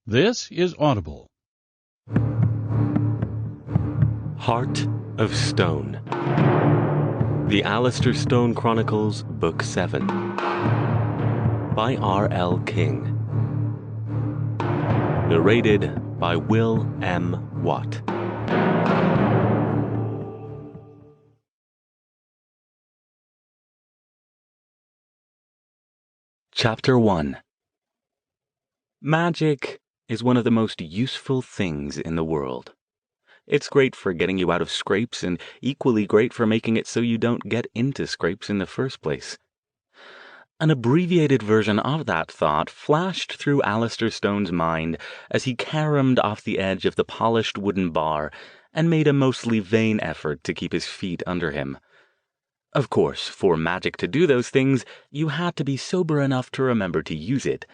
This is Audible. Heart of Stone. The Alastair Stone Chronicles, Book 7. By R.L. King. Narrated by Will M. Watt. Chapter 1. Magic is one of the most useful things in the world. It's great for getting you out of scrapes and equally great for making it so you don't get into scrapes in the first place. An abbreviated version of that thought flashed through Alastair Stone's mind as he caromed off the edge of the polished wooden bar and made a mostly vain effort to keep his feet under him. Of course, for magic to do those things, you had to be sober enough to remember to use it,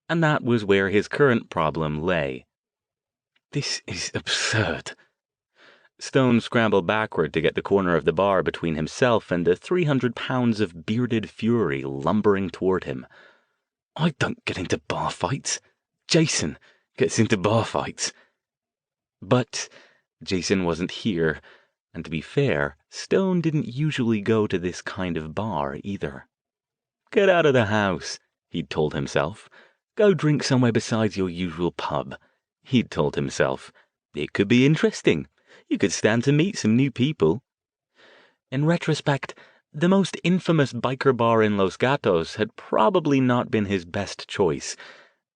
and that was where his current problem lay. This is absurd. Stone scrambled backward to get the corner of the bar between himself and the 300 pounds of bearded fury lumbering toward him. I don't get into bar fights. Jason gets into bar fights. But Jason wasn't here, and to be fair, Stone didn't usually go to this kind of bar either. Get out of the house, he'd told himself. Go drink somewhere besides your usual pub, he'd told himself. It could be interesting. You could stand to meet some new people. In retrospect, the most infamous biker bar in Los Gatos had probably not been his best choice,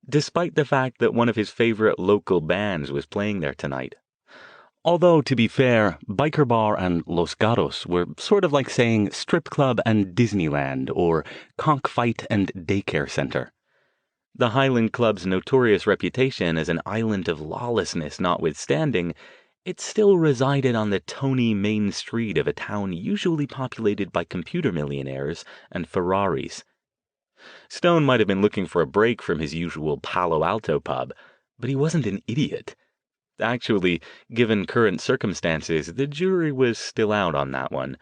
despite the fact that one of his favorite local bands was playing there tonight. Although, to be fair, biker bar and Los Gatos were sort of like saying strip club and Disneyland, or cockfight and daycare center. The Highland Club's notorious reputation as an island of lawlessness notwithstanding, it still resided on the tony main street of a town usually populated by computer millionaires and Ferraris. Stone might have been looking for a break from his usual Palo Alto pub, but he wasn't an idiot. Actually, given current circumstances, the jury was still out on that one.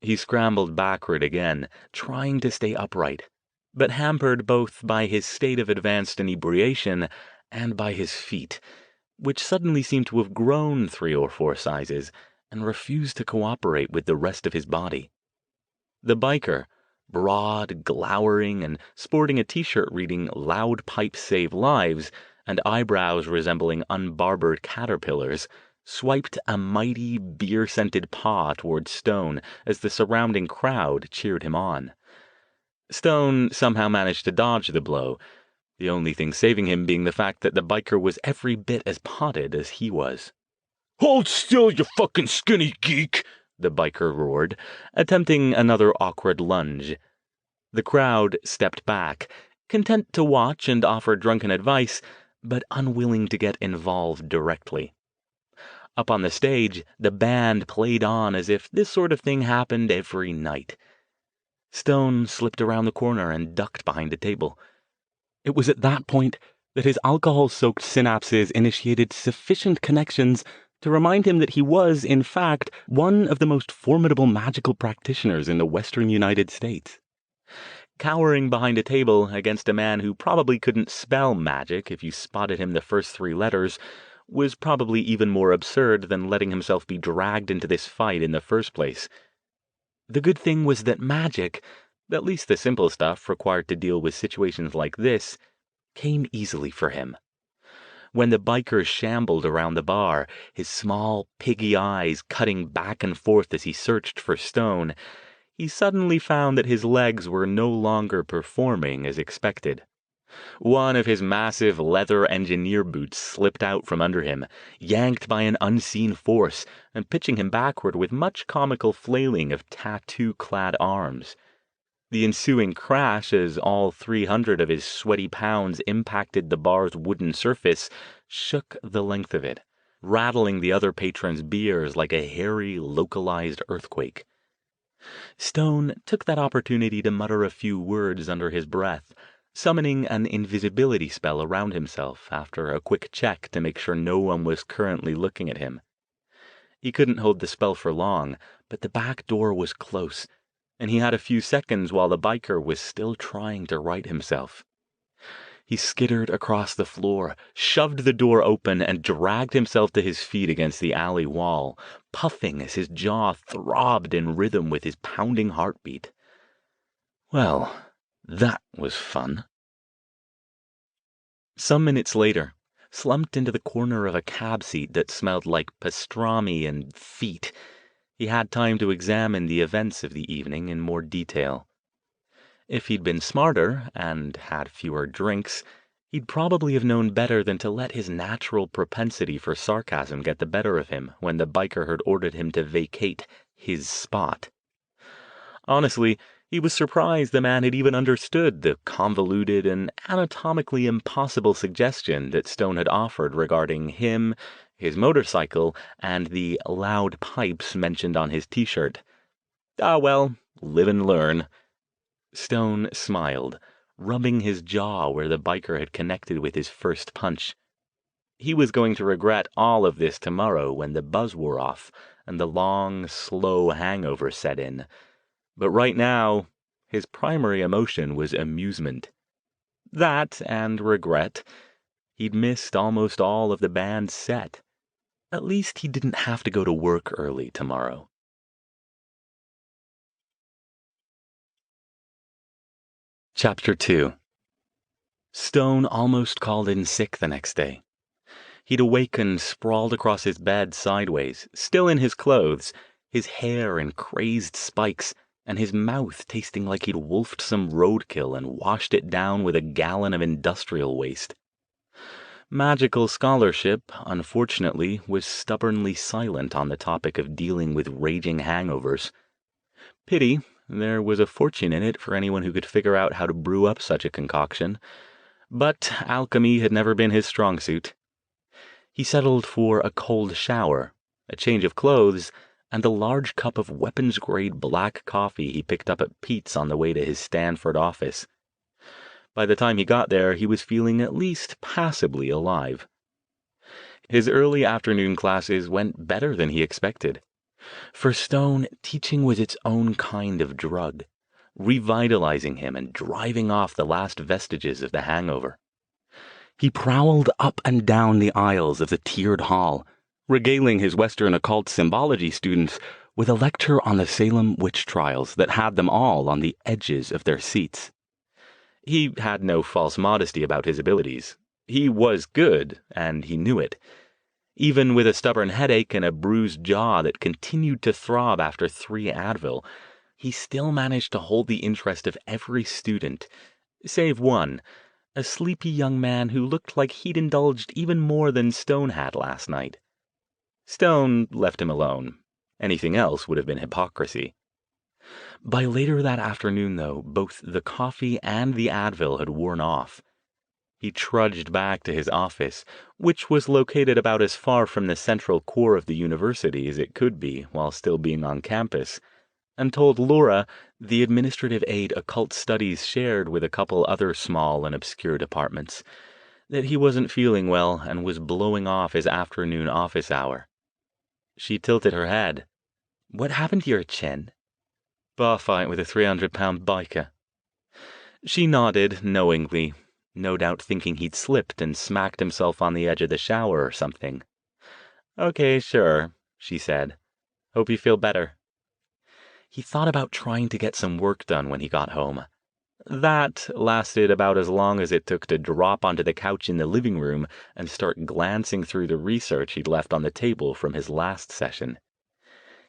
He scrambled backward again, trying to stay upright, but hampered both by his state of advanced inebriation and by his feet, which suddenly seemed to have grown 3 or 4 sizes and refused to cooperate with the rest of his body. The biker, broad, glowering, and sporting a t-shirt reading "Loud Pipes Save Lives" and eyebrows resembling unbarbered caterpillars, swiped a mighty, beer-scented paw toward Stone as the surrounding crowd cheered him on. Stone somehow managed to dodge the blow, the only thing saving him being the fact that the biker was every bit as potted as he was. "Hold still, you fucking skinny geek!" the biker roared, attempting another awkward lunge. The crowd stepped back, content to watch and offer drunken advice, but unwilling to get involved directly. Up on the stage, the band played on as if this sort of thing happened every night. Stone slipped around the corner and ducked behind a table. It was at that point that his alcohol-soaked synapses initiated sufficient connections to remind him that he was, in fact, one of the most formidable magical practitioners in the western United States. Cowering behind a table against a man who probably couldn't spell magic if you spotted him the first 3 letters was probably even more absurd than letting himself be dragged into this fight in the first place. The good thing was that magic, at least the simple stuff required to deal with situations like this, came easily for him. When the biker shambled around the bar, his small, piggy eyes cutting back and forth as he searched for Stone, he suddenly found that his legs were no longer performing as expected. One of his massive leather engineer boots slipped out from under him, yanked by an unseen force, and pitching him backward with much comical flailing of tattoo-clad arms. The ensuing crash as all 300 of his sweaty pounds impacted the bar's wooden surface shook the length of it, rattling the other patrons' beers like a hairy, localized earthquake. Stone took that opportunity to mutter a few words under his breath, summoning an invisibility spell around himself after a quick check to make sure no one was currently looking at him. He couldn't hold the spell for long, but the back door was close, and he had a few seconds while the biker was still trying to right himself. He skittered across the floor, shoved the door open, and dragged himself to his feet against the alley wall, puffing as his jaw throbbed in rhythm with his pounding heartbeat. Well, that was fun. Some minutes later, slumped into the corner of a cab seat that smelled like pastrami and feet, he had time to examine the events of the evening in more detail. If he'd been smarter and had fewer drinks, he'd probably have known better than to let his natural propensity for sarcasm get the better of him when the biker had ordered him to vacate his spot. Honestly, he was surprised the man had even understood the convoluted and anatomically impossible suggestion that Stone had offered regarding him, his motorcycle, and the loud pipes mentioned on his t-shirt. Ah, well, live and learn. Stone smiled, rubbing his jaw where the biker had connected with his first punch. He was going to regret all of this tomorrow when the buzz wore off and the long, slow hangover set in. But right now, his primary emotion was amusement. That and regret. He'd missed almost all of the band's set. At least he didn't have to go to work early tomorrow. Chapter 2. Stone almost called in sick the next day. He'd awakened sprawled across his bed sideways, still in his clothes, his hair in crazed spikes, and his mouth tasting like he'd wolfed some roadkill and washed it down with a gallon of industrial waste. Magical scholarship, unfortunately, was stubbornly silent on the topic of dealing with raging hangovers. Pity, there was a fortune in it for anyone who could figure out how to brew up such a concoction, but alchemy had never been his strong suit. He settled for a cold shower, a change of clothes, and a large cup of weapons-grade black coffee he picked up at Pete's on the way to his Stanford office. By the time he got there, he was feeling at least passably alive. His early afternoon classes went better than he expected. For Stone, teaching was its own kind of drug, revitalizing him and driving off the last vestiges of the hangover. He prowled up and down the aisles of the tiered hall, regaling his Western occult symbology students with a lecture on the Salem witch trials that had them all on the edges of their seats. He had no false modesty about his abilities. He was good, and he knew it. Even with a stubborn headache and a bruised jaw that continued to throb after 3 Advil, he still managed to hold the interest of every student, save one, a sleepy young man who looked like he'd indulged even more than Stone had last night. Stone left him alone. Anything else would have been hypocrisy. By later that afternoon, though, both the coffee and the Advil had worn off. He trudged back to his office, which was located about as far from the central core of the university as it could be while still being on campus, and told Laura, the administrative aide occult studies shared with a couple other small and obscure departments, that he wasn't feeling well and was blowing off his afternoon office hour. She tilted her head. "What happened to your chin?" "Bar fight with a 300-pound biker." She nodded knowingly, no doubt thinking he'd slipped and smacked himself on the edge of the shower or something. "Okay, sure," she said. "Hope you feel better." He thought about trying to get some work done when he got home. That lasted about as long as it took to drop onto the couch in the living room and start glancing through the research he'd left on the table from his last session.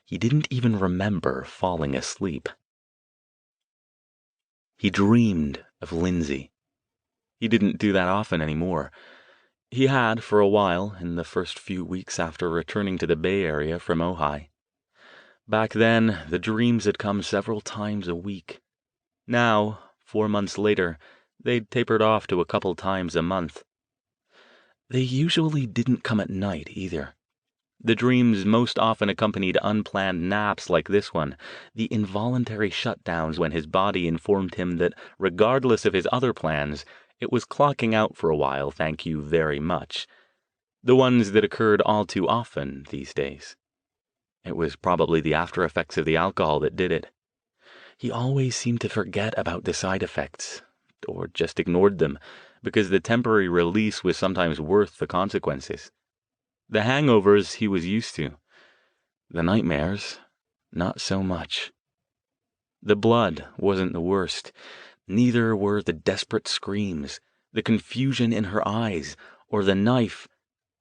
He didn't even remember falling asleep. He dreamed of Lindsay. He didn't do that often anymore. He had for a while in the first few weeks after returning to the Bay Area from Ojai. Back then, the dreams had come several times a week. Now, 4 months later, they'd tapered off to a couple times a month. They usually didn't come at night either. The dreams most often accompanied unplanned naps like this one, the involuntary shutdowns when his body informed him that, regardless of his other plans, it was clocking out for a while, thank you very much. The ones that occurred all too often these days. It was probably the after effects of the alcohol that did it. He always seemed to forget about the side effects, or just ignored them, because the temporary release was sometimes worth the consequences. The hangovers he was used to. The nightmares, not so much. The blood wasn't the worst. Neither were the desperate screams, the confusion in her eyes, or the knife.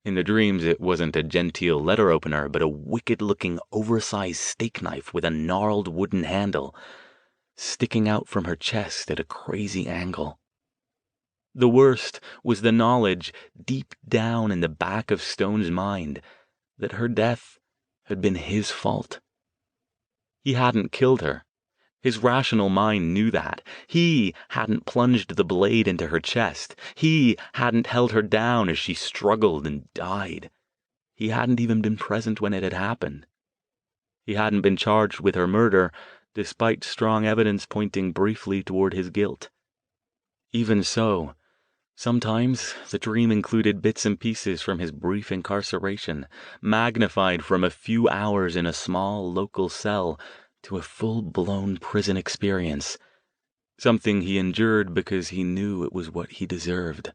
In the dreams, it wasn't a genteel letter opener, but a wicked-looking, oversized steak knife with a gnarled wooden handle, sticking out from her chest at a crazy angle. The worst was the knowledge, deep down in the back of Stone's mind, that her death had been his fault. He hadn't killed her. His rational mind knew that. He hadn't plunged the blade into her chest. He hadn't held her down as she struggled and died. He hadn't even been present when it had happened. He hadn't been charged with her murder, despite strong evidence pointing briefly toward his guilt. Even so, sometimes the dream included bits and pieces from his brief incarceration, magnified from a few hours in a small local cell to a full-blown prison experience, something he endured because he knew it was what he deserved.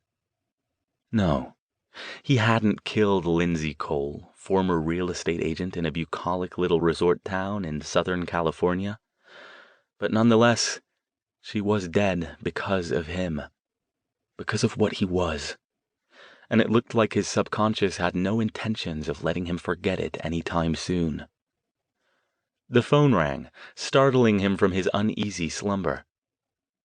No, he hadn't killed Lindsay Cole, former real estate agent in a bucolic little resort town in Southern California. But nonetheless, she was dead because of him, because of what he was. And it looked like his subconscious had no intentions of letting him forget it any time soon. The phone rang, startling him from his uneasy slumber.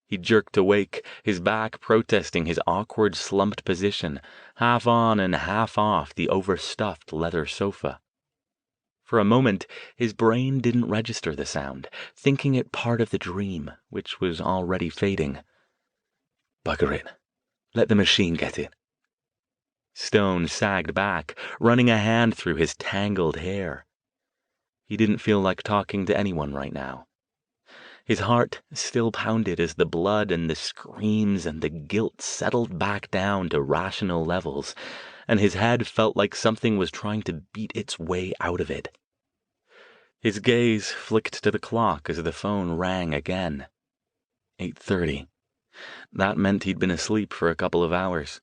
He jerked awake, his back protesting his awkward slumped position, half on and half off the overstuffed leather sofa. For a moment, his brain didn't register the sound, thinking it part of the dream, which was already fading. Bugger it. Let the machine get it. Stone sagged back, running a hand through his tangled hair. He didn't feel like talking to anyone right now. His heart still pounded as the blood and the screams and the guilt settled back down to rational levels, and his head felt like something was trying to beat its way out of it. His gaze flicked to the clock as the phone rang again. 8:30. That meant he'd been asleep for a couple of hours.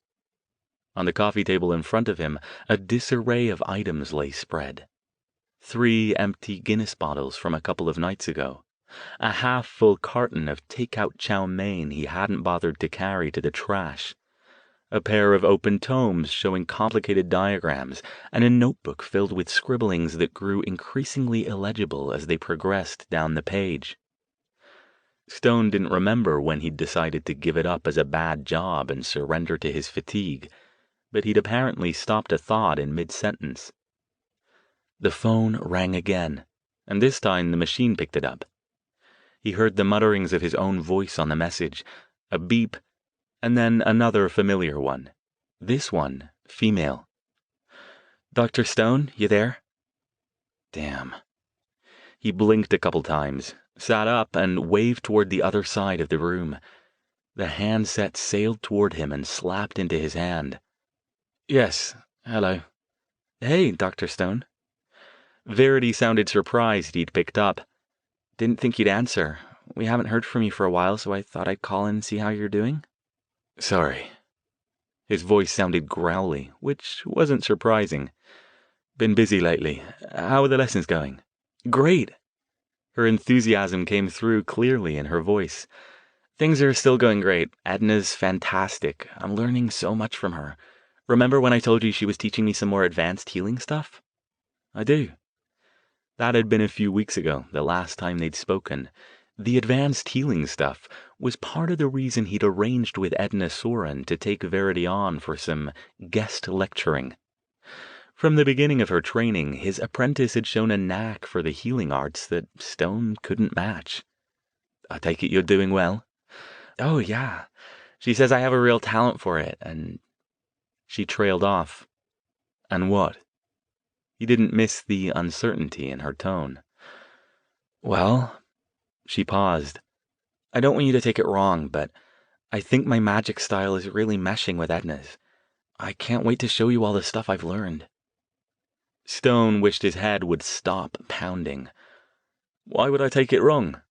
On the coffee table in front of him, a disarray of items lay spread. 3 empty Guinness bottles from a couple of nights ago, a half-full carton of take-out chow mein he hadn't bothered to carry to the trash, a pair of open tomes showing complicated diagrams, and a notebook filled with scribblings that grew increasingly illegible as they progressed down the page. Stone didn't remember when he'd decided to give it up as a bad job and surrender to his fatigue, but he'd apparently stopped a thought in mid-sentence. The phone rang again, and this time the machine picked it up. He heard the mutterings of his own voice on the message, a beep, and then another familiar one. This one, female. "Dr. Stone, you there?" Damn. He blinked a couple times, sat up, and waved toward the other side of the room. The handset sailed toward him and slapped into his hand. "Yes, hello." "Hey, Dr. Stone." Verity sounded surprised he'd picked up. "Didn't think you'd answer. We haven't heard from you for a while, so I thought I'd call in and see how you're doing." "Sorry." His voice sounded growly, which wasn't surprising. "Been busy lately. How are the lessons going?" "Great." Her enthusiasm came through clearly in her voice. "Things are still going great. Edna's fantastic. I'm learning so much from her. Remember when I told you she was teaching me some more advanced healing stuff?" "I do." That had been a few weeks ago, the last time they'd spoken. The advanced healing stuff was part of the reason he'd arranged with Edna Soren to take Verity on for some guest lecturing. From the beginning of her training, his apprentice had shown a knack for the healing arts that Stone couldn't match. "I take it you're doing well?" "Oh, yeah. She says I have a real talent for it, and..." She trailed off. "And what?" He didn't miss the uncertainty in her tone. "Well..." She paused. "I don't want you to take it wrong, but I think my magic style is really meshing with Edna's. I can't wait to show you all the stuff I've learned." Stone wished his head would stop pounding. "Why would I take it wrong?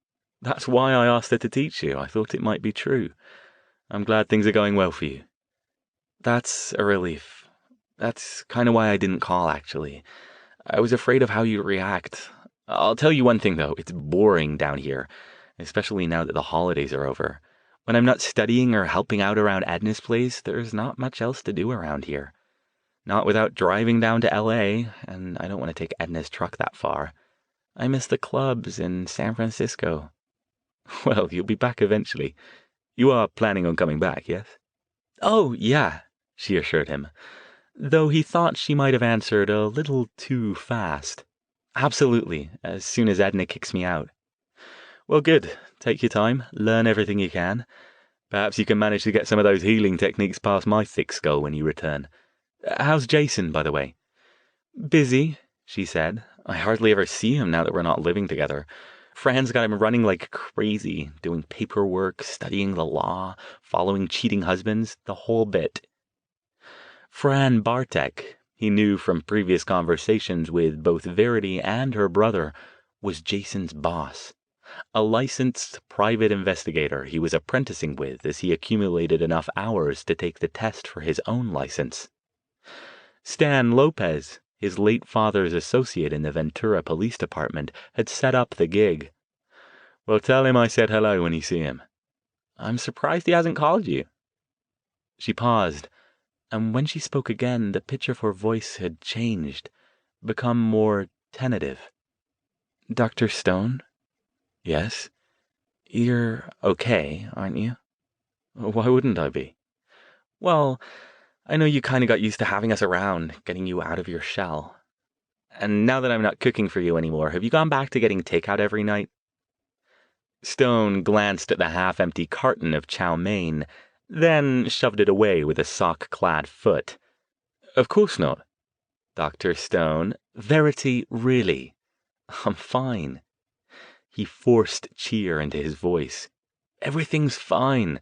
That's why I asked her to teach you. I thought it might be true. I'm glad things are going well for you." That's a relief. That's kind of why I didn't call, actually. I was afraid of how you'd react. I'll tell you one thing, though. It's boring down here, especially now that the holidays are over. When I'm not studying or helping out around Edna's place, there's not much else to do around here. Not without driving down to LA, and I don't want to take Edna's truck that far. I miss the clubs in San Francisco. Well, you'll be back eventually. You are planning on coming back, yes? Oh, yeah, she assured him, though he thought she might have answered a little too fast. Absolutely, as soon as Edna kicks me out. Well, good. Take your time, learn everything you can. Perhaps you can manage to get some of those healing techniques past my thick skull when you return. How's Jason, by the way? Busy, she said. I hardly ever see him now that we're not living together. Fran's got him running like crazy, doing paperwork, studying the law, following cheating husbands, the whole bit. Fran Bartek, he knew from previous conversations with both Verity and her brother, was Jason's boss. A licensed private investigator he was apprenticing with as he accumulated enough hours to take the test for his own license. Stan Lopez, his late father's associate in the Ventura Police Department, had set up the gig. Well, tell him I said hello when you see him. I'm surprised he hasn't called you. She paused, and when she spoke again, the pitch of her voice had changed, become more tentative. Dr. Stone? Yes? You're okay, aren't you? Why wouldn't I be? Well, I know you kind of got used to having us around, getting you out of your shell. And now that I'm not cooking for you anymore, have you gone back to getting takeout every night? Stone glanced at the half-empty carton of chow mein, then shoved it away with a sock-clad foot. Of course not. Dr. Stone, Verity, really. I'm fine. He forced cheer into his voice. Everything's fine.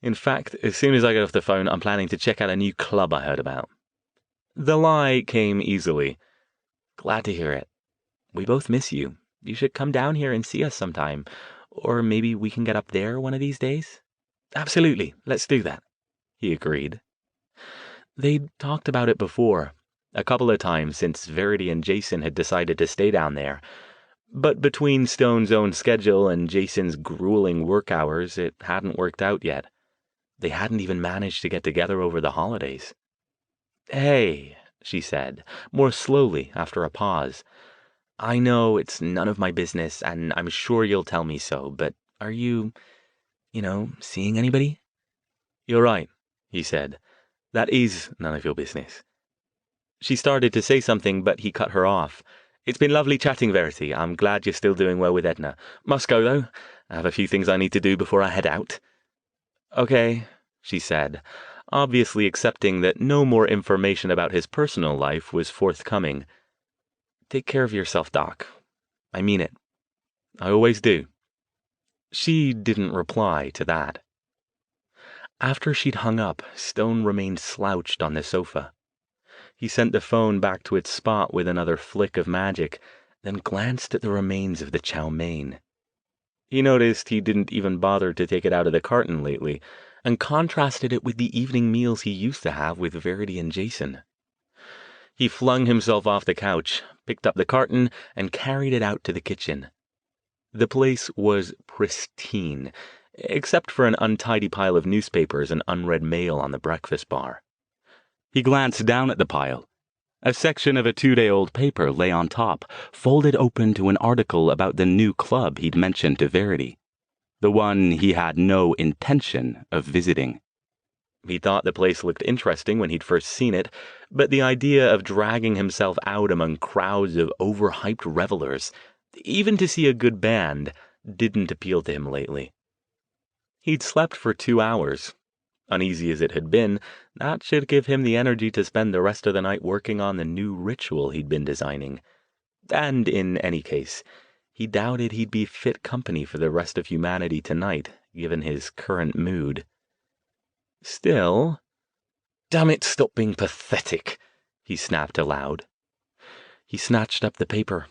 In fact, as soon as I get off the phone, I'm planning to check out a new club I heard about. The lie came easily. Glad to hear it. We both miss you. You should come down here and see us sometime. Or maybe we can get up there one of these days? Absolutely, let's do that, he agreed. They'd talked about it before, a couple of times since Verity and Jason had decided to stay down there. But between Stone's own schedule and Jason's grueling work hours, it hadn't worked out yet. They hadn't even managed to get together over the holidays. Hey, she said, more slowly after a pause. I know it's none of my business, and I'm sure you'll tell me so, but are you, seeing anybody? You're right, he said. That is none of your business. She started to say something, but he cut her off. It's been lovely chatting, Verity. I'm glad you're still doing well with Edna. Must go, though. I have a few things I need to do before I head out. Okay, she said, obviously accepting that no more information about his personal life was forthcoming. Take care of yourself, Doc. I mean it. I always do. She didn't reply to that. After she'd hung up, Stone remained slouched on the sofa. He sent the phone back to its spot with another flick of magic, then glanced at the remains of the chow mein. He noticed he didn't even bother to take it out of the carton lately, and contrasted it with the evening meals he used to have with Verity and Jason. He flung himself off the couch, picked up the carton, and carried it out to the kitchen. The place was pristine, except for an untidy pile of newspapers and unread mail on the breakfast bar. He glanced down at the pile. A section of a 2-day-old paper lay on top, folded open to an article about the new club he'd mentioned to Verity, the one he had no intention of visiting. He thought the place looked interesting when he'd first seen it, but the idea of dragging himself out among crowds of overhyped revelers, even to see a good band, didn't appeal to him lately. He'd slept for 2 hours. Uneasy as it had been, that should give him the energy to spend the rest of the night working on the new ritual he'd been designing. And in any case, he doubted he'd be fit company for the rest of humanity tonight, given his current mood. Still, damn it, stop being pathetic, he snapped aloud. He snatched up the paper.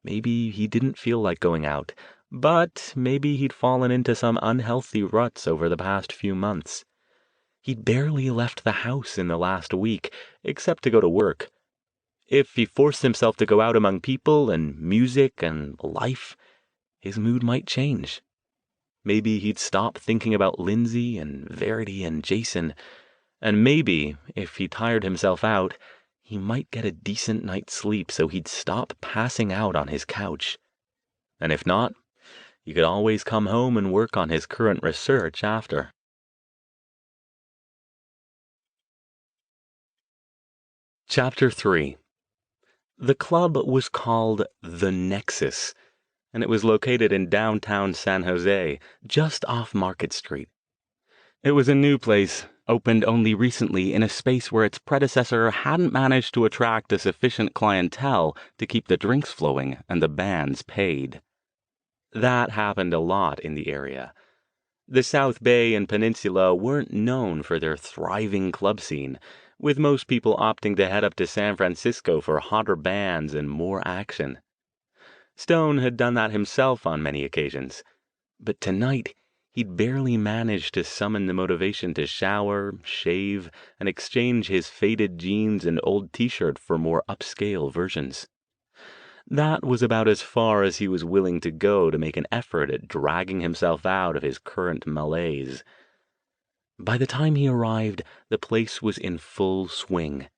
Maybe he didn't feel like going out, but maybe he'd fallen into some unhealthy ruts over the past few months. He'd barely left the house in the last week, except to go to work. If he forced himself to go out among people and music and life, his mood might change. Maybe he'd stop thinking about Lindsay and Verity and Jason, and maybe, if he tired himself out, he might get a decent night's sleep so he'd stop passing out on his couch. And if not, he could always come home and work on his current research after. Chapter 3. The club was called The Nexus, and it was located in downtown San Jose, just off Market Street. It was a new place, opened only recently in a space where its predecessor hadn't managed to attract a sufficient clientele to keep the drinks flowing and the bands paid. That happened a lot in the area. The South Bay and Peninsula weren't known for their thriving club scene, with most people opting to head up to San Francisco for hotter bands and more action. Stone had done that himself on many occasions, but tonight he'd barely managed to summon the motivation to shower, shave, and exchange his faded jeans and old t-shirt for more upscale versions. That was about as far as he was willing to go to make an effort at dragging himself out of his current malaise. By the time he arrived, the place was in full swing.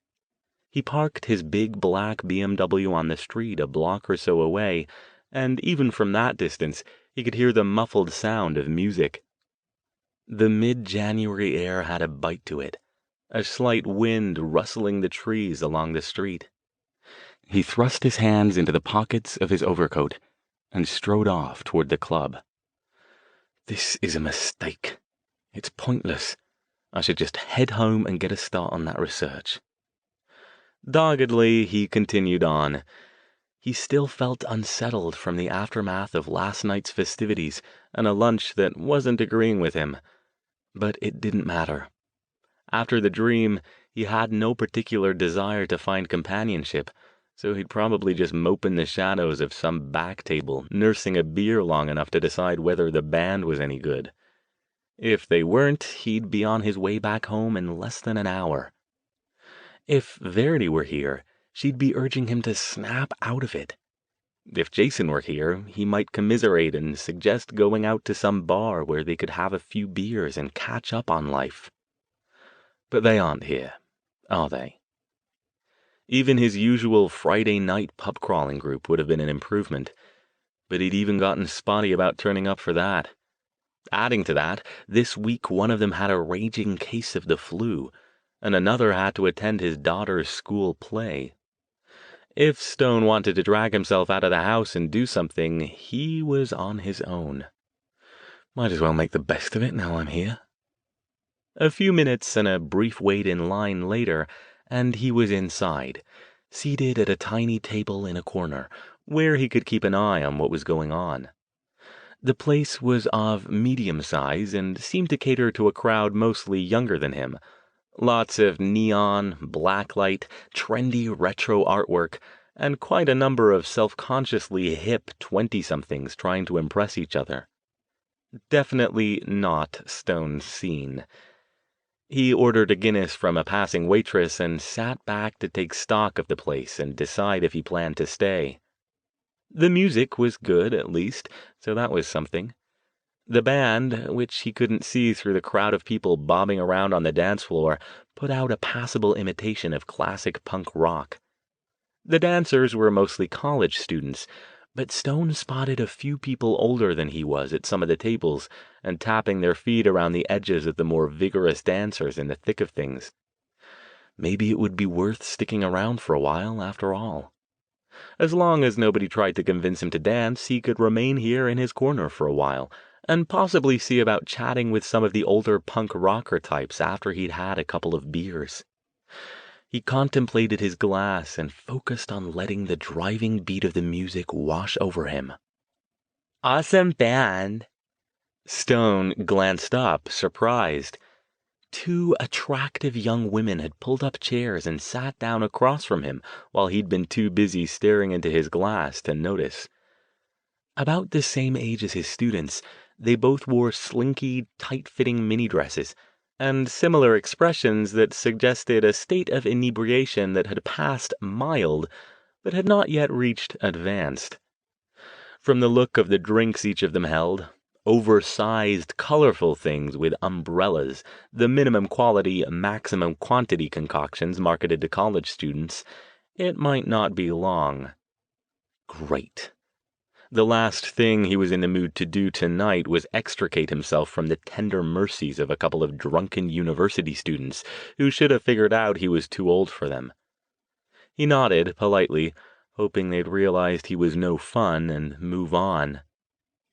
He parked his big black BMW on the street a block or so away, and even from that distance, he could hear the muffled sound of music. The mid-January air had a bite to it, a slight wind rustling the trees along the street. He thrust his hands into the pockets of his overcoat and strode off toward the club. This is a mistake. It's pointless. I should just head home and get a start on that research. Doggedly, he continued on. He still felt unsettled from the aftermath of last night's festivities and a lunch that wasn't agreeing with him. But it didn't matter. After the dream, he had no particular desire to find companionship, so he'd probably just mope in the shadows of some back table, nursing a beer long enough to decide whether the band was any good. If they weren't, he'd be on his way back home in less than an hour. If Verity were here, she'd be urging him to snap out of it. If Jason were here, he might commiserate and suggest going out to some bar where they could have a few beers and catch up on life. But they aren't here, are they? Even his usual Friday night pub crawling group would have been an improvement, but he'd even gotten spotty about turning up for that. Adding to that, this week one of them had a raging case of the flu, and another had to attend his daughter's school play. If Stone wanted to drag himself out of the house and do something, he was on his own. Might as well make the best of it now I'm here. A few minutes and a brief wait in line later, and he was inside, seated at a tiny table in a corner, where he could keep an eye on what was going on. The place was of medium size and seemed to cater to a crowd mostly younger than him. Lots of neon, blacklight, trendy retro artwork, and quite a number of self-consciously hip 20-somethings trying to impress each other. Definitely not Stone's scene. He ordered a Guinness from a passing waitress and sat back to take stock of the place and decide if he planned to stay. The music was good, at least, so that was something. The band, which he couldn't see through the crowd of people bobbing around on the dance floor, put out a passable imitation of classic punk rock. The dancers were mostly college students, but Stone spotted a few people older than he was at some of the tables and tapping their feet around the edges of the more vigorous dancers in the thick of things. Maybe it would be worth sticking around for a while, after all. As long as nobody tried to convince him to dance, he could remain here in his corner for a while, and possibly see about chatting with some of the older punk rocker types after he'd had a couple of beers. He contemplated his glass and focused on letting the driving beat of the music wash over him. Awesome band. Stone glanced up, surprised. Two attractive young women had pulled up chairs and sat down across from him while he'd been too busy staring into his glass to notice. About the same age as his students, they both wore slinky, tight-fitting mini dresses, and similar expressions that suggested a state of inebriation that had passed mild, but had not yet reached advanced. From the look of the drinks each of them held, oversized, colorful things with umbrellas, the minimum quality, maximum quantity concoctions marketed to college students, it might not be long. Great. The last thing he was in the mood to do tonight was extricate himself from the tender mercies of a couple of drunken university students who should have figured out he was too old for them. He nodded politely, hoping they'd realized he was no fun and move on.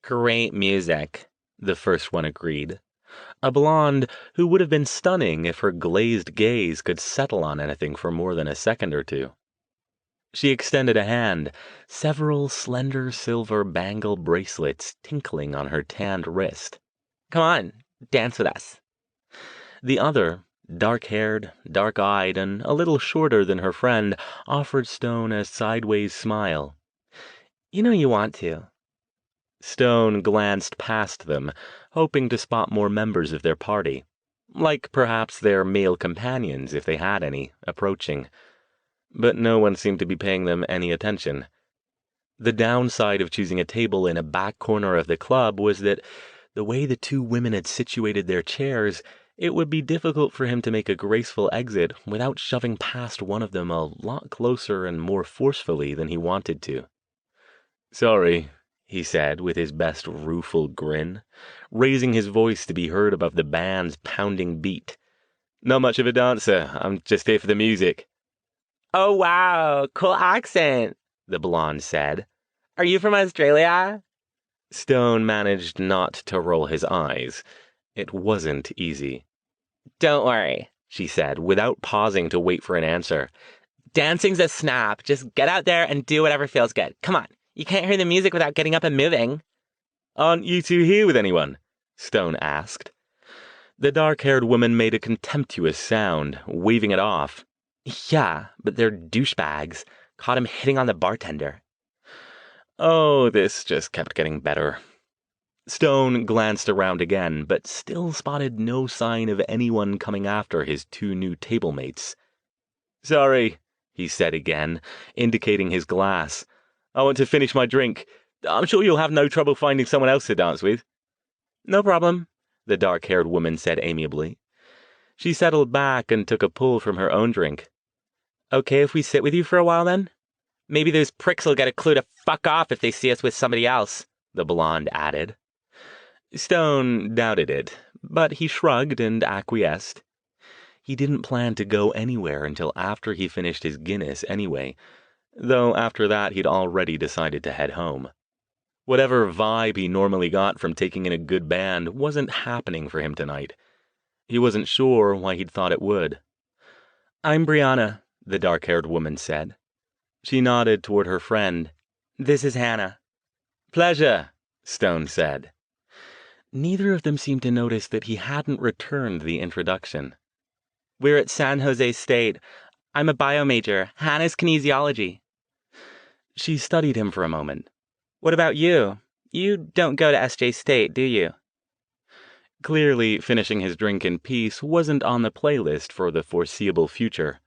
Great music, the first one agreed. A blonde who would have been stunning if her glazed gaze could settle on anything for more than a second or two. She extended a hand, several slender silver bangle bracelets tinkling on her tanned wrist. Come on, dance with us. The other, dark-haired, dark-eyed, and a little shorter than her friend, offered Stone a sideways smile. You know you want to. Stone glanced past them, hoping to spot more members of their party, like perhaps their male companions, if they had any, approaching. But no one seemed to be paying them any attention. The downside of choosing a table in a back corner of the club was that, the way the two women had situated their chairs, it would be difficult for him to make a graceful exit without shoving past one of them a lot closer and more forcefully than he wanted to. Sorry, he said with his best rueful grin, raising his voice to be heard above the band's pounding beat. Not much of a dancer, I'm just here for the music. Oh wow, cool accent, the blonde said. Are you from Australia? Stone managed not to roll his eyes. It wasn't easy. Don't worry, she said, without pausing to wait for an answer. Dancing's a snap. Just get out there and do whatever feels good. Come on, you can't hear the music without getting up and moving. Aren't you two here with anyone? Stone asked. The dark-haired woman made a contemptuous sound, waving it off. Yeah, but they're douchebags. Caught him hitting on the bartender. Oh, this just kept getting better. Stone glanced around again, but still spotted no sign of anyone coming after his two new table mates. Sorry, he said again, indicating his glass. I want to finish my drink. I'm sure you'll have no trouble finding someone else to dance with. No problem, the dark-haired woman said amiably. She settled back and took a pull from her own drink. Okay if we sit with you for a while, then? Maybe those pricks will get a clue to fuck off if they see us with somebody else, the blonde added. Stone doubted it, but he shrugged and acquiesced. He didn't plan to go anywhere until after he finished his Guinness anyway, though after that he'd already decided to head home. Whatever vibe he normally got from taking in a good band wasn't happening for him tonight. He wasn't sure why he'd thought it would. I'm Brianna, the dark-haired woman said. She nodded toward her friend. This is Hannah. Pleasure, Stone said. Neither of them seemed to notice that he hadn't returned the introduction. We're at San Jose State. I'm a bio major. Hannah's kinesiology. She studied him for a moment. What about you? You don't go to SJ State, do you? Clearly, finishing his drink in peace wasn't on the playlist for the foreseeable future.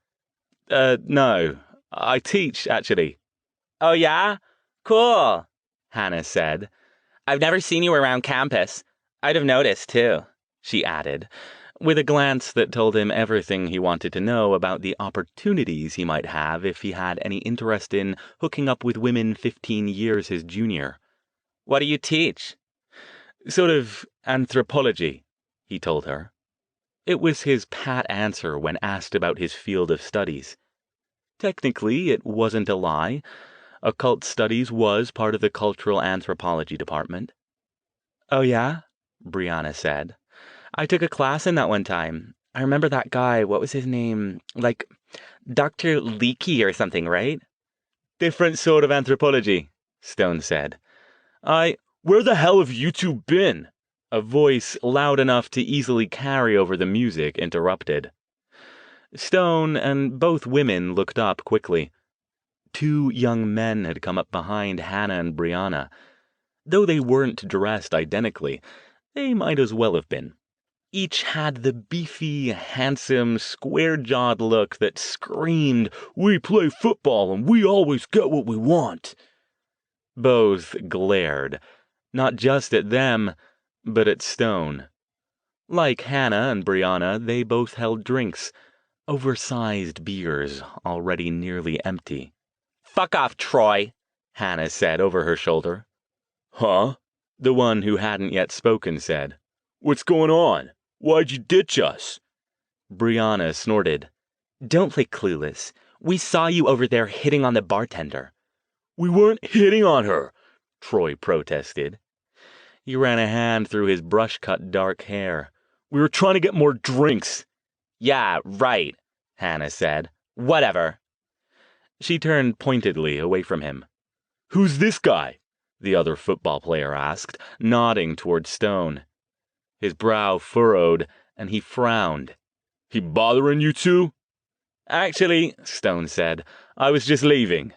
No. I teach, actually. Oh, yeah? Cool, Hannah said. I've never seen you around campus. I'd have noticed, too, she added, with a glance that told him everything he wanted to know about the opportunities he might have if he had any interest in hooking up with women 15 years his junior. What do you teach? Sort of anthropology, he told her. It was his pat answer when asked about his field of studies. Technically, it wasn't a lie. Occult studies was part of the cultural anthropology department. Oh, yeah? Brianna said. I took a class in that one time. I remember that guy, what was his name? Like, Dr. Leakey or something, right? Different sort of anthropology, Stone said. Where the hell have you two been? A voice loud enough to easily carry over the music interrupted. Stone and both women looked up quickly. Two young men had come up behind Hannah and Brianna. Though they weren't dressed identically, they might as well have been. Each had the beefy, handsome, square-jawed look that screamed, "We play football and we always get what we want." Both glared, not just at them, but at Stone. Like Hannah and Brianna, they both held drinks, oversized beers, already nearly empty. "Fuck off, Troy," Hannah said over her shoulder. "Huh?" The one who hadn't yet spoken said. "What's going on? Why'd you ditch us?" Brianna snorted. "Don't play clueless. We saw you over there hitting on the bartender." "We weren't hitting on her," Troy protested. He ran a hand through his brush-cut dark hair. "We were trying to get more drinks." "Yeah, right," Hannah said. "Whatever." She turned pointedly away from him. "Who's this guy?" the other football player asked, nodding toward Stone. His brow furrowed, and he frowned. "He bothering you two?" "Actually," Stone said, "I was just leaving."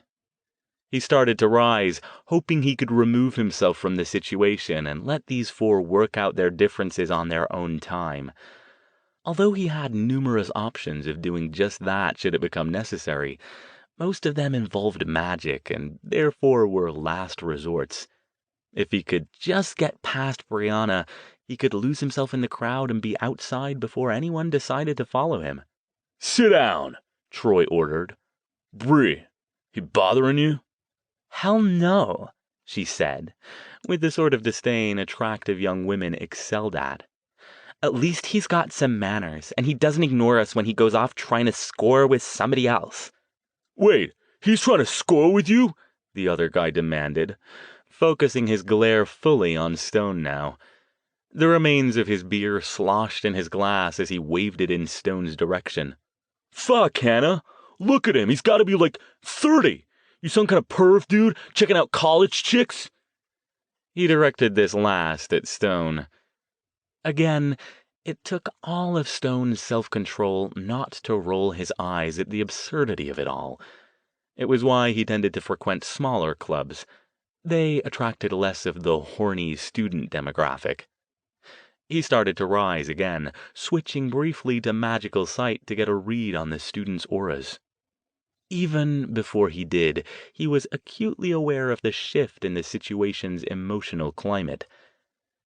He started to rise, hoping he could remove himself from the situation and let these four work out their differences on their own time. Although he had numerous options of doing just that should it become necessary, most of them involved magic and therefore were last resorts. If he could just get past Brianna, he could lose himself in the crowd and be outside before anyone decided to follow him. "Sit down," Troy ordered. "Bri, he bothering you?" "Hell no," she said, with the sort of disdain attractive young women excelled at. "At least he's got some manners, and he doesn't ignore us when he goes off trying to score with somebody else." "Wait, he's trying to score with you?" the other guy demanded, focusing his glare fully on Stone now. The remains of his beer sloshed in his glass as he waved it in Stone's direction. "Fuck, Hannah! Look at him, he's gotta be like 30! You some kind of perv dude checking out college chicks?" He directed this last at Stone. Again, it took all of Stone's self-control not to roll his eyes at the absurdity of it all. It was why he tended to frequent smaller clubs. They attracted less of the horny student demographic. He started to rise again, switching briefly to magical sight to get a read on the students' auras. Even before he did, he was acutely aware of the shift in the situation's emotional climate.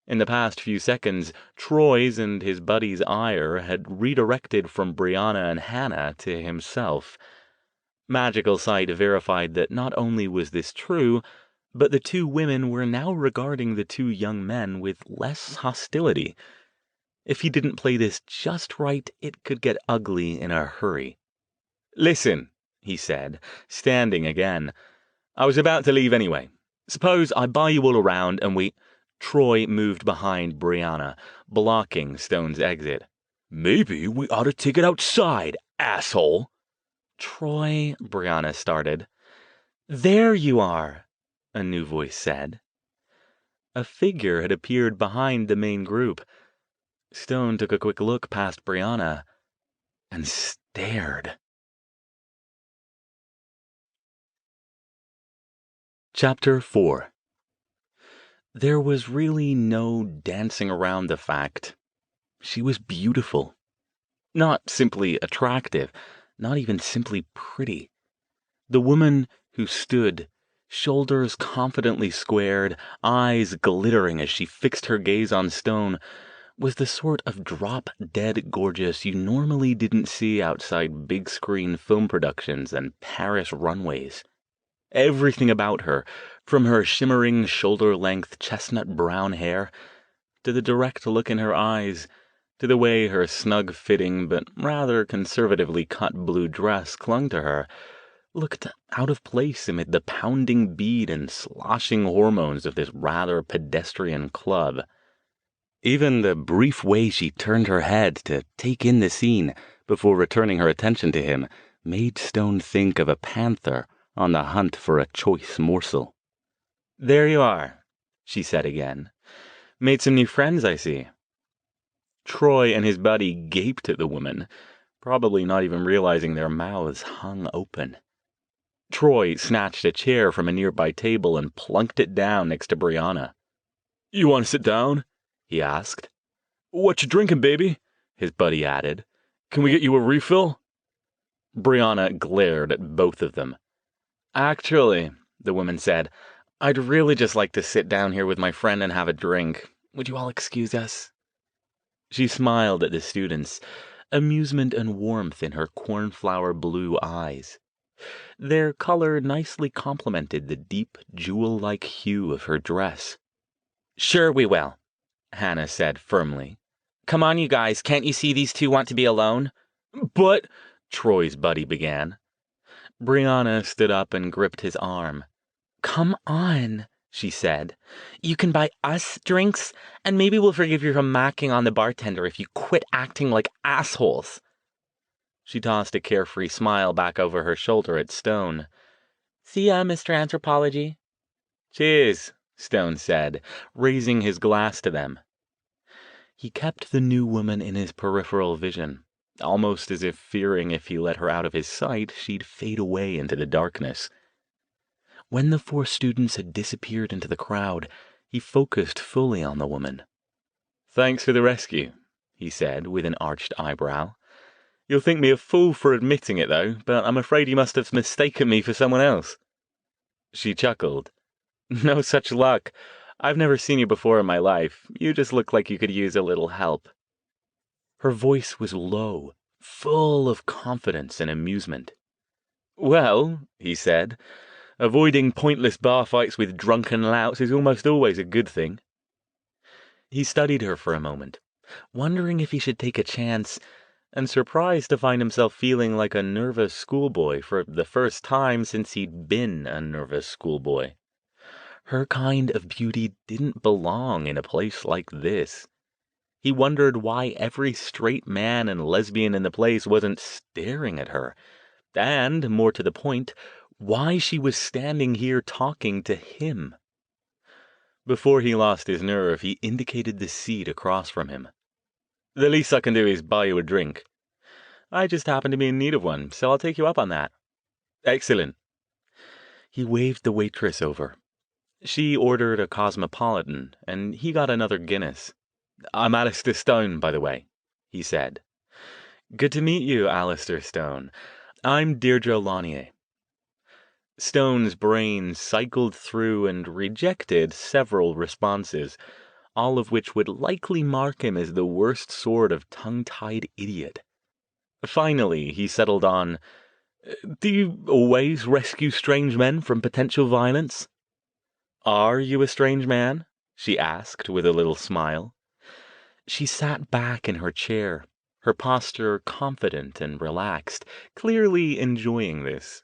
In the past few seconds, Troy's and his buddy's ire had redirected from Brianna and Hannah to himself. Magical sight verified that not only was this true, but the two women were now regarding the two young men with less hostility. If he didn't play this just right, it could get ugly in a hurry. "Listen," he said, standing again. "I was about to leave anyway. Suppose I buy you all around and we—" Troy moved behind Brianna, blocking Stone's exit. "Maybe we ought to take it outside, asshole." "Troy," Brianna started. "There you are," a new voice said. A figure had appeared behind the main group. Stone took a quick look past Brianna and stared. Chapter 4. There was really no dancing around the fact. She was beautiful. Not simply attractive, not even simply pretty. The woman who stood, shoulders confidently squared, eyes glittering as she fixed her gaze on Stone, was the sort of drop-dead gorgeous you normally didn't see outside big-screen film productions and Paris runways. Everything about her, from her shimmering shoulder-length chestnut brown hair, to the direct look in her eyes, to the way her snug-fitting but rather conservatively cut blue dress clung to her, looked out of place amid the pounding beat and sloshing hormones of this rather pedestrian club. Even the brief way she turned her head to take in the scene before returning her attention to him made Stone think of a panther on the hunt for a choice morsel. "There you are," she said again. "Made some new friends, I see." Troy and his buddy gaped at the woman, probably not even realizing their mouths hung open. Troy snatched a chair from a nearby table and plunked it down next to Brianna. "You want to sit down?" he asked. What you drinking, baby? His buddy added. Can we get you a refill? Brianna glared at both of them. Actually, the woman said, I'd really just like to sit down here with my friend and have a drink. Would you all excuse us? She smiled at the students, amusement and warmth in her cornflower blue eyes. Their color nicely complemented the deep, jewel-like hue of her dress. Sure we will, Hannah said firmly. Come on, you guys, can't you see these two want to be alone? But, Troy's buddy began. Brianna stood up and gripped his arm. Come on, she said. You can buy us drinks, and maybe we'll forgive you from macking on the bartender if you quit acting like assholes. She tossed a carefree smile back over her shoulder at Stone. See ya, Mr. Anthropology. Cheers, Stone said, raising his glass to them. He kept the new woman in his peripheral vision, almost as if fearing if he let her out of his sight, she'd fade away into the darkness. When the 4 students had disappeared into the crowd, he focused fully on the woman. Thanks for the rescue, he said with an arched eyebrow. You'll think me a fool for admitting it, though, but I'm afraid you must have mistaken me for someone else. She chuckled. No such luck. I've never seen you before in my life. You just look like you could use a little help. Her voice was low, full of confidence and amusement. Well, he said, avoiding pointless bar fights with drunken louts is almost always a good thing. He studied her for a moment, wondering if he should take a chance, and surprised to find himself feeling like a nervous schoolboy for the first time since he'd been a nervous schoolboy. Her kind of beauty didn't belong in a place like this. He wondered why every straight man and lesbian in the place wasn't staring at her, and, more to the point, why she was standing here talking to him. Before he lost his nerve, he indicated the seat across from him. The least I can do is buy you a drink. I just happen to be in need of one, so I'll take you up on that. Excellent. He waved the waitress over. She ordered a cosmopolitan, and he got another Guinness. I'm Alastair Stone, by the way, he said. Good to meet you, Alastair Stone. I'm Deirdre Launier. Stone's brain cycled through and rejected several responses, all of which would likely mark him as the worst sort of tongue-tied idiot. Finally, he settled on, Do you always rescue strange men from potential violence? Are you a strange man? She asked with a little smile. She sat back in her chair, her posture confident and relaxed, clearly enjoying this.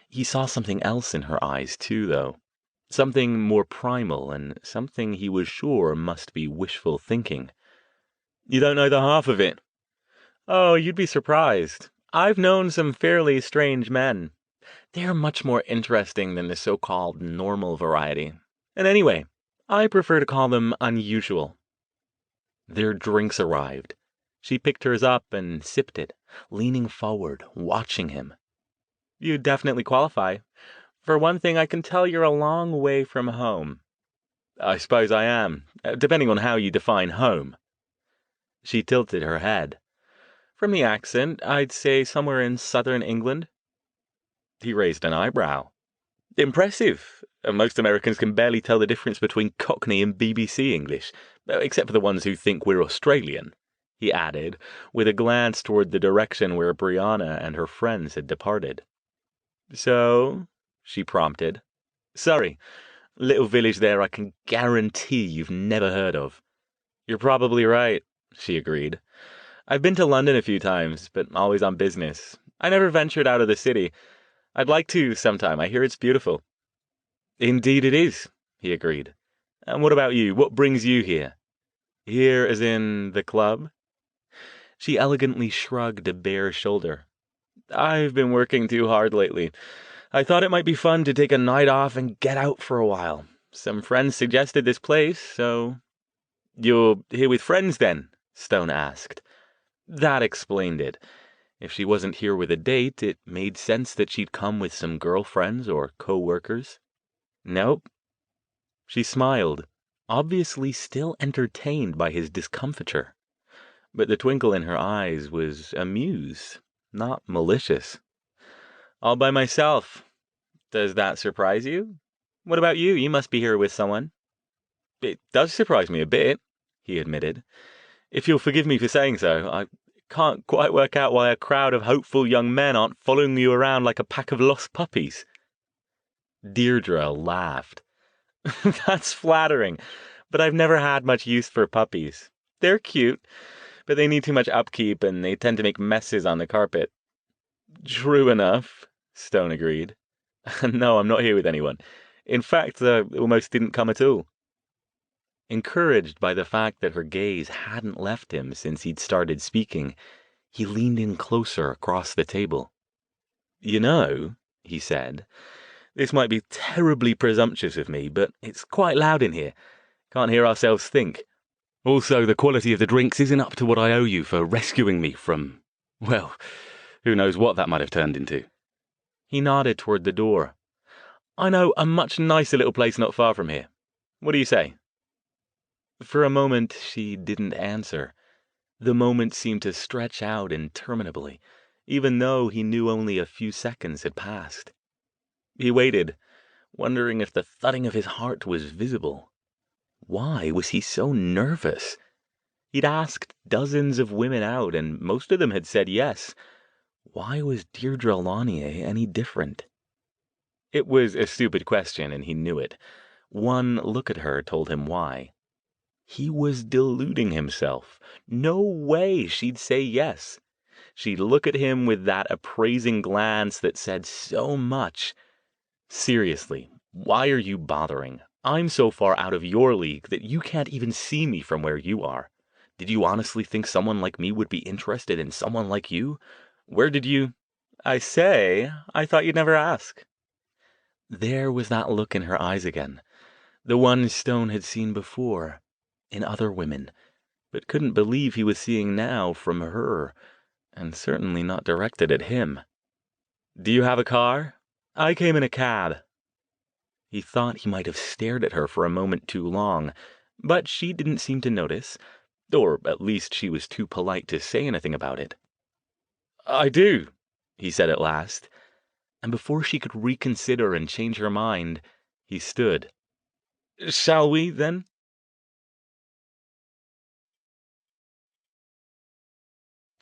He saw something else in her eyes, too, though. Something more primal, and something he was sure must be wishful thinking. You don't know the half of it. Oh, you'd be surprised. I've known some fairly strange men. They're much more interesting than the so-called normal variety. And anyway, I prefer to call them unusual. Their drinks arrived. She picked hers up and sipped it, leaning forward, watching him. You definitely qualify. For one thing, I can tell you're a long way from home. I suppose I am, depending on how you define home. She tilted her head. From the accent, I'd say somewhere in southern England. He raised an eyebrow. Impressive. Most Americans can barely tell the difference between Cockney and BBC English, except for the ones who think we're Australian, he added, with a glance toward the direction where Brianna and her friends had departed. So, she prompted. Sorry, little village there I can guarantee you've never heard of. You're probably right, she agreed. I've been to London a few times, but always on business. I never ventured out of the city. I'd like to sometime. I hear it's beautiful. Indeed it is, he agreed. And what about you? What brings you here? Here as in the club? She elegantly shrugged a bare shoulder. I've been working too hard lately. I thought it might be fun to take a night off and get out for a while. Some friends suggested this place, so... You're here with friends, then? Stone asked. That explained it. If she wasn't here with a date, it made sense that she'd come with some girlfriends or co-workers. Nope. She smiled, obviously still entertained by his discomfiture. But the twinkle in her eyes was amused, not malicious. All by myself. Does that surprise you? What about you? You must be here with someone. It does surprise me a bit, he admitted. If you'll forgive me for saying so, I can't quite work out why a crowd of hopeful young men aren't following you around like a pack of lost puppies. Deirdre laughed. That's flattering, but I've never had much use for puppies. They're cute, but they need too much upkeep and they tend to make messes on the carpet. True enough, Stone agreed. No, I'm not here with anyone. In fact, I almost didn't come at all. Encouraged by the fact that her gaze hadn't left him since he'd started speaking, he leaned in closer across the table. You know, he said, this might be terribly presumptuous of me, but it's quite loud in here. Can't hear ourselves think. Also, the quality of the drinks isn't up to what I owe you for rescuing me from, well, who knows what that might have turned into. He nodded toward the door. I know a much nicer little place not far from here. What do you say? For a moment, she didn't answer. The moment seemed to stretch out interminably, even though he knew only a few seconds had passed. He waited, wondering if the thudding of his heart was visible. Why was he so nervous? He'd asked dozens of women out, and most of them had said yes. Why was Deirdre Lanier any different? It was a stupid question, and he knew it. One look at her told him why. He was deluding himself. No way she'd say yes. She'd look at him with that appraising glance that said so much. Seriously, why are you bothering? I'm so far out of your league that you can't even see me from where you are. Did you honestly think someone like me would be interested in someone like you? Where did you... I thought you'd never ask. There was that look in her eyes again. The one Stone had seen before, in other women, but couldn't believe he was seeing now from her, and certainly not directed at him. Do you have a car? I came in a cab. He thought he might have stared at her for a moment too long, but she didn't seem to notice, or at least she was too polite to say anything about it. I do, he said at last, and before she could reconsider and change her mind, he stood. Shall we, then?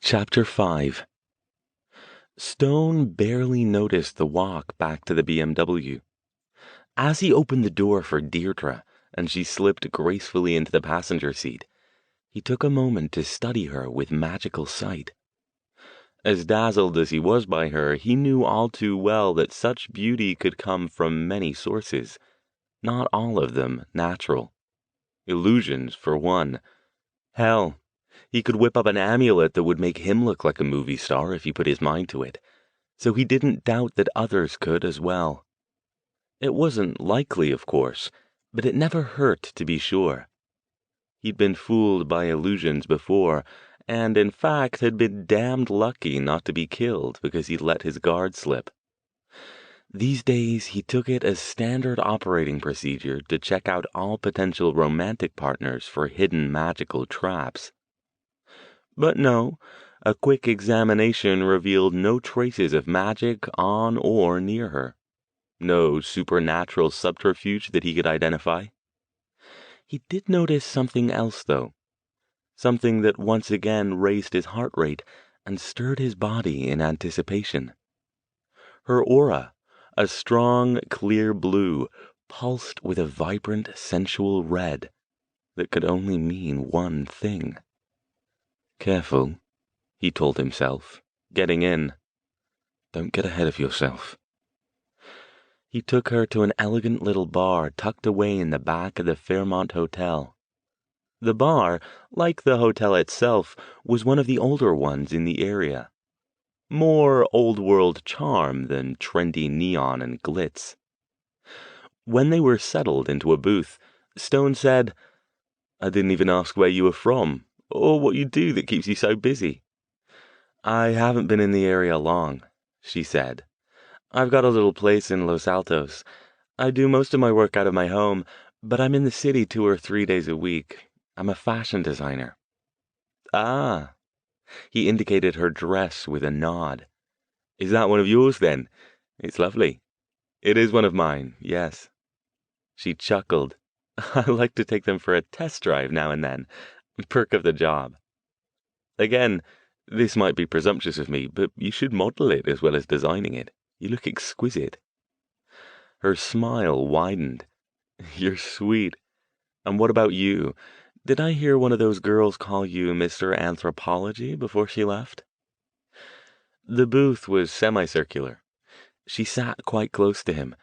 Chapter 5. Stone barely noticed the walk back to the BMW. As he opened the door for Deirdre, and she slipped gracefully into the passenger seat, he took a moment to study her with magical sight. As dazzled as he was by her, he knew all too well that such beauty could come from many sources, not all of them natural. Illusions, for one. Hell, he could whip up an amulet that would make him look like a movie star if he put his mind to it, so he didn't doubt that others could as well. It wasn't likely, of course, but it never hurt to be sure. He'd been fooled by illusions before, and in fact had been damned lucky not to be killed because he'd let his guard slip. These days he took it as standard operating procedure to check out all potential romantic partners for hidden magical traps. But no, a quick examination revealed no traces of magic on or near her. No supernatural subterfuge that he could identify. He did notice something else, though. Something that once again raised his heart rate and stirred his body in anticipation. Her aura, a strong, clear blue, pulsed with a vibrant, sensual red that could only mean one thing. Careful, he told himself, getting in. Don't get ahead of yourself. He took her to an elegant little bar tucked away in the back of the Fairmont Hotel. The bar, like the hotel itself, was one of the older ones in the area. More old-world charm than trendy neon and glitz. When they were settled into a booth, Stone said, I didn't even ask where you were from, or what you do that keeps you so busy. I haven't been in the area long, she said. I've got a little place in Los Altos. I do most of my work out of my home, But I'm in the city 2 or 3 days a week. I'm a fashion designer. Ah, he indicated her dress with a nod. Is that one of yours then? It's lovely. It is one of mine, yes. She chuckled. I like to take them for a test drive now and then. Perk of the job. Again, this might be presumptuous of me, but you should model it as well as designing it. You look exquisite. Her smile widened. You're sweet. And what about you? Did I hear one of those girls call you Mr. Anthropology before she left? The booth was semicircular. She sat quite close to him,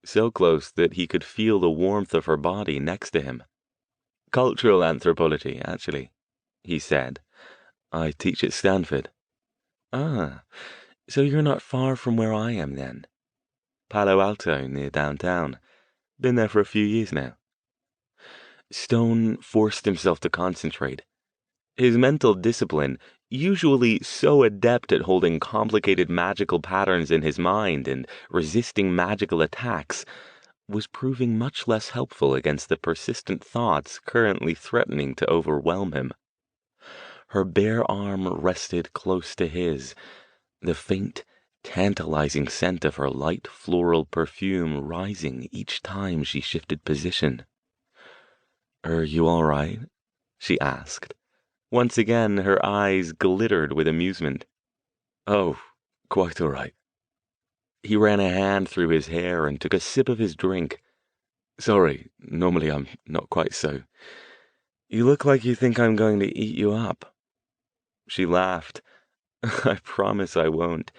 so close that he could feel the warmth of her body next to him. Cultural anthropology, actually, he said. I teach at Stanford. Ah, so you're not far from where I am then. Palo Alto, near downtown. Been there for a few years now. Stone forced himself to concentrate. His mental discipline, usually so adept at holding complicated magical patterns in his mind and resisting magical attacks, was proving much less helpful against the persistent thoughts currently threatening to overwhelm him. Her bare arm rested close to his, the faint, tantalizing scent of her light floral perfume rising each time she shifted position. Are you all right? She asked. Once again, her eyes glittered with amusement. Oh, quite all right. He ran a hand through his hair and took a sip of his drink. Sorry, normally I'm not quite so. You look like you think I'm going to eat you up. She laughed. I promise I won't.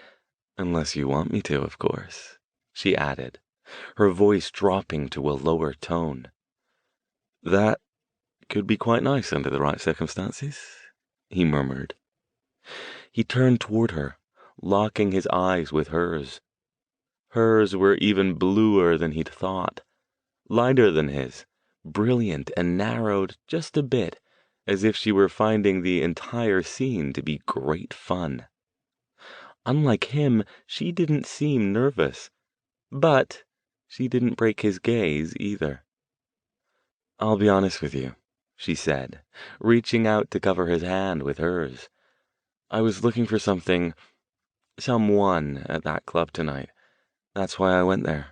Unless you want me to, of course, she added, her voice dropping to a lower tone. That could be quite nice under the right circumstances, he murmured. He turned toward her, locking his eyes with hers. Hers were even bluer than he'd thought, lighter than his, brilliant and narrowed just a bit, as if she were finding the entire scene to be great fun. Unlike him, she didn't seem nervous, but she didn't break his gaze either. I'll be honest with you, she said, reaching out to cover his hand with hers. I was looking for someone at that club tonight. That's why I went there.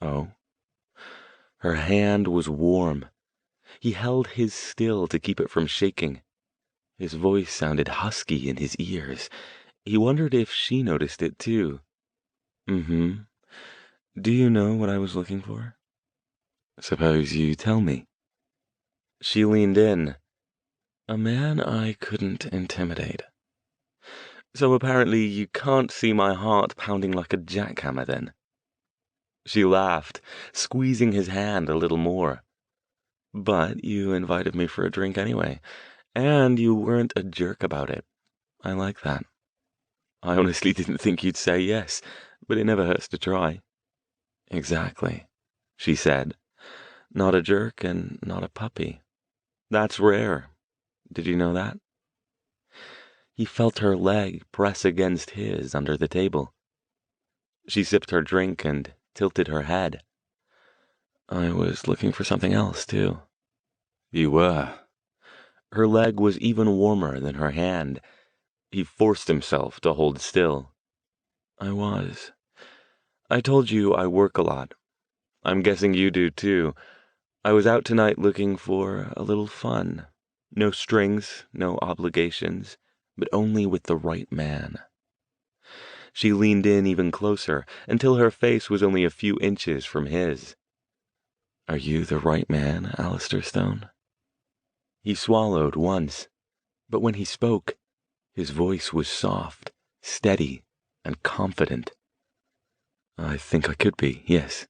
Oh? Her hand was warm. He held his still to keep it from shaking. His voice sounded husky in his ears. He wondered if she noticed it too. Mm-hmm. Do you know what I was looking for? Suppose you tell me. She leaned in. A man I couldn't intimidate. So apparently you can't see my heart pounding like a jackhammer then. She laughed, squeezing his hand a little more. But you invited me for a drink anyway, and you weren't a jerk about it. I like that. I honestly didn't think you'd say yes, but it never hurts to try. Exactly, she said. Not a jerk and not a puppy. That's rare. Did you know that? He felt her leg press against his under the table. She sipped her drink and tilted her head. I was looking for something else, too. You were. Her leg was even warmer than her hand. He forced himself to hold still. I was. I told you I work a lot. I'm guessing you do, too. I was out tonight looking for a little fun. No strings, no obligations, but only with the right man. She leaned in even closer, until her face was only a few inches from his. Are you the right man, Alastair Stone? He swallowed once, but when he spoke, his voice was soft, steady, and confident. I think I could be, yes.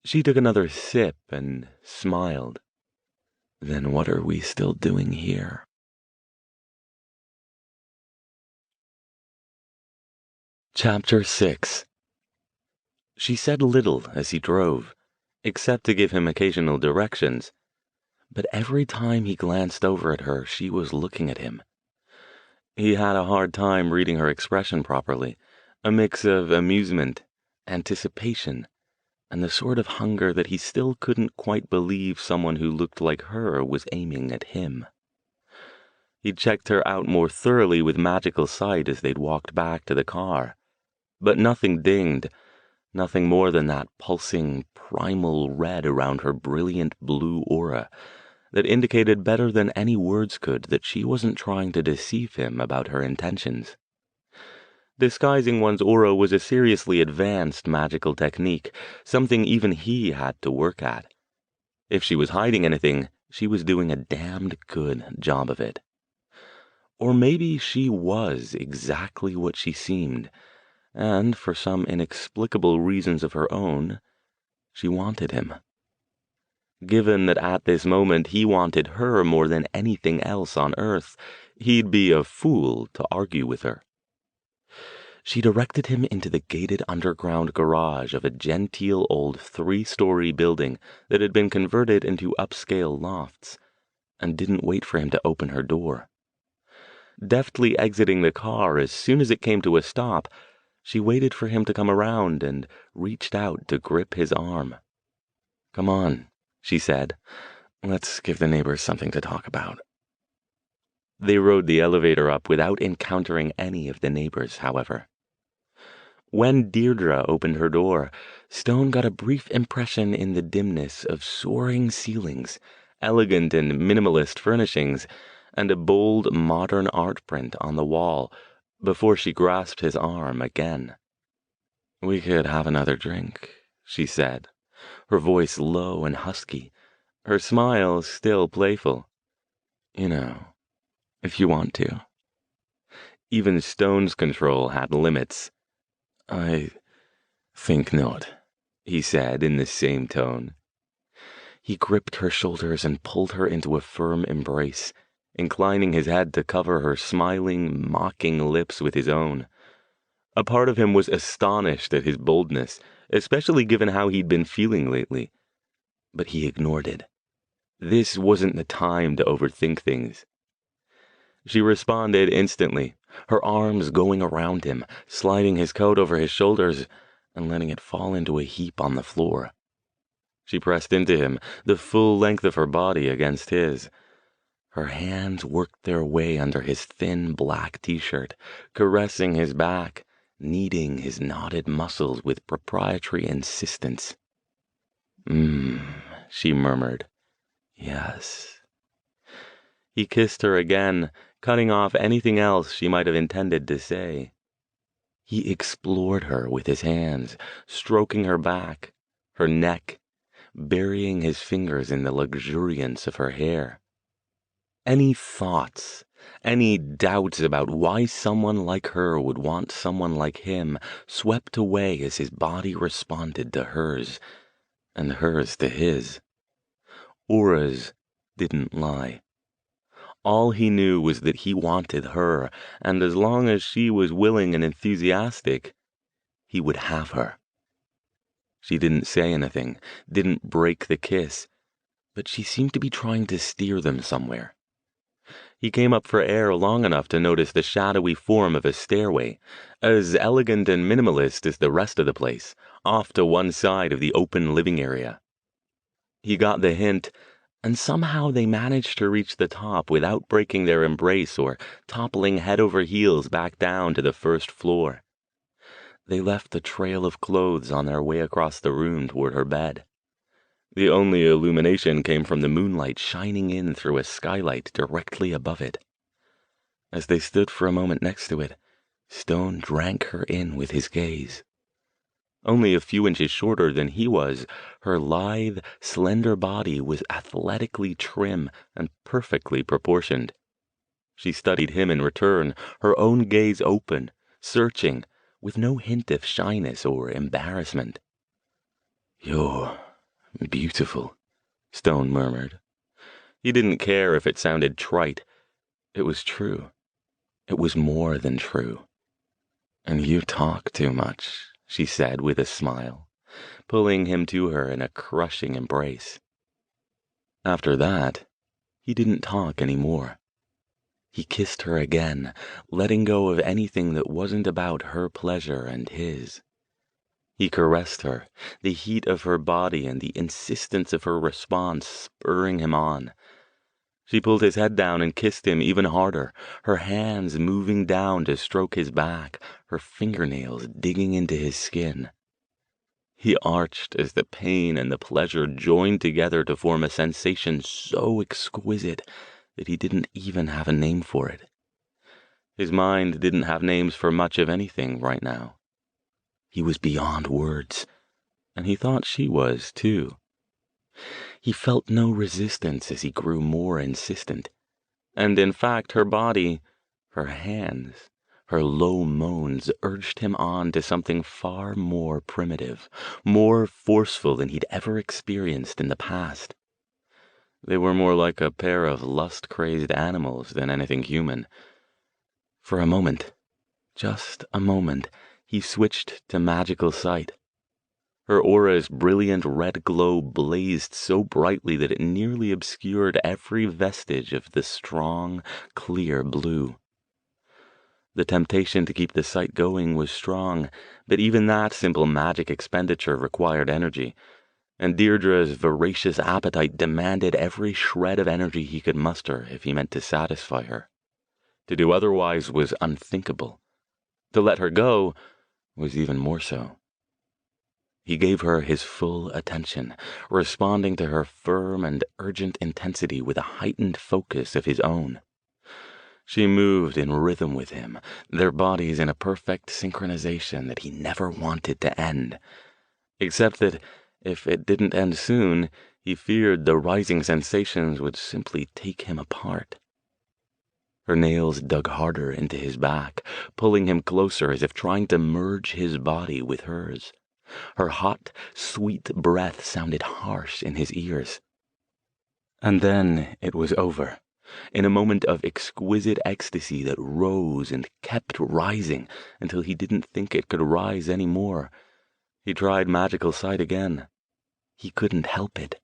She took another sip and smiled. Then what are we still doing here? Chapter 6. She said little as he drove, except to give him occasional directions, but every time he glanced over at her, she was looking at him. He had a hard time reading her expression properly, a mix of amusement, anticipation, and the sort of hunger that he still couldn't quite believe someone who looked like her was aiming at him. He'd checked her out more thoroughly with magical sight as they'd walked back to the car, but nothing dinged, nothing more than that pulsing, primal red around her brilliant blue aura that indicated better than any words could that she wasn't trying to deceive him about her intentions. Disguising one's aura was a seriously advanced magical technique, something even he had to work at. If she was hiding anything, she was doing a damned good job of it. Or maybe she was exactly what she seemed, and for some inexplicable reasons of her own, she wanted him. Given that at this moment he wanted her more than anything else on earth, he'd be a fool to argue with her. She directed him into the gated underground garage of a genteel old 3-story building that had been converted into upscale lofts, and didn't wait for him to open her door. Deftly exiting the car as soon as it came to a stop, she waited for him to come around and reached out to grip his arm. "Come on," she said. "Let's give the neighbors something to talk about." They rode the elevator up without encountering any of the neighbors, however. When Deirdre opened her door, Stone got a brief impression in the dimness of soaring ceilings, elegant and minimalist furnishings, and a bold modern art print on the wall before she grasped his arm again. "We could have another drink," she said, her voice low and husky, her smile still playful. "You know, if you want to." Even Stone's control had limits. "I think not," he said in the same tone. He gripped her shoulders and pulled her into a firm embrace, inclining his head to cover her smiling, mocking lips with his own. A part of him was astonished at his boldness, especially given how he'd been feeling lately. But he ignored it. This wasn't the time to overthink things. She responded instantly, her arms going around him, sliding his coat over his shoulders and letting it fall into a heap on the floor. She pressed into him, the full length of her body against his. Her hands worked their way under his thin black t-shirt, caressing his back, kneading his knotted muscles with proprietary insistence. She murmured. "Yes." He kissed her again, cutting off anything else she might have intended to say. He explored her with his hands, stroking her back, her neck, burying his fingers in the luxuriance of her hair. Any thoughts, any doubts about why someone like her would want someone like him swept away as his body responded to hers, and hers to his. Auras didn't lie. All he knew was that he wanted her, and as long as she was willing and enthusiastic, he would have her. She didn't say anything, didn't break the kiss, but she seemed to be trying to steer them somewhere. He came up for air long enough to notice the shadowy form of a stairway, as elegant and minimalist as the rest of the place, off to one side of the open living area. He got the hint, and somehow they managed to reach the top without breaking their embrace or toppling head over heels back down to the first floor. They left a trail of clothes on their way across the room toward her bed. The only illumination came from the moonlight shining in through a skylight directly above it. As they stood for a moment next to it, Stone drank her in with his gaze. Only a few inches shorter than he was, her lithe, slender body was athletically trim and perfectly proportioned. She studied him in return, her own gaze open, searching, with no hint of shyness or embarrassment. "You're beautiful," Stone murmured. He didn't care if it sounded trite. It was true. It was more than true. "And you talk too much," she said with a smile, pulling him to her in a crushing embrace. After that, he didn't talk anymore. He kissed her again, letting go of anything that wasn't about her pleasure and his. He caressed her, the heat of her body and the insistence of her response spurring him on. She pulled his head down and kissed him even harder, her hands moving down to stroke his back, her fingernails digging into his skin. He arched as the pain and the pleasure joined together to form a sensation so exquisite that he didn't even have a name for it. His mind didn't have names for much of anything right now. He was beyond words, and he thought she was, too. He felt no resistance as he grew more insistent, and in fact her body, her hands, her low moans urged him on to something far more primitive, more forceful than he'd ever experienced in the past. They were more like a pair of lust-crazed animals than anything human. For a moment, just a moment, he switched to magical sight. Her aura's brilliant red glow blazed so brightly that it nearly obscured every vestige of the strong, clear blue. The temptation to keep the sight going was strong, but even that simple magic expenditure required energy, and Deirdre's voracious appetite demanded every shred of energy he could muster if he meant to satisfy her. To do otherwise was unthinkable. To let her go was even more so. He gave her his full attention, responding to her firm and urgent intensity with a heightened focus of his own. She moved in rhythm with him, their bodies in a perfect synchronization that he never wanted to end, except that if it didn't end soon, he feared the rising sensations would simply take him apart. Her nails dug harder into his back, pulling him closer as if trying to merge his body with hers. Her hot, sweet breath sounded harsh in his ears. And then it was over, in a moment of exquisite ecstasy that rose and kept rising until he didn't think it could rise any more. He tried magical sight again. He couldn't help it.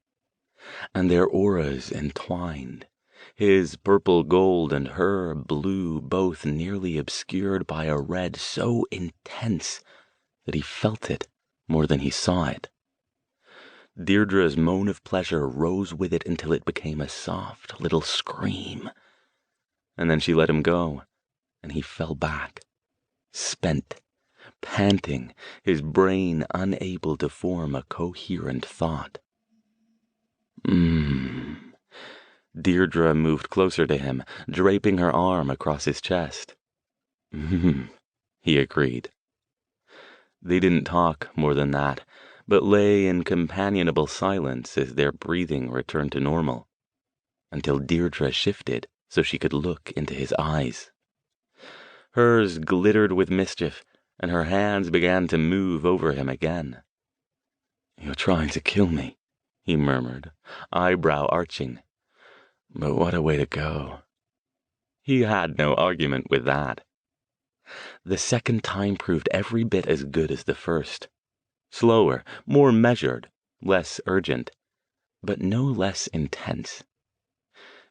And their auras entwined, his purple gold and her blue both nearly obscured by a red so intense that he felt it more than he saw it. Deirdre's moan of pleasure rose with it until it became a soft little scream. And then she let him go, and he fell back, spent, panting, his brain unable to form a coherent thought. Deirdre moved closer to him, draping her arm across his chest. He agreed. They didn't talk more than that, but lay in companionable silence as their breathing returned to normal, until Deirdre shifted so she could look into his eyes. Hers glittered with mischief, and her hands began to move over him again. "You're trying to kill me," he murmured, eyebrow arching. "But what a way to go." He had no argument with that. The second time proved every bit as good as the first. Slower, more measured, less urgent, but no less intense.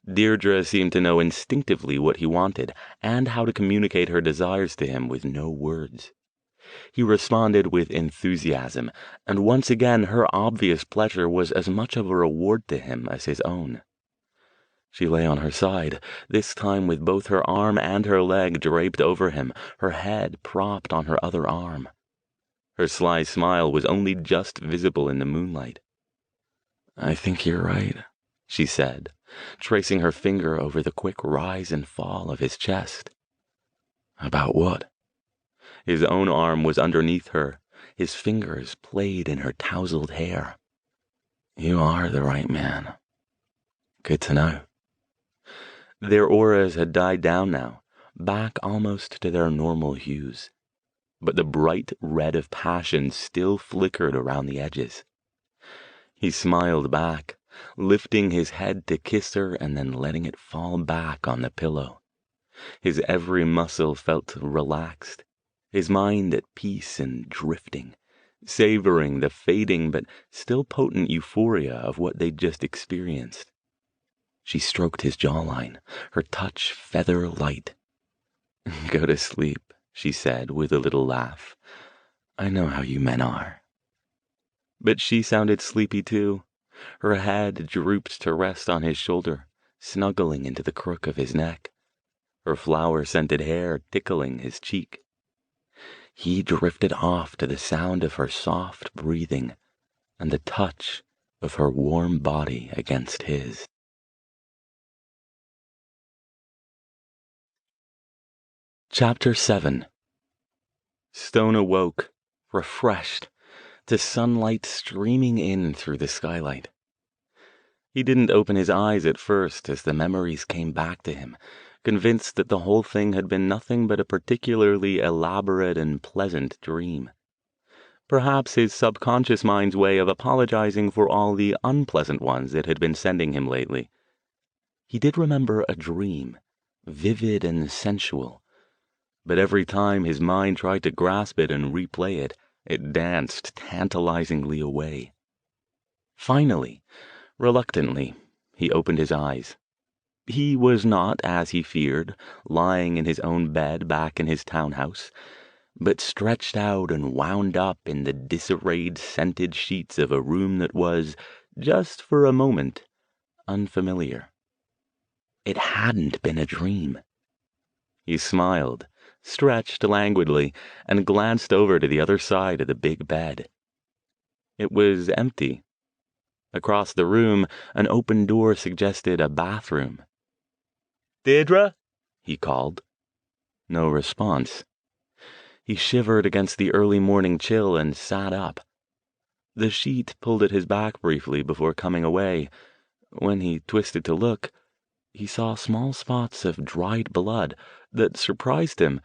Deirdre seemed to know instinctively what he wanted and how to communicate her desires to him with no words. He responded with enthusiasm, and once again her obvious pleasure was as much of a reward to him as his own. She lay on her side, this time with both her arm and her leg draped over him, her head propped on her other arm. Her sly smile was only just visible in the moonlight. "I think you're right," she said, tracing her finger over the quick rise and fall of his chest. "About what?" His own arm was underneath her. His fingers played in her tousled hair. "You are the right man. Good to know." Their auras had died down now, back almost to their normal hues, but the bright red of passion still flickered around the edges. He smiled back, lifting his head to kiss her and then letting it fall back on the pillow. His every muscle felt relaxed, his mind at peace and drifting, savoring the fading but still potent euphoria of what they'd just experienced. She stroked his jawline, her touch feather light. "Go to sleep," she said with a little laugh. I know how you men are." But she sounded sleepy too. Her head drooped to rest on his shoulder, snuggling into the crook of his neck, her flower-scented hair tickling his cheek. He drifted off to the sound of her soft breathing and the touch of her warm body against his. Chapter 7. Stone awoke, refreshed, to sunlight streaming in through the skylight. He didn't open his eyes at first as the memories came back to him, convinced that the whole thing had been nothing but a particularly elaborate and pleasant dream. Perhaps his subconscious mind's way of apologizing for all the unpleasant ones it had been sending him lately. He did remember a dream, vivid and sensual, but every time his mind tried to grasp it and replay it, it danced tantalizingly away. Finally, reluctantly, he opened his eyes. He was not, as he feared, lying in his own bed back in his townhouse, but stretched out and wound up in the disarrayed, scented sheets of a room that was, just for a moment, unfamiliar. It hadn't been a dream. He smiled, stretched languidly, and glanced over to the other side of the big bed. It was empty. Across the room, an open door suggested a bathroom. "Deirdre?" he called. No response. He shivered against the early morning chill and sat up. The sheet pulled at his back briefly before coming away. When he twisted to look, he saw small spots of dried blood that surprised him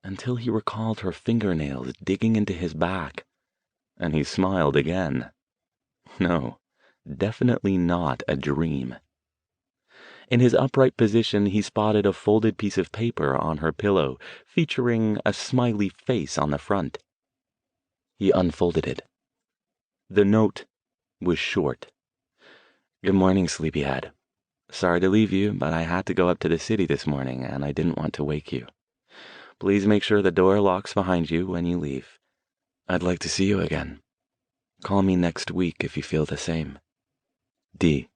until he recalled her fingernails digging into his back, and he smiled again. No, definitely not a dream. In his upright position, he spotted a folded piece of paper on her pillow, featuring a smiley face on the front. He unfolded it. The note was short. "Good morning, sleepyhead. Sorry to leave you, but I had to go up to the city this morning, and I didn't want to wake you. Please make sure the door locks behind you when you leave. I'd like to see you again. Call me next week if you feel the same. D."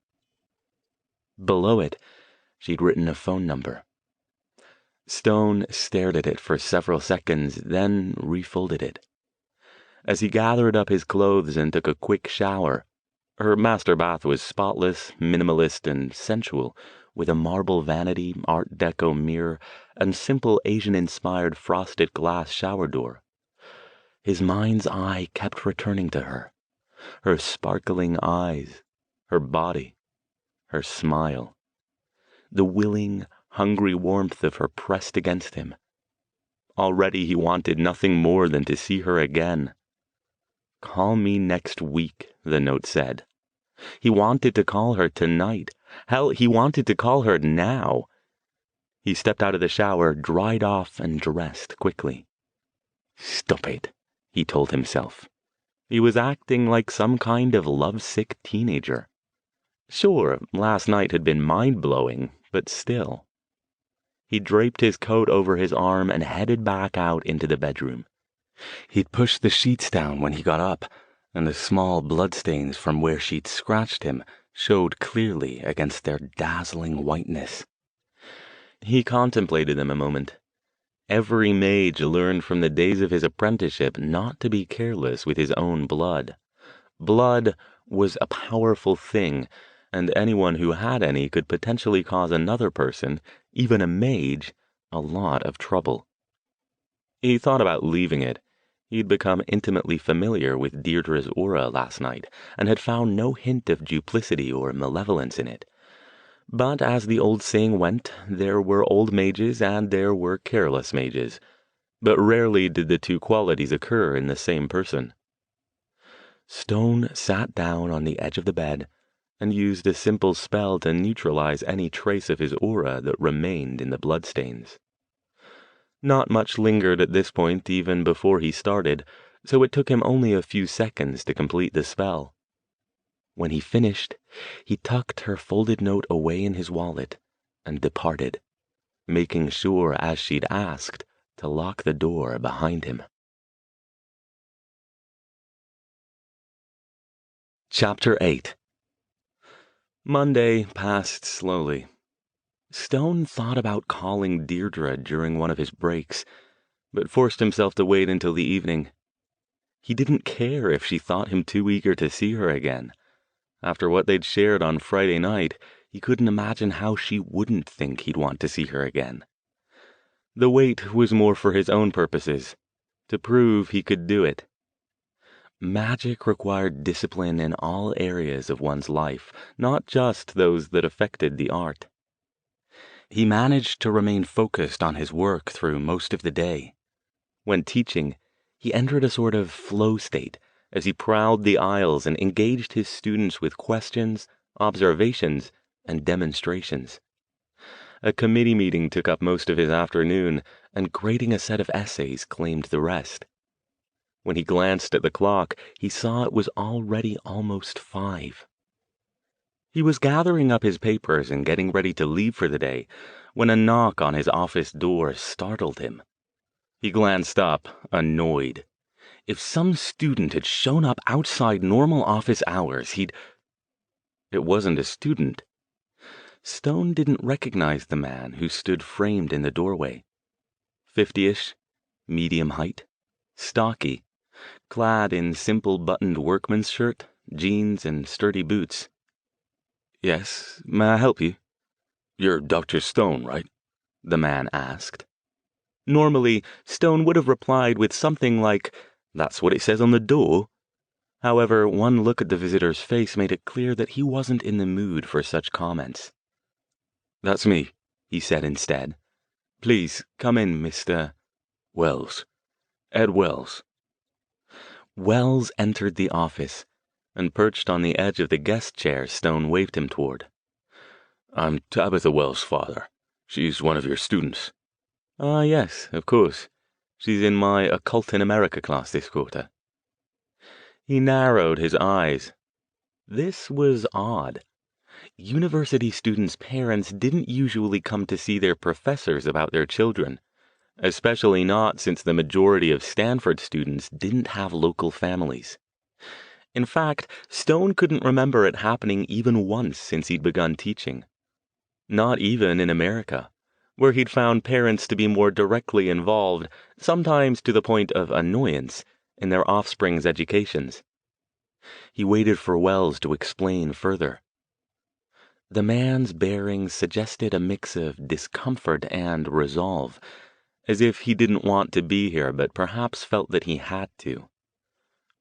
Below it, she'd written a phone number. Stone stared at it for several seconds, then refolded it. As he gathered up his clothes and took a quick shower, her master bath was spotless, minimalist, and sensual, with a marble vanity, Art Deco mirror, and simple Asian-inspired frosted glass shower door. His mind's eye kept returning to her sparkling eyes, her body, her smile, the willing, hungry warmth of her pressed against him. Already he wanted nothing more than to see her again. "Call me next week," the note said. He wanted to call her tonight. Hell, he wanted to call her now. He stepped out of the shower, dried off, and dressed quickly. Stop it, he told himself. He was acting like some kind of lovesick teenager. Sure, last night had been mind-blowing, but still. He draped his coat over his arm and headed back out into the bedroom. He'd pushed the sheets down when he got up, and the small bloodstains from where she'd scratched him showed clearly against their dazzling whiteness. He contemplated them a moment. Every mage learned from the days of his apprenticeship not to be careless with his own blood. Blood was a powerful thing, and anyone who had any could potentially cause another person, even a mage, a lot of trouble. He thought about leaving it. He'd become intimately familiar with Deirdre's aura last night, and had found no hint of duplicity or malevolence in it. But as the old saying went, there were old mages and there were careless mages. But rarely did the two qualities occur in the same person. Stone sat down on the edge of the bed and used a simple spell to neutralize any trace of his aura that remained in the bloodstains. Not much lingered at this point even before he started, so it took him only a few seconds to complete the spell. When he finished, he tucked her folded note away in his wallet and departed, making sure, as she'd asked, to lock the door behind him. Chapter 8. Monday passed slowly. Stone thought about calling Deirdre during one of his breaks, but forced himself to wait until the evening. He didn't care if she thought him too eager to see her again. After what they'd shared on Friday night, he couldn't imagine how she wouldn't think he'd want to see her again. The wait was more for his own purposes, to prove he could do it. Magic required discipline in all areas of one's life, not just those that affected the art. He managed to remain focused on his work through most of the day. When teaching, he entered a sort of flow state as he prowled the aisles and engaged his students with questions, observations, and demonstrations. A committee meeting took up most of his afternoon, and grading a set of essays claimed the rest. When he glanced at the clock, he saw it was already almost 5. He was gathering up his papers and getting ready to leave for the day when a knock on his office door startled him. He glanced up, annoyed. If some student had shown up outside normal office hours, It wasn't a student. Stone didn't recognize the man who stood framed in the doorway. 50-ish, medium height, stocky, clad in simple buttoned workman's shirt, jeans, and sturdy boots. "Yes, may I help you?" "You're Dr. Stone, right?" the man asked. Normally, Stone would have replied with something like, "That's what it says on the door." However, one look at the visitor's face made it clear that he wasn't in the mood for such comments. "That's me," he said instead. "Please, come in, Mr. Wells. Ed Wells." Wells entered the office, and perched on the edge of the guest chair Stone waved him toward. "I'm Tabitha Wells' father. She's one of your students." "Ah, yes, of course. She's in my Occult in America class this quarter." He narrowed his eyes. This was odd. University students' parents didn't usually come to see their professors about their children, especially not since the majority of Stanford students didn't have local families. In fact, Stone couldn't remember it happening even once since he'd begun teaching. Not even in America, where he'd found parents to be more directly involved, sometimes to the point of annoyance, in their offspring's educations. He waited for Wells to explain further. The man's bearing suggested a mix of discomfort and resolve, as if he didn't want to be here but perhaps felt that he had to.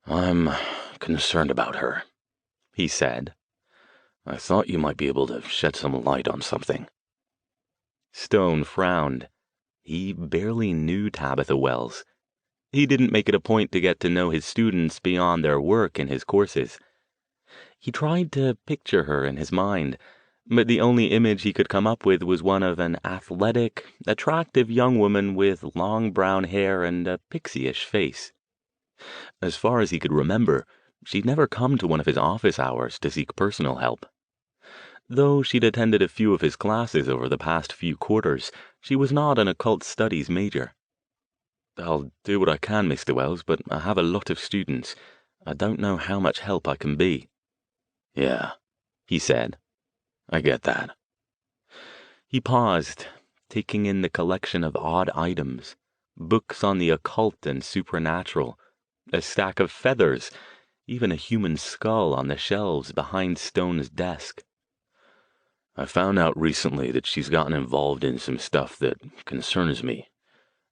"I'm concerned about her," he said. "I thought you might be able to shed some light on something." Stone frowned. He barely knew Tabitha Wells. He didn't make it a point to get to know his students beyond their work in his courses. He tried to picture her in his mind, but the only image he could come up with was one of an athletic, attractive young woman with long brown hair and a pixie-ish face. As far as he could remember, she'd never come to one of his office hours to seek personal help. Though she'd attended a few of his classes over the past few quarters, she was not an occult studies major. "I'll do what I can, Mr. Wells, but I have a lot of students. I don't know how much help I can be." "Yeah," he said. "I get that." He paused, taking in the collection of odd items, books on the occult and supernatural, a stack of feathers, even a human skull on the shelves behind Stone's desk. "I found out recently that she's gotten involved in some stuff that concerns me,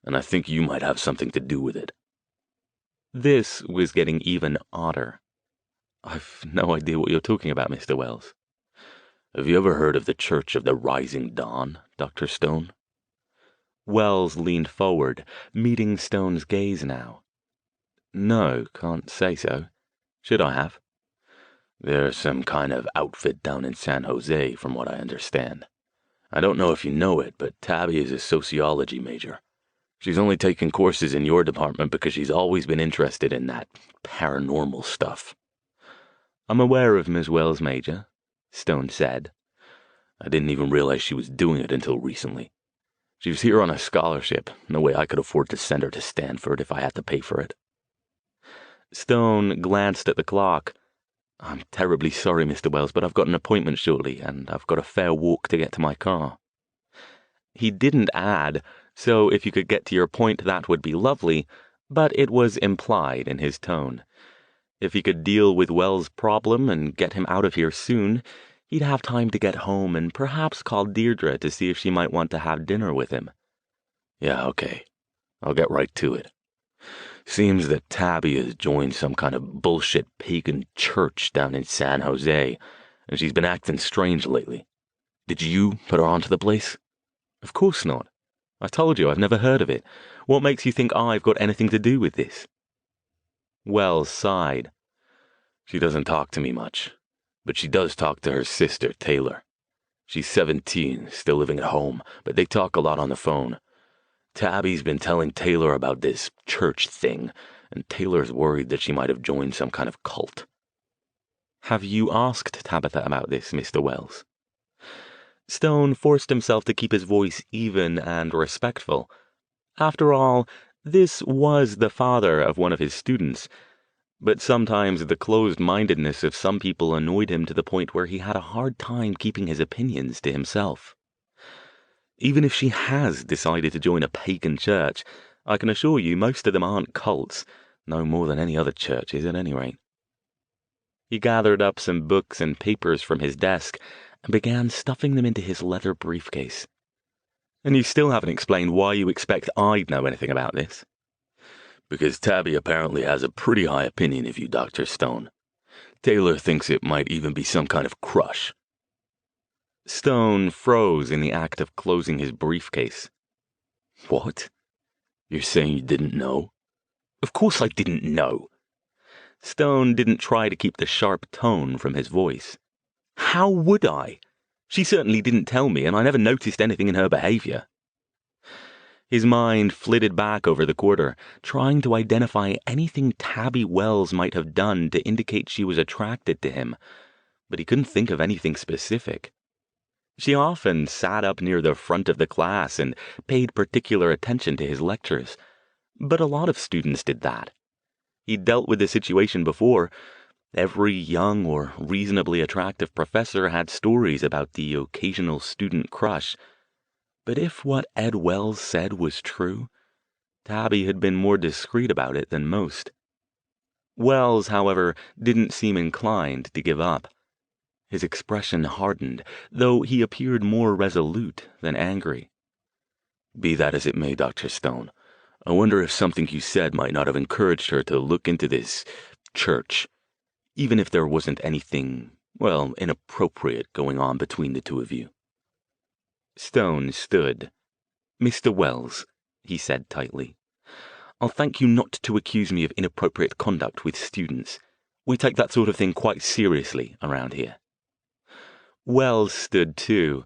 and I think you might have something to do with it." This was getting even odder. "I've no idea what you're talking about, Mr. Wells." "Have you ever heard of the Church of the Rising Dawn, Dr. Stone?" Wells leaned forward, meeting Stone's gaze now. "No, can't say so. Should I have?" "They're some kind of outfit down in San Jose, from what I understand. I don't know if you know it, but Tabby is a sociology major. She's only taken courses in your department because she's always been interested in that paranormal stuff." "I'm aware of Miss Wells' major," Stone said. "I didn't even realize she was doing it until recently. She was here on a scholarship, no way I could afford to send her to Stanford if I had to pay for it." Stone glanced at the clock. I'm terribly sorry, Mr. Wells, but I've got an appointment shortly, and I've got a fair walk to get to my car. He didn't add, so if you could get to your point, that would be lovely, but it was implied in his tone. If he could deal with Wells' problem and get him out of here soon, he'd have time to get home and perhaps call Deirdre to see if she might want to have dinner with him. Yeah, okay. I'll get right to it. Seems that Tabby has joined some kind of bullshit pagan church down in San Jose, and she's been acting strange lately. Did you put her onto the place? Of course not. I told you I've never heard of it. What makes you think I've got anything to do with this? Wells sighed. She doesn't talk to me much, but she does talk to her sister, Taylor. She's 17, still living at home, but they talk a lot on the phone. Tabby's been telling Taylor about this church thing, and Taylor's worried that she might have joined some kind of cult. Have you asked Tabitha about this, Mr. Wells? Stone forced himself to keep his voice even and respectful. After all, this was the father of one of his students, but sometimes the closed-mindedness of some people annoyed him to the point where he had a hard time keeping his opinions to himself. Even if she has decided to join a pagan church, I can assure you most of them aren't cults, no more than any other churches at any rate. He gathered up some books and papers from his desk and began stuffing them into his leather briefcase. And you still haven't explained why you expect I'd know anything about this. Because Tabby apparently has a pretty high opinion of you, Dr. Stone. Taylor thinks it might even be some kind of crush. Stone froze in the act of closing his briefcase. What? You're saying you didn't know? Of course I didn't know. Stone didn't try to keep the sharp tone from his voice. How would I? She certainly didn't tell me, and I never noticed anything in her behavior. His mind flitted back over the quarter, trying to identify anything Tabby Wells might have done to indicate she was attracted to him, but he couldn't think of anything specific. She often sat up near the front of the class and paid particular attention to his lectures, but a lot of students did that. He'd dealt with the situation before. Every young or reasonably attractive professor had stories about the occasional student crush. But if what Ed Wells said was true, Tabby had been more discreet about it than most. Wells, however, didn't seem inclined to give up. His expression hardened, though he appeared more resolute than angry. Be that as it may, Dr. Stone, I wonder if something you said might not have encouraged her to look into this church, even if there wasn't anything, well, inappropriate going on between the two of you. Stone stood. Mr. Wells, he said tightly, I'll thank you not to accuse me of inappropriate conduct with students. We take that sort of thing quite seriously around here. Wells stood too.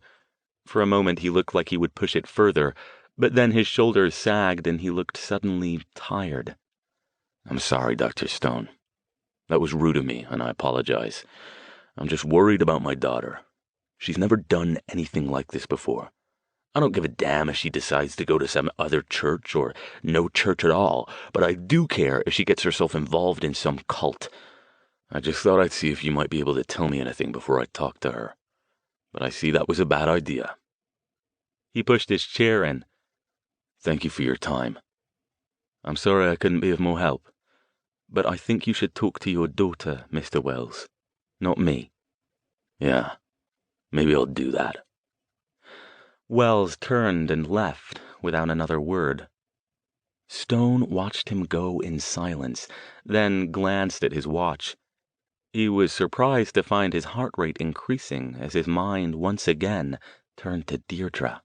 For a moment he looked like he would push it further, but then his shoulders sagged and he looked suddenly tired. I'm sorry, Dr. Stone. That was rude of me, and I apologize. I'm just worried about my daughter. She's never done anything like this before. I don't give a damn if she decides to go to some other church or no church at all, but I do care if she gets herself involved in some cult. I just thought I'd see if you might be able to tell me anything before I talk to her. But I see that was a bad idea. He pushed his chair in. Thank you for your time. I'm sorry I couldn't be of more help, but I think you should talk to your daughter, Mr. Wells, not me. Yeah, maybe I'll do that. Wells turned and left without another word. Stone watched him go in silence, then glanced at his watch. He was surprised to find his heart rate increasing as his mind once again turned to Deirdre.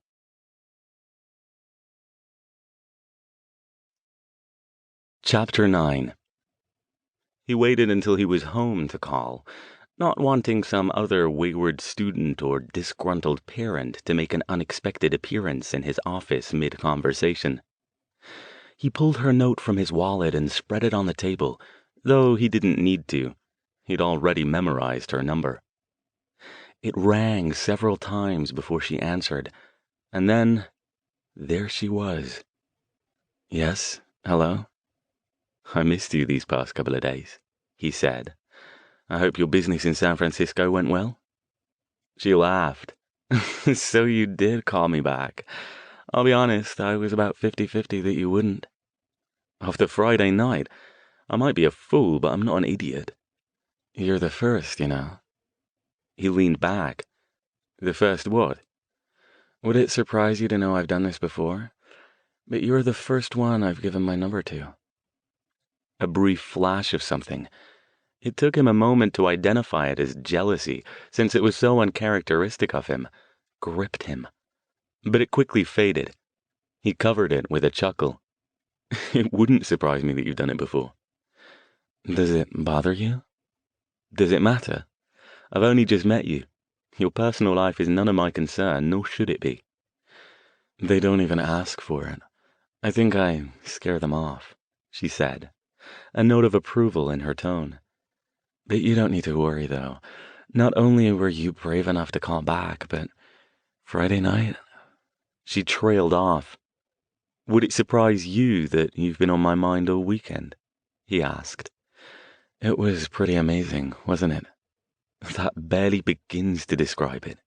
Chapter 9. He waited until he was home to call, not wanting some other wayward student or disgruntled parent to make an unexpected appearance in his office mid-conversation. He pulled her note from his wallet and spread it on the table, though he didn't need to. He'd already memorized her number. It rang several times before she answered, and then there she was. Yes, hello? I missed you these past couple of days, he said. I hope your business in San Francisco went well." She laughed. "So you did call me back. I'll be honest, I was about 50-50 that you wouldn't. After Friday night, I might be a fool, but I'm not an idiot. You're the first, you know." He leaned back. "The first what?" "Would it surprise you to know I've done this before? But you're the first one I've given my number to." A brief flash of something. It took him a moment to identify it as jealousy, since it was so uncharacteristic of him, gripped him. But it quickly faded. He covered it with a chuckle. "It wouldn't surprise me that you've done it before." "Does it bother you?" "Does it matter? I've only just met you. Your personal life is none of my concern, nor should it be." "They don't even ask for it. I think I scare them off," she said, a note of approval in her tone. "But you don't need to worry, though. Not only were you brave enough to call back, but Friday night..." She trailed off. "Would it surprise you that you've been on my mind all weekend?" he asked. "It was pretty amazing, wasn't it? That barely begins to describe it."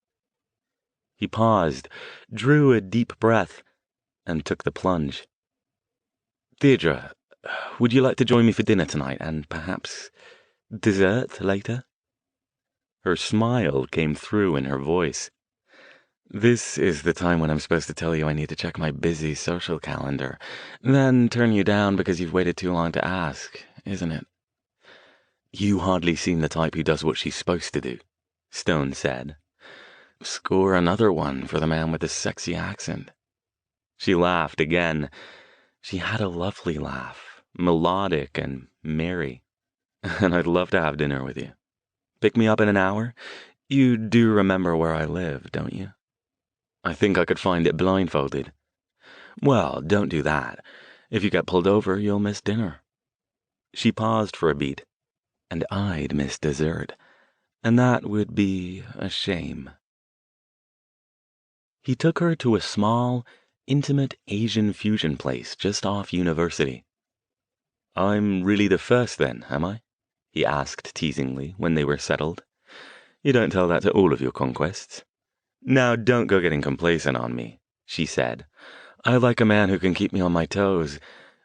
He paused, drew a deep breath, and took the plunge. "Deirdre, would you like to join me for dinner tonight, and perhaps dessert later?" Her smile came through in her voice. "This is the time when I'm supposed to tell you I need to check my busy social calendar, then turn you down because you've waited too long to ask, isn't it?" "You hardly seem the type who does what she's supposed to do," Stone said. "Score another one for the man with the sexy accent." She laughed again. She had a lovely laugh, melodic and merry. "And I'd love to have dinner with you. Pick me up in an hour? You do remember where I live, don't you?" "I think I could find it blindfolded." "Well, don't do that. If you get pulled over, you'll miss dinner." She paused for a beat. "And I'd miss dessert. And that would be a shame." He took her to a small, intimate Asian fusion place just off University. "I'm really the first then, am I?" he asked teasingly when they were settled. "You don't tell that to all of your conquests." "Now don't go getting complacent on me," she said. "I like a man who can keep me on my toes.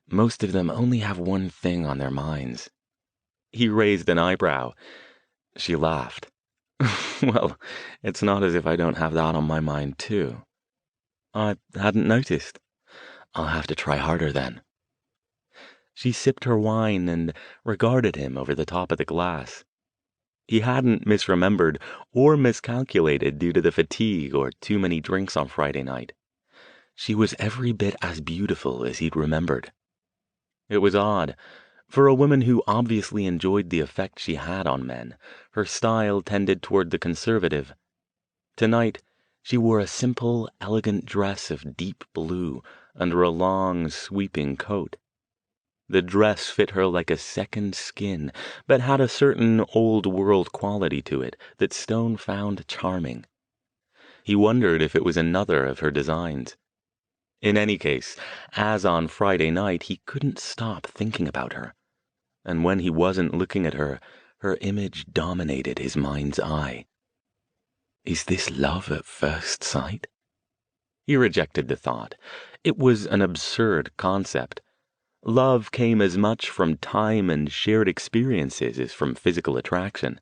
Most of them only have one thing on their minds." He raised an eyebrow. She laughed. "Well, it's not as if I don't have that on my mind, too." "I hadn't noticed." "I'll have to try harder then." She sipped her wine and regarded him over the top of the glass. He hadn't misremembered or miscalculated due to the fatigue or too many drinks on Friday night. She was every bit as beautiful as he'd remembered. It was odd. For a woman who obviously enjoyed the effect she had on men, her style tended toward the conservative. Tonight, she wore a simple, elegant dress of deep blue under a long, sweeping coat. The dress fit her like a second skin, but had a certain old-world quality to it that Stone found charming. He wondered if it was another of her designs. In any case, as on Friday night, he couldn't stop thinking about her. And when he wasn't looking at her, her image dominated his mind's eye. Is this love at first sight? He rejected the thought. It was an absurd concept. Love came as much from time and shared experiences as from physical attraction.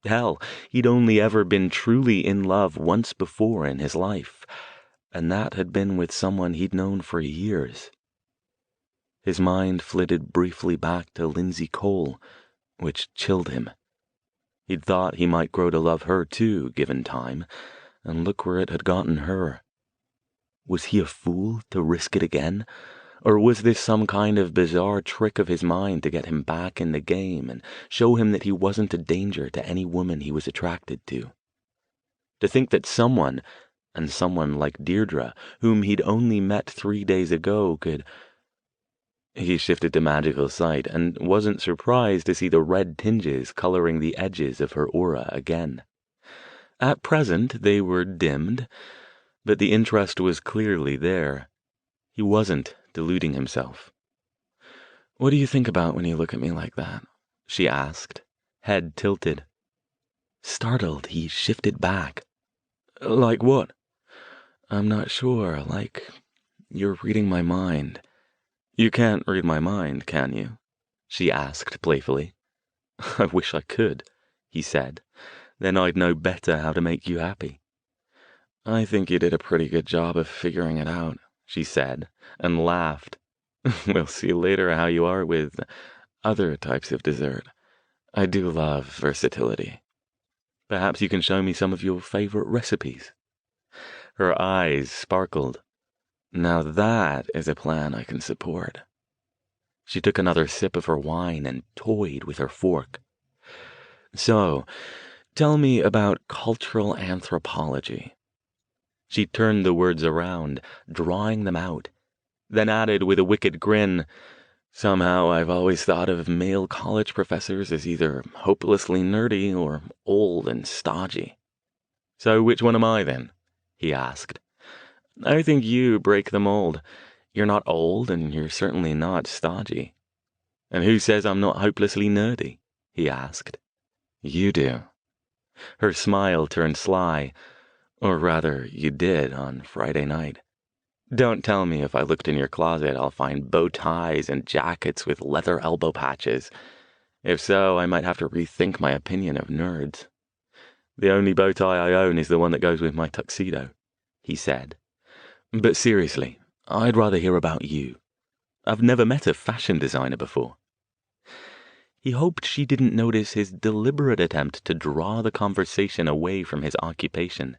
Hell, he'd only ever been truly in love once before in his life, and that had been with someone he'd known for years. His mind flitted briefly back to Lindsay Cole, which chilled him. He'd thought he might grow to love her too, given time, and look where it had gotten her. Was he a fool to risk it again? Or was this some kind of bizarre trick of his mind to get him back in the game and show him that he wasn't a danger to any woman he was attracted to? To think that someone, and someone like Deirdre, whom he'd only met 3 days ago, could... He shifted to magical sight and wasn't surprised to see the red tinges coloring the edges of her aura again. At present they were dimmed, but the interest was clearly there. He wasn't deluding himself. "What do you think about when you look at me like that?" she asked, head tilted. Startled, he shifted back. Like what? I'm not sure, like you're reading my mind. You can't read my mind, can you? She asked playfully. I wish I could, he said. Then I'd know better how to make you happy. I think you did a pretty good job of figuring it out, she said, and laughed. We'll see later how you are with other types of dessert. I do love versatility. Perhaps you can show me some of your favorite recipes. Her eyes sparkled. Now that is a plan I can support. She took another sip of her wine and toyed with her fork. So, tell me about cultural anthropology. She turned the words around, drawing them out, then added with a wicked grin, somehow I've always thought of male college professors as either hopelessly nerdy or old and stodgy. So which one am I then? He asked. I think you break the mold. You're not old and you're certainly not stodgy. And who says I'm not hopelessly nerdy? He asked. You do. Her smile turned sly. Or rather, you did on Friday night. Don't tell me if I looked in your closet I'll find bow ties and jackets with leather elbow patches. If so, I might have to rethink my opinion of nerds. The only bow tie I own is the one that goes with my tuxedo, he said. But seriously, I'd rather hear about you. I've never met a fashion designer before. He hoped she didn't notice his deliberate attempt to draw the conversation away from his occupation.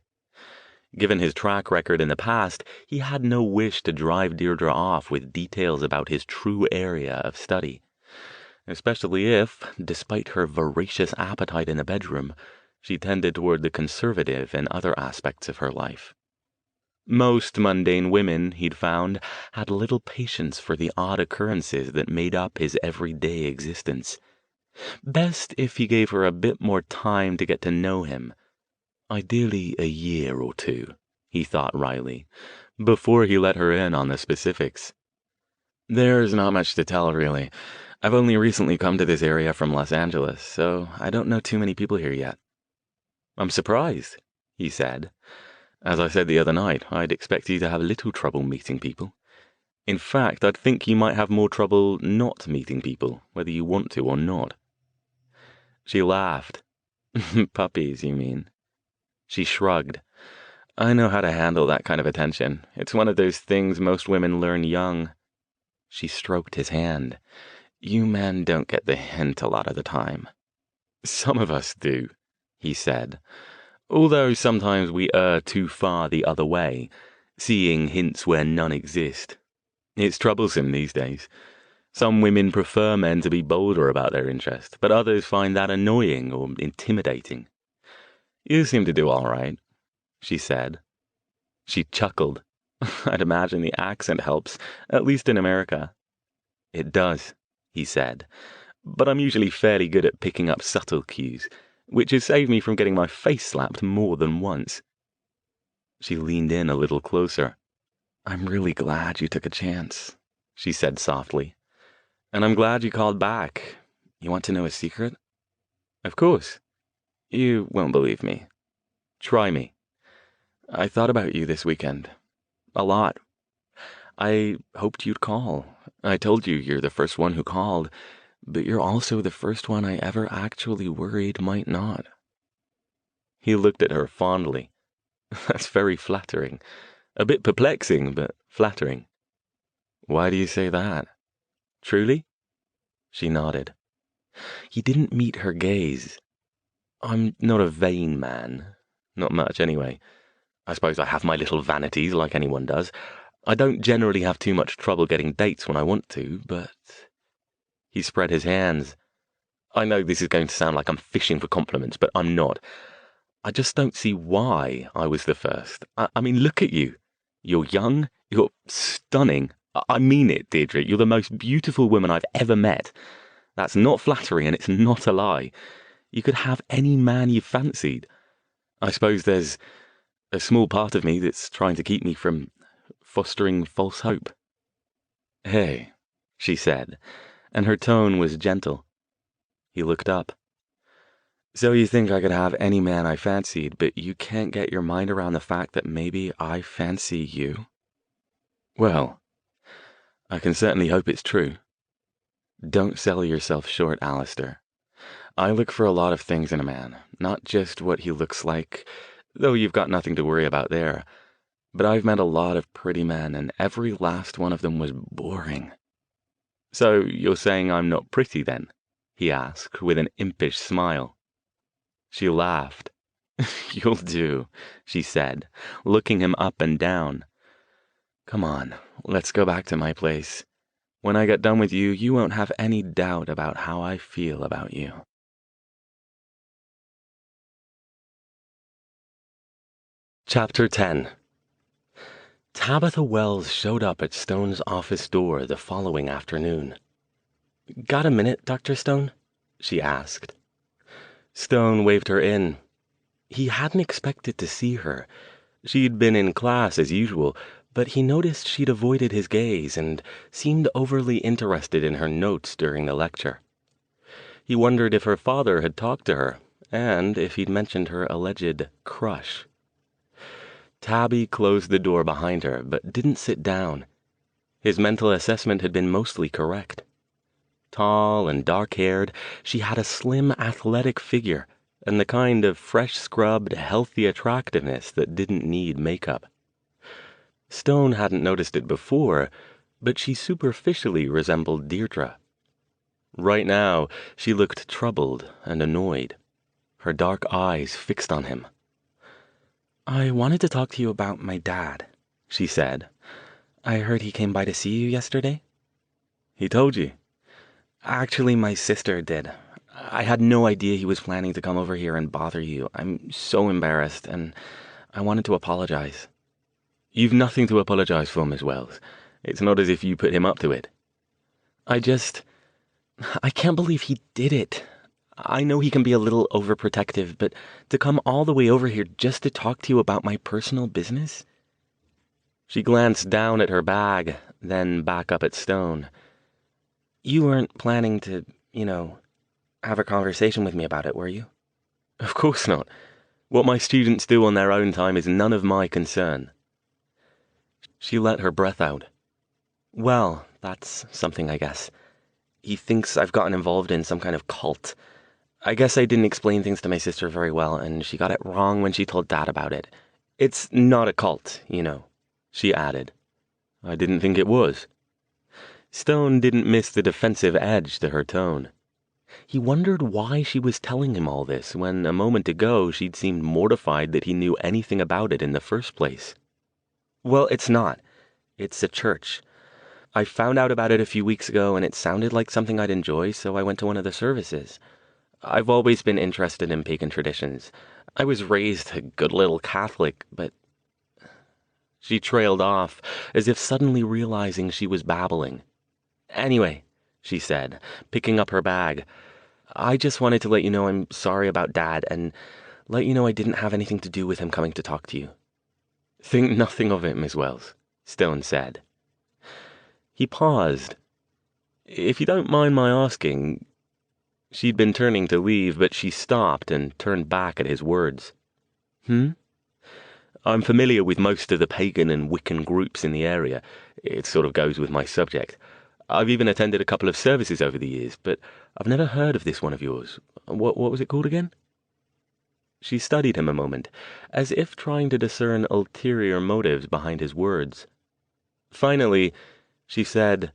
Given his track record in the past, he had no wish to drive Deirdre off with details about his true area of study, especially if, despite her voracious appetite in the bedroom, she tended toward the conservative in other aspects of her life. Most mundane women, he'd found, had little patience for the odd occurrences that made up his everyday existence. Best if he gave her a bit more time to get to know him. Ideally a year or two, he thought wryly, before he let her in on the specifics. There's not much to tell, really. I've only recently come to this area from Los Angeles, so I don't know too many people here yet. I'm surprised, he said. As I said the other night, I'd expect you to have little trouble meeting people. In fact, I'd think you might have more trouble not meeting people, whether you want to or not. She laughed. Puppies, you mean? She shrugged. I know how to handle that kind of attention. It's one of those things most women learn young. She stroked his hand. You men don't get the hint a lot of the time. Some of us do, he said. Although sometimes we err too far the other way, seeing hints where none exist. It's troublesome these days. Some women prefer men to be bolder about their interest, but others find that annoying or intimidating. You seem to do all right, she said. She chuckled. I'd imagine the accent helps, at least in America. It does, he said, but I'm usually fairly good at picking up subtle cues, which has saved me from getting my face slapped more than once. She leaned in a little closer. I'm really glad you took a chance, she said softly. And I'm glad you called back. You want to know a secret? Of course. You won't believe me. Try me. I thought about you this weekend. A lot. I hoped you'd call. I told you you're the first one who called, but you're also the first one I ever actually worried might not. He looked at her fondly. That's very flattering. A bit perplexing, but flattering. Why do you say that? Truly? She nodded. He didn't meet her gaze. I'm not a vain man. Not much, anyway. I suppose I have my little vanities like anyone does. I don't generally have too much trouble getting dates when I want to, but... He spread his hands. I know this is going to sound like I'm fishing for compliments, but I'm not. I just don't see why I was the first. I mean, look at you. You're young, you're stunning. I mean it, Deirdre. You're the most beautiful woman I've ever met. That's not flattery and it's not a lie. You could have any man you fancied. I suppose there's a small part of me that's trying to keep me from fostering false hope. Hey, she said, and her tone was gentle. He looked up. So you think I could have any man I fancied, but you can't get your mind around the fact that maybe I fancy you? Well, I can certainly hope it's true. Don't sell yourself short, Alastair. I look for a lot of things in a man, not just what he looks like, though you've got nothing to worry about there. But I've met a lot of pretty men, and every last one of them was boring. So you're saying I'm not pretty then? He asked with an impish smile. She laughed. You'll do, she said, looking him up and down. Come on, let's go back to my place. When I get done with you, you won't have any doubt about how I feel about you. Chapter 10. Tabitha Wells showed up at Stone's office door the following afternoon. "Got a minute, Dr. Stone?" she asked. Stone waved her in. He hadn't expected to see her. She'd been in class as usual, but he noticed she'd avoided his gaze and seemed overly interested in her notes during the lecture. He wondered if her father had talked to her, and if he'd mentioned her alleged crush. Tabby closed the door behind her, but didn't sit down. His mental assessment had been mostly correct. Tall and dark-haired, she had a slim, athletic figure, and the kind of fresh-scrubbed, healthy attractiveness that didn't need makeup. Stone hadn't noticed it before, but she superficially resembled Deirdre. Right now, she looked troubled and annoyed, her dark eyes fixed on him. "I wanted to talk to you about my dad," she said. "I heard he came by to see you yesterday." "He told you?" "Actually, my sister did. I had no idea he was planning to come over here and bother you. I'm so embarrassed, and I wanted to apologize." "You've nothing to apologize for, Miss Wells. It's not as if you put him up to it." I can't believe he did it. I know he can be a little overprotective, but to come all the way over here just to talk to you about my personal business?" She glanced down at her bag, then back up at Stone. "You weren't planning to, have a conversation with me about it, were you?" "Of course not. What my students do on their own time is none of my concern." She let her breath out. "Well, that's something, I guess. He thinks I've gotten involved in some kind of cult. I guess I didn't explain things to my sister very well, and she got it wrong when she told Dad about it. It's not a cult, she added. "I didn't think it was." Stone didn't miss the defensive edge to her tone. He wondered why she was telling him all this, when a moment ago she'd seemed mortified that he knew anything about it in the first place. "Well, it's not. It's a church. I found out about it a few weeks ago, and it sounded like something I'd enjoy, so I went to one of the services. I've always been interested in pagan traditions. I was raised a good little Catholic, but—" She trailed off, as if suddenly realizing she was babbling. "Anyway," she said, picking up her bag, "I just wanted to let you know I'm sorry about Dad, and let you know I didn't have anything to do with him coming to talk to you." "Think nothing of it, Miss Wells," Stone said. He paused. "If you don't mind my asking—" She'd been turning to leave, but she stopped and turned back at his words. "Hmm?" "I'm familiar with most of the pagan and Wiccan groups in the area. It sort of goes with my subject. I've even attended a couple of services over the years, but I've never heard of this one of yours. What was it called again?" She studied him a moment, as if trying to discern ulterior motives behind his words. Finally, she said,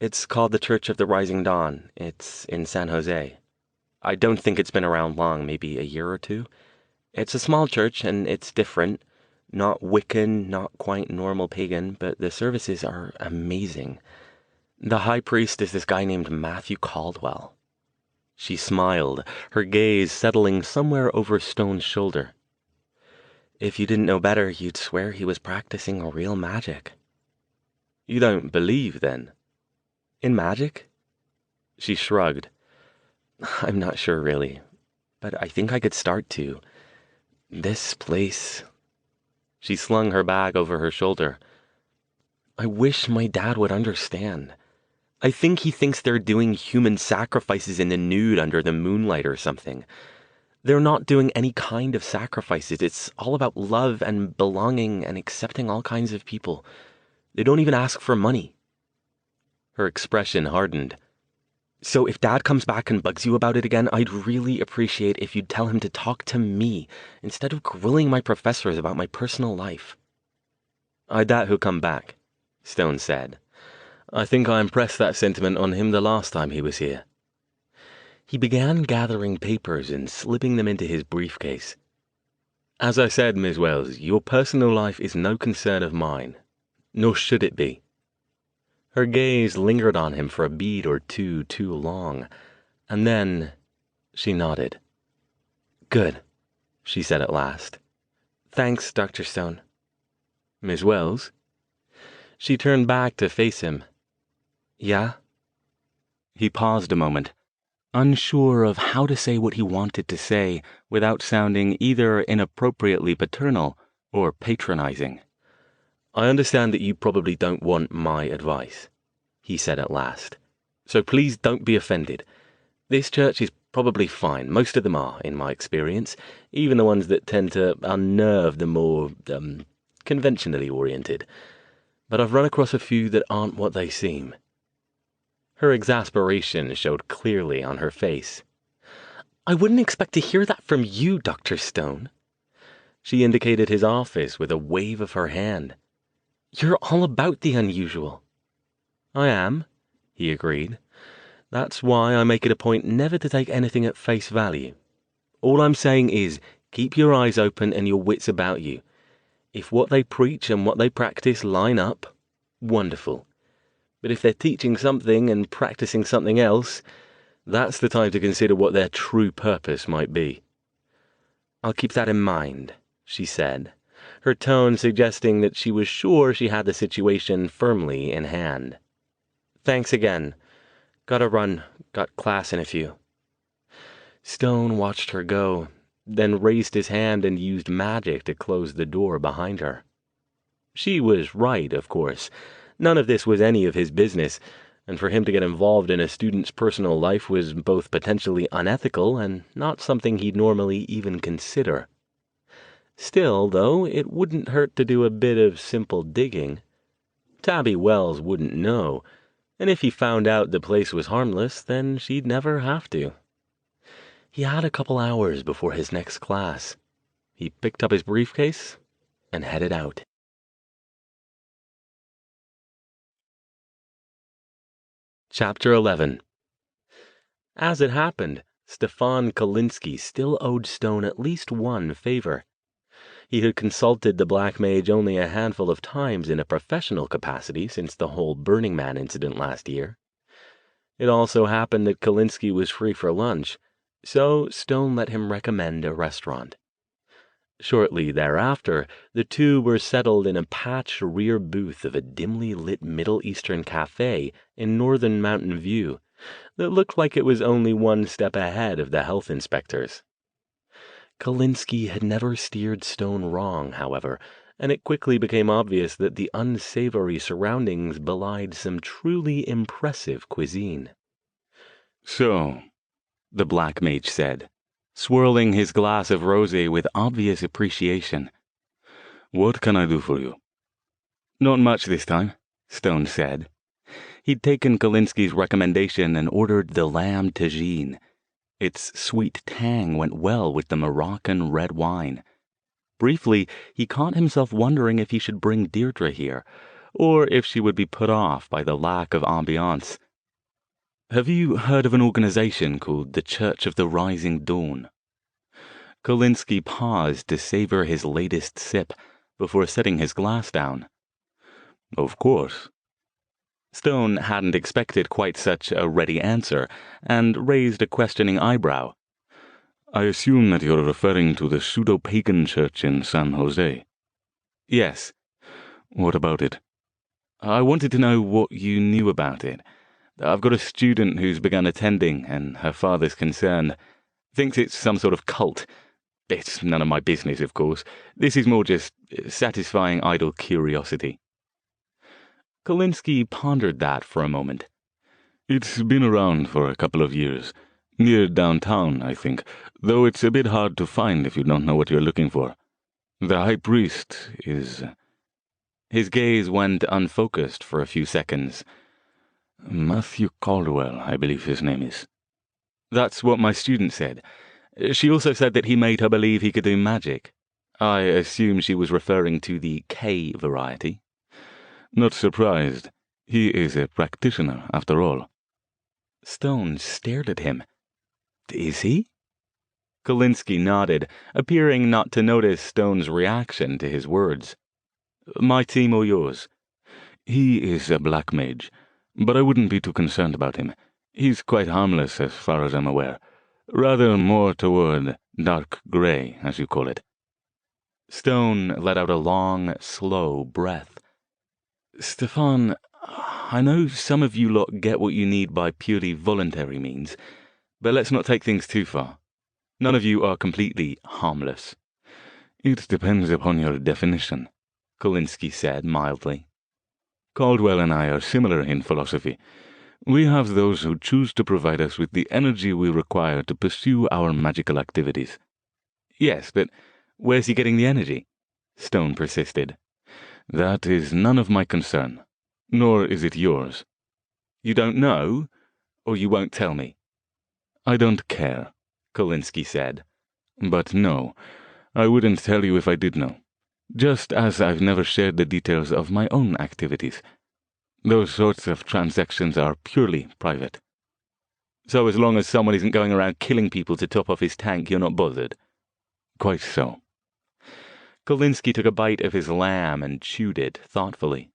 "It's called the Church of the Rising Dawn. It's in San Jose. I don't think it's been around long, maybe a year or two. It's a small church, and it's different. Not Wiccan, not quite normal pagan, but the services are amazing. The high priest is this guy named Matthew Caldwell." She smiled, her gaze settling somewhere over Stone's shoulder. "If you didn't know better, you'd swear he was practicing real magic." "You don't believe, then?" "In magic?" She shrugged. "I'm not sure, really. But I think I could start to. This place—" She slung her bag over her shoulder. "I wish my dad would understand. I think he thinks they're doing human sacrifices in the nude under the moonlight or something. They're not doing any kind of sacrifices. It's all about love and belonging and accepting all kinds of people. They don't even ask for money. Her expression hardened. So if Dad comes back and bugs you about it again, I'd really appreciate if you'd tell him to talk to me instead of grilling my professors about my personal life. I doubt he'll come back, Stone said. I think I impressed that sentiment on him the last time he was here. He began gathering papers and slipping them into his briefcase. As I said, Miss Wells, your personal life is no concern of mine, nor should it be. Her gaze lingered on him for a beat or two too long, and then she nodded. Good, she said at last. Thanks, Dr. Stone. Miss Wells? She turned back to face him. Yeah? He paused a moment, unsure of how to say what he wanted to say without sounding either inappropriately paternal or patronizing. I understand that you probably don't want my advice, he said at last. So please don't be offended. This church is probably fine. Most of them are, in my experience, even the ones that tend to unnerve the more, conventionally oriented. But I've run across a few that aren't what they seem. Her exasperation showed clearly on her face. I wouldn't expect to hear that from you, Dr. Stone. She indicated his office with a wave of her hand. You're all about the unusual. I am, he agreed. That's why I make it a point never to take anything at face value. All I'm saying is, keep your eyes open and your wits about you. If what they preach and what they practice line up, wonderful. But if they're teaching something and practicing something else, that's the time to consider what their true purpose might be. I'll keep that in mind, she said, her tone suggesting that she was sure she had the situation firmly in hand. Thanks again. Gotta run. Got class in a few. Stone watched her go, then raised his hand and used magic to close the door behind her. She was right, of course. None of this was any of his business, and for him to get involved in a student's personal life was both potentially unethical and not something he'd normally even consider. Still, though, it wouldn't hurt to do a bit of simple digging. Tabby Wells wouldn't know, and if he found out the place was harmless, then she'd never have to. He had a couple hours before his next class. He picked up his briefcase and headed out. Chapter 11. As it happened, Stefan Kalinsky still owed Stone at least one favor. He had consulted the Black Mage only a handful of times in a professional capacity since the whole Burning Man incident last year. It also happened that Kalinsky was free for lunch, so Stone let him recommend a restaurant. Shortly thereafter, the two were settled in a patched rear booth of a dimly lit Middle Eastern cafe in northern Mountain View that looked like it was only one step ahead of the health inspectors. Kalinsky had never steered Stone wrong, however, and it quickly became obvious that the unsavory surroundings belied some truly impressive cuisine. So, the Black Mage said, swirling his glass of rosé with obvious appreciation. What can I do for you? Not much this time, Stone said. He'd taken Kalinsky's recommendation and ordered the lamb tagine. Its sweet tang went well with the Moroccan red wine. Briefly, he caught himself wondering if he should bring Deirdre here, or if she would be put off by the lack of ambiance. Have you heard of an organization called the Church of the Rising Dawn? Kalinsky paused to savor his latest sip before setting his glass down. Of course. Stone hadn't expected quite such a ready answer, and raised a questioning eyebrow. I assume that you're referring to the pseudo-pagan church in San Jose. Yes. What about it? I wanted to know what you knew about it. I've got a student who's begun attending, and her father's concerned. Thinks it's some sort of cult. It's none of my business, of course. This is more just satisfying idle curiosity. Kalinsky pondered that for a moment. It's been around for a couple of years. Near downtown, I think, though it's a bit hard to find if you don't know what you're looking for. The high priest is... His gaze went unfocused for a few seconds. Matthew Caldwell, I believe his name is. That's what my student said. She also said that he made her believe he could do magic. I assume she was referring to the K variety. Not surprised. He is a practitioner, after all. Stone stared at him. Is he? Kolinsky nodded, appearing not to notice Stone's reaction to his words. My team or yours? He is a black mage, but I wouldn't be too concerned about him. He's quite harmless as far as I'm aware. Rather more toward dark gray, as you call it. Stone let out a long, slow breath. Stefan, I know some of you lot get what you need by purely voluntary means, but let's not take things too far. None of you are completely harmless. It depends upon your definition, Kolinsky said mildly. Caldwell and I are similar in philosophy. We have those who choose to provide us with the energy we require to pursue our magical activities. Yes, but where's he getting the energy? Stone persisted. That is none of my concern, nor is it yours. You don't know, or you won't tell me? I don't care, Kolinsky said. But no, I wouldn't tell you if I did know. Just as I've never shared the details of my own activities. Those sorts of transactions are purely private. So as long as someone isn't going around killing people to top off his tank, you're not bothered? Quite so. Kolinsky took a bite of his lamb and chewed it thoughtfully.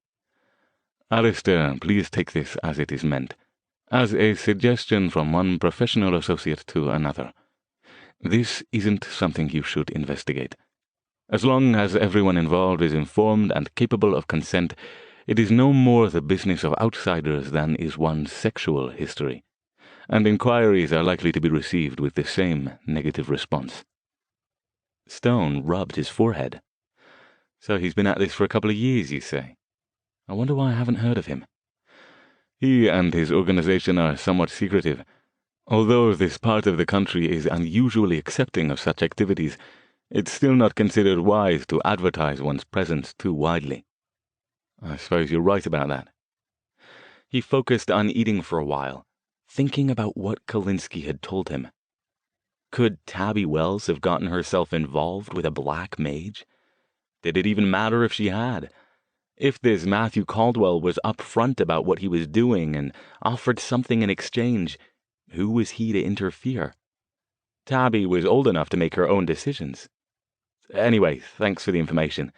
Alastair, please take this as it is meant, as a suggestion from one professional associate to another. This isn't something you should investigate. As long as everyone involved is informed and capable of consent, it is no more the business of outsiders than is one's sexual history, and inquiries are likely to be received with the same negative response. Stone rubbed his forehead. So he's been at this for a couple of years, you say? I wonder why I haven't heard of him. He and his organization are somewhat secretive. Although this part of the country is unusually accepting of such activities, it's still not considered wise to advertise one's presence too widely. I suppose you're right about that. He focused on eating for a while, thinking about what Kolinsky had told him. Could Tabby Wells have gotten herself involved with a black mage? Did it even matter if she had? If this Matthew Caldwell was upfront about what he was doing and offered something in exchange, who was he to interfere? Tabby was old enough to make her own decisions. Anyway, thanks for the information.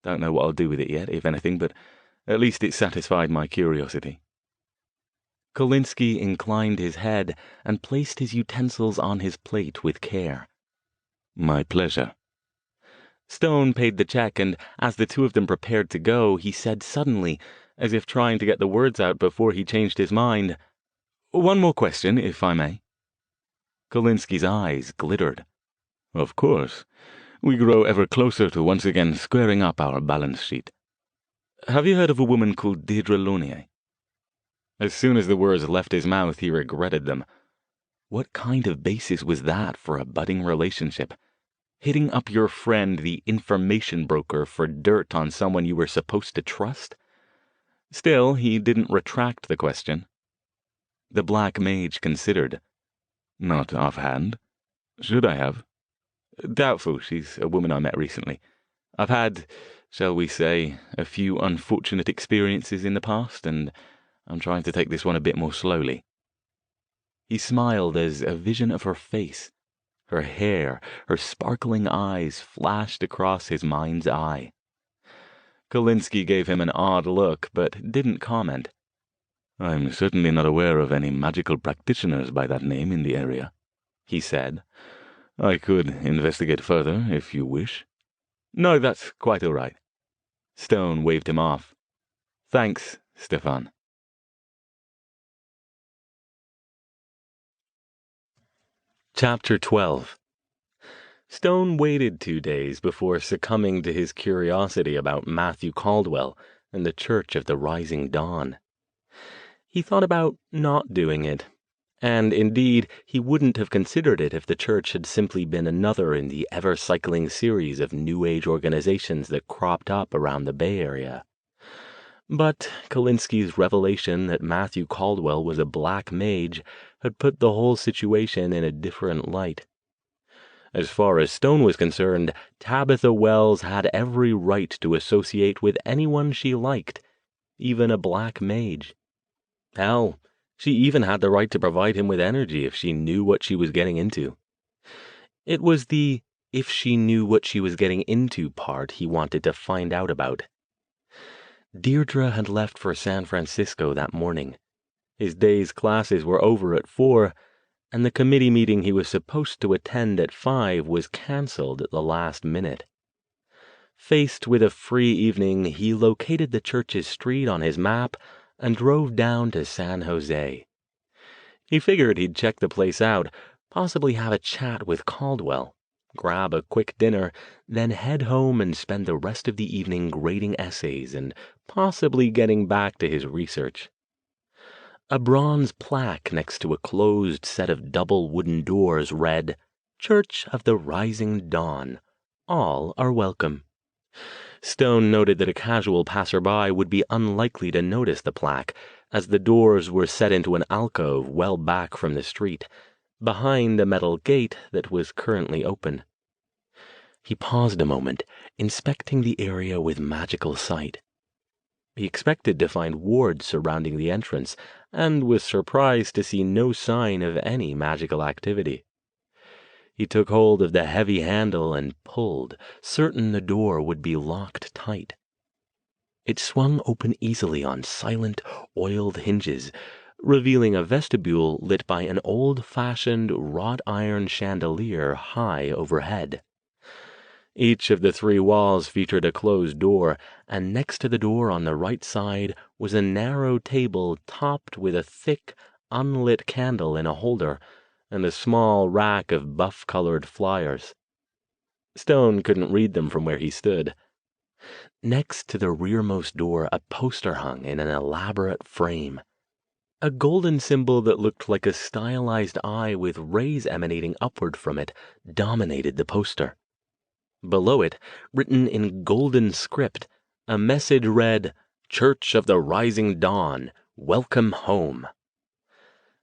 Don't know what I'll do with it yet, if anything, but at least it satisfied my curiosity. Kolinsky inclined his head and placed his utensils on his plate with care. My pleasure. Stone paid the check, and as the two of them prepared to go, he said suddenly, as if trying to get the words out before he changed his mind, One more question, if I may. Kolinsky's eyes glittered. Of course. We grow ever closer to once again squaring up our balance sheet. Have you heard of a woman called Deirdre Launier? As soon as the words left his mouth, he regretted them. What kind of basis was that for a budding relationship? Hitting up your friend, the information broker, for dirt on someone you were supposed to trust? Still, he didn't retract the question. The black mage considered. Not offhand. Should I have? Doubtful. She's a woman I met recently. I've had, shall we say, a few unfortunate experiences in the past, and I'm trying to take this one a bit more slowly. He smiled as a vision of her face, her hair, her sparkling eyes flashed across his mind's eye. Kolinsky gave him an odd look, but didn't comment. I'm certainly not aware of any magical practitioners by that name in the area, he said. I could investigate further, if you wish. No, that's quite all right. Stone waved him off. Thanks, Stefan. Chapter 12. Stone waited 2 days before succumbing to his curiosity about Matthew Caldwell and the Church of the Rising Dawn. He thought about not doing it, And indeed, he wouldn't have considered it if the church had simply been another in the ever-cycling series of New Age organizations that cropped up around the Bay Area. But Kalinsky's revelation that Matthew Caldwell was a black mage had put the whole situation in a different light. As far as Stone was concerned, Tabitha Wells had every right to associate with anyone she liked, even a black mage. Hell, she even had the right to provide him with energy if she knew what she was getting into. It was the if she knew what she was getting into part he wanted to find out about. Deirdre had left for San Francisco that morning. His day's classes were over at 4, and the committee meeting he was supposed to attend at 5 was canceled at the last minute. Faced with a free evening, he located the church's street on his map and drove down to San Jose. He figured he'd check the place out, possibly have a chat with Caldwell, grab a quick dinner, then head home and spend the rest of the evening grading essays and possibly getting back to his research. A bronze plaque next to a closed set of double wooden doors read, "Church of the Rising Dawn. All are welcome." Stone noted that a casual passerby would be unlikely to notice the plaque, as the doors were set into an alcove well back from the street, behind a metal gate that was currently open. He paused a moment, inspecting the area with magical sight. He expected to find wards surrounding the entrance, and was surprised to see no sign of any magical activity. He took hold of the heavy handle and pulled, certain the door would be locked tight. It swung open easily on silent, oiled hinges, revealing a vestibule lit by an old-fashioned wrought iron chandelier high overhead. Each of the 3 walls featured a closed door, and next to the door on the right side was a narrow table topped with a thick, unlit candle in a holder, and a small rack of buff-colored flyers. Stone couldn't read them from where he stood. Next to the rearmost door, a poster hung in an elaborate frame. A golden symbol that looked like a stylized eye with rays emanating upward from it dominated the poster. Below it, written in golden script, a message read, "Church of the Rising Dawn, welcome home."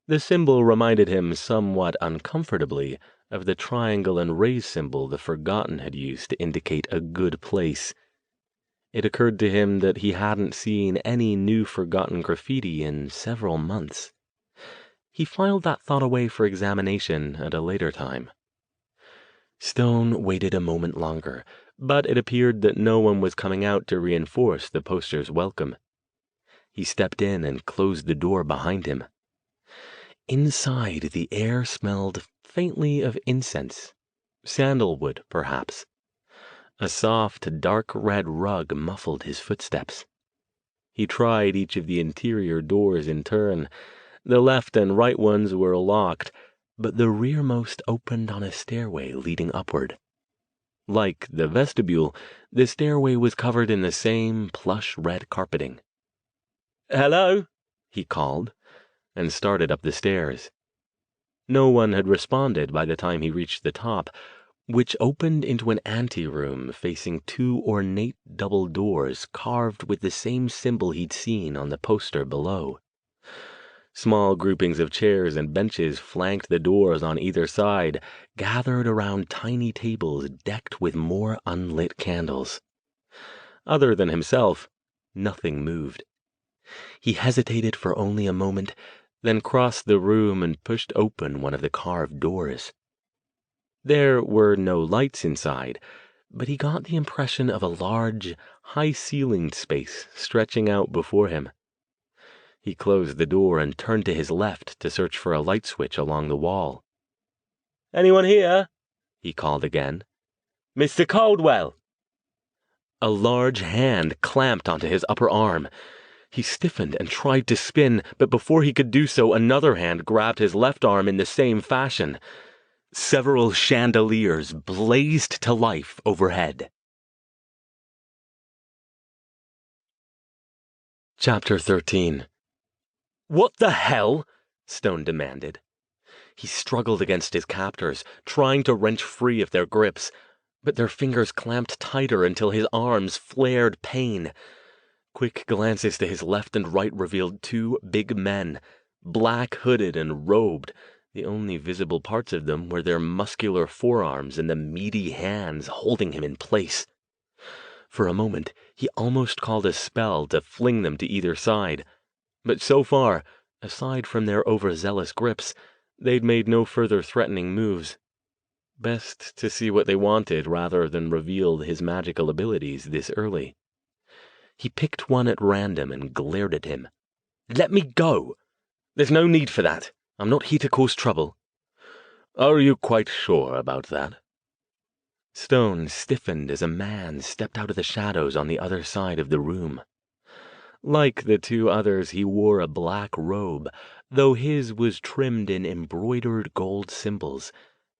The symbol reminded him somewhat uncomfortably of the triangle and raise symbol the Forgotten had used to indicate a good place. It occurred to him that he hadn't seen any new Forgotten graffiti in several months. He filed that thought away for examination at a later time. Stone waited a moment longer, but it appeared that no one was coming out to reinforce the poster's welcome. He stepped in and closed the door behind him. Inside, the air smelled faintly of incense, sandalwood, perhaps. A soft, dark red rug muffled his footsteps. He tried each of the interior doors in turn. The left and right ones were locked, but the rearmost opened on a stairway leading upward. Like the vestibule, the stairway was covered in the same plush red carpeting. "Hello," he called, and started up the stairs. No one had responded by the time he reached the top, which opened into an anteroom facing 2 ornate double doors carved with the same symbol he'd seen on the poster below. Small groupings of chairs and benches flanked the doors on either side, gathered around tiny tables decked with more unlit candles. Other than himself, nothing moved. He hesitated for only a moment, then crossed the room and pushed open one of the carved doors. There were no lights inside, but he got the impression of a large, high-ceilinged space stretching out before him. He closed the door and turned to his left to search for a light switch along the wall. "Anyone here?" he called again. "Mr. Caldwell!" A large hand clamped onto his upper arm. He stiffened and tried to spin, but before he could do so, another hand grabbed his left arm in the same fashion. Several chandeliers blazed to life overhead. Chapter 13. "What the hell?" Stone demanded. He struggled against his captors, trying to wrench free of their grips, but their fingers clamped tighter until his arms flared pain. Quick glances to his left and right revealed two big men, black-hooded and robed. The only visible parts of them were their muscular forearms and the meaty hands holding him in place. For a moment, he almost called a spell to fling them to either side, but so far, aside from their overzealous grips, they'd made no further threatening moves. Best to see what they wanted rather than reveal his magical abilities this early. He picked one at random and glared at him. "Let me go! There's no need for that. I'm not here to cause trouble." "Are you quite sure about that?" Stone stiffened as a man stepped out of the shadows on the other side of the room. Like the two others, he wore a black robe, though his was trimmed in embroidered gold symbols,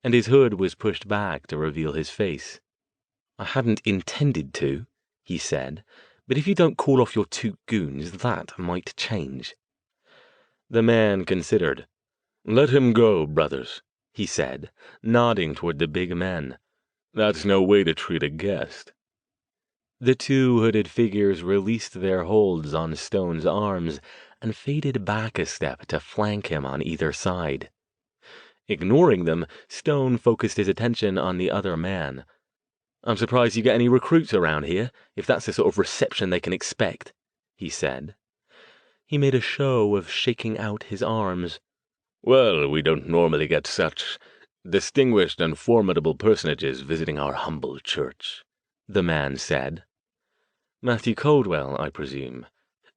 and his hood was pushed back to reveal his face. "I hadn't intended to," he said, "but if you don't call off your two goons, that might change." The man considered. "Let him go, brothers," he said, nodding toward the big men. "That's no way to treat a guest." The two hooded figures released their holds on Stone's arms and faded back a step to flank him on either side. Ignoring them, Stone focused his attention on the other man. "I'm surprised you get any recruits around here, if that's the sort of reception they can expect," he said. He made a show of shaking out his arms. "Well, we don't normally get such distinguished and formidable personages visiting our humble church," the man said. "Matthew Caldwell, I presume."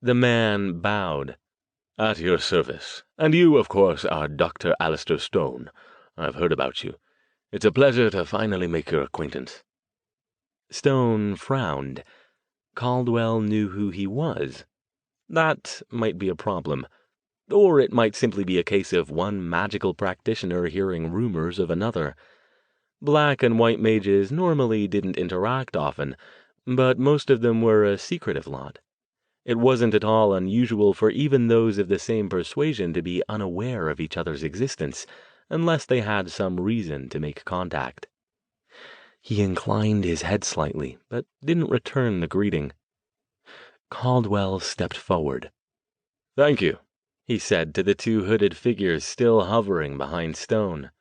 The man bowed. "At your service. And you, of course, are Dr. Alastair Stone. I've heard about you. It's a pleasure to finally make your acquaintance." Stone frowned. Caldwell knew who he was. That might be a problem. Or it might simply be a case of one magical practitioner hearing rumors of another. Black and white mages normally didn't interact often, but most of them were a secretive lot. It wasn't at all unusual for even those of the same persuasion to be unaware of each other's existence, unless they had some reason to make contact. He inclined his head slightly, but didn't return the greeting. Caldwell stepped forward. "Thank you," he said to the two hooded figures still hovering behind Stone.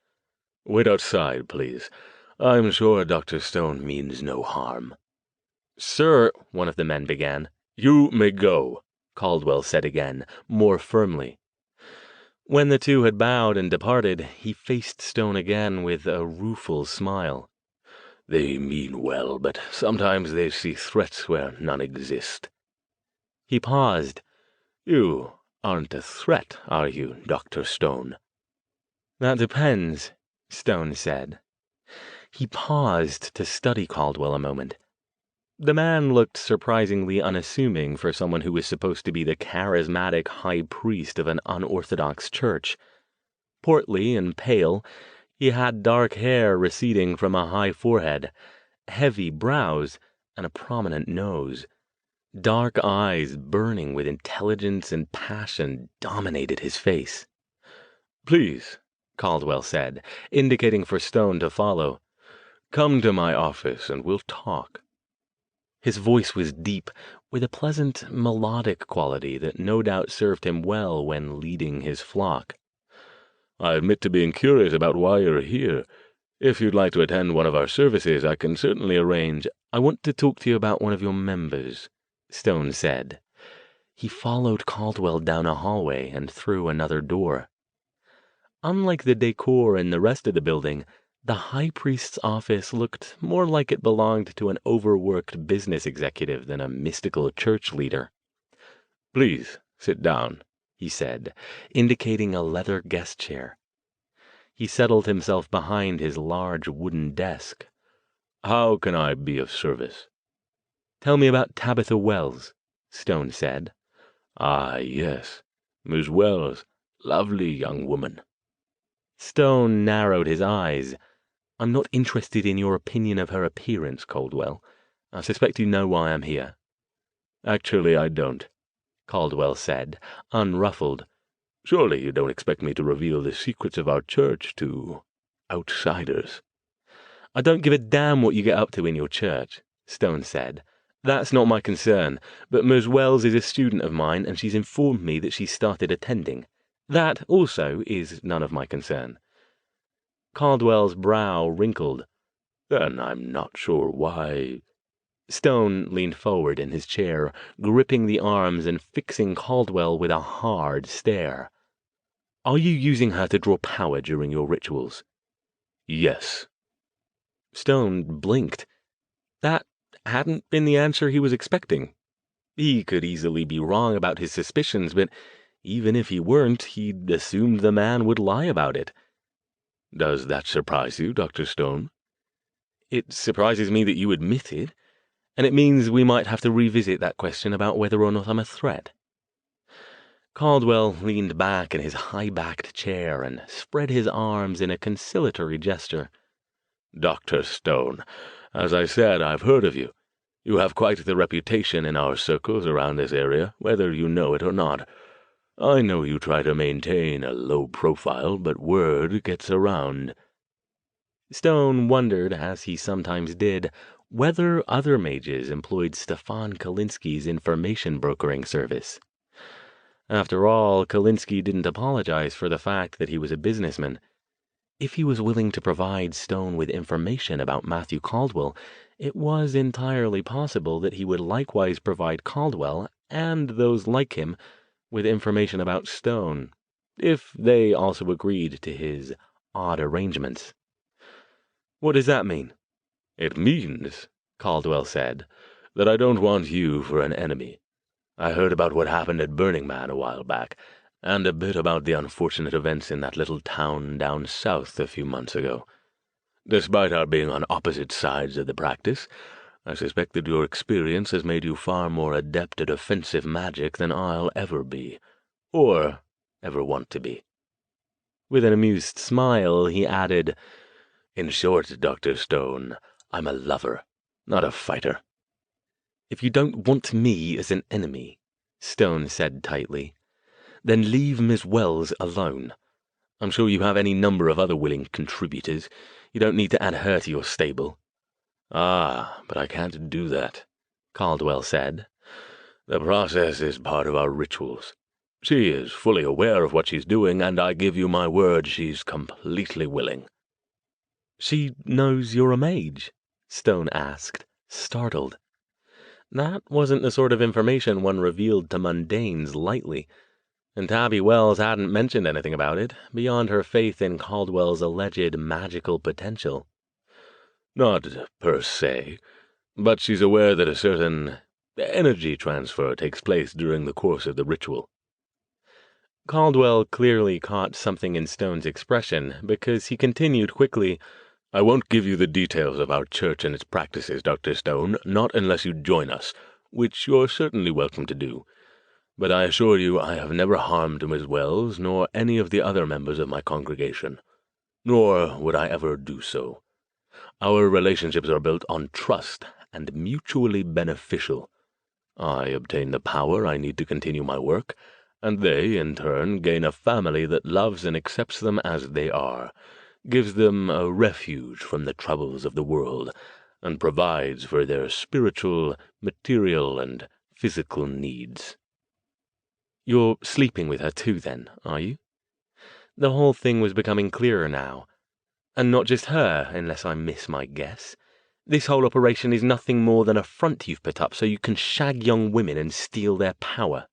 "Wait outside, please. I'm sure Dr. Stone means no harm." "Sir," one of the men began. "You may go," Caldwell said again, more firmly. When the two had bowed and departed, he faced Stone again with a rueful smile. "They mean well, but sometimes they see threats where none exist." He paused. "You aren't a threat, are you, Dr. Stone?" "That depends," Stone said. He paused to study Caldwell a moment. The man looked surprisingly unassuming for someone who was supposed to be the charismatic high priest of an unorthodox church. Portly and pale, he had dark hair receding from a high forehead, heavy brows, and a prominent nose. Dark eyes burning with intelligence and passion dominated his face. "Please," Caldwell said, indicating for Stone to follow. "Come to my office and we'll talk." His voice was deep, with a pleasant, melodic quality that no doubt served him well when leading his flock. "I admit to being curious about why you're here. If you'd like to attend one of our services, I can certainly arrange." "I want to talk to you about one of your members," Stone said. He followed Caldwell down a hallway and through another door. Unlike the decor in the rest of the building, the high priest's office looked more like it belonged to an overworked business executive than a mystical church leader. "Please, sit down," he said, indicating a leather guest chair. He settled himself behind his large wooden desk. "How can I be of service?" "Tell me about Tabitha Wells," Stone said. "Ah, yes, Miss Wells, lovely young woman." Stone narrowed his eyes. "I'm not interested in your opinion of her appearance, Caldwell. I suspect you know why I'm here." "Actually, I don't," Caldwell said, unruffled. Surely you don't expect me to reveal the secrets of our church to outsiders." "I don't give a damn what you get up to in your church," Stone said. "That's not my concern, but Miss Wells is a student of mine, and she's informed me that she's started attending. That, also, is none of my concern." Caldwell's brow wrinkled. "Then I'm not sure why—" Stone leaned forward in his chair, gripping the arms and fixing Caldwell with a hard stare. "Are you using her to draw power during your rituals?" "Yes." Stone blinked. That hadn't been the answer he was expecting. He could easily be wrong about his suspicions, but even if he weren't, he'd assumed the man would lie about it. "Does that surprise you, Dr. Stone?" "It surprises me that you admit it, and it means we might have to revisit that question about whether or not I'm a threat." Caldwell leaned back in his high-backed chair and spread his arms in a conciliatory gesture. "Dr. Stone, as I said, I've heard of you. You have quite the reputation in our circles around this area, whether you know it or not. I know you try to maintain a low profile, but word gets around." Stone wondered, as he sometimes did, whether other mages employed Stefan Kalinsky's information brokering service. After all, Kalinsky didn't apologize for the fact that he was a businessman. If he was willing to provide Stone with information about Matthew Caldwell, it was entirely possible that he would likewise provide Caldwell, and those like him, with information about Stone, if they also agreed to his odd arrangements. "What does that mean?" "It means," Caldwell said, "that I don't want you for an enemy. I heard about what happened at Burning Man a while back, and a bit about the unfortunate events in that little town down south a few months ago. Despite our being on opposite sides of the practice, I suspect that your experience has made you far more adept at offensive magic than I'll ever be, or ever want to be." With an amused smile, he added, "In short, Dr. Stone, I'm a lover, not a fighter." "If you don't want me as an enemy," Stone said tightly, "then leave Miss Wells alone. I'm sure you have any number of other willing contributors. You don't need to add her to your stable." "Ah, but I can't do that," Caldwell said. "The process is part of our rituals. She is fully aware of what she's doing, and I give you my word she's completely willing." "She knows you're a mage?" Stone asked, startled. That wasn't the sort of information one revealed to mundanes lightly, and Tabby Wells hadn't mentioned anything about it, beyond her faith in Caldwell's alleged magical potential. "Not per se, but she's aware that a certain energy transfer takes place during the course of the ritual." Caldwell clearly caught something in Stone's expression, because he continued quickly, "I won't give you the details of our church and its practices, Dr. Stone, not unless you join us, which you're certainly welcome to do. But I assure you I have never harmed Miss Wells, nor any of the other members of my congregation. Nor would I ever do so. Our relationships are built on trust and mutually beneficial. I obtain the power I need to continue my work, and they, in turn, gain a family that loves and accepts them as they are, gives them a refuge from the troubles of the world, and provides for their spiritual, material, and physical needs." "You're sleeping with her too, then, are you?" The whole thing was becoming clearer now. "And not just her, unless I miss my guess. This whole operation is nothing more than a front you've put up so you can shag young women and steal their power."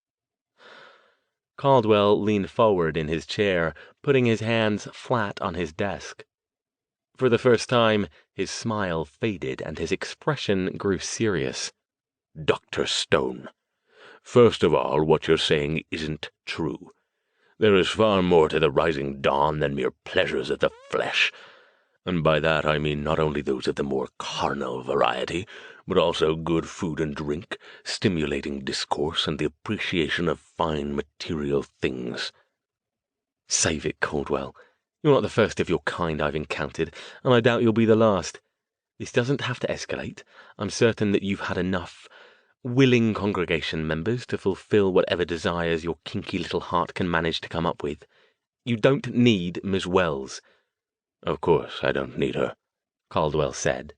Caldwell leaned forward in his chair, putting his hands flat on his desk. For the first time, his smile faded and his expression grew serious. "Dr. Stone, first of all, what you're saying isn't true. There is far more to the rising dawn than mere pleasures of the flesh. And by that I mean not only those of the more carnal variety, but also good food and drink, stimulating discourse, and the appreciation of fine material things." "Save it, Caldwell. You're not the first of your kind I've encountered, and I doubt you'll be the last. This doesn't have to escalate. I'm certain that you've had enough. willing congregation members to fulfill whatever desires your kinky little heart can manage to come up with. You don't need Miss Wells." "Of course I don't need her," Caldwell said,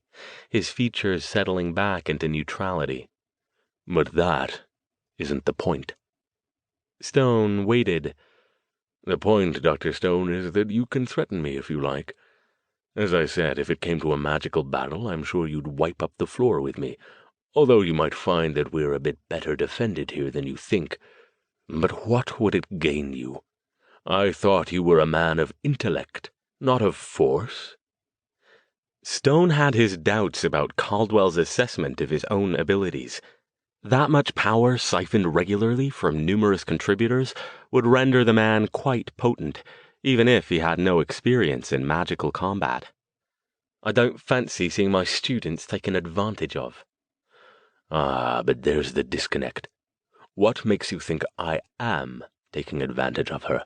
his features settling back into neutrality. "But that isn't the point." Stone waited. "The point, Dr. Stone, is that you can threaten me if you like. As I said, if it came to a magical battle, I'm sure you'd wipe up the floor with me, although you might find that we're a bit better defended here than you think. But what would it gain you? I thought you were a man of intellect, not of force." Stone had his doubts about Caldwell's assessment of his own abilities. That much power siphoned regularly from numerous contributors would render the man quite potent, even if he had no experience in magical combat. "I don't fancy seeing my students taken advantage of." "Ah, but there's the disconnect. What makes you think I am taking advantage of her?"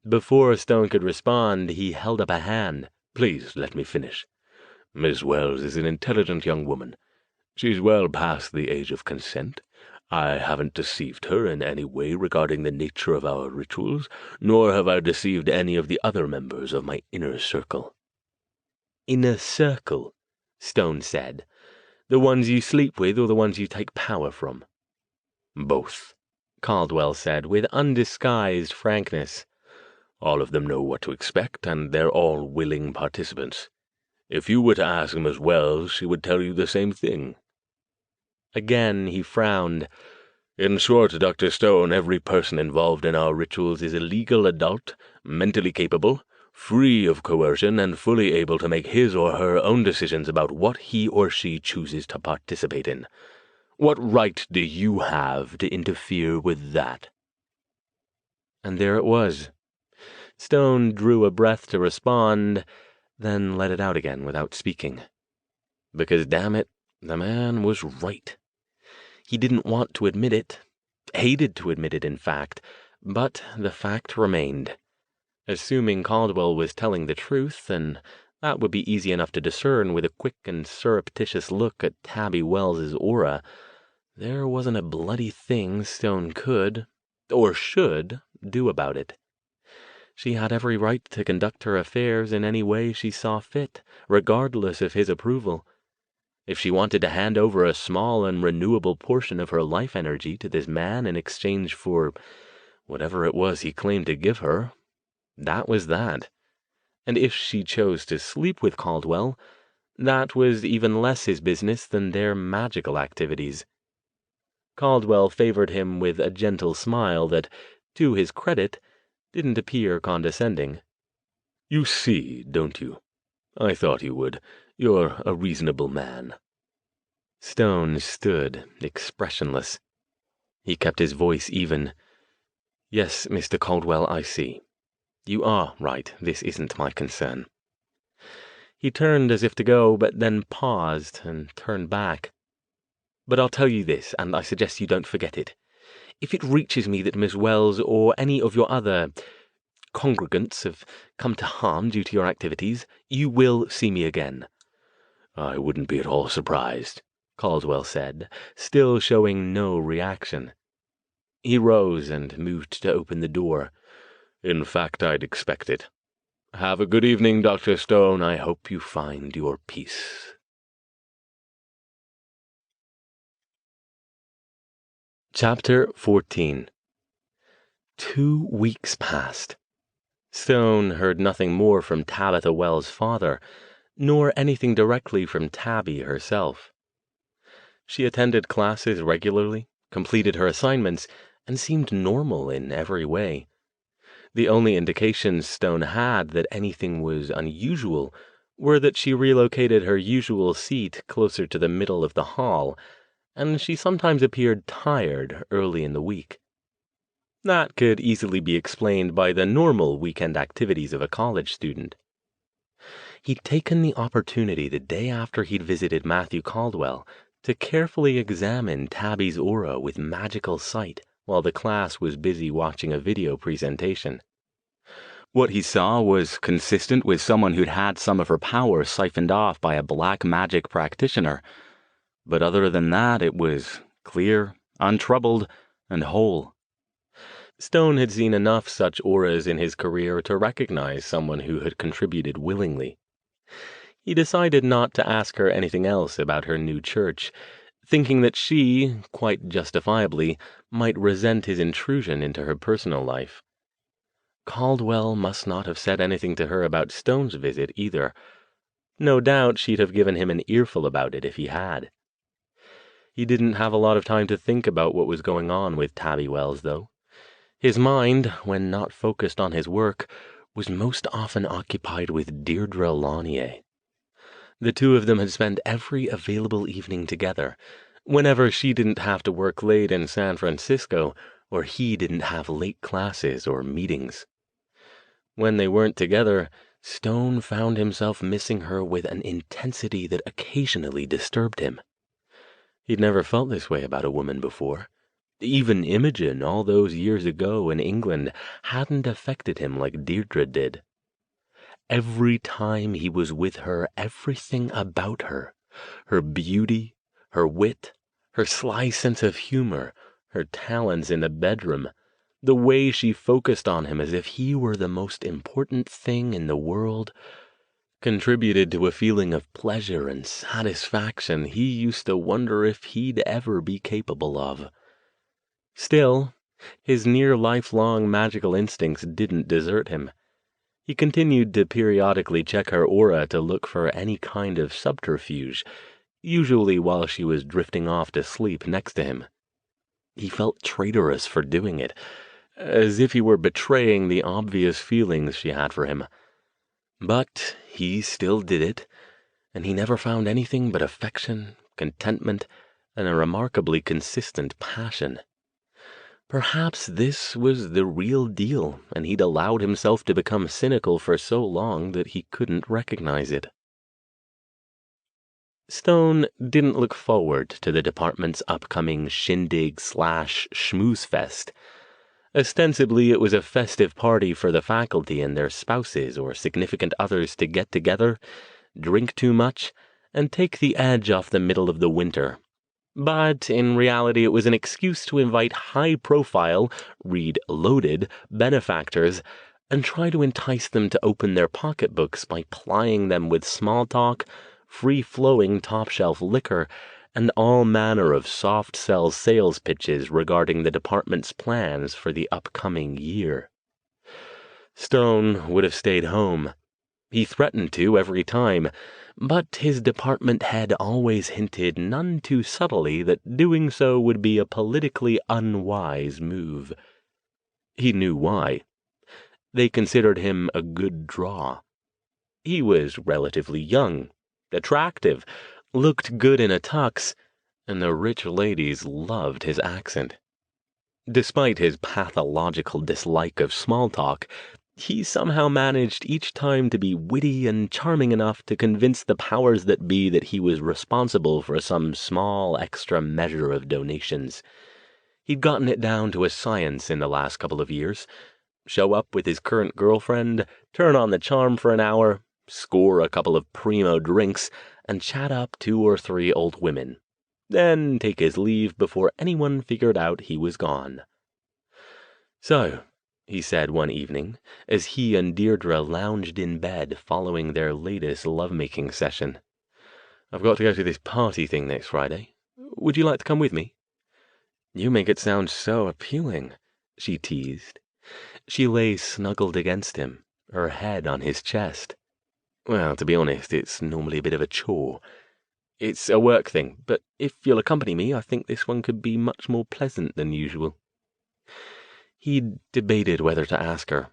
Before Stone could respond, he held up a hand. "Please let me finish. Miss Wells is an intelligent young woman. She's well past the age of consent. I haven't deceived her in any way regarding the nature of our rituals, nor have I deceived any of the other members of my inner circle." "Inner circle," Stone said. "The ones you sleep with or the ones you take power from?" "Both," Caldwell said with undisguised frankness. "All of them know what to expect, and they're all willing participants. If you were to ask Miss Wells, she would tell you the same thing." Again he frowned. "In short, Dr. Stone, every person involved in our rituals is a legal adult, mentally capable, free of coercion, and fully able to make his or her own decisions about what he or she chooses to participate in. What right do you have to interfere with that?" And there it was. Stone drew a breath to respond, then let it out again without speaking. Because, damn it, the man was right. He didn't want to admit it, hated to admit it, in fact, but the fact remained. Assuming Caldwell was telling the truth, and that would be easy enough to discern with a quick and surreptitious look at Tabby Wells's aura, there wasn't a bloody thing Stone could, or should, do about it. She had every right to conduct her affairs in any way she saw fit, regardless of his approval. If she wanted to hand over a small and renewable portion of her life energy to this man in exchange for whatever it was he claimed to give her, that was that. And if she chose to sleep with Caldwell, that was even less his business than their magical activities. Caldwell favored him with a gentle smile that, to his credit, didn't appear condescending. "You see, don't you? I thought you would. You're a reasonable man." Stone stood, expressionless. He kept his voice even. "Yes, Mr. Caldwell, I see. You are right. This isn't my concern." He turned as if to go, but then paused and turned back. "But I'll tell you this, and I suggest you don't forget it. If it reaches me that Miss Wells or any of your other congregants have come to harm due to your activities, you will see me again." "I wouldn't be at all surprised," Caldwell said, still showing no reaction. He rose and moved to open the door. "In fact, I'd expect it. Have a good evening, Dr. Stone. I hope you find your peace." Chapter 14. 2 weeks passed. Stone heard nothing more from Tabitha Wells' father, nor anything directly from Tabby herself. She attended classes regularly, completed her assignments, and seemed normal in every way. The only indications Stone had that anything was unusual were that she relocated her usual seat closer to the middle of the hall, and she sometimes appeared tired early in the week. That could easily be explained by the normal weekend activities of a college student. He'd taken the opportunity the day after he'd visited Matthew Caldwell to carefully examine Tabby's aura with magical sight while the class was busy watching a video presentation. What he saw was consistent with someone who'd had some of her power siphoned off by a black magic practitioner. But other than that, it was clear, untroubled, and whole. Stone had seen enough such auras in his career to recognize someone who had contributed willingly. He decided not to ask her anything else about her new church, thinking that she, quite justifiably, might resent his intrusion into her personal life. Caldwell must not have said anything to her about Stone's visit either. No doubt she'd have given him an earful about it if he had. He didn't have a lot of time to think about what was going on with Tabby Wells, though. His mind, when not focused on his work, was most often occupied with Deirdre Launier. The two of them had spent every available evening together, whenever she didn't have to work late in San Francisco, or he didn't have late classes or meetings. When they weren't together, Stone found himself missing her with an intensity that occasionally disturbed him. He'd never felt this way about a woman before. Even Imogen, all those years ago in England, hadn't affected him like Deirdre did. Every time he was with her, everything about her, her beauty, her wit, her sly sense of humor, her talents in the bedroom, the way she focused on him as if he were the most important thing in the world, contributed to a feeling of pleasure and satisfaction he used to wonder if he'd ever be capable of. Still, his near-lifelong magical instincts didn't desert him. He continued to periodically check her aura to look for any kind of subterfuge, usually while she was drifting off to sleep next to him. He felt traitorous for doing it, as if he were betraying the obvious feelings she had for him. But he still did it, and he never found anything but affection, contentment, and a remarkably consistent passion. Perhaps this was the real deal, and he'd allowed himself to become cynical for so long that he couldn't recognize it. Stone didn't look forward to the department's upcoming shindig/schmoozefest. Ostensibly, it was a festive party for the faculty and their spouses or significant others to get together, drink too much, and take the edge off the middle of the winter. But in reality, it was an excuse to invite high-profile, read loaded, benefactors and try to entice them to open their pocketbooks by plying them with small talk, free-flowing top-shelf liquor, and all manner of soft-sell sales pitches regarding the department's plans for the upcoming year. Stone would have stayed home. He threatened to every time, but his department head always hinted none too subtly that doing so would be a politically unwise move. He knew why. They considered him a good draw. He was relatively young, attractive, looked good in a tux, and the rich ladies loved his accent. Despite his pathological dislike of small talk, he somehow managed each time to be witty and charming enough to convince the powers that be that he was responsible for some small extra measure of donations. He'd gotten it down to a science in the last couple of years. Show up with his current girlfriend, turn on the charm for an hour, score a couple of primo drinks, and chat up 2 or 3 old women. Then take his leave before anyone figured out he was gone. "So," he said one evening, as he and Deirdre lounged in bed following their latest lovemaking session, "I've got to go to this party thing next Friday. Would you like to come with me?" "You make it sound so appealing," she teased. She lay snuggled against him, her head on his chest. "Well, to be honest, it's normally a bit of a chore. It's a work thing, but if you'll accompany me, I think this one could be much more pleasant than usual." He debated whether to ask her.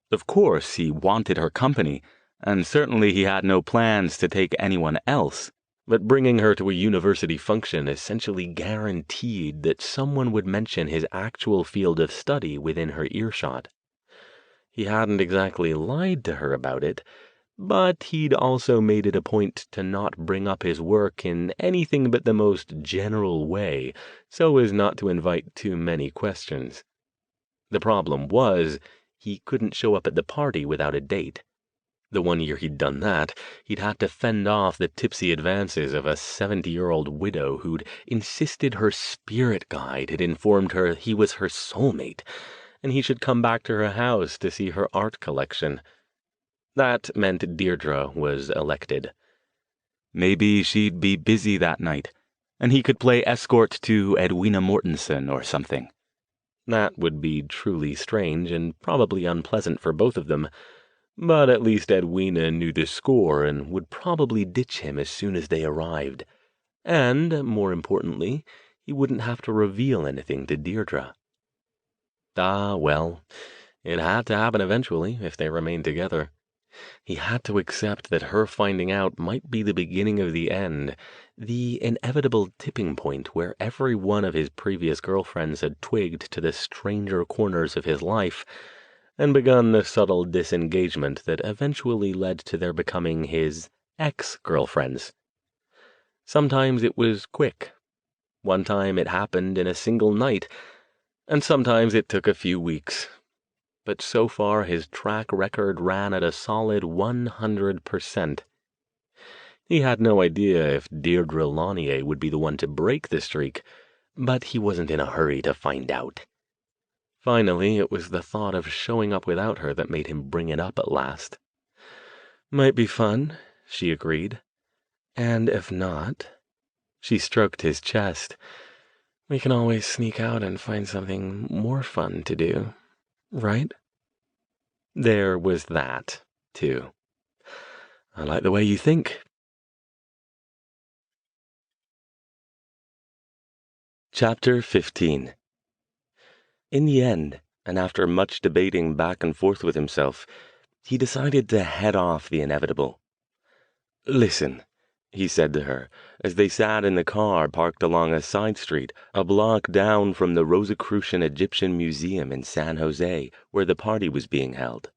Of course, he wanted her company, and certainly he had no plans to take anyone else, but bringing her to a university function essentially guaranteed that someone would mention his actual field of study within her earshot. He hadn't exactly lied to her about it, but he'd also made it a point to not bring up his work in anything but the most general way, so as not to invite too many questions. The problem was, he couldn't show up at the party without a date. The one year he'd done that, he'd had to fend off the tipsy advances of a 70-year-old widow who'd insisted her spirit guide had informed her he was her soulmate, and he should come back to her house to see her art collection. That meant Deirdre was elected. Maybe she'd be busy that night, and he could play escort to Edwina Mortensen or something. That would be truly strange and probably unpleasant for both of them, but at least Edwina knew the score and would probably ditch him as soon as they arrived. And, more importantly, he wouldn't have to reveal anything to Deirdre. Ah, well, it had to happen eventually if they remained together. He had to accept that her finding out might be the beginning of the end, the inevitable tipping point where every one of his previous girlfriends had twigged to the stranger corners of his life and begun the subtle disengagement that eventually led to their becoming his ex-girlfriends. Sometimes it was quick. One time it happened in a single night, and sometimes it took a few weeks. But so far his track record ran at a solid 100%. He had no idea if Deirdre Launier would be the one to break the streak, but he wasn't in a hurry to find out. Finally, it was the thought of showing up without her that made him bring it up at last. "Might be fun," she agreed. "And if not," she stroked his chest, "we can always sneak out and find something more fun to do, right?" There was that, too. "I like the way you think." Chapter 15. In the end, and after much debating back and forth with himself, he decided to head off the inevitable. "Listen," he said to her, as they sat in the car parked along a side street, a block down from the Rosicrucian Egyptian Museum in San Jose, where the party was being held.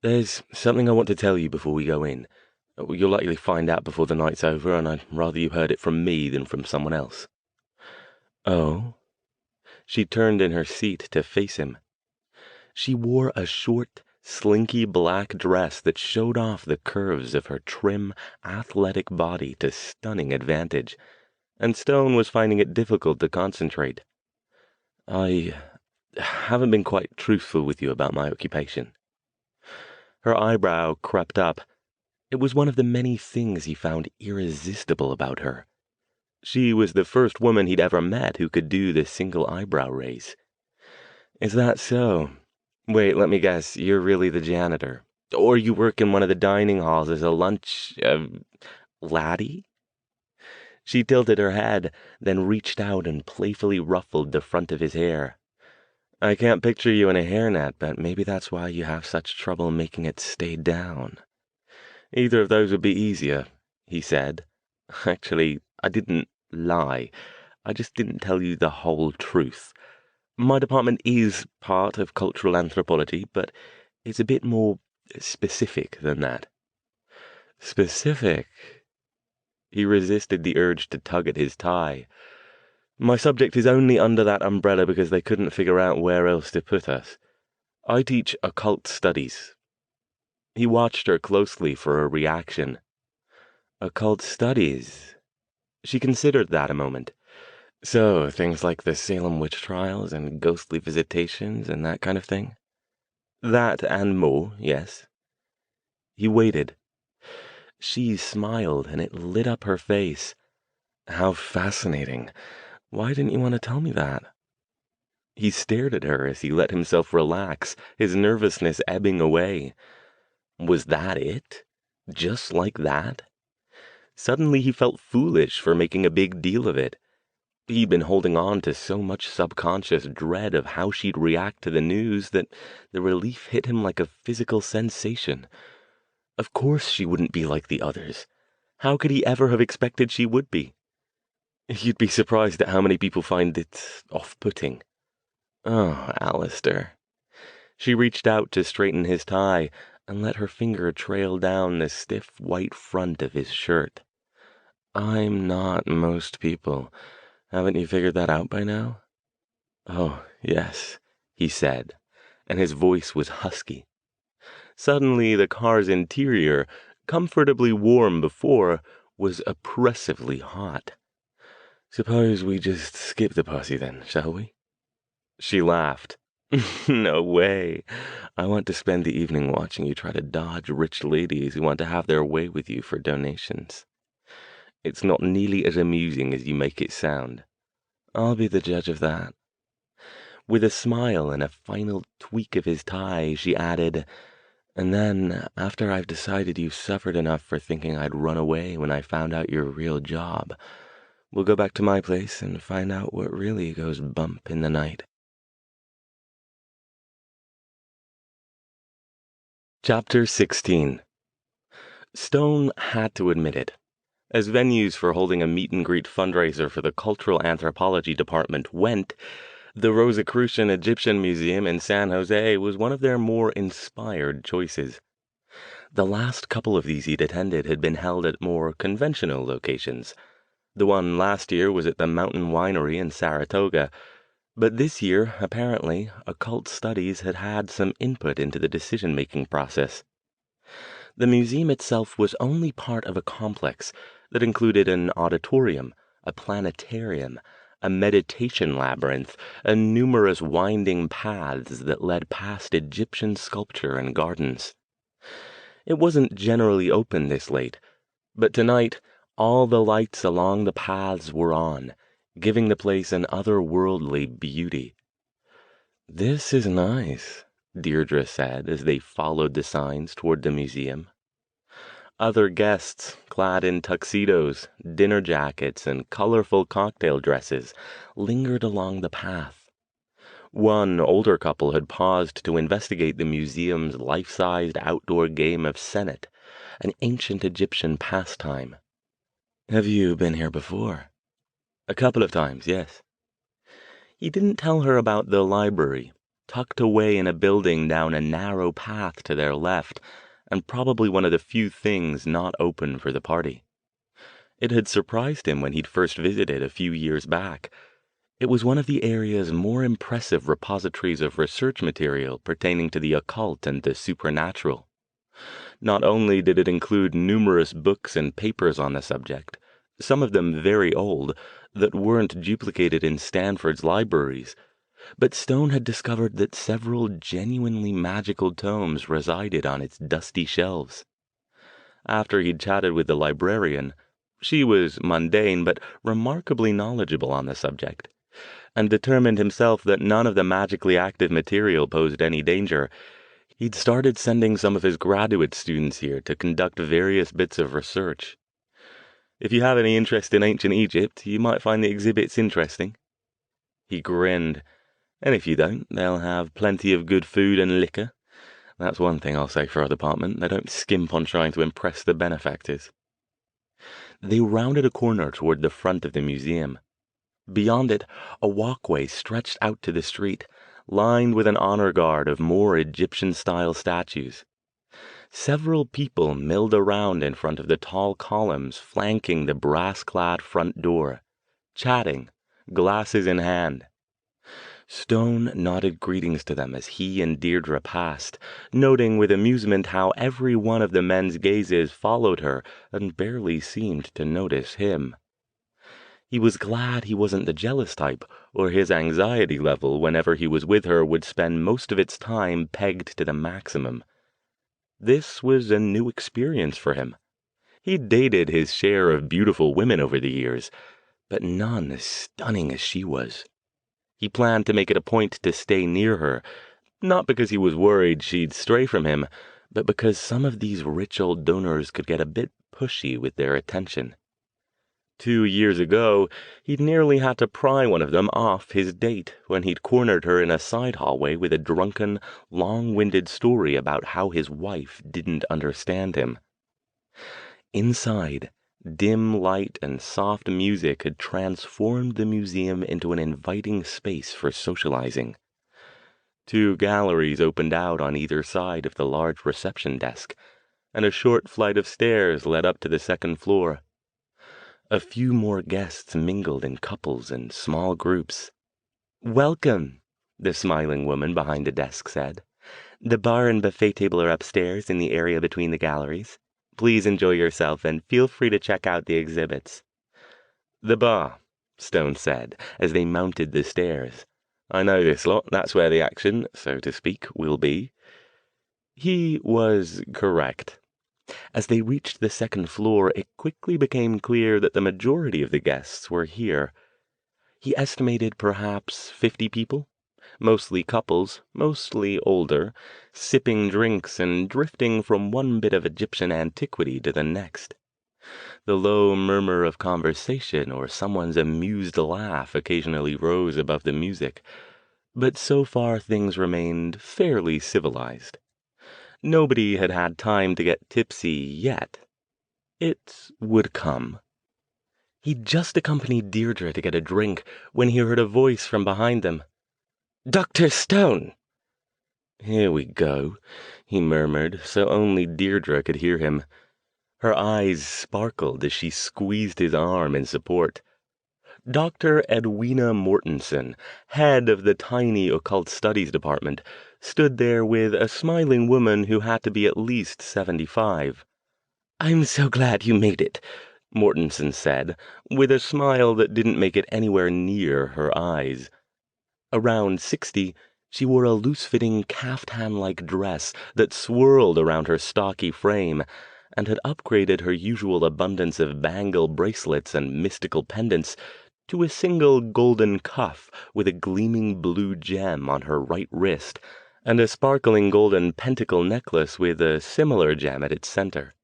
"There's something I want to tell you before we go in. You'll likely find out before the night's over, and I'd rather you heard it from me than from someone else." "Oh?" She turned in her seat to face him. She wore a short, slinky black dress that showed off the curves of her trim, athletic body to stunning advantage, and Stone was finding it difficult to concentrate. "I haven't been quite truthful with you about my occupation." Her eyebrow crept up. It was one of the many things he found irresistible about her. She was the first woman he'd ever met who could do the single eyebrow raise. "Is that so? Wait, let me guess, you're really the janitor. Or you work in one of the dining halls as a lunch, laddie?" She tilted her head, then reached out and playfully ruffled the front of his hair. "I can't picture you in a hairnet, but maybe that's why you have such trouble making it stay down." "Either of those would be easier," he said. "Actually, I didn't lie. I just didn't tell you the whole truth. My department is part of cultural anthropology, but it's a bit more specific than that." "Specific?" He resisted the urge to tug at his tie. "My subject is only under that umbrella because they couldn't figure out where else to put us. I teach occult studies." He watched her closely for a reaction. "Occult studies?" She considered that a moment. "So, things like the Salem witch trials and ghostly visitations and that kind of thing?" "That and more, yes." He waited. She smiled, and it lit up her face. "How fascinating. Why didn't you want to tell me that?" He stared at her as he let himself relax, his nervousness ebbing away. Was that it? Just like that? Suddenly he felt foolish for making a big deal of it. He'd been holding on to so much subconscious dread of how she'd react to the news that the relief hit him like a physical sensation. Of course she wouldn't be like the others. How could he ever have expected she would be? You'd be surprised at how many people find it off-putting. "Oh, Alastair." She reached out to straighten his tie and let her finger trail down the stiff white front of his shirt. "I'm not most people. Haven't you figured that out by now?" "Oh, yes," he said, and his voice was husky. Suddenly, the car's interior, comfortably warm before, was oppressively hot. "Suppose we just skip the party then, shall we?" She laughed. "No way. I want to spend the evening watching you try to dodge rich ladies who want to have their way with you for donations. It's not nearly as amusing as you make it sound. I'll be the judge of that." With a smile and a final tweak of his tie, she added, "And then, after I've decided you've suffered enough for thinking I'd run away when I found out your real job, we'll go back to my place and find out what really goes bump in the night." Chapter 16. Stone had to admit it. As venues for holding a meet-and-greet fundraiser for the Cultural Anthropology Department went, the Rosicrucian Egyptian Museum in San Jose was one of their more inspired choices. The last couple of these he'd attended had been held at more conventional locations. The one last year was at the Mountain Winery in Saratoga, but this year, apparently, occult studies had had some input into the decision-making process. The museum itself was only part of a complex that included an auditorium, a planetarium, a meditation labyrinth, and numerous winding paths that led past Egyptian sculpture and gardens. It wasn't generally open this late, but tonight all the lights along the paths were on, giving the place an otherworldly beauty. "This is nice," Deirdre said as they followed the signs toward the museum. Other guests, clad in tuxedos, dinner jackets, and colorful cocktail dresses, lingered along the path. One older couple had paused to investigate the museum's life-sized outdoor game of senet, an ancient Egyptian pastime. "Have you been here before?" "A couple of times, yes." He didn't tell her about the library, tucked away in a building down a narrow path to their left, and probably one of the few things not open for the party. It had surprised him when he'd first visited a few years back. It was one of the area's more impressive repositories of research material pertaining to the occult and the supernatural. Not only did it include numerous books and papers on the subject, some of them very old, that weren't duplicated in Stanford's libraries, but Stone had discovered that several genuinely magical tomes resided on its dusty shelves. After he'd chatted with the librarian, she was mundane but remarkably knowledgeable on the subject, and determined himself that none of the magically active material posed any danger, he'd started sending some of his graduate students here to conduct various bits of research. "If you have any interest in ancient Egypt, you might find the exhibits interesting." He grinned. "And if you don't, they'll have plenty of good food and liquor. That's one thing I'll say for our department. They don't skimp on trying to impress the benefactors." They rounded a corner toward the front of the museum. Beyond it, a walkway stretched out to the street, lined with an honor guard of more Egyptian-style statues. Several people milled around in front of the tall columns flanking the brass-clad front door, chatting, glasses in hand. Stone nodded greetings to them as he and Deirdre passed, noting with amusement how every one of the men's gazes followed her and barely seemed to notice him. He was glad he wasn't the jealous type, or his anxiety level whenever he was with her would spend most of its time pegged to the maximum. This was a new experience for him. He'd dated his share of beautiful women over the years, but none as stunning as she was. He planned to make it a point to stay near her, not because he was worried she'd stray from him, but because some of these rich old donors could get a bit pushy with their attention. 2 years ago, he'd nearly had to pry one of them off his date when he'd cornered her in a side hallway with a drunken, long-winded story about how his wife didn't understand him. Inside, dim light and soft music had transformed the museum into an inviting space for socializing. 2 galleries opened out on either side of the large reception desk, and a short flight of stairs led up to the second floor. A few more guests mingled in couples and small groups. "Welcome," the smiling woman behind the desk said. The bar and buffet table are upstairs in the area between the galleries. Please enjoy yourself and feel free to check out the exhibits." "The bar," Stone said, as they mounted the stairs. "I know this lot. That's where the action, so to speak, will be." He was correct. As they reached the second floor, it quickly became clear that the majority of the guests were here. He estimated perhaps 50 people, mostly couples, mostly older, sipping drinks and drifting from one bit of Egyptian antiquity to the next. The low murmur of conversation or someone's amused laugh occasionally rose above the music, but so far things remained fairly civilized. Nobody had had time to get tipsy yet. It would come. He'd just accompanied Deirdre to get a drink when he heard a voice from behind them. "Dr. Stone!" "Here we go," he murmured, so only Deirdre could hear him. Her eyes sparkled as she squeezed his arm in support. Dr. Edwina Mortensen, head of the tiny occult studies department, stood there with a smiling woman who had to be at least 75. "I'm so glad you made it," Mortensen said, with a smile that didn't make it anywhere near her eyes. Around 60, she wore a loose-fitting caftan-like dress that swirled around her stocky frame, and had upgraded her usual abundance of bangle bracelets and mystical pendants to a single golden cuff with a gleaming blue gem on her right wrist, and a sparkling golden pentacle necklace with a similar gem at its center.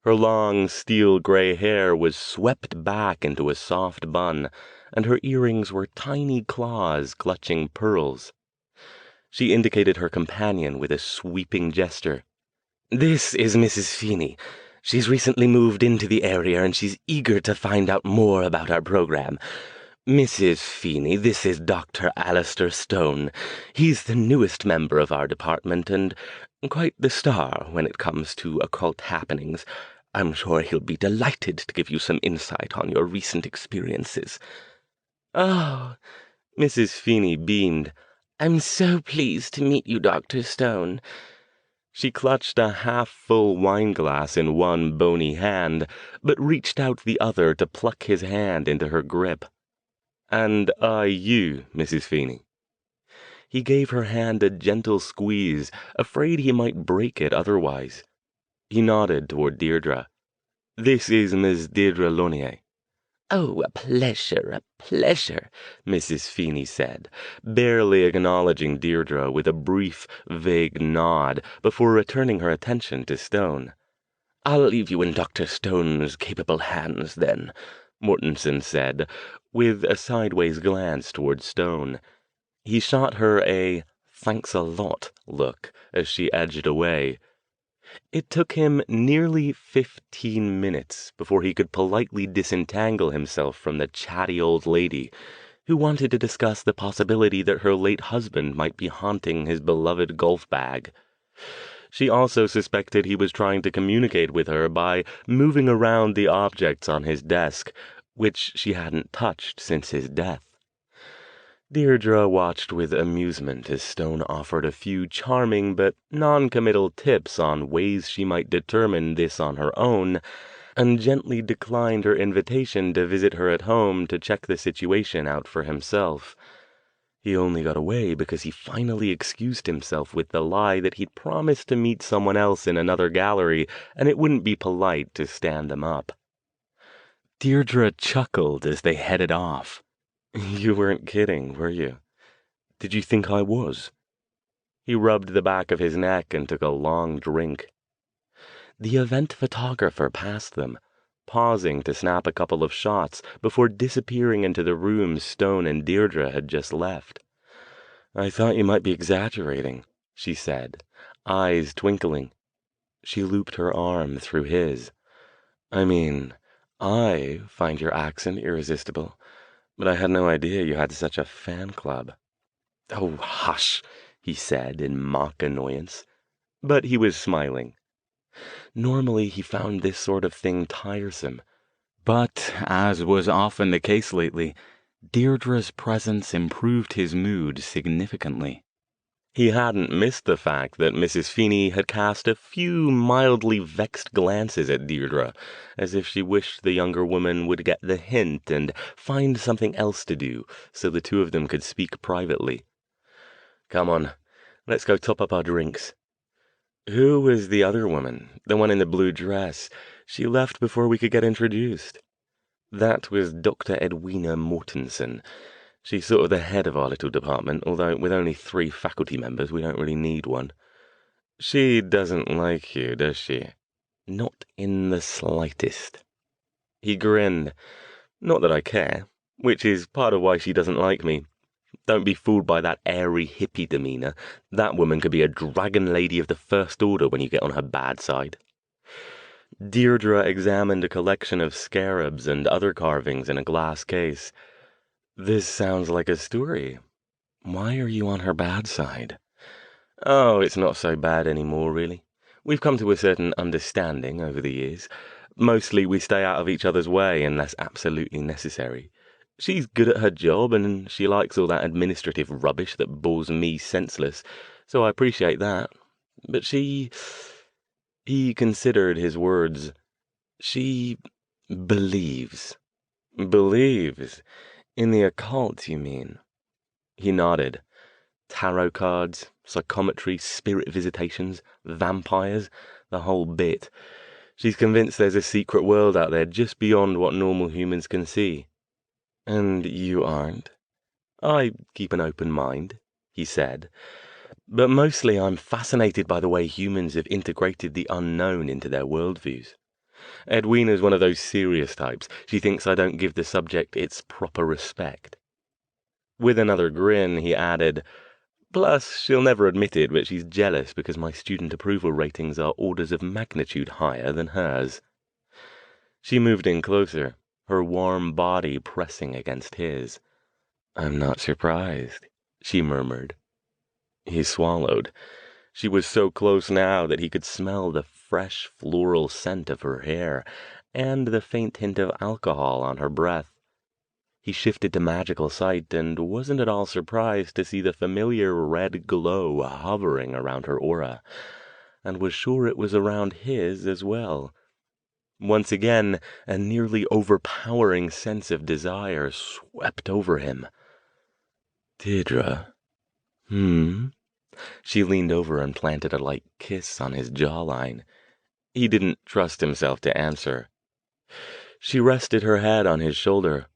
Her long, steel-gray hair was swept back into a soft bun, and her earrings were tiny claws clutching pearls. She indicated her companion with a sweeping gesture. "This is Mrs. Feeney. She's recently moved into the area, and she's eager to find out more about our program. Mrs. Feeney, this is Dr. Alastair Stone. He's the newest member of our department, and quite the star when it comes to occult happenings. I'm sure he'll be delighted to give you some insight on your recent experiences." "Oh," Mrs. Feeney beamed. "I'm so pleased to meet you, Dr. Stone." She clutched a half-full wineglass in one bony hand, but reached out the other to pluck his hand into her grip. "And are you, Mrs. Feeney?" He gave her hand a gentle squeeze, afraid he might break it otherwise. He nodded toward Deirdre. "This is Miss Deirdre Lonier." "Oh, a pleasure, Mrs. Feeney said, barely acknowledging Deirdre with a brief, vague nod before returning her attention to Stone. "I'll leave you in Dr. Stone's capable hands, then," Mortensen said, with a sideways glance toward Stone. He shot her a "thanks a lot" look as she edged away. It took him nearly 15 minutes before he could politely disentangle himself from the chatty old lady who wanted to discuss the possibility that her late husband might be haunting his beloved golf bag. She also suspected he was trying to communicate with her by moving around the objects on his desk, which she hadn't touched since his death. Deirdre watched with amusement as Stone offered a few charming but non-committal tips on ways she might determine this on her own, and gently declined her invitation to visit her at home to check the situation out for himself. He only got away because he finally excused himself with the lie that he'd promised to meet someone else in another gallery, and it wouldn't be polite to stand them up. Deirdre chuckled as they headed off. "You weren't kidding, were you? Did you think I was?" He rubbed the back of his neck and took a long drink. The event photographer passed them, pausing to snap a couple of shots before disappearing into the room Stone and Deirdre had just left. "I thought you might be exaggerating," she said, eyes twinkling. She looped her arm through his. "I mean, I find your accent irresistible, but I had no idea you had such a fan club." "Oh, hush," he said in mock annoyance. But he was smiling. Normally he found this sort of thing tiresome, but, as was often the case lately, Deirdre's presence improved his mood significantly. He hadn't missed the fact that Mrs. Feeney had cast a few mildly vexed glances at Deirdre, as if she wished the younger woman would get the hint and find something else to do, so the two of them could speak privately. "Come on, let's go top up our drinks." "Who was the other woman? The one in the blue dress? She left before we could get introduced." "That was Dr. Edwina Mortensen. She's sort of the head of our little department, although with only 3 faculty members, we don't really need one." "She doesn't like you, does she?" "Not in the slightest." He grinned. "Not that I care, which is part of why she doesn't like me. Don't be fooled by that airy hippie demeanor. That woman could be a dragon lady of the First Order when you get on her bad side." Deirdre examined a collection of scarabs and other carvings in a glass case. "This sounds like a story. Why are you on her bad side?" "Oh, it's not so bad anymore, really. We've come to a certain understanding over the years. Mostly we stay out of each other's way unless absolutely necessary. She's good at her job, and she likes all that administrative rubbish that bores me senseless, so I appreciate that. But she—" He considered his words. "She believes." "Believes? In the occult, you mean?" He nodded. "Tarot cards, psychometry, spirit visitations, vampires, the whole bit. She's convinced there's a secret world out there just beyond what normal humans can see." "And you aren't?" "I keep an open mind," he said. "But mostly I'm fascinated by the way humans have integrated the unknown into their worldviews. Edwina's one of those serious types. She thinks I don't give the subject its proper respect." With another grin, he added, "Plus, she'll never admit it, but she's jealous because my student approval ratings are orders of magnitude higher than hers." She moved in closer, her warm body pressing against his. "I'm not surprised," she murmured. He swallowed. She was so close now that he could smell the fresh floral scent of her hair and the faint hint of alcohol on her breath. He shifted to magical sight and wasn't at all surprised to see the familiar red glow hovering around her aura, and was sure it was around his as well. Once again, a nearly overpowering sense of desire swept over him. "Deirdre? She leaned over and planted a light kiss on his jawline. He didn't trust himself to answer. She rested her head on his shoulder.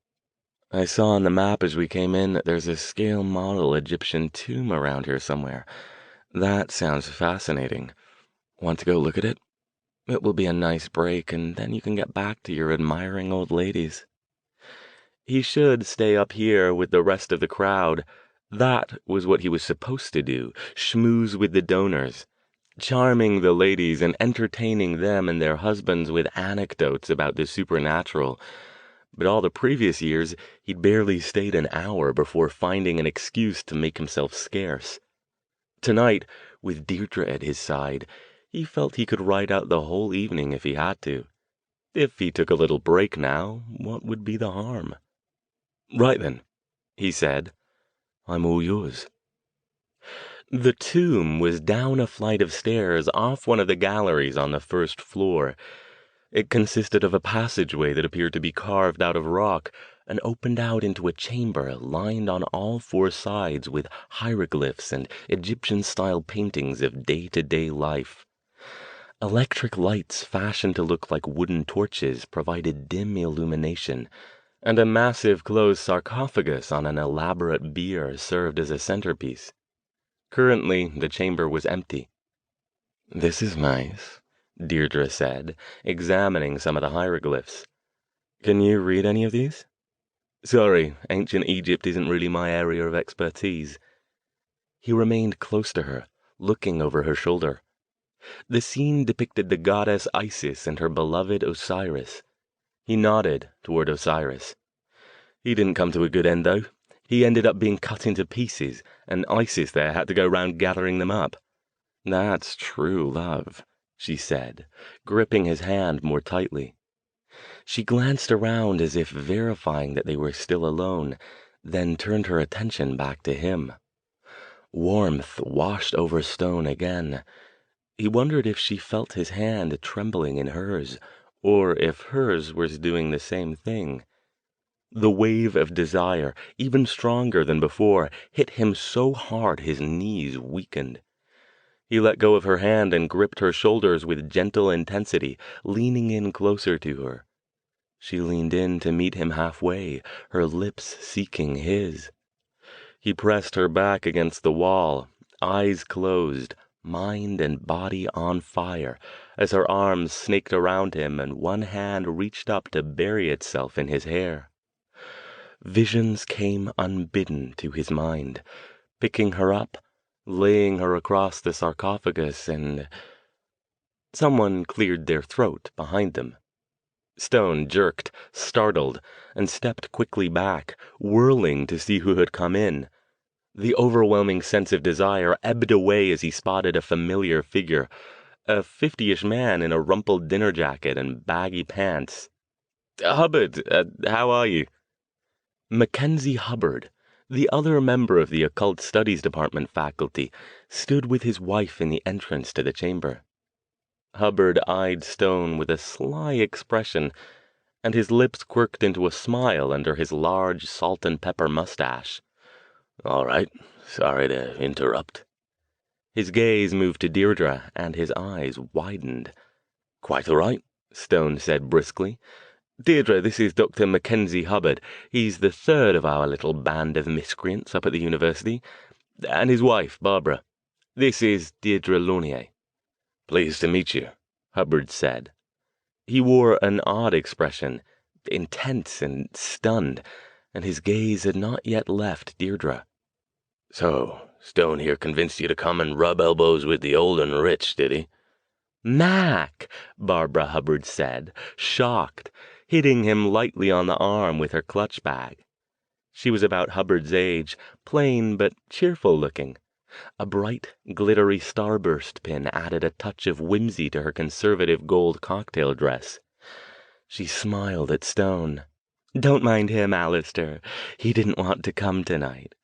"I saw on the map as we came in that there's a scale model Egyptian tomb around here somewhere. That sounds fascinating. Want to go look at it? It will be a nice break, and then you can get back to your admiring old ladies." He should stay up here with the rest of the crowd. That was what he was supposed to do, schmooze with the donors, charming the ladies and entertaining them and their husbands with anecdotes about the supernatural. But all the previous years, he'd barely stayed an hour before finding an excuse to make himself scarce. Tonight, with Deirdre at his side, he felt he could ride out the whole evening if he had to. If he took a little break now, what would be the harm? "Right then," he said. "I'm all yours." The tomb was down a flight of stairs off one of the galleries on the first floor. It consisted of a passageway that appeared to be carved out of rock and opened out into a chamber lined on all 4 sides with hieroglyphs and Egyptian-style paintings of day-to-day life. Electric lights fashioned to look like wooden torches provided dim illumination, and a massive closed sarcophagus on an elaborate bier served as a centerpiece. Currently, the chamber was empty. "This is nice," Deirdre said, examining some of the hieroglyphs. "Can you read any of these?" "Sorry, ancient Egypt isn't really my area of expertise." He remained close to her, looking over her shoulder. The scene depicted the goddess Isis and her beloved Osiris. He nodded toward Osiris. "He didn't come to a good end, though. He ended up being cut into pieces, and Isis there had to go round gathering them up." "That's true love," she said, gripping his hand more tightly. She glanced around as if verifying that they were still alone, then turned her attention back to him. Warmth washed over Stone again. He wondered if she felt his hand trembling in hers, or if hers was doing the same thing. The wave of desire, even stronger than before, hit him so hard his knees weakened. He let go of her hand and gripped her shoulders with gentle intensity, leaning in closer to her. She leaned in to meet him halfway, her lips seeking his. He pressed her back against the wall, eyes closed, mind and body on fire, as her arms snaked around him and one hand reached up to bury itself in his hair. Visions came unbidden to his mind, picking her up, laying her across the sarcophagus, and... Someone cleared their throat behind them. Stone jerked, startled, and stepped quickly back, whirling to see who had come in. The overwhelming sense of desire ebbed away as he spotted a familiar figure, a 50-ish man in a rumpled dinner jacket and baggy pants. "Hubbard, how are you?" Mackenzie Hubbard, the other member of the Occult Studies Department faculty, stood with his wife in the entrance to the chamber. Hubbard eyed Stone with a sly expression, and his lips quirked into a smile under his large salt and pepper mustache. "All right. Sorry to interrupt." His gaze moved to Deirdre, and his eyes widened. "Quite all right," Stone said briskly. "Deirdre, this is Dr. Mackenzie Hubbard. He's the third of our little band of miscreants up at the university. And his wife, Barbara. This is Deirdre Launier." "Pleased to meet you," Hubbard said. He wore an odd expression, intense and stunned, and his gaze had not yet left Deirdre. "So, Stone here convinced you to come and rub elbows with the old and rich, did he?" "Mac," Barbara Hubbard said, shocked, hitting him lightly on the arm with her clutch bag. She was about Hubbard's age, plain but cheerful looking. A bright, glittery starburst pin added a touch of whimsy to her conservative gold cocktail dress. She smiled at Stone. "Don't mind him, Alastair. He didn't want to come tonight."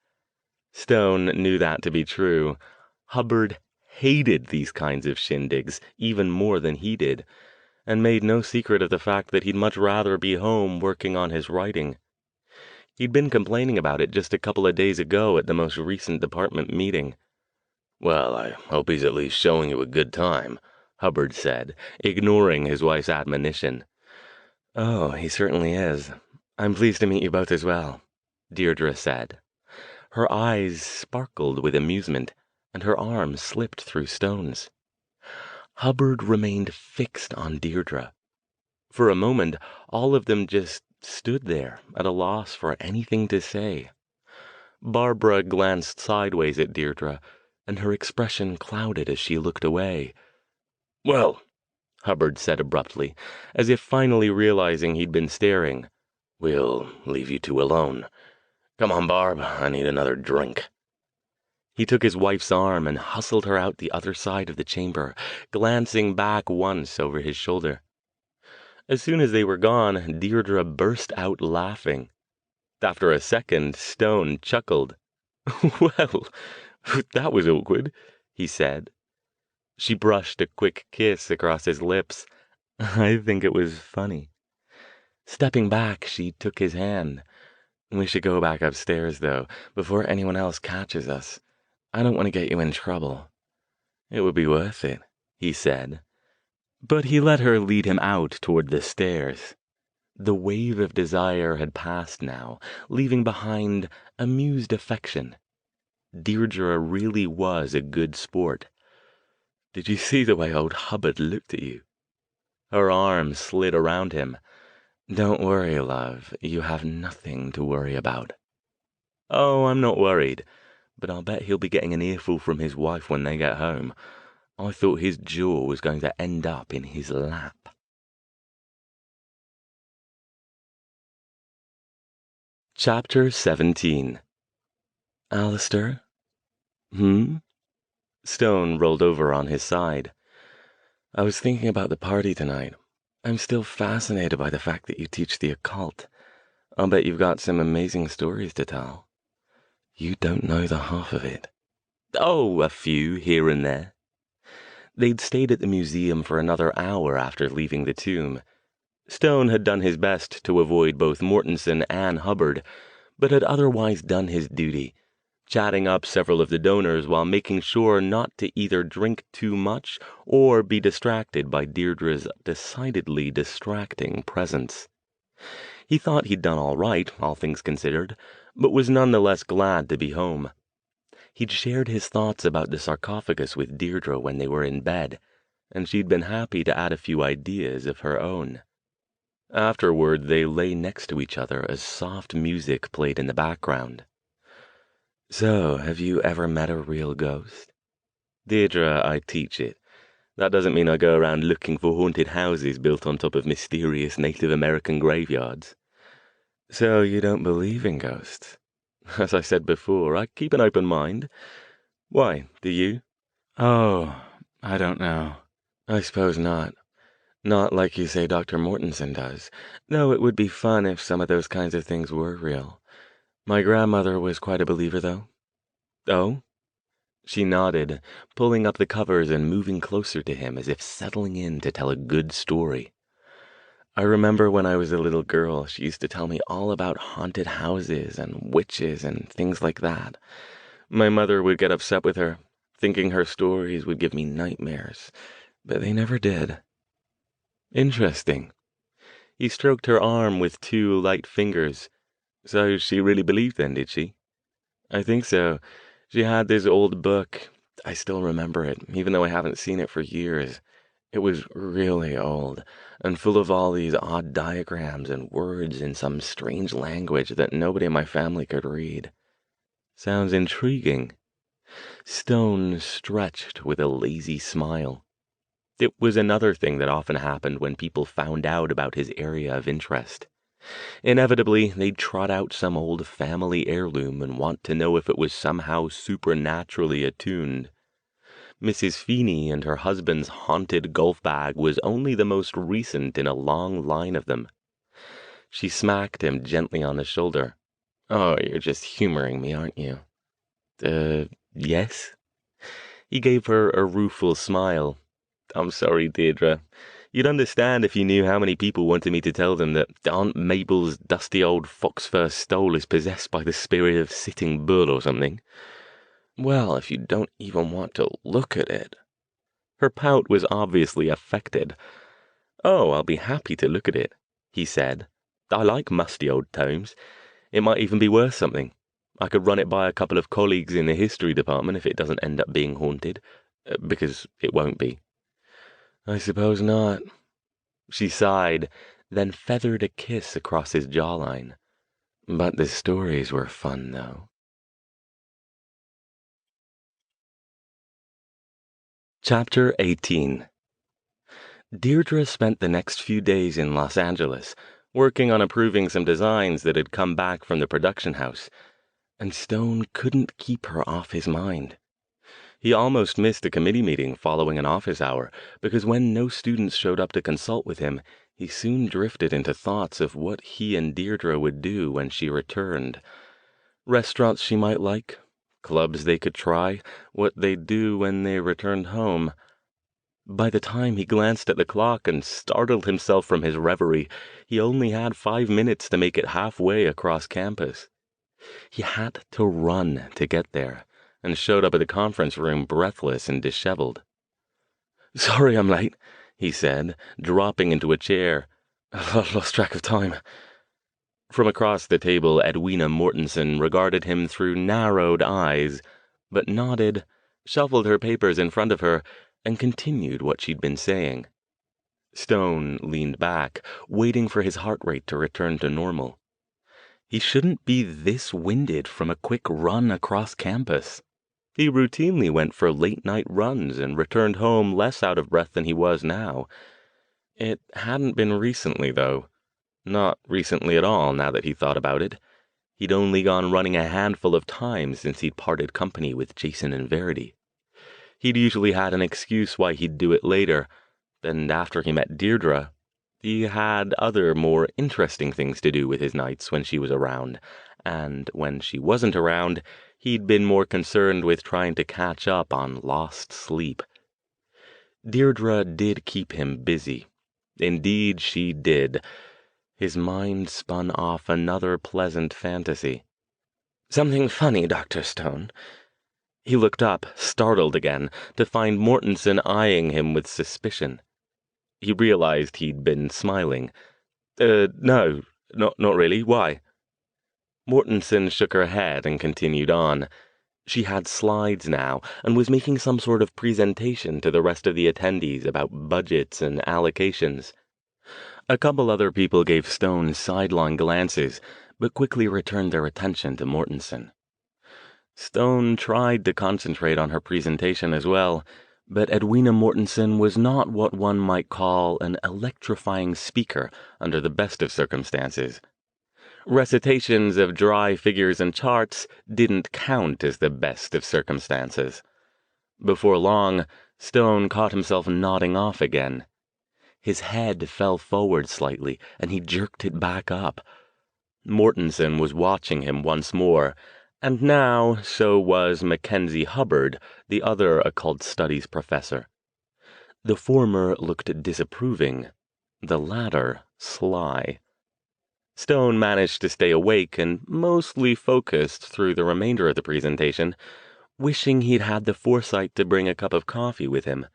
Stone knew that to be true. Hubbard hated these kinds of shindigs even more than he did, and made no secret of the fact that he'd much rather be home working on his writing. He'd been complaining about it just a couple of days ago at the most recent department meeting. "Well, I hope he's at least showing you a good time," Hubbard said, ignoring his wife's admonition. "Oh, he certainly is. I'm pleased to meet you both as well," Deirdre said. Her eyes sparkled with amusement, and her arm slipped through Stone's. Hubbard remained fixed on Deirdre. For a moment, all of them just stood there, at a loss for anything to say. Barbara glanced sideways at Deirdre, and her expression clouded as she looked away. "Well," Hubbard said abruptly, as if finally realizing he'd been staring, "we'll leave you two alone. Come on, Barb, I need another drink." He took his wife's arm and hustled her out the other side of the chamber, glancing back once over his shoulder. As soon as they were gone, Deirdre burst out laughing. After a second, Stone chuckled. "Well, that was awkward," he said. She brushed a quick kiss across his lips. "I think it was funny." Stepping back, she took his hand. "We should go back upstairs, though, before anyone else catches us. I don't want to get you in trouble." "It would be worth it," he said. But he let her lead him out toward the stairs. The wave of desire had passed now, leaving behind amused affection. Deirdre really was a good sport. "Did you see the way old Hubbard looked at you?" Her arm slid around him. "Don't worry, love. You have nothing to worry about." "Oh, I'm not worried. But I'll bet he'll be getting an earful from his wife when they get home. I thought his jaw was going to end up in his lap." Chapter 17. "Alastair?" Stone rolled over on his side. "I was thinking about the party tonight. I'm still fascinated by the fact that you teach the occult. I'll bet you've got some amazing stories to tell. You don't know the half of it." Oh, a few here and there. They'd stayed at the museum for another hour after leaving the tomb. Stone had done his best to avoid both Mortensen and Hubbard, but had otherwise done his duty, chatting up several of the donors while making sure not to either drink too much or be distracted by Deirdre's decidedly distracting presence. He thought he'd done all right, all things considered, but was none the less glad to be home. He'd shared his thoughts about the sarcophagus with Deirdre when they were in bed, and she'd been happy to add a few ideas of her own. Afterward, they lay next to each other as soft music played in the background. "So, have you ever met a real ghost?" "Deirdre, I teach it. That doesn't mean I go around looking for haunted houses built on top of mysterious Native American graveyards." "So you don't believe in ghosts?" "As I said before, I keep an open mind. Why, do you?" "Oh, I don't know. I suppose not. Not like you say Dr. Mortensen does, though it would be fun if some of those kinds of things were real. My grandmother was quite a believer, though." "Oh?" She nodded, pulling up the covers and moving closer to him as if settling in to tell a good story. "I remember when I was a little girl, she used to tell me all about haunted houses and witches and things like that. My mother would get upset with her, thinking her stories would give me nightmares, but they never did." "Interesting." He stroked her arm with two light fingers. "So she really believed then, did she?" "I think so. She had this old book. I still remember it, even though I haven't seen it for years. It was really old, and full of all these odd diagrams and words in some strange language that nobody in my family could read." "Sounds intriguing." Stone stretched with a lazy smile. It was another thing that often happened when people found out about his area of interest. Inevitably, they'd trot out some old family heirloom and want to know if it was somehow supernaturally attuned. Mrs. Feeney and her husband's haunted golf bag was only the most recent in a long line of them. She smacked him gently on the shoulder. "Oh, you're just humoring me, aren't you?" Yes?" He gave her a rueful smile. "I'm sorry, Deirdre. You'd understand if you knew how many people wanted me to tell them that Aunt Mabel's dusty old fox-fur stole is possessed by the spirit of Sitting Bull or something." "Well, if you don't even want to look at it." Her pout was obviously affected. "Oh, I'll be happy to look at it," he said. "I like musty old tomes. It might even be worth something. I could run it by a couple of colleagues in the history department if it doesn't end up being haunted, because it won't be." "I suppose not." She sighed, then feathered a kiss across his jawline. "But the stories were fun, though." Chapter 18. Deirdre spent the next few days in Los Angeles, working on approving some designs that had come back from the production house, and Stone couldn't keep her off his mind. He almost missed a committee meeting following an office hour, because when no students showed up to consult with him, he soon drifted into thoughts of what he and Deirdre would do when she returned. Restaurants she might like, clubs they could try, what they'd do when they returned home. By the time he glanced at the clock and startled himself from his reverie, he only had 5 minutes to make it halfway across campus. He had to run to get there, and showed up at the conference room breathless and disheveled. "Sorry I'm late," he said, dropping into a chair. "I lost track of time." From across the table, Edwina Mortensen regarded him through narrowed eyes, but nodded, shuffled her papers in front of her, and continued what she'd been saying. Stone leaned back, waiting for his heart rate to return to normal. He shouldn't be this winded from a quick run across campus. He routinely went for late-night runs and returned home less out of breath than he was now. It hadn't been recently, though. Not recently at all, now that he thought about it. He'd only gone running a handful of times since he'd parted company with Jason and Verity. He'd usually had an excuse why he'd do it later, and after he met Deirdre, he had other, more interesting things to do with his nights when she was around, and when she wasn't around, He'd been more concerned with trying to catch up on lost sleep. Deirdre did keep him busy. Indeed she did. His mind spun off another pleasant fantasy. "Something funny, Dr. Stone?" He looked up, startled again, to find Mortensen eyeing him with suspicion. He realized he'd been smiling. No, not really. Why?" Mortensen shook her head and continued on. She had slides now, and was making some sort of presentation to the rest of the attendees about budgets and allocations. A couple other people gave Stone sidelong glances, but quickly returned their attention to Mortensen. Stone tried to concentrate on her presentation as well, but Edwina Mortensen was not what one might call an electrifying speaker under the best of circumstances. Recitations of dry figures and charts didn't count as the best of circumstances. Before long, Stone caught himself nodding off again. His head fell forward slightly, and he jerked it back up. Mortensen was watching him once more, and now so was Mackenzie Hubbard, the other occult studies professor. The former looked disapproving, the latter sly. Stone managed to stay awake and mostly focused through the remainder of the presentation, wishing he'd had the foresight to bring a cup of coffee with him.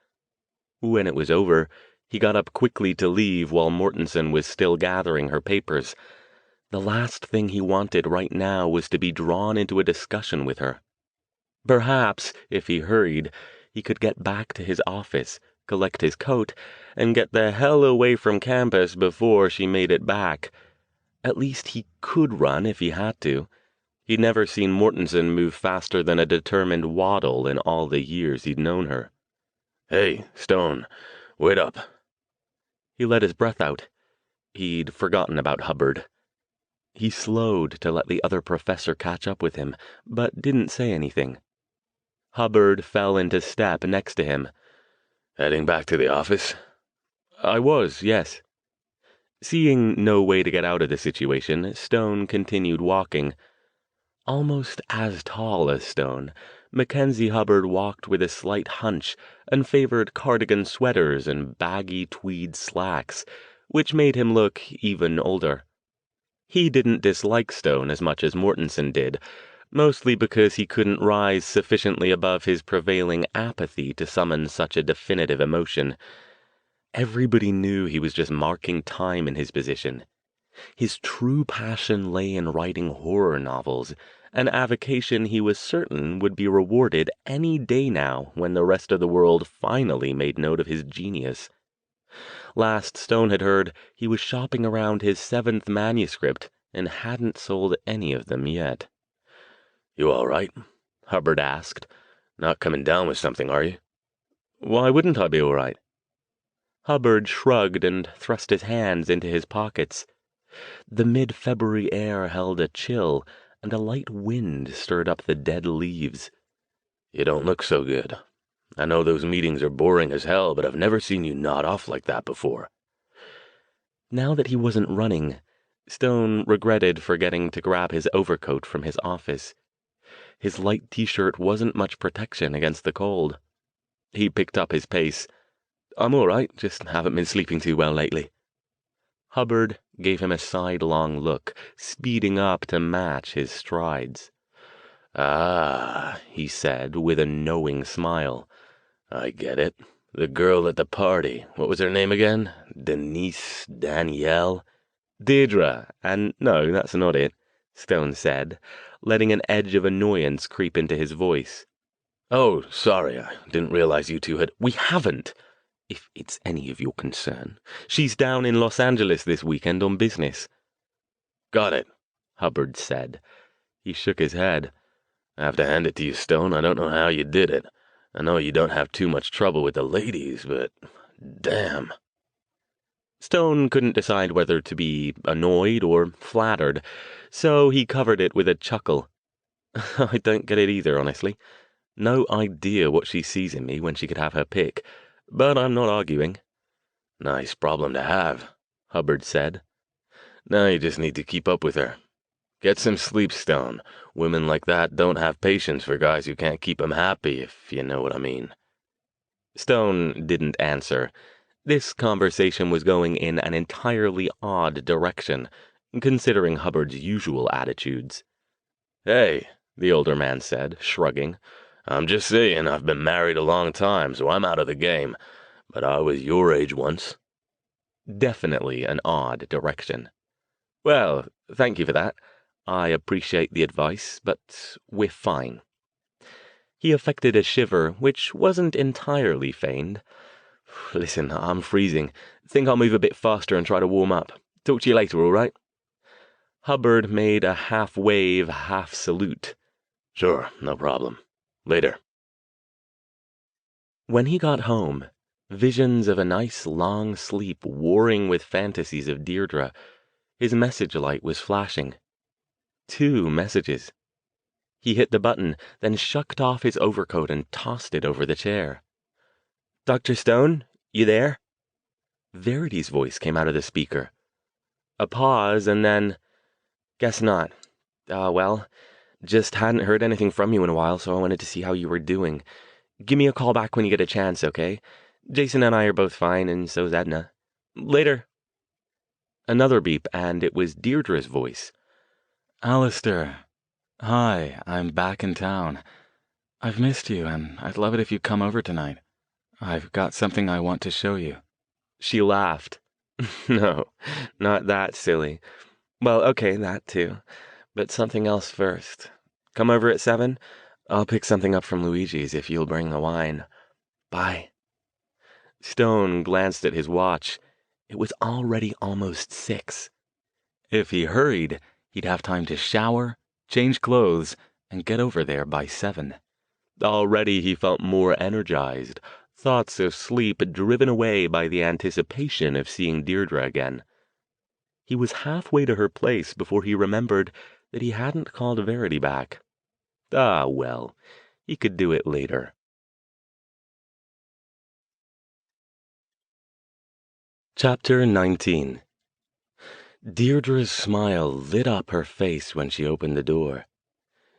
When it was over, he got up quickly to leave while Mortensen was still gathering her papers. The last thing he wanted right now was to be drawn into a discussion with her. Perhaps, if he hurried, he could get back to his office, collect his coat, and get the hell away from campus before she made it back. At least he could run if he had to. He'd never seen Mortensen move faster than a determined waddle in all the years he'd known her. "Hey, Stone, wait up." He let his breath out. He'd forgotten about Hubbard. He slowed to let the other professor catch up with him, but didn't say anything. Hubbard fell into step next to him. "Heading back to the office?" "I was, yes." Seeing no way to get out of the situation, Stone continued walking. Almost as tall as Stone, Mackenzie Hubbard walked with a slight hunch and favored cardigan sweaters and baggy tweed slacks, which made him look even older. He didn't dislike Stone as much as Mortensen did, mostly because he couldn't rise sufficiently above his prevailing apathy to summon such a definitive emotion. Everybody knew he was just marking time in his position. His true passion lay in writing horror novels, an avocation he was certain would be rewarded any day now when the rest of the world finally made note of his genius. Last Stone had heard, he was shopping around his 7th manuscript and hadn't sold any of them yet. "You all right?" Hubbard asked. "Not coming down with something, are you?" "Why wouldn't I be all right?" Hubbard shrugged and thrust his hands into his pockets. The mid-February air held a chill, and a light wind stirred up the dead leaves. "You don't look so good. I know those meetings are boring as hell, but I've never seen you nod off like that before." Now that he wasn't running, Stone regretted forgetting to grab his overcoat from his office. His light t-shirt wasn't much protection against the cold. He picked up his pace. "I'm all right, just haven't been sleeping too well lately." Hubbard gave him a sidelong look, speeding up to match his strides. "Ah," he said with a knowing smile. "I get it. The girl at the party. What was her name again? Denise, Danielle?" "Deirdre, and no, that's not it," Stone said, letting an edge of annoyance creep into his voice. "Oh, sorry, I didn't realize you two had—" "We haven't, if it's any of your concern. She's down in Los Angeles this weekend on business." "Got it," Hubbard said. He shook his head. "I have to hand it to you, Stone. I don't know how you did it. I know you don't have too much trouble with the ladies, but damn." Stone couldn't decide whether to be annoyed or flattered, so he covered it with a chuckle. "I don't get it either, honestly. No idea what she sees in me when she could have her pick, but I'm not arguing." "Nice problem to have," Hubbard said. "Now you just need to keep up with her. Get some sleep, Stone. Women like that don't have patience for guys who can't keep 'em happy, if you know what I mean. Stone didn't answer. This conversation was going in an entirely odd direction, considering Hubbard's usual attitudes. Hey, the older man said, shrugging. I'm just saying I've been married a long time, so I'm out of the game. But I was your age once. Definitely an odd direction. Well, thank you for that. I appreciate the advice, but we're fine. He affected a shiver, which wasn't entirely feigned. Listen, I'm freezing. Think I'll move a bit faster and try to warm up. Talk to you later, all right? Hubbard made a half-wave, half-salute. Sure, no problem. Later. When he got home, visions of a nice long sleep warring with fantasies of Deirdre, his message light was flashing. 2 messages. He hit the button, then shucked off his overcoat and tossed it over the chair. Dr. Stone, you there? Verity's voice came out of the speaker. A pause, and then, guess not. Well, just hadn't heard anything from you in a while, so I wanted to see how you were doing. Give me a call back when you get a chance, okay? Jason and I are both fine, and so's Edna. Later. Another beep, and it was Deirdre's voice. Alastair. Hi, I'm back in town. I've missed you, and I'd love it if you'd come over tonight. I've got something I want to show you. She laughed. No, not that silly. Well, okay, that too. But something else first. Come over at 7? I'll pick something up from Luigi's if you'll bring the wine. Bye. Stone glanced at his watch. It was already almost 6. If he hurried, he'd have time to shower, change clothes, and get over there by 7. Already he felt more energized, thoughts of sleep driven away by the anticipation of seeing Deirdre again. He was halfway to her place before he remembered that he hadn't called Verity back. Ah, well, he could do it later. Chapter 19. Deirdre's smile lit up her face when she opened the door.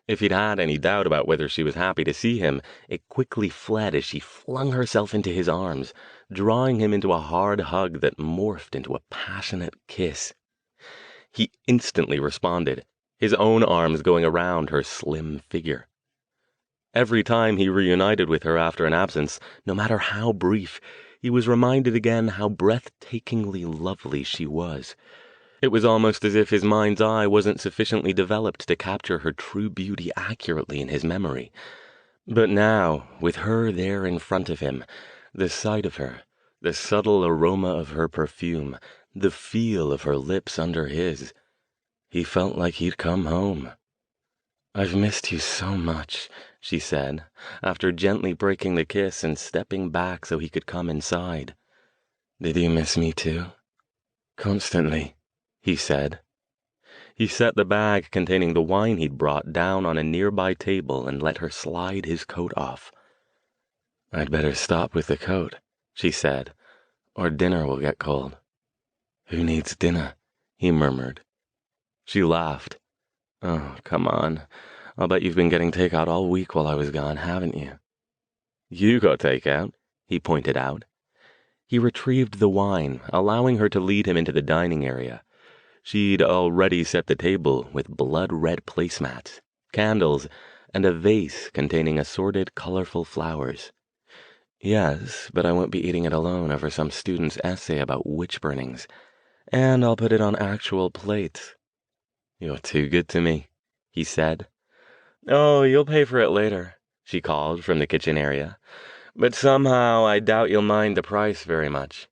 If he'd had any doubt about whether she was happy to see him, it quickly fled as she flung herself into his arms, drawing him into a hard hug that morphed into a passionate kiss. He instantly responded, his own arms going around her slim figure. Every time he reunited with her after an absence, no matter how brief, he was reminded again how breathtakingly lovely she was. It was almost as if his mind's eye wasn't sufficiently developed to capture her true beauty accurately in his memory. But now, with her there in front of him, the sight of her, the subtle aroma of her perfume, the feel of her lips under his, he felt like he'd come home. "I've missed you so much," she said, after gently breaking the kiss and stepping back so he could come inside. "Did you miss me too?" "Constantly," he said. He set the bag containing the wine he'd brought down on a nearby table and let her slide his coat off. "I'd better stop with the coat," she said, "or dinner will get cold." "Who needs dinner?" he murmured. She laughed. "Oh, come on. I'll bet you've been getting takeout all week while I was gone, haven't you?" "You got takeout," he pointed out. He retrieved the wine, allowing her to lead him into the dining area. She'd already set the table with blood-red placemats, candles, and a vase containing assorted colorful flowers. "Yes, but I won't be eating it alone over some student's essay about witch burnings. And I'll put it on actual plates." "You're too good to me," he said. "Oh, you'll pay for it later," she called from the kitchen area. "But somehow I doubt you'll mind the price very much.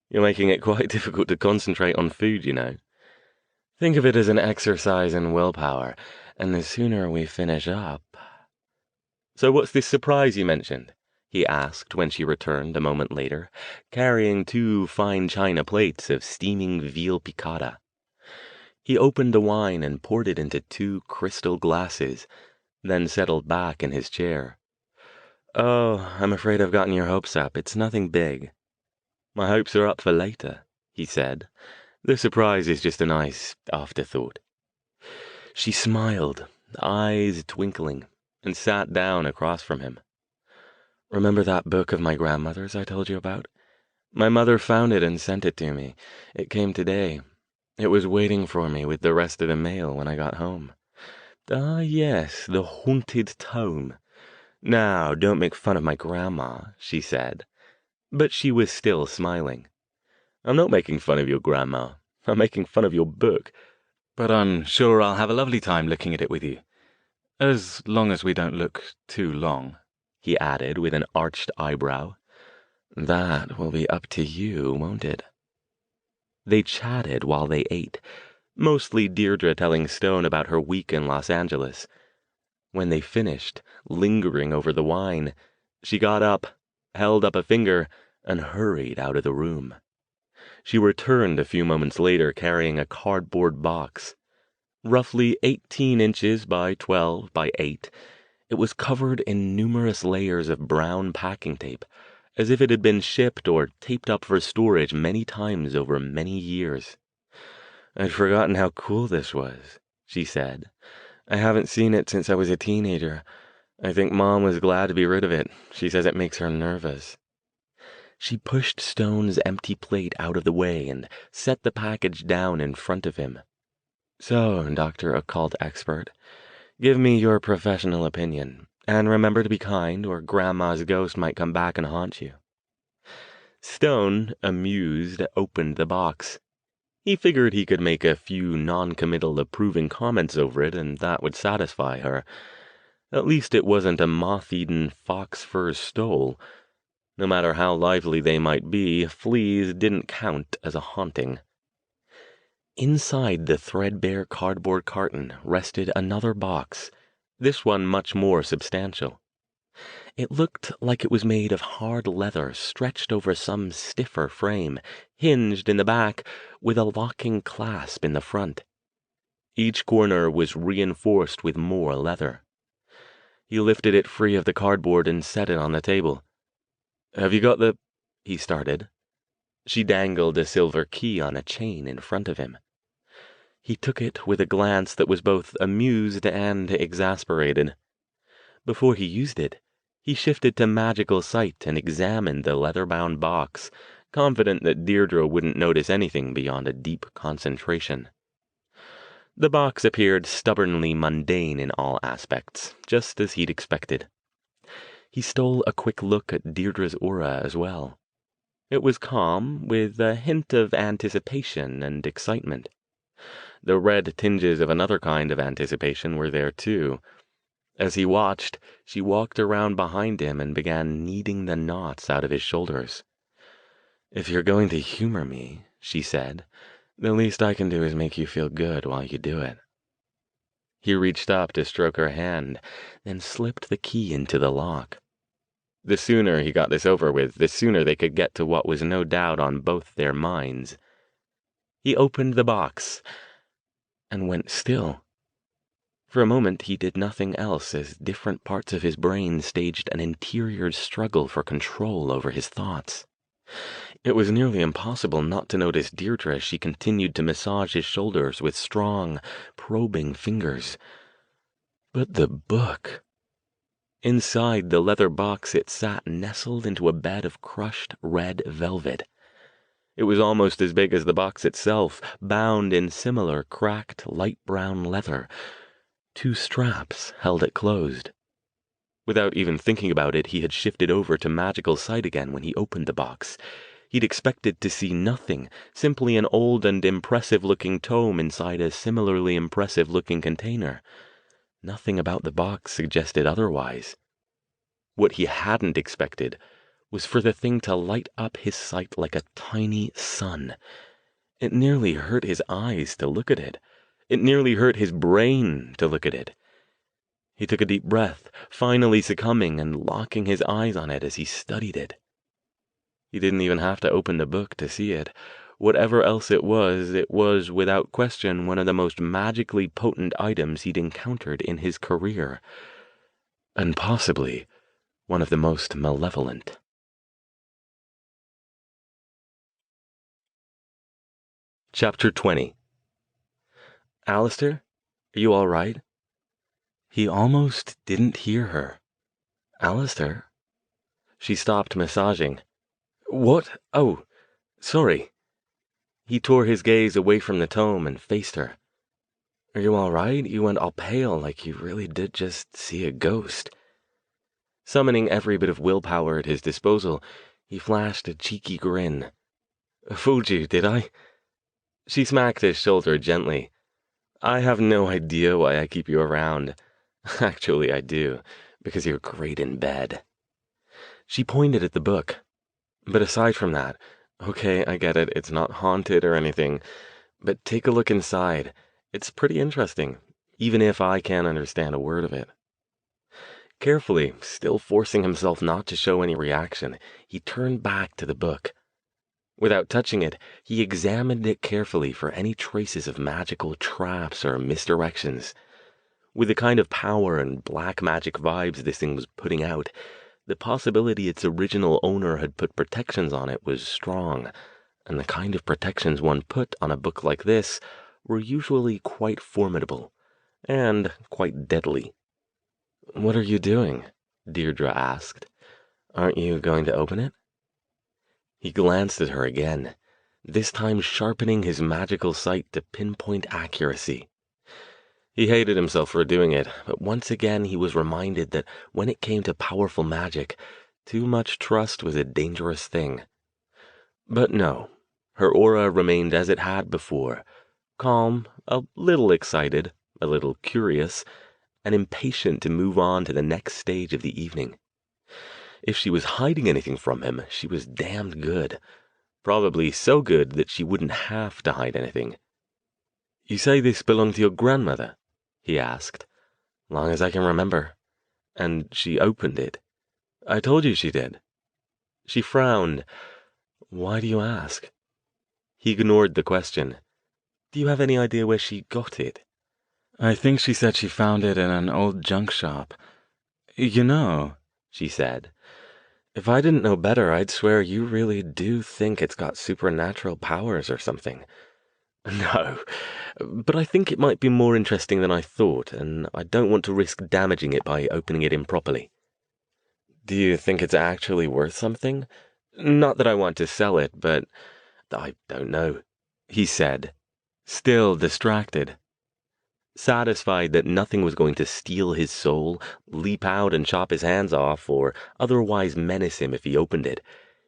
You're making it quite difficult to concentrate on food, you know. Think of it as an exercise in willpower, and the sooner we finish up—" "So what's this surprise you mentioned?" he asked when she returned a moment later, carrying 2 fine china plates of steaming veal piccata. He opened the wine and poured it into 2 crystal glasses, then settled back in his chair. "Oh, I'm afraid I've gotten your hopes up. It's nothing big." "My hopes are up for later," he said. "The surprise is just a nice afterthought." She smiled, eyes twinkling, and sat down across from him. "Remember that book of my grandmother's I told you about? My mother found it and sent it to me. It came today. It was waiting for me with the rest of the mail when I got home. Ah, yes, the haunted tome. Now, don't make fun of my grandma," she said. But she was still smiling. "I'm not making fun of your grandma. I'm making fun of your book. But I'm sure I'll have a lovely time looking at it with you. As long as we don't look too long," he added with an arched eyebrow. "That will be up to you, won't it?" They chatted while they ate, mostly Deirdre telling Stone about her week in Los Angeles. When they finished, lingering over the wine, she got up, held up a finger, and hurried out of the room. She returned a few moments later carrying a cardboard box. Roughly 18 inches by 12 by 8, it was covered in numerous layers of brown packing tape, as if it had been shipped or taped up for storage many times over many years. "I'd forgotten how cool this was," she said. "I haven't seen it since I was a teenager. I think Mom was glad to be rid of it. She says it makes her nervous." She pushed Stone's empty plate out of the way and set the package down in front of him. "So, Dr. Occult Expert, give me your professional opinion, and remember to be kind, or Grandma's ghost might come back and haunt you." Stone, amused, opened the box. He figured he could make a few non-committal approving comments over it, and that would satisfy her. At least it wasn't a moth-eaten fox fur stole. No matter how lively they might be, fleas didn't count as a haunting. Inside the threadbare cardboard carton rested another box, this one much more substantial. It looked like it was made of hard leather stretched over some stiffer frame, hinged in the back, with a locking clasp in the front. Each corner was reinforced with more leather. He lifted it free of the cardboard and set it on the table. "Have you got the—" he started. She dangled a silver key on a chain in front of him. He took it with a glance that was both amused and exasperated. Before he used it, he shifted to magical sight and examined the leather-bound box, confident that Deirdre wouldn't notice anything beyond a deep concentration. The box appeared stubbornly mundane in all aspects, just as he'd expected. He stole a quick look at Deirdre's aura as well. It was calm, with a hint of anticipation and excitement. The red tinges of another kind of anticipation were there too. As he watched, she walked around behind him and began kneading the knots out of his shoulders. "If you're going to humor me," she said, "the least I can do is make you feel good while you do it." He reached up to stroke her hand, then slipped the key into the lock. The sooner he got this over with, the sooner they could get to what was no doubt on both their minds. He opened the box and went still. For a moment he did nothing else as different parts of his brain staged an interior struggle for control over his thoughts. It was nearly impossible not to notice Deirdre as she continued to massage his shoulders with strong, probing fingers. But the book. Inside the leather box it sat nestled into a bed of crushed red velvet. It was almost as big as the box itself, bound in similar cracked light brown leather. 2 straps held it closed. Without even thinking about it, he had shifted over to magical sight again when he opened the box. He'd expected to see nothing, simply an old and impressive-looking tome inside a similarly impressive-looking container. Nothing about the box suggested otherwise. What he hadn't expected was for the thing to light up his sight like a tiny sun. It nearly hurt his eyes to look at it. It nearly hurt his brain to look at it. He took a deep breath, finally succumbing and locking his eyes on it as he studied it. He didn't even have to open the book to see it. Whatever else it was without question one of the most magically potent items he'd encountered in his career. And possibly one of the most malevolent. Chapter 20. "Alastair, Are you all right? He almost didn't hear her. Alastair? She stopped massaging. What? Oh, sorry. He tore his gaze away from the tome and faced her. Are you all right? You went all pale like you really did just see a ghost. Summoning every bit of willpower at his disposal, he flashed a cheeky grin. Fooled you, did I? She smacked his shoulder gently. I have no idea why I keep you around. Actually, I do, because you're great in bed. She pointed at the book. But aside from that, okay, I get it, it's not haunted or anything, but take a look inside. It's pretty interesting, even if I can't understand a word of it. Carefully, still forcing himself not to show any reaction, he turned back to the book. Without touching it, he examined it carefully for any traces of magical traps or misdirections. With the kind of power and black magic vibes this thing was putting out, the possibility its original owner had put protections on it was strong, and the kind of protections one put on a book like this were usually quite formidable, and quite deadly. What are you doing? Deirdre asked. Aren't you going to open it? He glanced at her again, this time sharpening his magical sight to pinpoint accuracy. He hated himself for doing it, but once again he was reminded that when it came to powerful magic, too much trust was a dangerous thing. But no, her aura remained as it had before, calm, a little excited, a little curious, and impatient to move on to the next stage of the evening. If she was hiding anything from him, she was damned good. Probably so good that she wouldn't have to hide anything. You say this belonged to your grandmother? He asked. Long as I can remember. And she opened it. I told you she did. She frowned. Why do you ask? He ignored the question. Do you have any idea where she got it? I think she said she found it in an old junk shop. You know, she said, if I didn't know better, I'd swear you really do think it's got supernatural powers or something. No, but I think it might be more interesting than I thought, and I don't want to risk damaging it by opening it improperly. Do you think it's actually worth something? Not that I want to sell it, but I don't know, he said, still distracted. Satisfied that nothing was going to steal his soul, leap out and chop his hands off, or otherwise menace him if he opened it,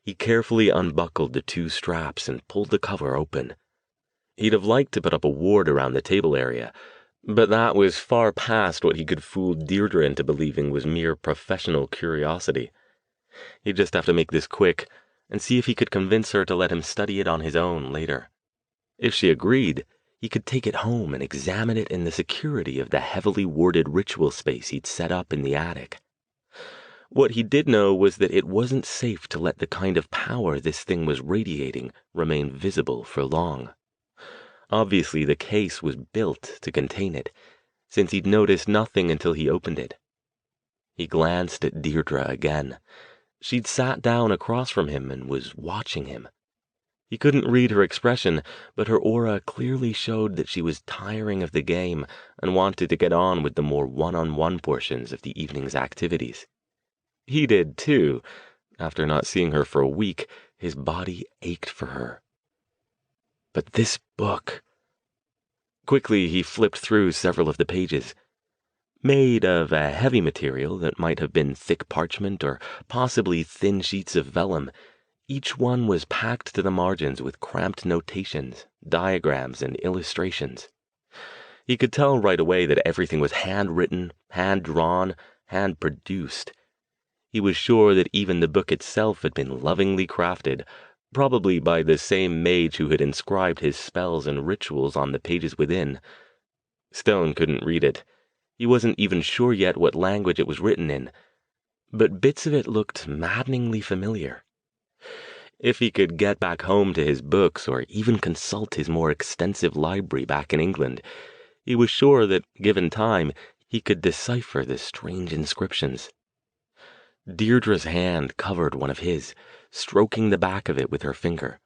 he carefully unbuckled the two straps and pulled the cover open. He'd have liked to put up a ward around the table area, but that was far past what he could fool Deirdre into believing was mere professional curiosity. He'd just have to make this quick, and see if he could convince her to let him study it on his own later. If she agreed, he could take it home and examine it in the security of the heavily warded ritual space he'd set up in the attic. What he did know was that it wasn't safe to let the kind of power this thing was radiating remain visible for long. Obviously, the case was built to contain it, since he'd noticed nothing until he opened it. He glanced at Deirdre again. She'd sat down across from him and was watching him. He couldn't read her expression, but her aura clearly showed that she was tiring of the game and wanted to get on with the more one-on-one portions of the evening's activities. He did, too. After not seeing her for a week, his body ached for her. But this book... Quickly, he flipped through several of the pages. Made of a heavy material that might have been thick parchment or possibly thin sheets of vellum, each one was packed to the margins with cramped notations, diagrams, and illustrations. He could tell right away that everything was handwritten, hand-drawn, hand-produced. He was sure that even the book itself had been lovingly crafted, probably by the same mage who had inscribed his spells and rituals on the pages within. Stone couldn't read it. He wasn't even sure yet what language it was written in, but bits of it looked maddeningly familiar. If he could get back home to his books or even consult his more extensive library back in England, he was sure that, given time, he could decipher the strange inscriptions. Deirdre's hand covered one of his, stroking the back of it with her finger.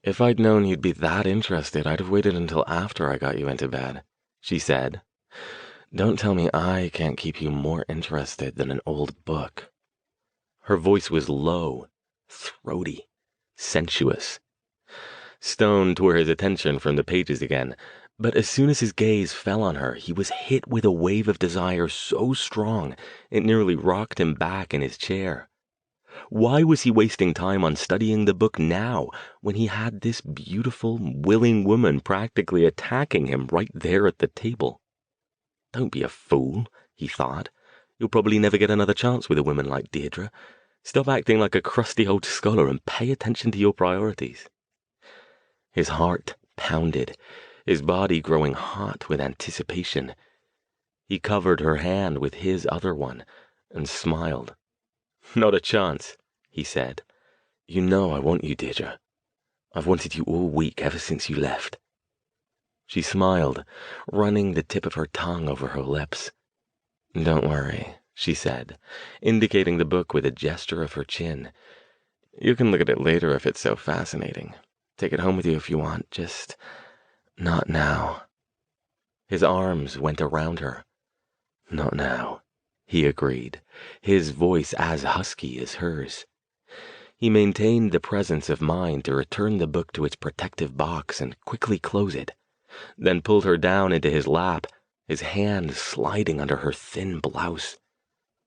If I'd known you'd be that interested, I'd have waited until after I got you into bed, she said. Don't tell me I can't keep you more interested than an old book. Her voice was low, throaty, sensuous. Stone tore his attention from the pages again, but as soon as his gaze fell on her, he was hit with a wave of desire so strong it nearly rocked him back in his chair. Why was he wasting time on studying the book now, when he had this beautiful, willing woman practically attacking him right there at the table? Don't be a fool, he thought. You'll probably never get another chance with a woman like Deirdre. Stop acting like a crusty old scholar and pay attention to your priorities. His heart pounded, his body growing hot with anticipation. He covered her hand with his other one and smiled. Not a chance, he said. You know I want you, Deirdre. I've wanted you all week ever since you left. She smiled, running the tip of her tongue over her lips. Don't worry, she said, indicating the book with a gesture of her chin. You can look at it later if it's so fascinating. Take it home with you if you want, just not now. His arms went around her. Not now, he agreed, his voice as husky as hers. He maintained the presence of mind to return the book to its protective box and quickly close it, then pulled her down into his lap, his hand sliding under her thin blouse.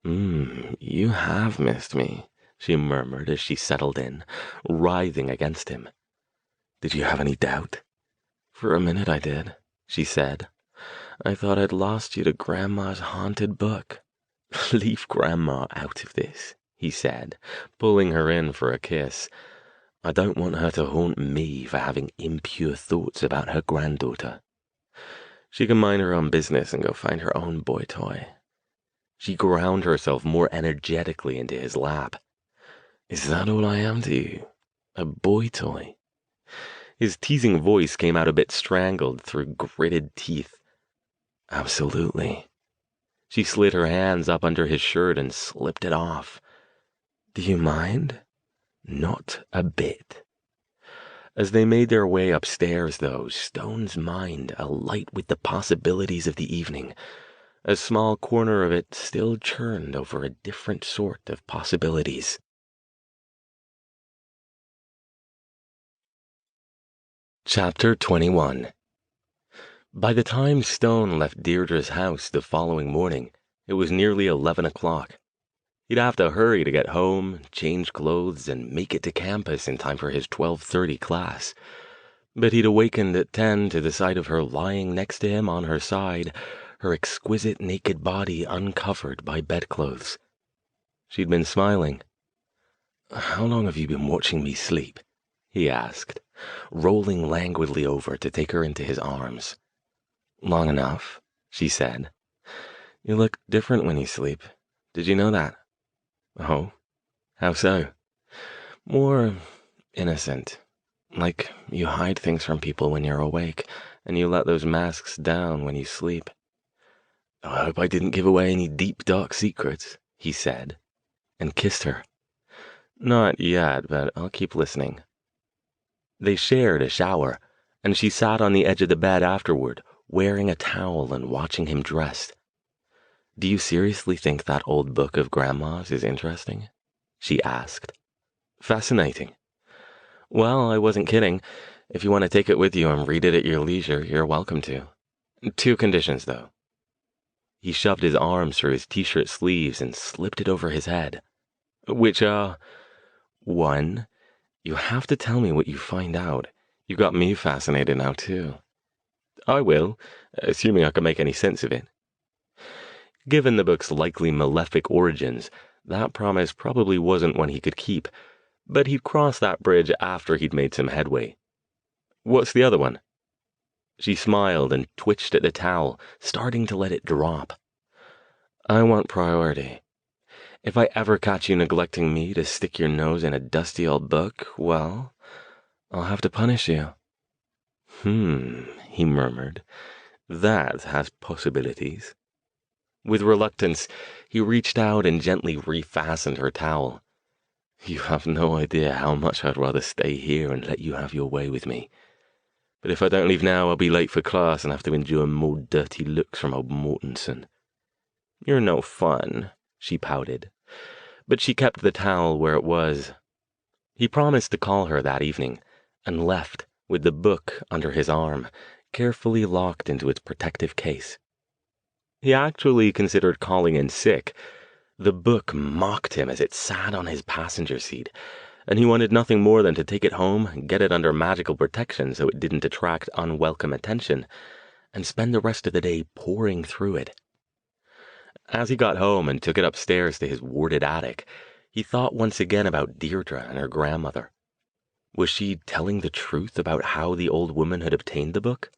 You have missed me, she murmured as she settled in, writhing against him. Did you have any doubt? For a minute I did, she said. I thought I'd lost you to Grandma's haunted book. Leave Grandma out of this, he said, pulling her in for a kiss. I don't want her to haunt me for having impure thoughts about her granddaughter. She can mind her own business and go find her own boy toy. She ground herself more energetically into his lap. Is that all I am to you? A boy toy? His teasing voice came out a bit strangled through gritted teeth. Absolutely. She slid her hands up under his shirt and slipped it off. Do you mind? Not a bit. As they made their way upstairs, though, Stone's mind alight with the possibilities of the evening, a small corner of it still churned over a different sort of possibilities. Chapter 21. By the time Stone left Deirdre's house the following morning, it was nearly 11 o'clock. He'd have to hurry to get home, change clothes, and make it to campus in time for his 12:30 class. But he'd awakened at 10 to the sight of her lying next to him on her side, her exquisite naked body uncovered by bedclothes. She'd been smiling. How long have you been watching me sleep? He asked, rolling languidly over to take her into his arms. Long enough, she said. You look different when you sleep. Did you know that? Oh, how so? More innocent. Like you hide things from people when you're awake, and you let those masks down when you sleep. I hope I didn't give away any deep, dark secrets, he said, and kissed her. Not yet, but I'll keep listening. They shared a shower, and she sat on the edge of the bed afterward, wearing a towel and watching him dressed. Do you seriously think that old book of Grandma's is interesting? She asked. Fascinating. Well, I wasn't kidding. If you want to take it with you and read it at your leisure, you're welcome to. 2 conditions, though. He shoved his arms through his t-shirt sleeves and slipped it over his head. Which are... 1, you have to tell me what you find out. You got me fascinated now, too. I will, assuming I can make any sense of it. Given the book's likely malefic origins, that promise probably wasn't one he could keep, but he'd cross that bridge after he'd made some headway. What's the other one? She smiled and twitched at the towel, starting to let it drop. I want priority. If I ever catch you neglecting me to stick your nose in a dusty old book, well, I'll have to punish you. He murmured. That has possibilities. With reluctance, he reached out and gently refastened her towel. You have no idea how much I'd rather stay here and let you have your way with me. But if I don't leave now, I'll be late for class and have to endure more dirty looks from old Mortensen. You're no fun, she pouted. But she kept the towel where it was. He promised to call her that evening, and left with the book under his arm, carefully locked into its protective case. He actually considered calling in sick. The book mocked him as it sat on his passenger seat, and he wanted nothing more than to take it home and get it under magical protection so it didn't attract unwelcome attention, and spend the rest of the day poring through it. As he got home and took it upstairs to his warded attic, he thought once again about Deirdre and her grandmother. Was she telling the truth about how the old woman had obtained the book?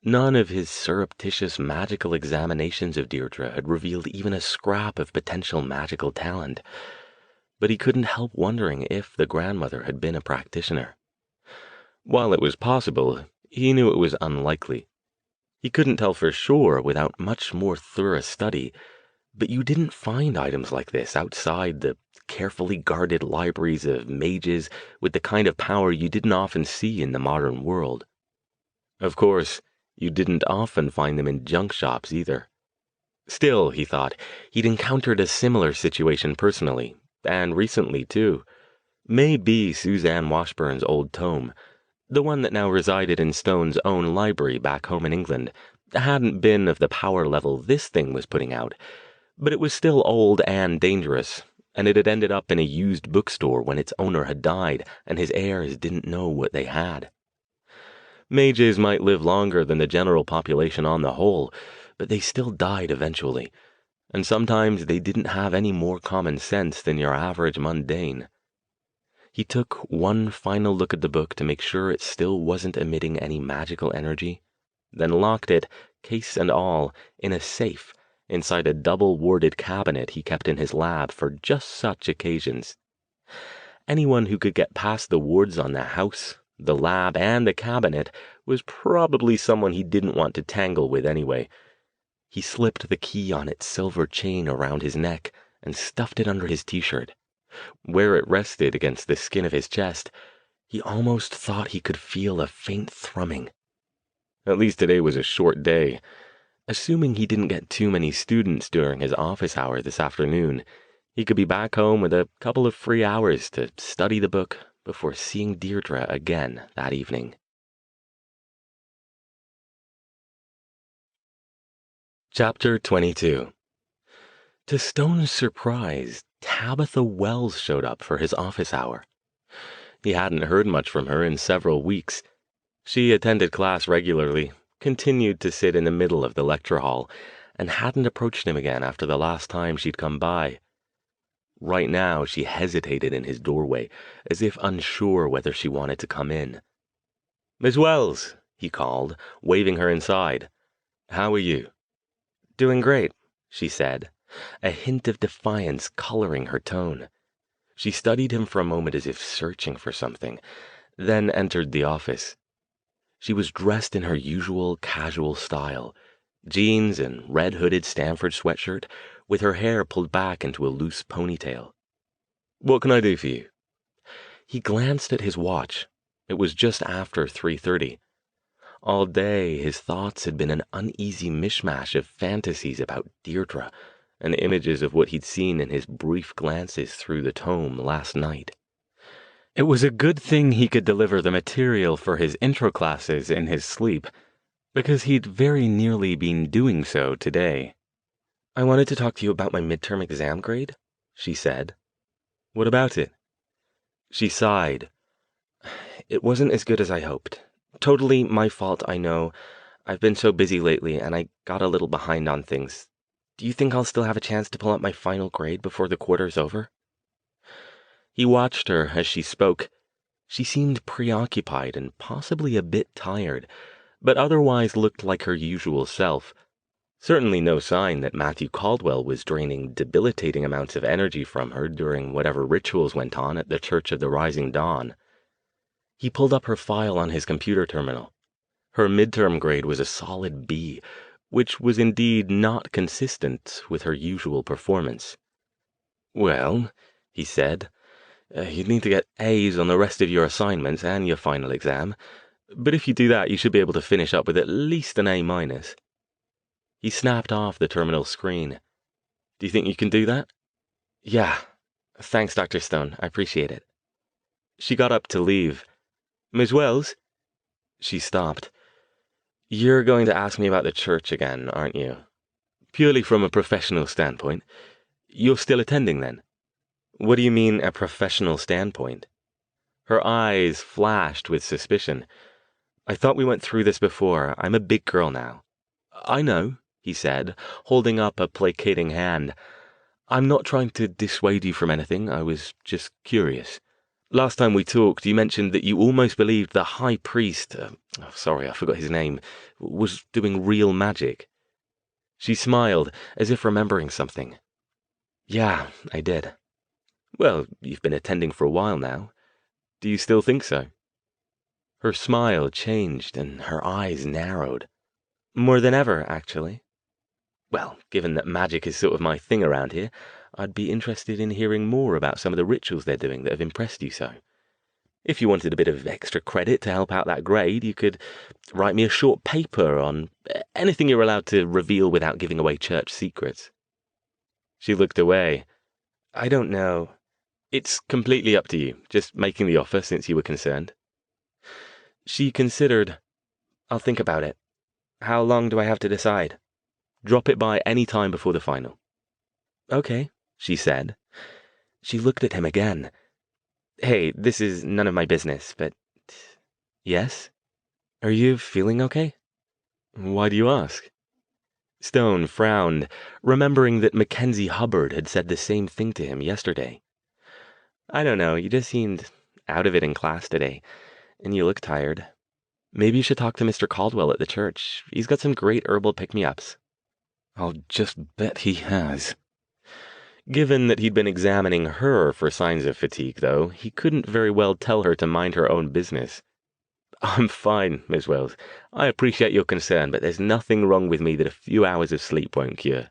None of his surreptitious magical examinations of Deirdre had revealed even a scrap of potential magical talent, but he couldn't help wondering if the grandmother had been a practitioner. While it was possible, he knew it was unlikely. He couldn't tell for sure without much more thorough study, but you didn't find items like this outside the carefully guarded libraries of mages with the kind of power you didn't often see in the modern world. Of course, you didn't often find them in junk shops either. Still, he thought, he'd encountered a similar situation personally, and recently too. Maybe Suzanne Washburn's old tome, the one that now resided in Stone's own library back home in England, hadn't been of the power level this thing was putting out, but it was still old and dangerous, and it had ended up in a used bookstore when its owner had died and his heirs didn't know what they had. Mages might live longer than the general population on the whole, but they still died eventually, and sometimes they didn't have any more common sense than your average mundane. He took one final look at the book to make sure it still wasn't emitting any magical energy, then locked it, case and all, in a safe inside a double-warded cabinet he kept in his lab for just such occasions. Anyone who could get past the wards on the house, the lab, and the cabinet was probably someone he didn't want to tangle with anyway. He slipped the key on its silver chain around his neck and stuffed it under his t-shirt. Where it rested against the skin of his chest, he almost thought he could feel a faint thrumming. At least today was a short day. Assuming he didn't get too many students during his office hour this afternoon, he could be back home with a couple of free hours to study the book before seeing Deirdre again that evening. Chapter 22. To Stone's surprise, Tabitha Wells showed up for his office hour. He hadn't heard much from her in several weeks. She attended class regularly, continued to sit in the middle of the lecture hall, and hadn't approached him again after the last time she'd come by. Right now, she hesitated in his doorway, as if unsure whether she wanted to come in. "Miss Wells," he called, waving her inside. "How are you?" "Doing great," she said, a hint of defiance coloring her tone. She studied him for a moment as if searching for something, then entered the office. She was dressed in her usual casual style, jeans and red-hooded Stanford sweatshirt, with her hair pulled back into a loose ponytail. "What can I do for you?" He glanced at his watch. It was just after 3:30. All day, his thoughts had been an uneasy mishmash of fantasies about Deirdre and images of what he'd seen in his brief glances through the tome last night. It was a good thing he could deliver the material for his intro classes in his sleep, because he'd very nearly been doing so today. "I wanted to talk to you about my midterm exam grade," she said. "What about it?" She sighed. "It wasn't as good as I hoped. Totally my fault, I know. I've been so busy lately, and I got a little behind on things. Do you think I'll still have a chance to pull up my final grade before the quarter's over?" He watched her as she spoke. She seemed preoccupied and possibly a bit tired, but otherwise looked like her usual self. Certainly no sign that Matthew Caldwell was draining debilitating amounts of energy from her during whatever rituals went on at the Church of the Rising Dawn. He pulled up her file on his computer terminal. Her midterm grade was a solid B, which was indeed not consistent with her usual performance. "Well," he said, "you'd need to get A's on the rest of your assignments and your final exam. But if you do that, you should be able to finish up with at least an A-. He snapped off the terminal screen. Do you think you can do that? Yeah. Thanks, Dr. Stone. I appreciate it. She got up to leave. Miss Wells? She stopped. You're going to ask me about the church again, aren't you? Purely from a professional standpoint. You're still attending, then? What do you mean, a professional standpoint? Her eyes flashed with suspicion. I thought we went through this before. I'm a big girl now. I know, he said, holding up a placating hand. I'm not trying to dissuade you from anything. I was just curious. Last time we talked, you mentioned that you almost believed the high priest, sorry, I forgot his name, was doing real magic. She smiled, as if remembering something. Yeah, I did. Well, you've been attending for a while now. Do you still think so? Her smile changed, and her eyes narrowed. More than ever, actually. Well, given that magic is sort of my thing around here, I'd be interested in hearing more about some of the rituals they're doing that have impressed you so. If you wanted a bit of extra credit to help out that grade, you could write me a short paper on anything you're allowed to reveal without giving away church secrets. She looked away. I don't know. It's completely up to you, just making the offer since you were concerned. She considered. I'll think about it. How long do I have to decide? Drop it by any time before the final. Okay, she said. She looked at him again. Hey, this is none of my business, but... Yes? Are you feeling okay? Why do you ask? Stone frowned, remembering that Mackenzie Hubbard had said the same thing to him yesterday. I don't know, you just seemed out of it in class today, and you look tired. Maybe you should talk to Mr. Caldwell at the church. He's got some great herbal pick-me-ups. I'll just bet he has. Given that he'd been examining her for signs of fatigue, though, he couldn't very well tell her to mind her own business. I'm fine, Miss Wells. I appreciate your concern, but there's nothing wrong with me that a few hours of sleep won't cure.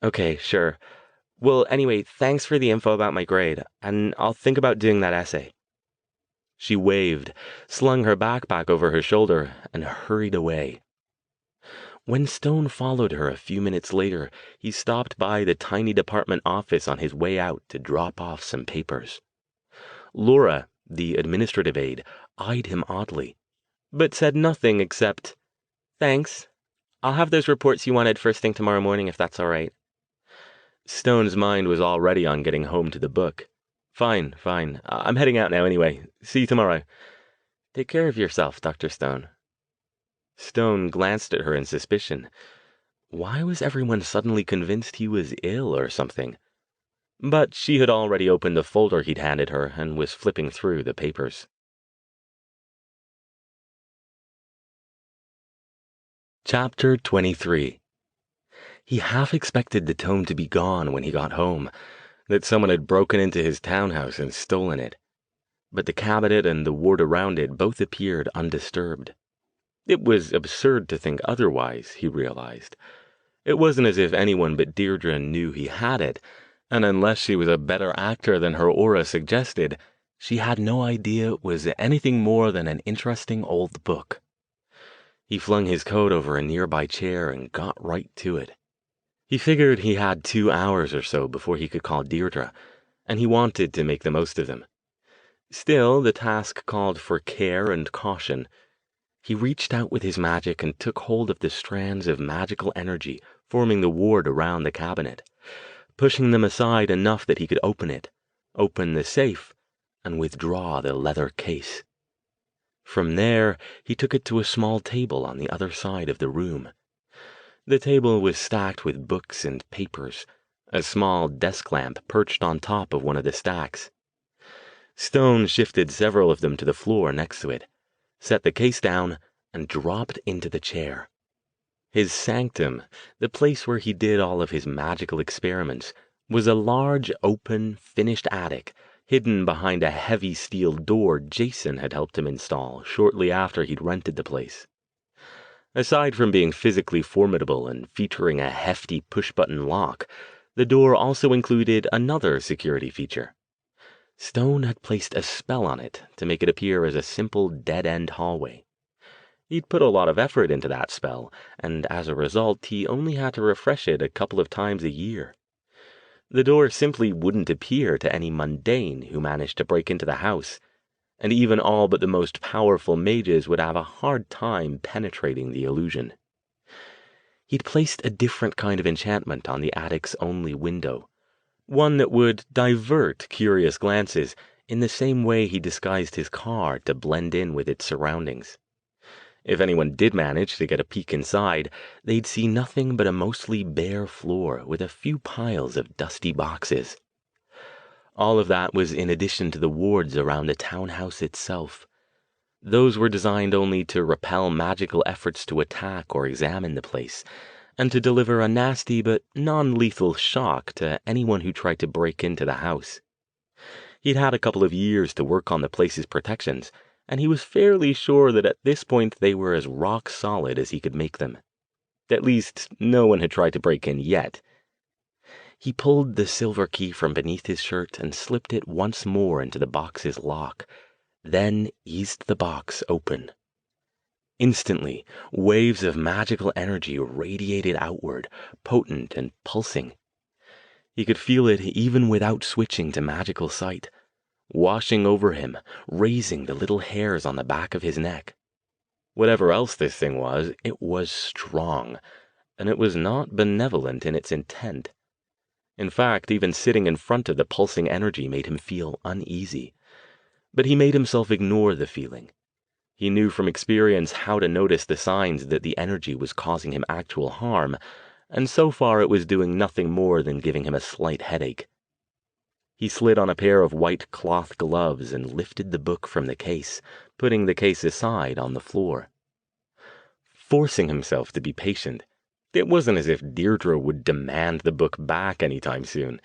Okay, sure. Well, anyway, thanks for the info about my grade, and I'll think about doing that essay. She waved, slung her backpack over her shoulder, and hurried away. When Stone followed her a few minutes later, he stopped by the tiny department office on his way out to drop off some papers. Laura, the administrative aide, eyed him oddly, but said nothing except, Thanks. I'll have those reports you wanted first thing tomorrow morning if that's all right. Stone's mind was already on getting home to the book. Fine. I'm heading out now anyway. See you tomorrow. Take care of yourself, Dr. Stone. Stone glanced at her in suspicion. Why was everyone suddenly convinced he was ill or something? But she had already opened the folder he'd handed her and was flipping through the papers. Chapter 23. He half expected the tome to be gone when he got home, that someone had broken into his townhouse and stolen it. But the cabinet and the ward around it both appeared undisturbed. It was absurd to think otherwise, he realized. It wasn't as if anyone but Deirdre knew he had it, and unless she was a better actor than her aura suggested, she had no idea it was anything more than an interesting old book. He flung his coat over a nearby chair and got right to it. He figured he had 2 hours or so before he could call Deirdre, and he wanted to make the most of them. Still, the task called for care and caution. He reached out with his magic and took hold of the strands of magical energy forming the ward around the cabinet, pushing them aside enough that he could open it, open the safe, and withdraw the leather case. From there, he took it to a small table on the other side of the room. The table was stacked with books and papers, a small desk lamp perched on top of one of the stacks. Stone shifted several of them to the floor next to it, set the case down, and dropped into the chair. His sanctum, the place where he did all of his magical experiments, was a large, open, finished attic, hidden behind a heavy steel door Jason had helped him install shortly after he'd rented the place. Aside from being physically formidable and featuring a hefty push-button lock, the door also included another security feature. Stone had placed a spell on it to make it appear as a simple dead-end hallway. He'd put a lot of effort into that spell, and as a result, he only had to refresh it a couple of times a year. The door simply wouldn't appear to any mundane who managed to break into the house, and even all but the most powerful mages would have a hard time penetrating the illusion. He'd placed a different kind of enchantment on the attic's only window, one that would divert curious glances in the same way he disguised his car to blend in with its surroundings. If anyone did manage to get a peek inside, they'd see nothing but a mostly bare floor with a few piles of dusty boxes. All of that was in addition to the wards around the townhouse itself. Those were designed only to repel magical efforts to attack or examine the place, and to deliver a nasty but non-lethal shock to anyone who tried to break into the house. He'd had a couple of years to work on the place's protections, and he was fairly sure that at this point they were as rock solid as he could make them. At least, no one had tried to break in yet. He pulled the silver key from beneath his shirt and slipped it once more into the box's lock, then eased the box open. Instantly, waves of magical energy radiated outward, potent and pulsing. He could feel it even without switching to magical sight, washing over him, raising the little hairs on the back of his neck. Whatever else this thing was, it was strong, and it was not benevolent in its intent. In fact, even sitting in front of the pulsing energy made him feel uneasy. But he made himself ignore the feeling. He knew from experience how to notice the signs that the energy was causing him actual harm, and so far it was doing nothing more than giving him a slight headache. He slid on a pair of white cloth gloves and lifted the book from the case, putting the case aside on the floor. Forcing himself to be patient, it wasn't as if Deirdre would demand the book back anytime soon.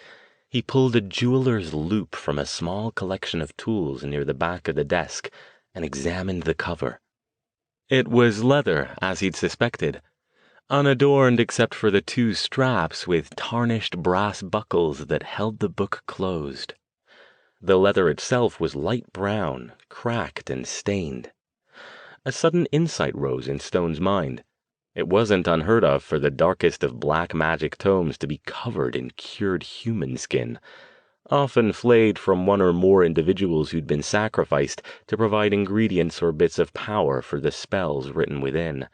He pulled a jeweler's loupe from a small collection of tools near the back of the desk and examined the cover. It was leather, as he'd suspected, unadorned except for the two straps with tarnished brass buckles that held the book closed. The leather itself was light brown, cracked and stained. A sudden insight rose in Stone's mind. It wasn't unheard of for the darkest of black magic tomes to be covered in cured human skin, often flayed from one or more individuals who'd been sacrificed to provide ingredients or bits of power for the spells written within.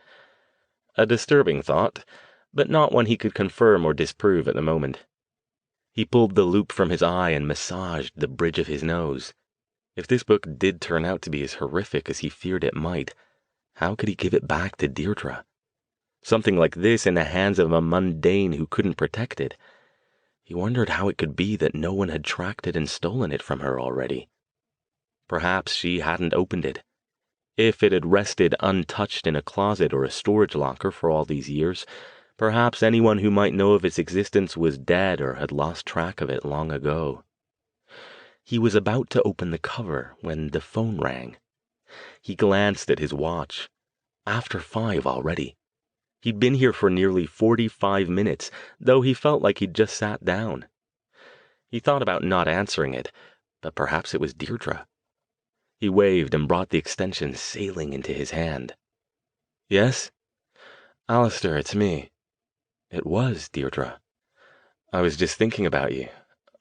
A disturbing thought, but not one he could confirm or disprove at the moment. He pulled the loupe from his eye and massaged the bridge of his nose. If this book did turn out to be as horrific as he feared it might, how could he give it back to Deirdre? Something like this in the hands of a mundane who couldn't protect it. He wondered how it could be that no one had tracked it and stolen it from her already. Perhaps she hadn't opened it. If it had rested untouched in a closet or a storage locker for all these years, perhaps anyone who might know of its existence was dead or had lost track of it long ago. He was about to open the cover when the phone rang. He glanced at his watch. After 5 already. He'd been here for nearly 45 minutes, though he felt like he'd just sat down. He thought about not answering it, but perhaps it was Deirdre. He waved and brought the extension sailing into his hand. Yes? Alastair, it's me. It was Deirdre. I was just thinking about you.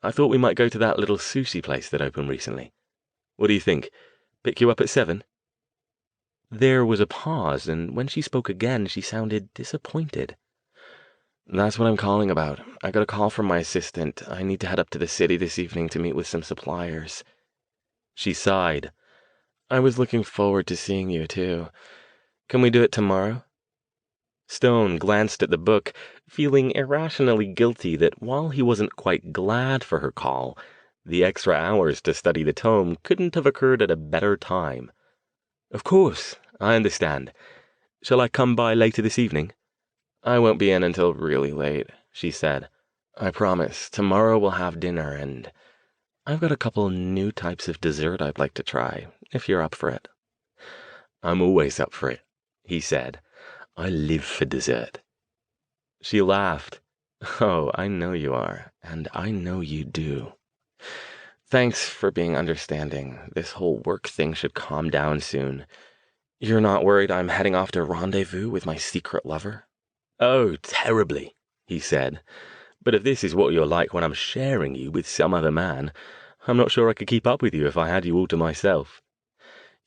I thought we might go to that little sushi place that opened recently. What do you think? Pick you up at 7? There was a pause, and when she spoke again, she sounded disappointed. That's what I'm calling about. I got a call from my assistant. I need to head up to the city this evening to meet with some suppliers. She sighed. I was looking forward to seeing you, too. Can we do it tomorrow? Stone glanced at the book, feeling irrationally guilty that while he wasn't quite glad for her call, the extra hours to study the tome couldn't have occurred at a better time. Of course, I understand. Shall I come by later this evening? I won't be in until really late, she said. I promise, tomorrow we'll have dinner, and I've got a couple new types of dessert I'd like to try, if you're up for it. I'm always up for it, he said. I live for dessert. She laughed. Oh, I know you are, and I know you do. Thanks for being understanding. This whole work thing should calm down soon. You're not worried I'm heading off to rendezvous with my secret lover? Oh, terribly, he said. But if this is what you're like when I'm sharing you with some other man, I'm not sure I could keep up with you if I had you all to myself.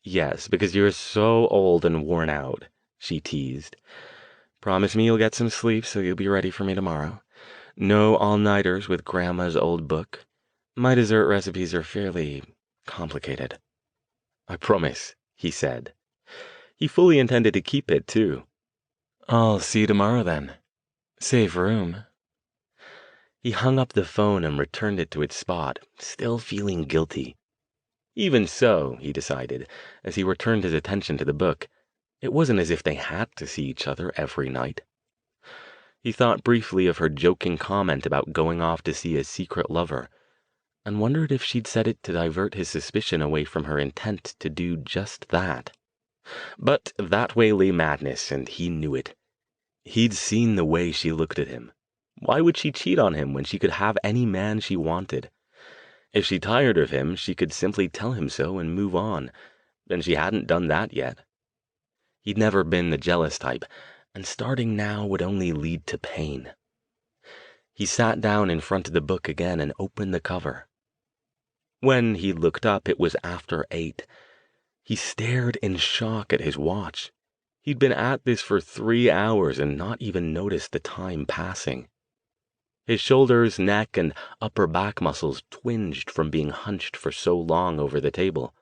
Yes, because you're so old and worn out, she teased. Promise me you'll get some sleep so you'll be ready for me tomorrow. No all-nighters with Grandma's old book. My dessert recipes are fairly complicated. I promise, he said. He fully intended to keep it, too. I'll see you tomorrow, then. Save room. He hung up the phone and returned it to its spot, still feeling guilty. Even so, he decided, as he returned his attention to the book, it wasn't as if they had to see each other every night. He thought briefly of her joking comment about going off to see a secret lover, and wondered if she'd said it to divert his suspicion away from her intent to do just that. But that way lay madness, and he knew it. He'd seen the way she looked at him. Why would she cheat on him when she could have any man she wanted? If she tired of him, she could simply tell him so and move on, and she hadn't done that yet. He'd never been the jealous type, and starting now would only lead to pain. He sat down in front of the book again and opened the cover. When he looked up, it was after 8. He stared in shock at his watch. He'd been at this for 3 hours and not even noticed the time passing. His shoulders, neck, and upper back muscles twinged from being hunched for so long over the table.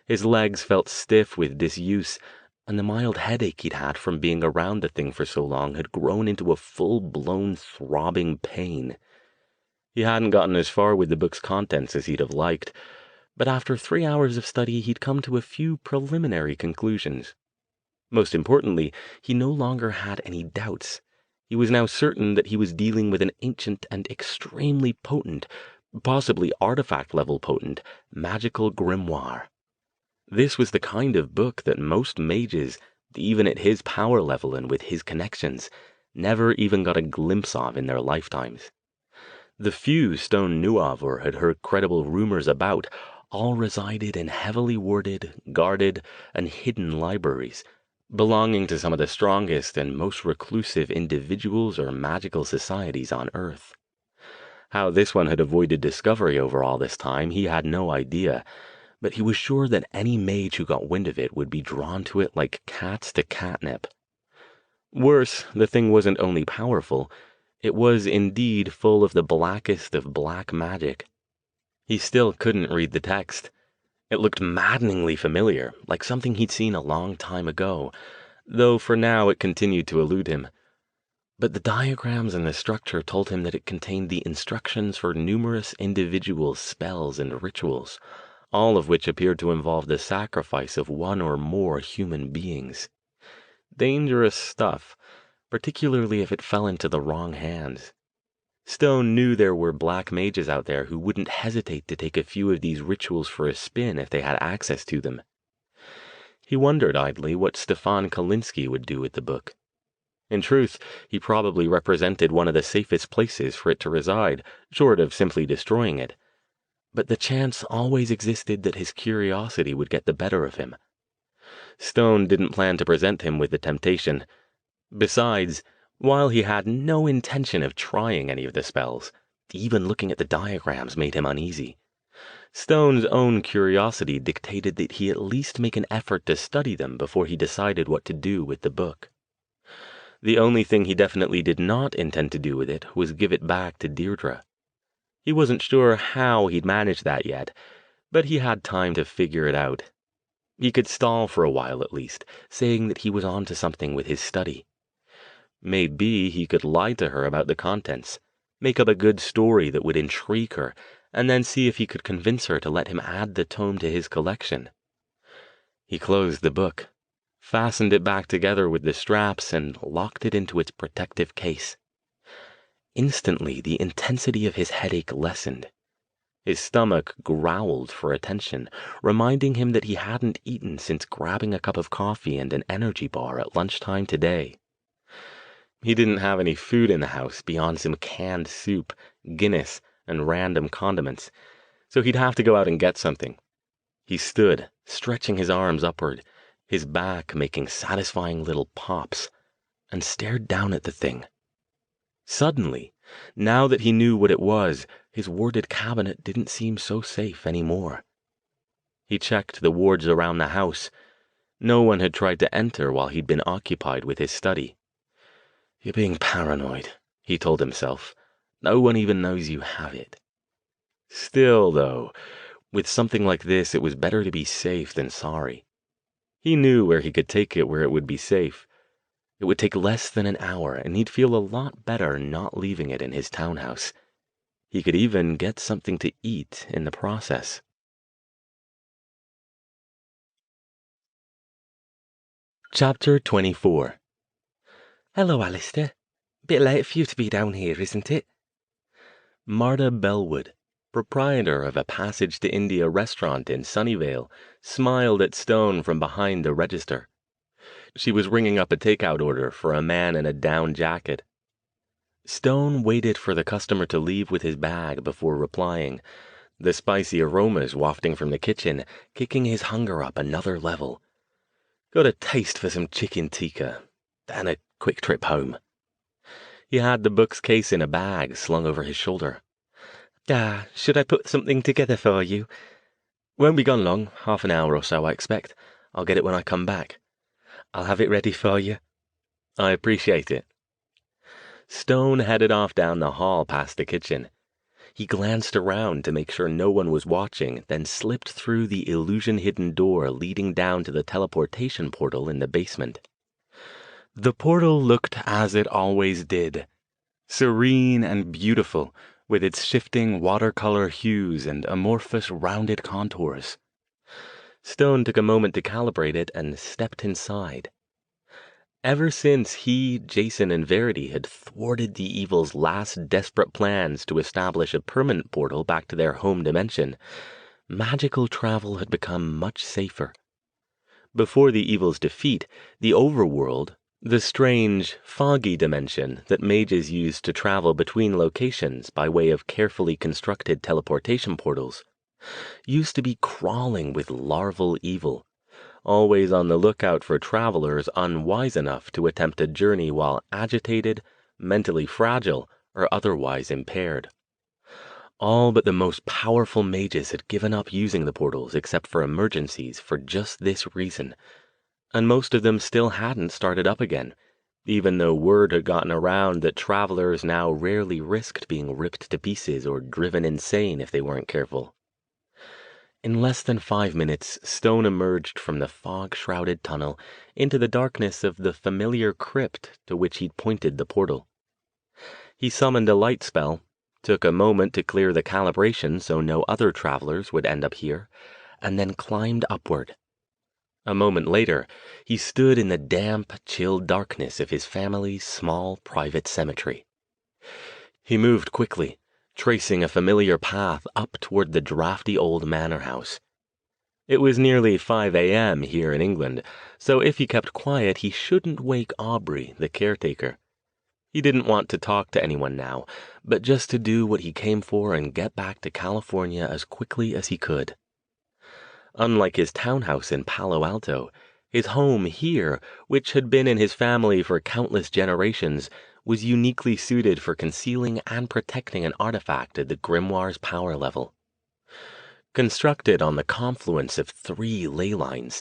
His legs felt stiff with disuse, and the mild headache he'd had from being around the thing for so long had grown into a full-blown throbbing pain. He hadn't gotten as far with the book's contents as he'd have liked, but after 3 hours of study he'd come to a few preliminary conclusions. Most importantly, he no longer had any doubts. He was now certain that he was dealing with an ancient and extremely potent, possibly artifact-level potent, magical grimoire. This was the kind of book that most mages, even at his power level and with his connections, never even got a glimpse of in their lifetimes. The few Stone knew of or had heard credible rumors about all resided in heavily warded, guarded, and hidden libraries, belonging to some of the strongest and most reclusive individuals or magical societies on Earth. How this one had avoided discovery over all this time, he had no idea, but he was sure that any mage who got wind of it would be drawn to it like cats to catnip. Worse, the thing wasn't only powerful, it was indeed full of the blackest of black magic. He still couldn't read the text. It looked maddeningly familiar, like something he'd seen a long time ago, though for now it continued to elude him. But the diagrams and the structure told him that it contained the instructions for numerous individual spells and rituals, all of which appeared to involve the sacrifice of one or more human beings. Dangerous stuff, particularly if it fell into the wrong hands. Stone knew there were black mages out there who wouldn't hesitate to take a few of these rituals for a spin if they had access to them. He wondered idly what Stefan Kalinsky would do with the book. In truth, he probably represented one of the safest places for it to reside, short of simply destroying it. But the chance always existed that his curiosity would get the better of him. Stone didn't plan to present him with the temptation. Besides, while he had no intention of trying any of the spells, even looking at the diagrams made him uneasy. Stone's own curiosity dictated that he at least make an effort to study them before he decided what to do with the book. The only thing he definitely did not intend to do with it was give it back to Deirdre. He wasn't sure how he'd manage that yet, but he had time to figure it out. He could stall for a while at least, saying that he was on to something with his study. Maybe he could lie to her about the contents, make up a good story that would intrigue her, and then see if he could convince her to let him add the tome to his collection. He closed the book, fastened it back together with the straps, and locked it into its protective case. Instantly, the intensity of his headache lessened. His stomach growled for attention, reminding him that he hadn't eaten since grabbing a cup of coffee and an energy bar at lunchtime today. He didn't have any food in the house beyond some canned soup, Guinness, and random condiments, so he'd have to go out and get something. He stood, stretching his arms upward, his back making satisfying little pops, and stared down at the thing. Suddenly, now that he knew what it was, his warded cabinet didn't seem so safe anymore. He checked the wards around the house. No one had tried to enter while he'd been occupied with his study. "You're being paranoid," he told himself. "No one even knows you have it." Still, though, with something like this, it was better to be safe than sorry. He knew where he could take it where it would be safe. It would take less than an hour, and he'd feel a lot better not leaving it in his townhouse. He could even get something to eat in the process. Chapter 24. "Hello, Alastair. Bit late for you to be down here, isn't it?" Marta Bellwood, proprietor of a Passage to India restaurant in Sunnyvale, smiled at Stone from behind the register. She was ringing up a takeout order for a man in a down jacket. Stone waited for the customer to leave with his bag before replying, the spicy aromas wafting from the kitchen, kicking his hunger up another level. "Got a taste for some chicken tikka, and a quick trip home." He had the book's case in a bag slung over his shoulder. Should I put something together for you?" "Won't be gone long, half an hour or so, I expect. I'll get it when I come back." "I'll have it ready for you." "I appreciate it." Stone headed off down the hall past the kitchen. He glanced around to make sure no one was watching, then slipped through the illusion-hidden door leading down to the teleportation portal in the basement. The portal looked as it always did, serene and beautiful, with its shifting watercolor hues and amorphous rounded contours. Stone took a moment to calibrate it and stepped inside. Ever since he, Jason, and Verity had thwarted the evil's last desperate plans to establish a permanent portal back to their home dimension, magical travel had become much safer. Before the evil's defeat, the overworld, the strange, foggy dimension that mages used to travel between locations by way of carefully constructed teleportation portals, used to be crawling with larval evil, always on the lookout for travelers unwise enough to attempt a journey while agitated, mentally fragile, or otherwise impaired. All but the most powerful mages had given up using the portals except for emergencies for just this reason, and most of them still hadn't started up again, even though word had gotten around that travelers now rarely risked being ripped to pieces or driven insane if they weren't careful. In less than 5 minutes, Stone emerged from the fog-shrouded tunnel into the darkness of the familiar crypt to which he'd pointed the portal. He summoned a light spell, took a moment to clear the calibration so no other travelers would end up here, and then climbed upward. A moment later, he stood in the damp, chill darkness of his family's small private cemetery. He moved quickly, tracing a familiar path up toward the drafty old manor house. It was nearly 5 a.m. here in England, so if he kept quiet, he shouldn't wake Aubrey, the caretaker. He didn't want to talk to anyone now, but just to do what he came for and get back to California as quickly as he could. Unlike his townhouse in Palo Alto, his home here, which had been in his family for countless generations, was uniquely suited for concealing and protecting an artifact at the grimoire's power level. Constructed on the confluence of 3 ley lines,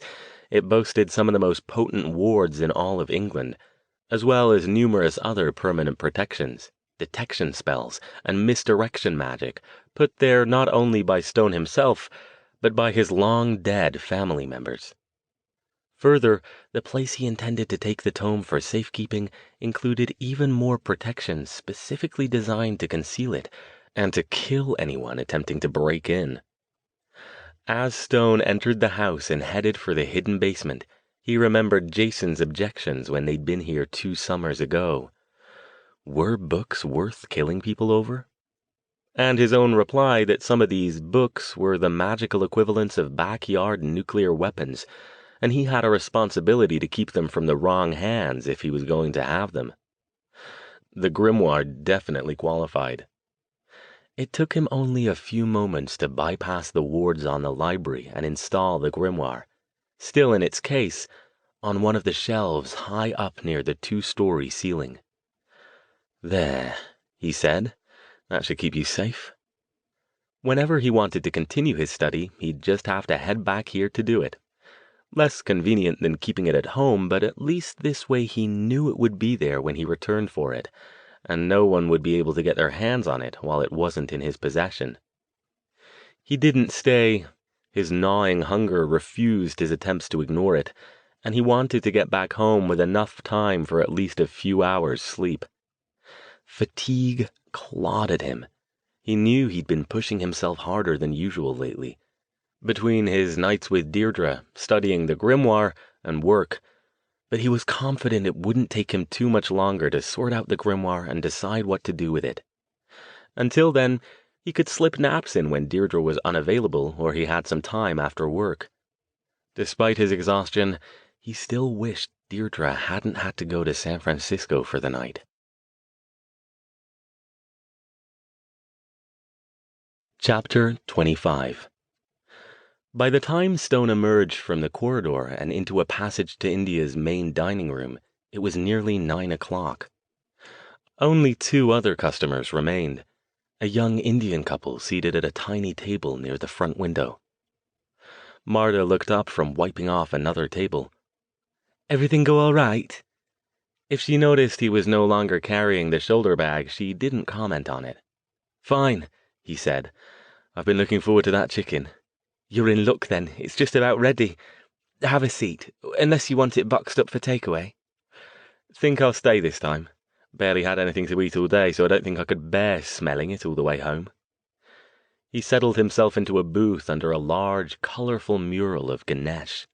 it boasted some of the most potent wards in all of England, as well as numerous other permanent protections, detection spells, and misdirection magic, put there not only by Stone himself, but by his long-dead family members. Further, the place he intended to take the tome for safekeeping included even more protections specifically designed to conceal it and to kill anyone attempting to break in. As Stone entered the house and headed for the hidden basement, he remembered Jason's objections when they'd been here 2 summers ago. Were books worth killing people over? And his own reply that some of these books were the magical equivalents of backyard nuclear weapons, and he had a responsibility to keep them from the wrong hands if he was going to have them. The grimoire definitely qualified. It took him only a few moments to bypass the wards on the library and install the grimoire, still in its case, on one of the shelves high up near the 2-story ceiling. "There," he said, "that should keep you safe." Whenever he wanted to continue his study, he'd just have to head back here to do it. Less convenient than keeping it at home, but at least this way he knew it would be there when he returned for it, and no one would be able to get their hands on it while it wasn't in his possession. He didn't stay. His gnawing hunger refused his attempts to ignore it, and he wanted to get back home with enough time for at least a few hours' sleep. Fatigue clawed at him. He knew he'd been pushing himself harder than usual lately. Between his nights with Deirdre, studying the grimoire, and work, but he was confident it wouldn't take him too much longer to sort out the grimoire and decide what to do with it. Until then, he could slip naps in when Deirdre was unavailable or he had some time after work. Despite his exhaustion, he still wished Deirdre hadn't had to go to San Francisco for the night. Chapter 25. By the time Stone emerged from the corridor and into a passage to India's main dining room, it was nearly 9 o'clock. Only 2 other customers remained, a young Indian couple seated at a tiny table near the front window. Marta looked up from wiping off another table. "Everything go all right?" If she noticed he was no longer carrying the shoulder bag, she didn't comment on it. "Fine," he said. "I've been looking forward to that chicken." "You're in luck then. It's just about ready. Have a seat, unless you want it boxed up for takeaway." "Think I'll stay this time. Barely had anything to eat all day, so I don't think I could bear smelling it all the way home." He settled himself into a booth under a large, colorful mural of Ganesh.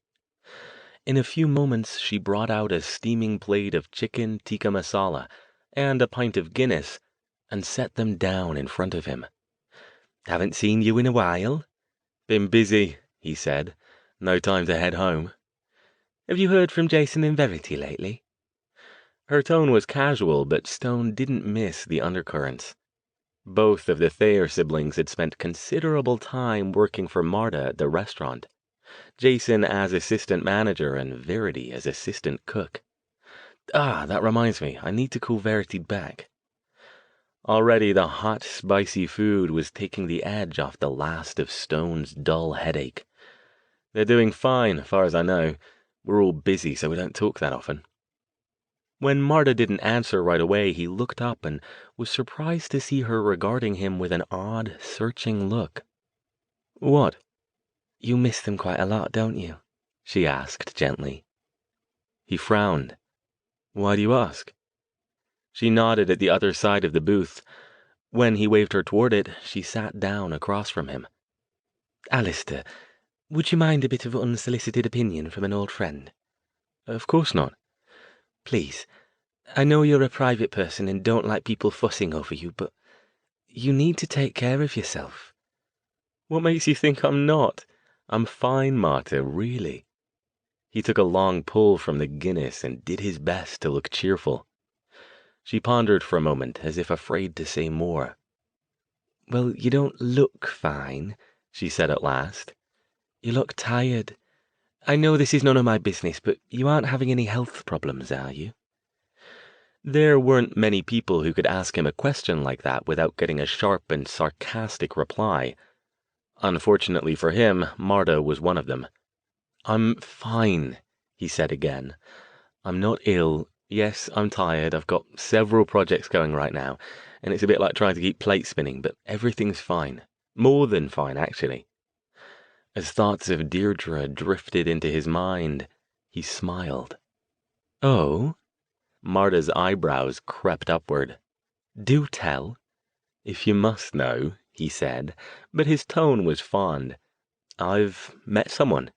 In a few moments, she brought out a steaming plate of chicken tikka masala and a pint of Guinness and set them down in front of him. "Haven't seen you in a while." "Been busy," he said. "No time to head home." "Have you heard from Jason and Verity lately?" Her tone was casual, but Stone didn't miss the undercurrents. Both of the Thayer siblings had spent considerable time working for Marta at the restaurant, Jason as assistant manager and Verity as assistant cook. That reminds me, I need to call Verity back. Already the hot, spicy food was taking the edge off the last of Stone's dull headache. "They're doing fine, far as I know. We're all busy, so we don't talk that often." When Marta didn't answer right away, he looked up and was surprised to see her regarding him with an odd, searching look. "What?" "You miss them quite a lot, don't you?" she asked gently. He frowned. "Why do you ask?" She nodded at the other side of the booth. When he waved her toward it, she sat down across from him. "Alastair, would you mind a bit of unsolicited opinion from an old friend?" "Of course not." "Please, I know you're a private person and don't like people fussing over you, but you need to take care of yourself." "What makes you think I'm not? I'm fine, Marta, really." He took a long pull from the Guinness and did his best to look cheerful. She pondered for a moment, as if afraid to say more. "Well, you don't look fine," she said at last. "You look tired. I know this is none of my business, but you aren't having any health problems, are you?" There weren't many people who could ask him a question like that without getting a sharp and sarcastic reply. Unfortunately for him, Marta was one of them. "I'm fine," he said again. "I'm not ill. Yes, I'm tired. I've got several projects going right now, and it's a bit like trying to keep plates spinning, but everything's fine. More than fine, actually." As thoughts of Deirdre drifted into his mind, he smiled. "Oh?" Marta's eyebrows crept upward. "Do tell." "If you must know," he said, but his tone was fond. "I've met someone."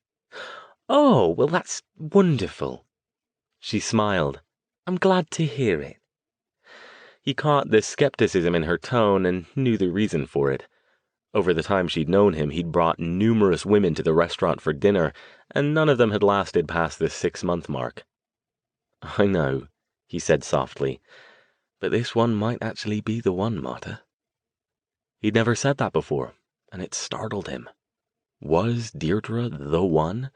"Oh, well, that's wonderful." She smiled. "I'm glad to hear it." He caught the skepticism in her tone and knew the reason for it. Over the time she'd known him, he'd brought numerous women to the restaurant for dinner, and none of them had lasted past the 6-month mark. "I know," he said softly, "but this one might actually be the one, Marta." He'd never said that before, and it startled him. Was Deirdre the one?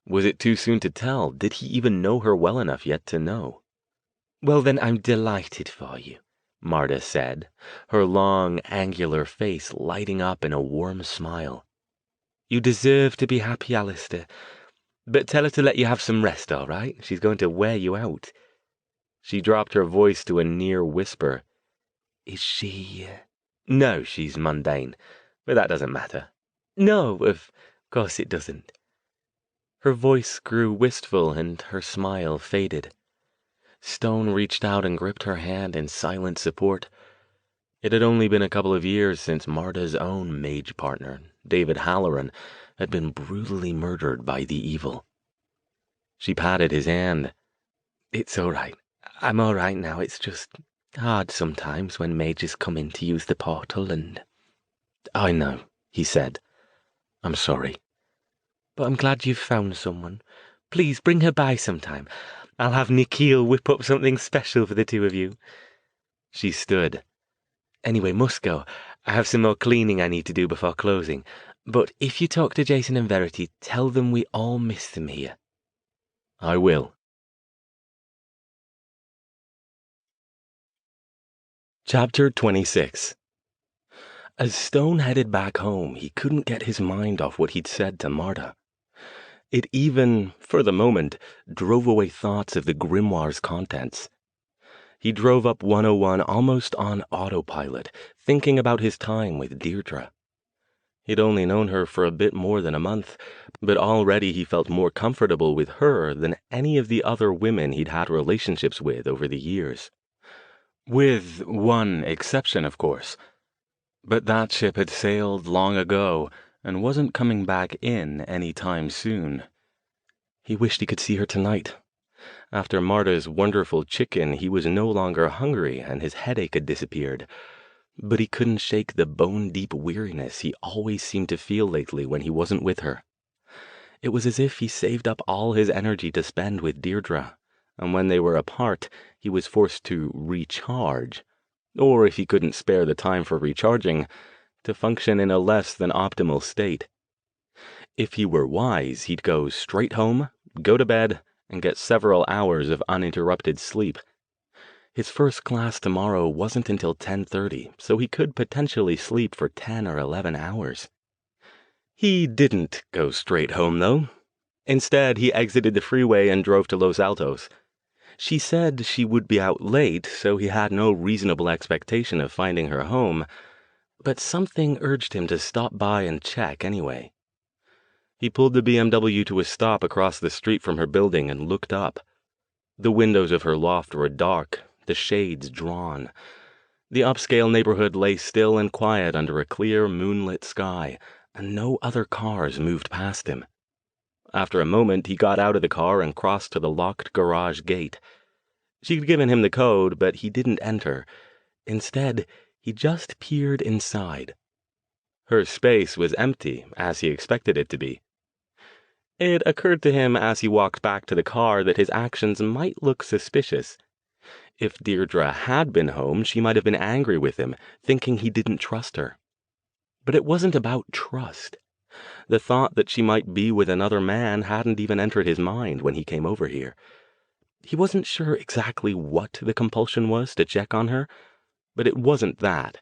Was it too soon to tell? Did he even know her well enough yet to know? "Well, then, I'm delighted for you," Marta said, her long, angular face lighting up in a warm smile. "You deserve to be happy, Alastair. But tell her to let you have some rest, all right? She's going to wear you out." She dropped her voice to a near whisper. "Is she—" "No, she's mundane, but that doesn't matter." "No, of course it doesn't." Her voice grew wistful and her smile faded. Stone reached out and gripped her hand in silent support. It had only been a couple of years since Marta's own mage partner, David Halloran, had been brutally murdered by the evil. She patted his hand. "It's all right. I'm all right now. It's just hard sometimes when mages come in to use the portal and—" "I know," he said. "I'm sorry. But I'm glad you've found someone. Please bring her by sometime. I'll have Nikhil whip up something special for the two of you." She stood. "Anyway, must go. I have some more cleaning I need to do before closing. But if you talk to Jason and Verity, tell them we all miss them here." "I will." Chapter 26. As Stone headed back home, he couldn't get his mind off what he'd said to Marta. It even, for the moment, drove away thoughts of the grimoire's contents. He drove up 101 almost on autopilot, thinking about his time with Deirdre. He'd only known her for a bit more than a month, but already he felt more comfortable with her than any of the other women he'd had relationships with over the years. With one exception, of course. But that ship had sailed long ago and wasn't coming back in any time soon. He wished he could see her tonight. After Marta's wonderful chicken, he was no longer hungry and his headache had disappeared. But he couldn't shake the bone-deep weariness he always seemed to feel lately when he wasn't with her. It was as if he saved up all his energy to spend with Deirdre, and when they were apart, he was forced to recharge. Or if he couldn't spare the time for recharging, to function in a less than optimal state. If he were wise, he'd go straight home, go to bed, and get several hours of uninterrupted sleep. His first class tomorrow wasn't until 10:30, so he could potentially sleep for 10 or 11 hours. He didn't go straight home, though. Instead, he exited the freeway and drove to Los Altos. She said she would be out late, so he had no reasonable expectation of finding her home, but something urged him to stop by and check anyway. He pulled the BMW to a stop across the street from her building and looked up. The windows of her loft were dark, the shades drawn. The upscale neighborhood lay still and quiet under a clear, moonlit sky, and no other cars moved past him. After a moment, he got out of the car and crossed to the locked garage gate. She'd given him the code, but he didn't enter. Instead, he just peered inside. Her space was empty, as he expected it to be. It occurred to him as he walked back to the car that his actions might look suspicious. If Deirdre had been home, she might have been angry with him, thinking he didn't trust her. But it wasn't about trust. The thought that she might be with another man hadn't even entered his mind when he came over here. He wasn't sure exactly what the compulsion was to check on her, but it wasn't that.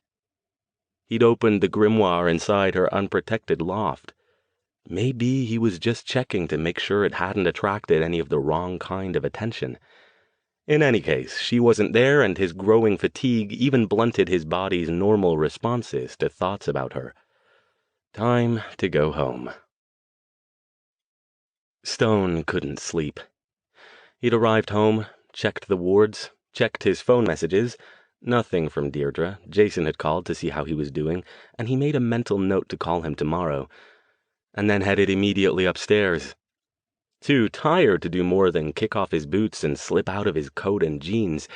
He'd opened the grimoire inside her unprotected loft. Maybe he was just checking to make sure it hadn't attracted any of the wrong kind of attention. In any case, she wasn't there, and his growing fatigue even blunted his body's normal responses to thoughts about her. Time to go home. Stone couldn't sleep. He'd arrived home, checked the wards, checked his phone messages. Nothing from Deirdre. Jason had called to see how he was doing, and he made a mental note to call him tomorrow, and then headed immediately upstairs. Too tired to do more than kick off his boots and slip out of his coat and jeans,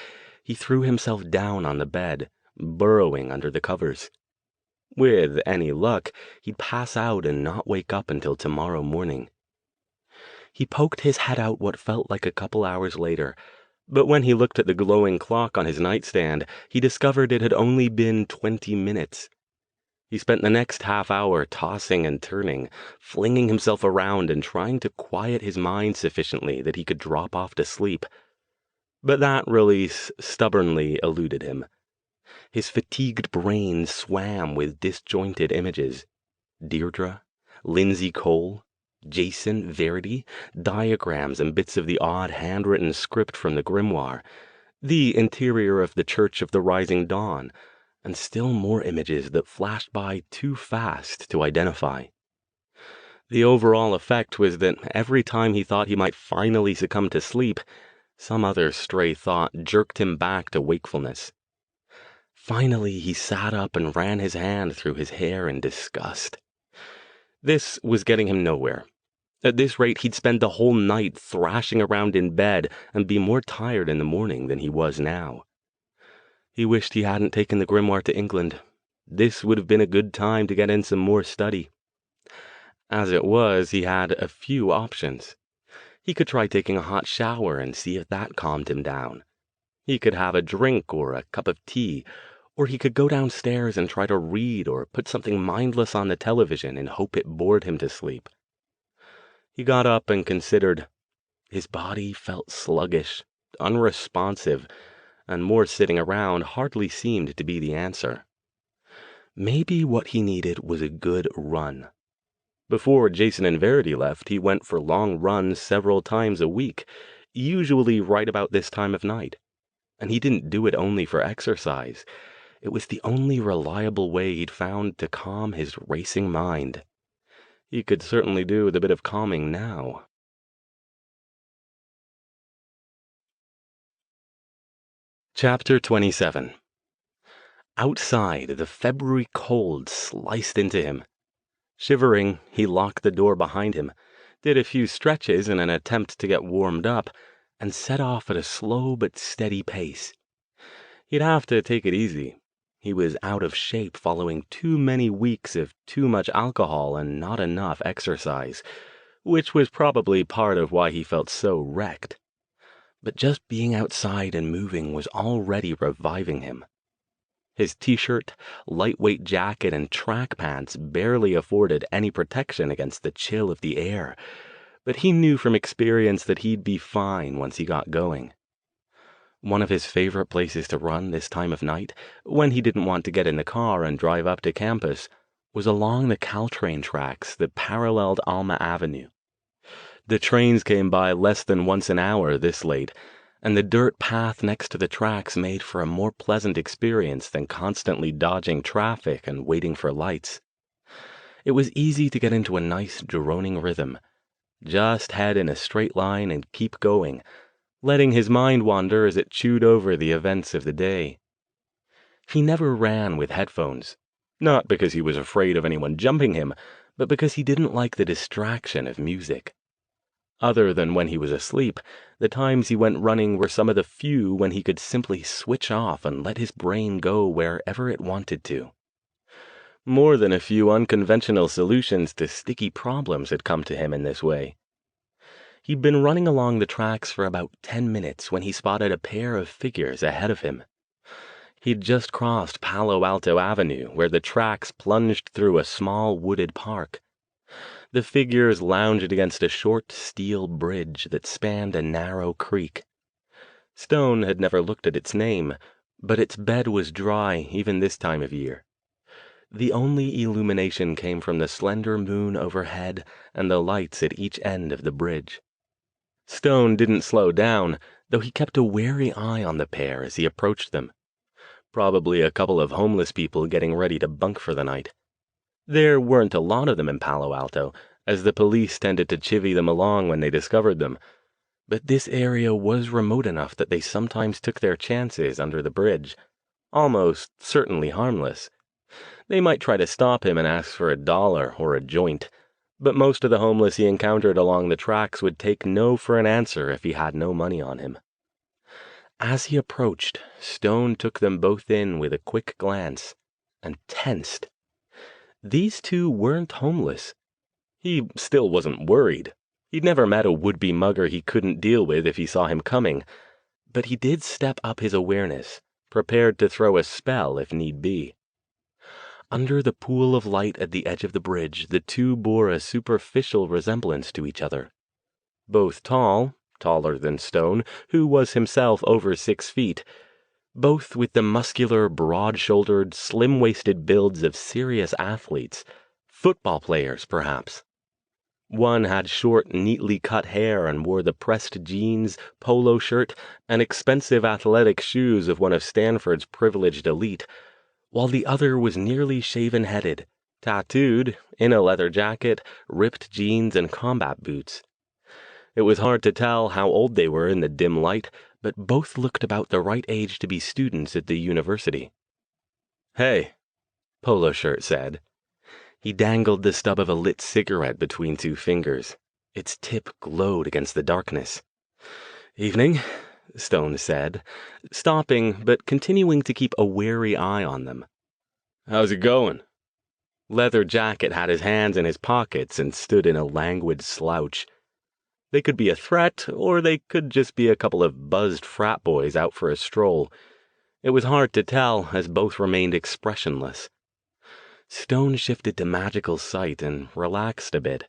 he threw himself down on the bed, burrowing under the covers. With any luck, he'd pass out and not wake up until tomorrow morning. He poked his head out what felt like a couple hours later, but when he looked at the glowing clock on his nightstand, he discovered it had only been 20 minutes. He spent the next half hour tossing and turning, flinging himself around and trying to quiet his mind sufficiently that he could drop off to sleep. But that release stubbornly eluded him. His fatigued brain swam with disjointed images. Deirdre, Lindsay Cole, Jason, Verity, diagrams and bits of the odd handwritten script from the grimoire, the interior of the Church of the Rising Dawn, and still more images that flashed by too fast to identify. The overall effect was that every time he thought he might finally succumb to sleep, some other stray thought jerked him back to wakefulness. Finally, he sat up and ran his hand through his hair in disgust. This was getting him nowhere. At this rate, he'd spend the whole night thrashing around in bed and be more tired in the morning than he was now. He wished he hadn't taken the grimoire to England. This would have been a good time to get in some more study. As it was, he had a few options. He could try taking a hot shower and see if that calmed him down. He could have a drink or a cup of tea, or he could go downstairs and try to read or put something mindless on the television and hope it bored him to sleep. He got up and considered. His body felt sluggish, unresponsive, and more sitting around hardly seemed to be the answer. Maybe what he needed was a good run. Before Jason and Verity left, he went for long runs several times a week, usually right about this time of night. And he didn't do it only for exercise. It was the only reliable way he'd found to calm his racing mind. He could certainly do with a bit of calming now. Chapter 27. Outside, the February cold sliced into him. Shivering, he locked the door behind him, did a few stretches in an attempt to get warmed up, and set off at a slow but steady pace. He'd have to take it easy. He was out of shape following too many weeks of too much alcohol and not enough exercise, which was probably part of why he felt so wrecked. But just being outside and moving was already reviving him. His t-shirt, lightweight jacket, and track pants barely afforded any protection against the chill of the air, but he knew from experience that he'd be fine once he got going. One of his favorite places to run this time of night, when he didn't want to get in the car and drive up to campus, was along the Caltrain tracks that paralleled Alma Avenue. The trains came by less than once an hour this late, and the dirt path next to the tracks made for a more pleasant experience than constantly dodging traffic and waiting for lights. It was easy to get into a nice droning rhythm. Just head in a straight line and keep going, letting his mind wander as it chewed over the events of the day. He never ran with headphones, not because he was afraid of anyone jumping him, but because he didn't like the distraction of music. Other than when he was asleep, the times he went running were some of the few when he could simply switch off and let his brain go wherever it wanted to. More than a few unconventional solutions to sticky problems had come to him in this way. He'd been running along the tracks for about 10 minutes when he spotted a pair of figures ahead of him. He'd just crossed Palo Alto Avenue, where the tracks plunged through a small wooded park. The figures lounged against a short steel bridge that spanned a narrow creek. Stone had never looked at its name, but its bed was dry even this time of year. The only illumination came from the slender moon overhead and the lights at each end of the bridge. Stone didn't slow down, though he kept a wary eye on the pair as he approached them. Probably a couple of homeless people getting ready to bunk for the night. There weren't a lot of them in Palo Alto, as the police tended to chivvy them along when they discovered them, but this area was remote enough that they sometimes took their chances under the bridge, almost certainly harmless. They might try to stop him and ask for $1 or a joint, but most of the homeless he encountered along the tracks would take no for an answer if he had no money on him. As he approached, Stone took them both in with a quick glance, and tensed. These two weren't homeless. He still wasn't worried. He'd never met a would-be mugger he couldn't deal with if he saw him coming, but he did step up his awareness, prepared to throw a spell if need be. Under the pool of light at the edge of the bridge, the two bore a superficial resemblance to each other. Both tall, taller than Stone, who was himself over 6 feet, both with the muscular, broad-shouldered, slim-waisted builds of serious athletes, football players, perhaps. One had short, neatly cut hair and wore the pressed jeans, polo shirt, and expensive athletic shoes of one of Stanford's privileged elite, while the other was nearly shaven-headed, tattooed, in a leather jacket, ripped jeans, and combat boots. It was hard to tell how old they were in the dim light, but both looked about the right age to be students at the university. "Hey," Polo Shirt said. He dangled the stub of a lit cigarette between 2 fingers. Its tip glowed against the darkness. "Evening," Stone said, stopping but continuing to keep a wary eye on them. "How's it going?" Leather Jacket had his hands in his pockets and stood in a languid slouch. They could be a threat, or they could just be a couple of buzzed frat boys out for a stroll. It was hard to tell, as both remained expressionless. Stone shifted to magical sight and relaxed a bit.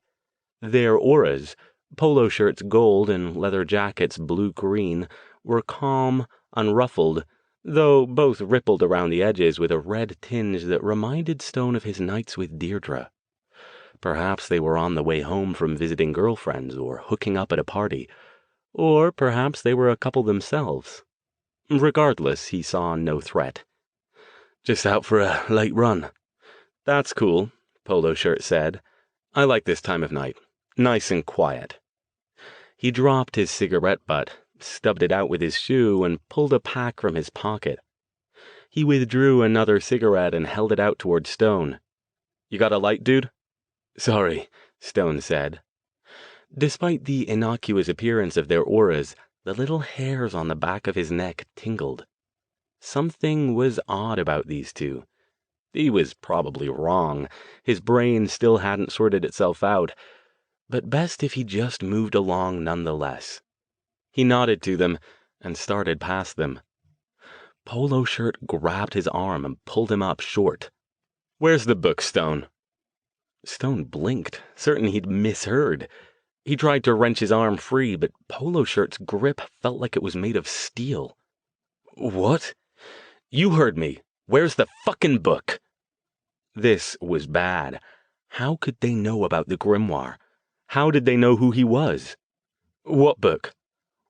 Their auras, Polo Shirt's gold and Leather Jacket's blue-green, were calm, unruffled, though both rippled around the edges with a red tinge that reminded Stone of his nights with Deirdre. Perhaps they were on the way home from visiting girlfriends or hooking up at a party, or perhaps they were a couple themselves. Regardless, he saw no threat. "Just out for a late run." "That's cool," Polo Shirt said. "I like this time of night. Nice and quiet." He dropped his cigarette butt, stubbed it out with his shoe, and pulled a pack from his pocket. He withdrew another cigarette and held it out toward Stone. "You got a light, dude?" "Sorry," Stone said. Despite the innocuous appearance of their auras, the little hairs on the back of his neck tingled. Something was odd about these two. He was probably wrong. His brain still hadn't sorted itself out, but best if he just moved along nonetheless. He nodded to them and started past them. Polo Shirt grabbed his arm and pulled him up short. "Where's the book, Stone?" Stone blinked, certain he'd misheard. He tried to wrench his arm free, but Polo Shirt's grip felt like it was made of steel. "What?" "You heard me. Where's the fucking book?" This was bad. How could they know about the grimoire? How did they know who he was? "What book?"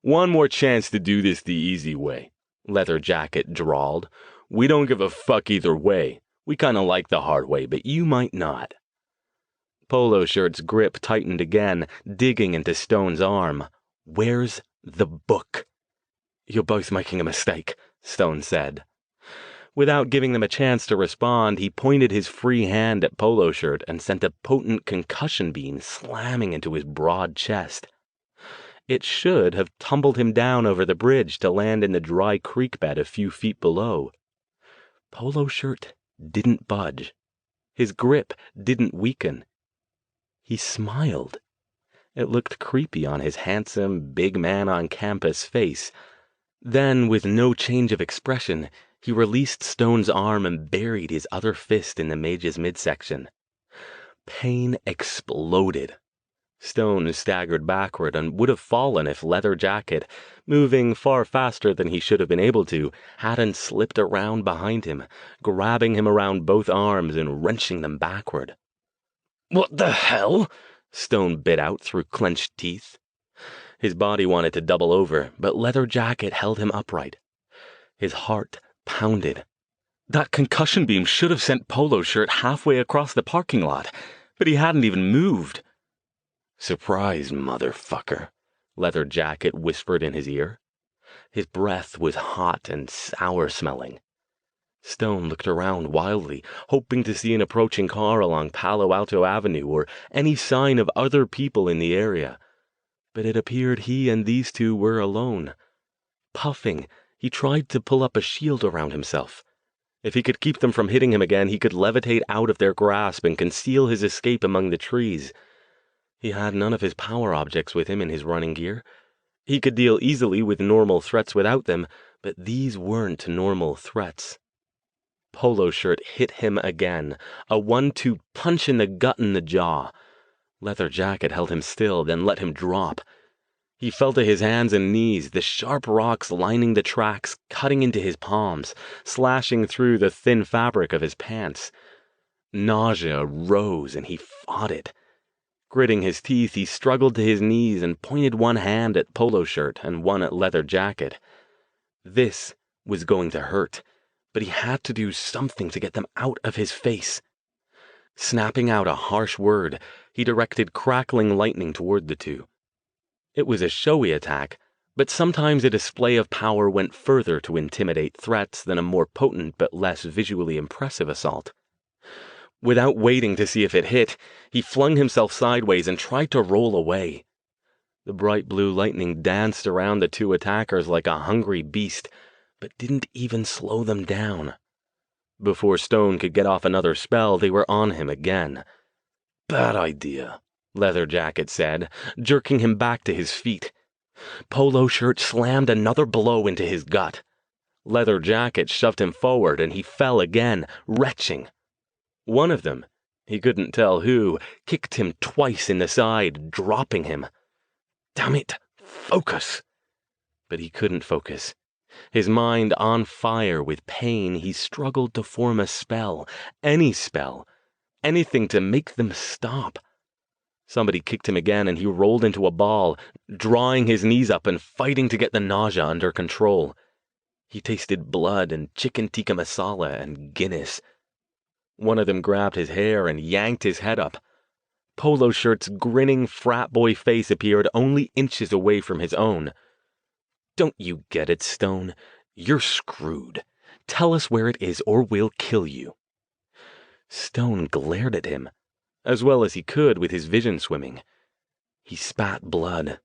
"One more chance to do this the easy way," Leather Jacket drawled. "We don't give a fuck either way. We kinda like the hard way, but you might not." Polo Shirt's grip tightened again, digging into Stone's arm. "Where's the book?" "You're both making a mistake," Stone said. Without giving them a chance to respond, he pointed his free hand at Polo Shirt and sent a potent concussion beam slamming into his broad chest. It should have tumbled him down over the bridge to land in the dry creek bed a few feet below. Polo Shirt didn't budge. His grip didn't weaken. He smiled. It looked creepy on his handsome, big man on campus face. Then, with no change of expression, he released Stone's arm and buried his other fist in the mage's midsection. Pain exploded. Stone staggered backward and would have fallen if Leather Jacket, moving far faster than he should have been able to, hadn't slipped around behind him, grabbing him around both arms and wrenching them backward. "What the hell?" Stone bit out through clenched teeth. His body wanted to double over, but Leather Jacket held him upright. His heart pounded. That concussion beam should have sent Polo Shirt halfway across the parking lot, but he hadn't even moved. "Surprise, motherfucker," Leather Jacket whispered in his ear. His breath was hot and sour-smelling. Stone looked around wildly, hoping to see an approaching car along Palo Alto Avenue or any sign of other people in the area. But it appeared he and these two were alone. Puffing, he tried to pull up a shield around himself. If he could keep them from hitting him again, he could levitate out of their grasp and conceal his escape among the trees. He had none of his power objects with him in his running gear. He could deal easily with normal threats without them, but these weren't normal threats. Polo Shirt hit him again, a 1-2 punch in the gut and the jaw. Leather Jacket held him still, then let him drop. He fell to his hands and knees, the sharp rocks lining the tracks, cutting into his palms, slashing through the thin fabric of his pants. Nausea rose, and he fought it. Gritting his teeth, he struggled to his knees and pointed one hand at Polo Shirt and one at Leather Jacket. This was going to hurt, but he had to do something to get them out of his face. Snapping out a harsh word, he directed crackling lightning toward the two. It was a showy attack, but sometimes a display of power went further to intimidate threats than a more potent but less visually impressive assault. Without waiting to see if it hit, he flung himself sideways and tried to roll away. The bright blue lightning danced around the two attackers like a hungry beast, but didn't even slow them down. Before Stone could get off another spell, they were on him again. "Bad idea," Leather Jacket said, jerking him back to his feet. Polo Shirt slammed another blow into his gut. Leather Jacket shoved him forward, and he fell again, retching. One of them, he couldn't tell who, kicked him twice in the side, dropping him. Damn it, focus! But he couldn't focus. His mind on fire with pain, he struggled to form a spell, anything to make them stop. Somebody kicked him again, and he rolled into a ball, drawing his knees up and fighting to get the nausea under control. He tasted blood and chicken tikka masala and Guinness. One of them grabbed his hair and yanked his head up. Polo Shirt's grinning frat boy face appeared only inches away from his own. "Don't you get it, Stone? You're screwed. Tell us where it is or we'll kill you." Stone glared at him, as well as he could with his vision swimming. He spat blood.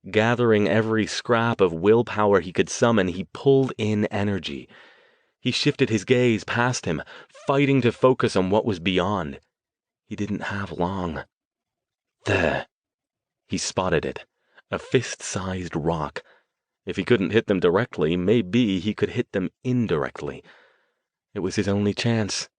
Gathering every scrap of willpower he could summon, he pulled in energy. He shifted his gaze past him, fighting to focus on what was beyond. He didn't have long. There. He spotted it, a fist-sized rock. If he couldn't hit them directly, maybe he could hit them indirectly. It was his only chance.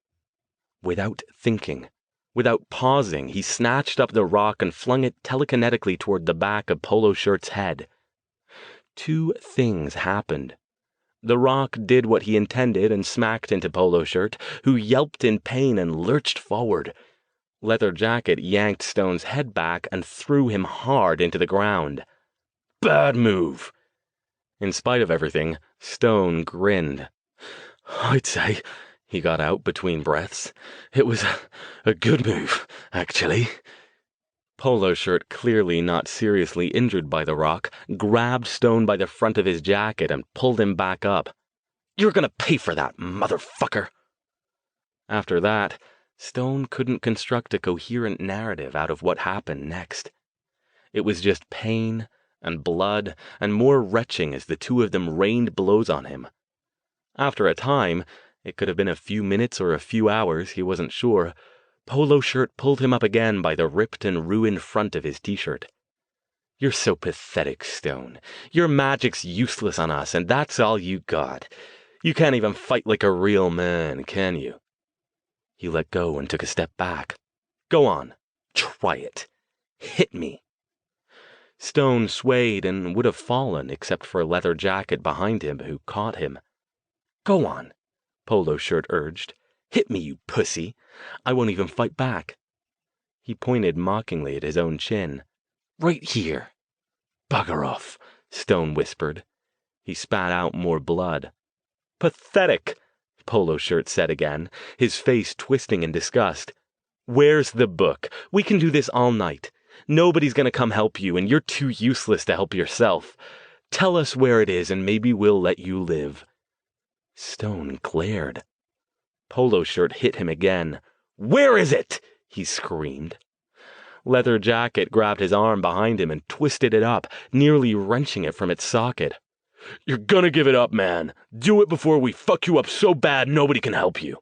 Without thinking, without pausing, he snatched up the rock and flung it telekinetically toward the back of Polo Shirt's head. Two things happened. The rock did what he intended and smacked into Polo Shirt, who yelped in pain and lurched forward. Leather Jacket yanked Stone's head back and threw him hard into the ground. "Bad move." In spite of everything, Stone grinned. "I'd say," he got out between breaths, "it was a good move, actually." Polo Shirt, clearly not seriously injured by the rock, grabbed Stone by the front of his jacket and pulled him back up. "You're gonna pay for that, motherfucker!" After that, Stone couldn't construct a coherent narrative out of what happened next. It was just pain and blood and more retching as the two of them rained blows on him. After a time, it could have been a few minutes or a few hours, he wasn't sure, Polo Shirt pulled him up again by the ripped and ruined front of his t-shirt. "You're so pathetic, Stone. Your magic's useless on us, and that's all you got. You can't even fight like a real man, can you?" He let go and took a step back. "Go on. Try it. Hit me." Stone swayed and would have fallen except for Leather Jacket behind him who caught him. "Go on," Polo Shirt urged. "Hit me, you pussy. I won't even fight back." He pointed mockingly at his own chin. "Right here." "Bugger off," Stone whispered. He spat out more blood. "Pathetic," Polo Shirt said again, his face twisting in disgust. "Where's the book? We can do this all night. Nobody's gonna come help you, and you're too useless to help yourself. Tell us where it is, and maybe we'll let you live." Stone glared. Polo Shirt hit him again. "Where is it?" he screamed. Leather Jacket grabbed his arm behind him and twisted it up, nearly wrenching it from its socket. "You're gonna give it up, man. Do it before we fuck you up so bad nobody can help you."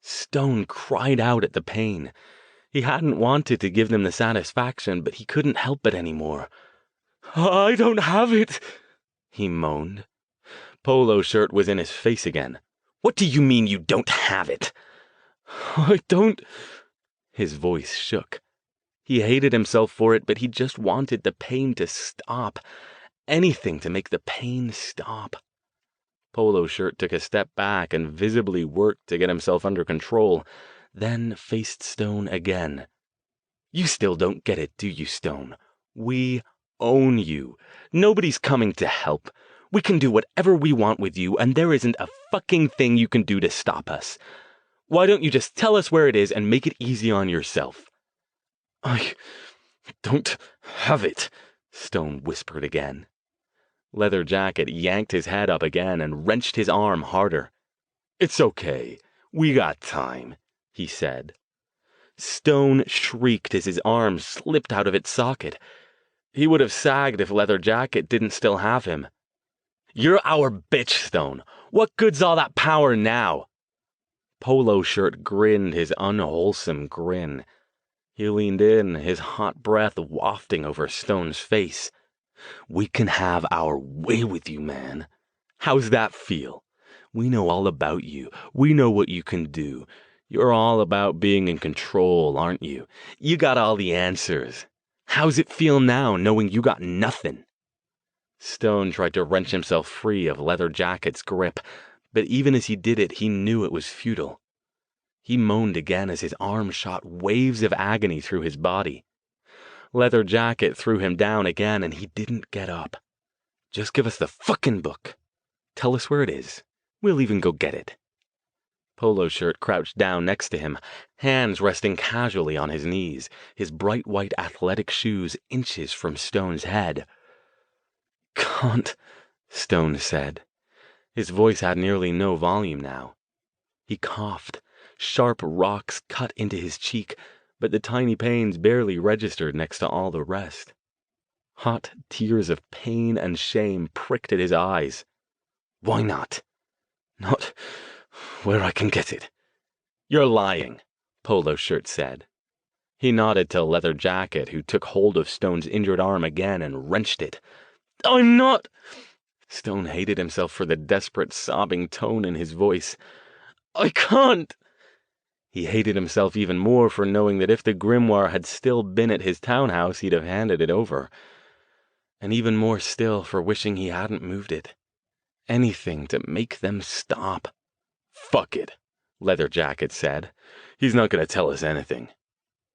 Stone cried out at the pain. He hadn't wanted to give them the satisfaction, but he couldn't help it anymore. "I don't have it," he moaned. Polo Shirt was in his face again. What do you mean you don't have it? I don't... His voice shook. He hated himself for it, but he just wanted the pain to stop. Anything to make the pain stop. Polo Shirt took a step back and visibly worked to get himself under control, then faced Stone again. You still don't get it, do you, Stone? We own you. Nobody's coming to help. We can do whatever we want with you, and there isn't a fucking thing you can do to stop us. Why don't you just tell us where it is and make it easy on yourself? I don't have it, Stone whispered again. Leather Jacket yanked his head up again and wrenched his arm harder. It's okay. We got time, he said. Stone shrieked as his arm slipped out of its socket. He would have sagged if Leather Jacket didn't still have him. You're our bitch, Stone. What good's all that power now? Polo Shirt grinned his unwholesome grin. He leaned in, his hot breath wafting over Stone's face. We can have our way with you, man. How's that feel? We know all about you. We know what you can do. You're all about being in control, aren't you? You got all the answers. How's it feel now, knowing you got nothing? Stone tried to wrench himself free of Leather Jacket's grip, but even as he did it, he knew it was futile. He moaned again as his arm shot waves of agony through his body. Leather Jacket threw him down again, and he didn't get up. Just give us the fucking book. Tell us where it is. We'll even go get it. Polo Shirt crouched down next to him, hands resting casually on his knees, his bright white athletic shoes inches from Stone's head. Can't, Stone said. His voice had nearly no volume now. He coughed. Sharp rocks cut into his cheek, but the tiny pains barely registered next to all the rest. Hot tears of pain and shame pricked at his eyes. Why not? Not where I can get it. You're lying, Polo Shirt said. He nodded to Leather Jacket, who took hold of Stone's injured arm again and wrenched it. I'm not... Stone hated himself for the desperate, sobbing tone in his voice. I can't. He hated himself even more for knowing that if the grimoire had still been at his townhouse, he'd have handed it over. And even more still for wishing he hadn't moved it. Anything to make them stop. Fuck it, Leather Jacket said. He's not going to tell us anything.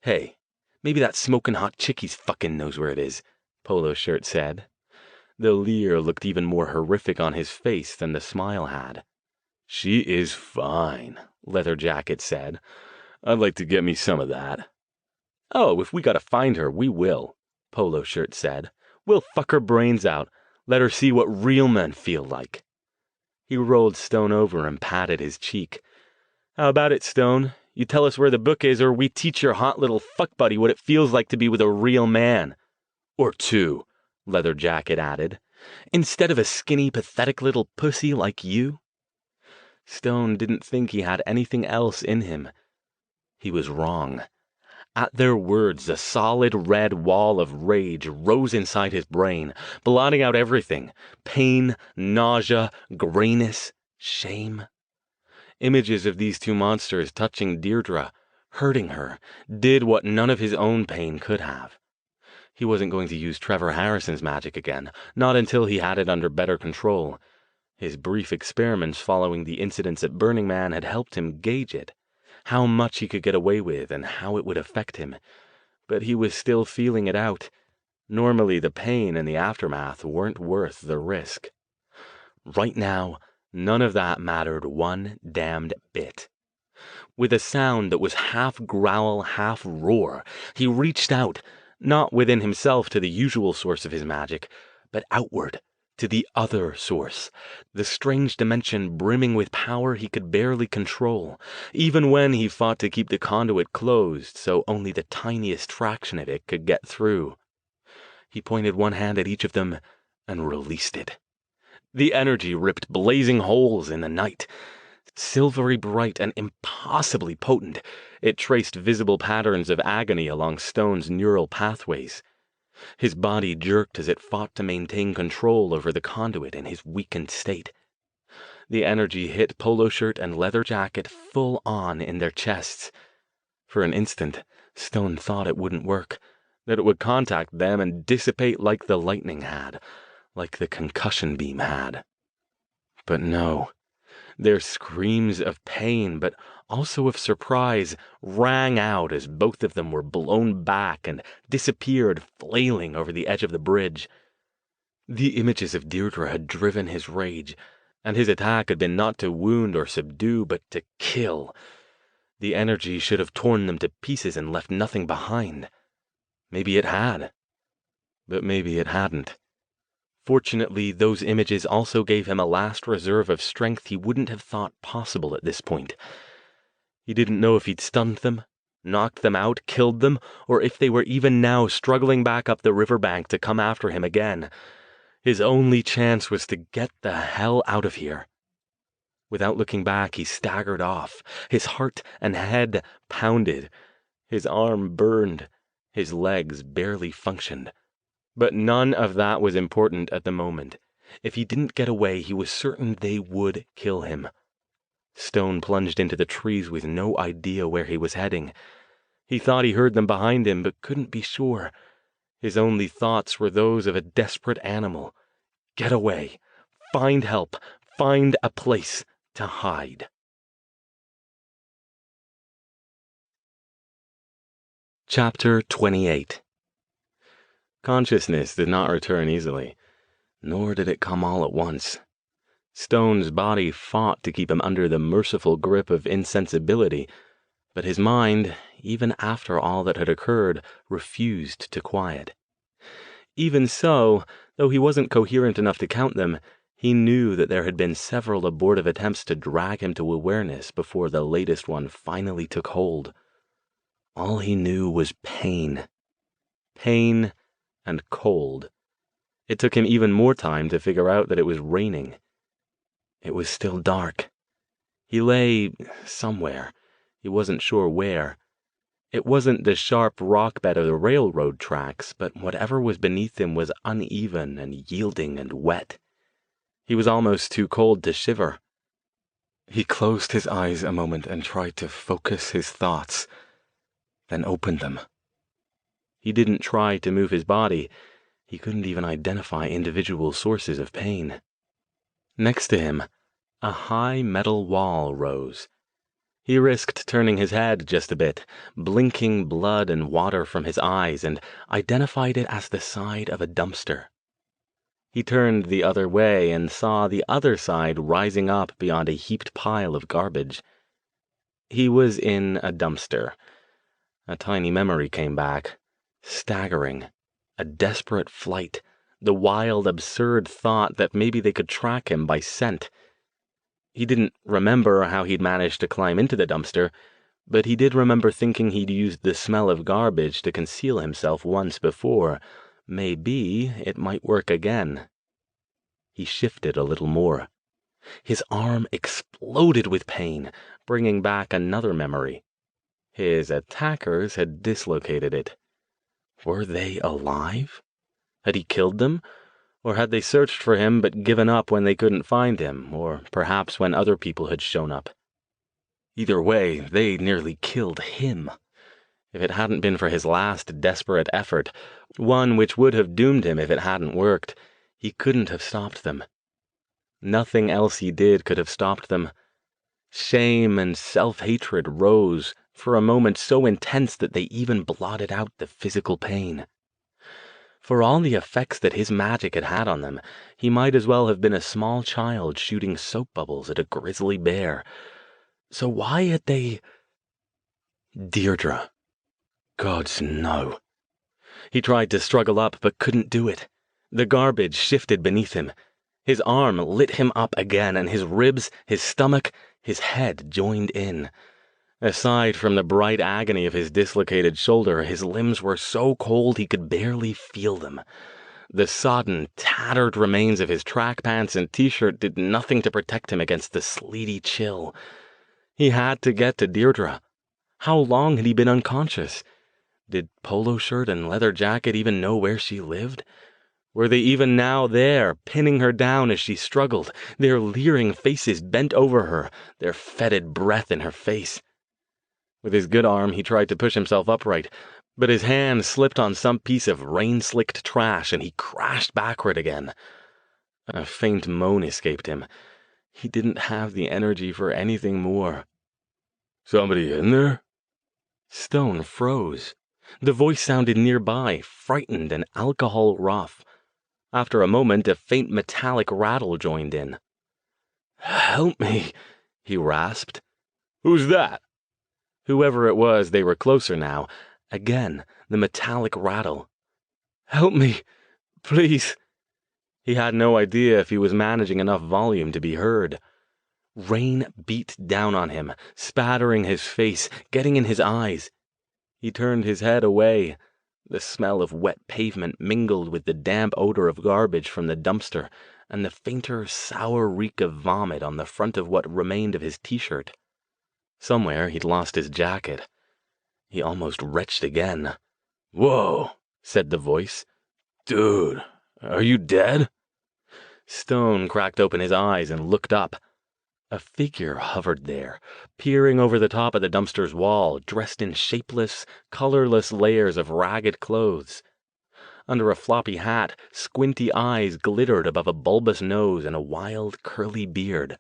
Hey, maybe that smoking hot chicky's fucking knows where it is, Polo Shirt said. The leer looked even more horrific on his face than the smile had. She is fine, Leather Jacket said. I'd like to get me some of that. Oh, if we gotta find her, we will, Polo Shirt said. We'll fuck her brains out. Let her see what real men feel like. He rolled Stone over and patted his cheek. How about it, Stone? You tell us where the book is, or we teach your hot little fuck buddy what it feels like to be with a real man. Or two, Leather Jacket added, instead of a skinny, pathetic little pussy like you. Stone didn't think he had anything else in him. He was wrong. At their words, a solid red wall of rage rose inside his brain, blotting out everything. Pain, nausea, grayness, shame. Images of these two monsters touching Deirdre, hurting her, did what none of his own pain could have. He wasn't going to use Trevor Harrison's magic again, not until he had it under better control. His brief experiments following the incidents at Burning Man had helped him gauge it, how much he could get away with and how it would affect him. But he was still feeling it out. Normally, the pain and the aftermath weren't worth the risk. Right now, none of that mattered one damned bit. With a sound that was half growl, half roar, he reached out, not within himself to the usual source of his magic, but outward, to the other source, the strange dimension brimming with power he could barely control, even when he fought to keep the conduit closed so only the tiniest fraction of it could get through. He pointed one hand at each of them and released it. The energy ripped blazing holes in the night. Silvery bright and impossibly potent, it traced visible patterns of agony along Stone's neural pathways. His body jerked as it fought to maintain control over the conduit in his weakened state. The energy hit polo shirt and leather jacket full on in their chests. For an instant, Stone thought it wouldn't work, that it would contact them and dissipate like the lightning had, like the concussion beam had. But no. Their screams of pain, but also of surprise, rang out as both of them were blown back and disappeared, flailing over the edge of the bridge. The images of Deirdre had driven his rage, and his attack had been not to wound or subdue, but to kill. The energy should have torn them to pieces and left nothing behind. Maybe it had, but maybe it hadn't. Fortunately, those images also gave him a last reserve of strength he wouldn't have thought possible at this point. He didn't know if he'd stunned them, knocked them out, killed them, or if they were even now struggling back up the riverbank to come after him again. His only chance was to get the hell out of here. Without looking back, he staggered off. His heart and head pounded. His arm burned. His legs barely functioned. But none of that was important at the moment. If he didn't get away, he was certain they would kill him. Stone plunged into the trees with no idea where he was heading. He thought he heard them behind him, but couldn't be sure. His only thoughts were those of a desperate animal. Get away. Find help. Find a place to hide. Chapter 28. Consciousness did not return easily, nor did it come all at once. Stone's body fought to keep him under the merciful grip of insensibility, but his mind, even after all that had occurred, refused to quiet. Even so, though he wasn't coherent enough to count them, he knew that there had been several abortive attempts to drag him to awareness before the latest one finally took hold. All he knew was pain. Pain and cold. It took him even more time to figure out that it was raining. It was still dark. He lay somewhere. He wasn't sure where. It wasn't the sharp rock bed of the railroad tracks, but whatever was beneath him was uneven and yielding and wet. He was almost too cold to shiver. He closed his eyes a moment and tried to focus his thoughts, then opened them. He didn't try to move his body. He couldn't even identify individual sources of pain. Next to him, a high metal wall rose. He risked turning his head just a bit, blinking blood and water from his eyes, and identified it as the side of a dumpster. He turned the other way and saw the other side rising up beyond a heaped pile of garbage. He was in a dumpster. A tiny memory came back. Staggering. A desperate flight. The wild, absurd thought that maybe they could track him by scent. He didn't remember how he'd managed to climb into the dumpster, but he did remember thinking he'd used the smell of garbage to conceal himself once before. Maybe it might work again. He shifted a little more. His arm exploded with pain, bringing back another memory. His attackers had dislocated it. Were they alive? Had he killed them? Or had they searched for him but given up when they couldn't find him, or perhaps when other people had shown up? Either way, they nearly killed him. If it hadn't been for his last desperate effort, one which would have doomed him if it hadn't worked, he couldn't have stopped them. Nothing else he did could have stopped them. Shame and self-hatred rose, for a moment so intense that they even blotted out the physical pain. For all the effects that his magic had had on them, he might as well have been a small child shooting soap bubbles at a grizzly bear. So why had they... Deirdre. Gods, no. He tried to struggle up, but couldn't do it. The garbage shifted beneath him. His arm lit him up again, and his ribs, his stomach, his head joined in. Aside from the bright agony of his dislocated shoulder, his limbs were so cold he could barely feel them. The sodden, tattered remains of his track pants and t-shirt did nothing to protect him against the sleety chill. He had to get to Deirdre. How long had he been unconscious? Did polo shirt and leather jacket even know where she lived? Were they even now there, pinning her down as she struggled, their leering faces bent over her, their fetid breath in her face? With his good arm, he tried to push himself upright, but his hand slipped on some piece of rain-slicked trash and he crashed backward again. A faint moan escaped him. He didn't have the energy for anything more. Somebody in there? Stone froze. The voice sounded nearby, frightened and alcohol rough. After a moment, a faint metallic rattle joined in. "Help me," he rasped. "Who's that?" Whoever it was, they were closer now. Again, the metallic rattle. "Help me, please." He had no idea if he was managing enough volume to be heard. Rain beat down on him, spattering his face, getting in his eyes. He turned his head away. The smell of wet pavement mingled with the damp odor of garbage from the dumpster and the fainter, sour reek of vomit on the front of what remained of his t-shirt. Somewhere he'd lost his jacket. He almost retched again. "Whoa," said the voice. "Dude, are you dead?" Stone cracked open his eyes and looked up. A figure hovered there, peering over the top of the dumpster's wall, dressed in shapeless, colorless layers of ragged clothes. Under a floppy hat, squinty eyes glittered above a bulbous nose and a wild, curly beard.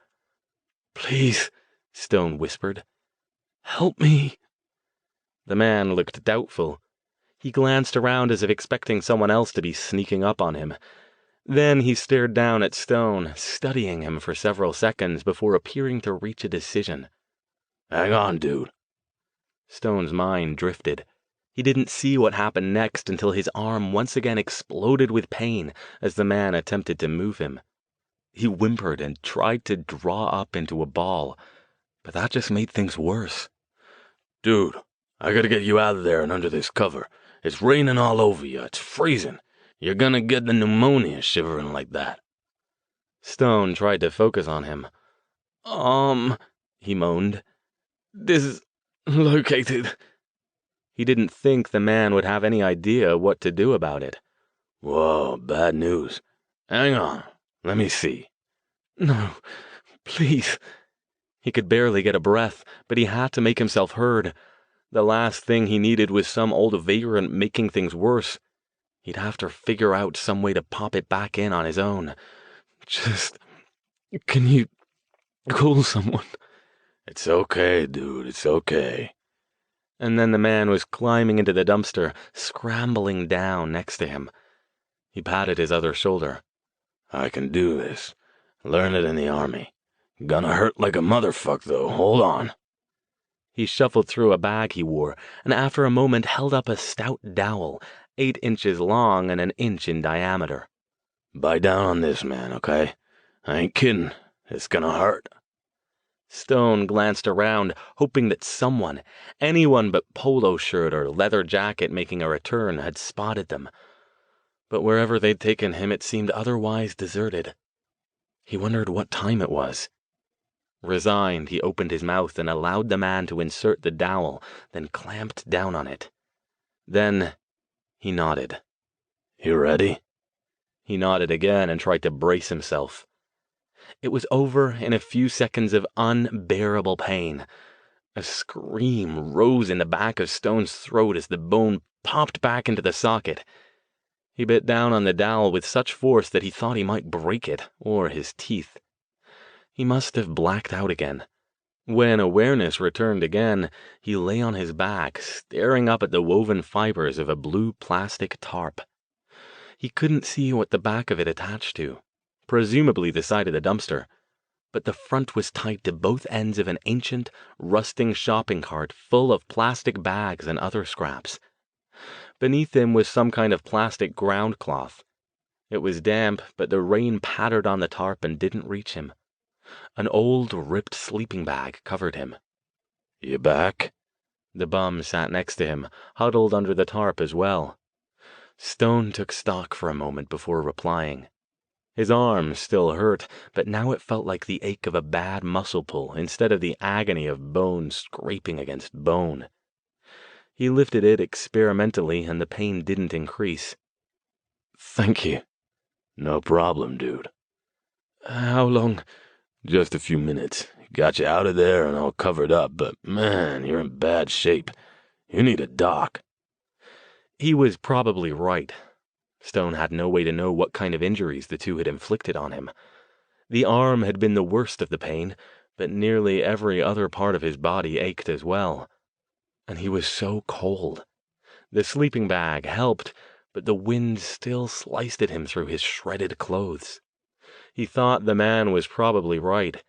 "Please," Stone whispered. "Help me." The man looked doubtful. He glanced around as if expecting someone else to be sneaking up on him. Then he stared down at Stone, studying him for several seconds before appearing to reach a decision. "Hang on, dude." Stone's mind drifted. He didn't see what happened next until his arm once again exploded with pain as the man attempted to move him. He whimpered and tried to draw up into a ball, but that just made things worse. "Dude, I gotta get you out of there and under this cover. It's raining all over you. It's freezing. You're gonna get the pneumonia shivering like that." Stone tried to focus on him. He moaned. "This is located." He didn't think the man would have any idea what to do about it. "Whoa, bad news. Hang on. Let me see." "No, please." He could barely get a breath, but he had to make himself heard. The last thing he needed was some old vagrant making things worse. He'd have to figure out some way to pop it back in on his own. "Just, can you call someone?" "It's okay, dude. It's okay." And then the man was climbing into the dumpster, scrambling down next to him. He patted his other shoulder. "I can do this. Learn it in the army. Gonna hurt like a motherfuck, though. Hold on." He shuffled through a bag he wore, and after a moment held up a stout dowel, 8 inches long and an inch in diameter. "Bite down on this, man, okay? I ain't kidding. It's gonna hurt." Stone glanced around, hoping that someone, anyone but polo shirt or leather jacket making a return, had spotted them. But wherever they'd taken him, it seemed otherwise deserted. He wondered what time it was. Resigned, he opened his mouth and allowed the man to insert the dowel, then clamped down on it. Then he nodded. "You ready?" He nodded again and tried to brace himself. It was over in a few seconds of unbearable pain. A scream rose in the back of Stone's throat as the bone popped back into the socket. He bit down on the dowel with such force that he thought he might break it, or his teeth. He must have blacked out again. When awareness returned again, he lay on his back, staring up at the woven fibers of a blue plastic tarp. He couldn't see what the back of it attached to, presumably the side of the dumpster, but the front was tied to both ends of an ancient, rusting shopping cart full of plastic bags and other scraps. Beneath him was some kind of plastic ground cloth. It was damp, but the rain pattered on the tarp and didn't reach him. An old, ripped sleeping bag covered him. "You back?" The bum sat next to him, huddled under the tarp as well. Stone took stock for a moment before replying. His arm still hurt, but now it felt like the ache of a bad muscle pull instead of the agony of bone scraping against bone. He lifted it experimentally, and the pain didn't increase. "Thank you," No problem, dude. How long? Just a few minutes. Got you out of there and all covered up, but man, you're in bad shape. You need a doc. He was probably right. Stone had no way to know what kind of injuries the two had inflicted on him. The arm had been the worst of the pain, but nearly every other part of his body ached as well. And he was so cold. The sleeping bag helped, but the wind still sliced at him through his shredded clothes. He thought the man was probably right.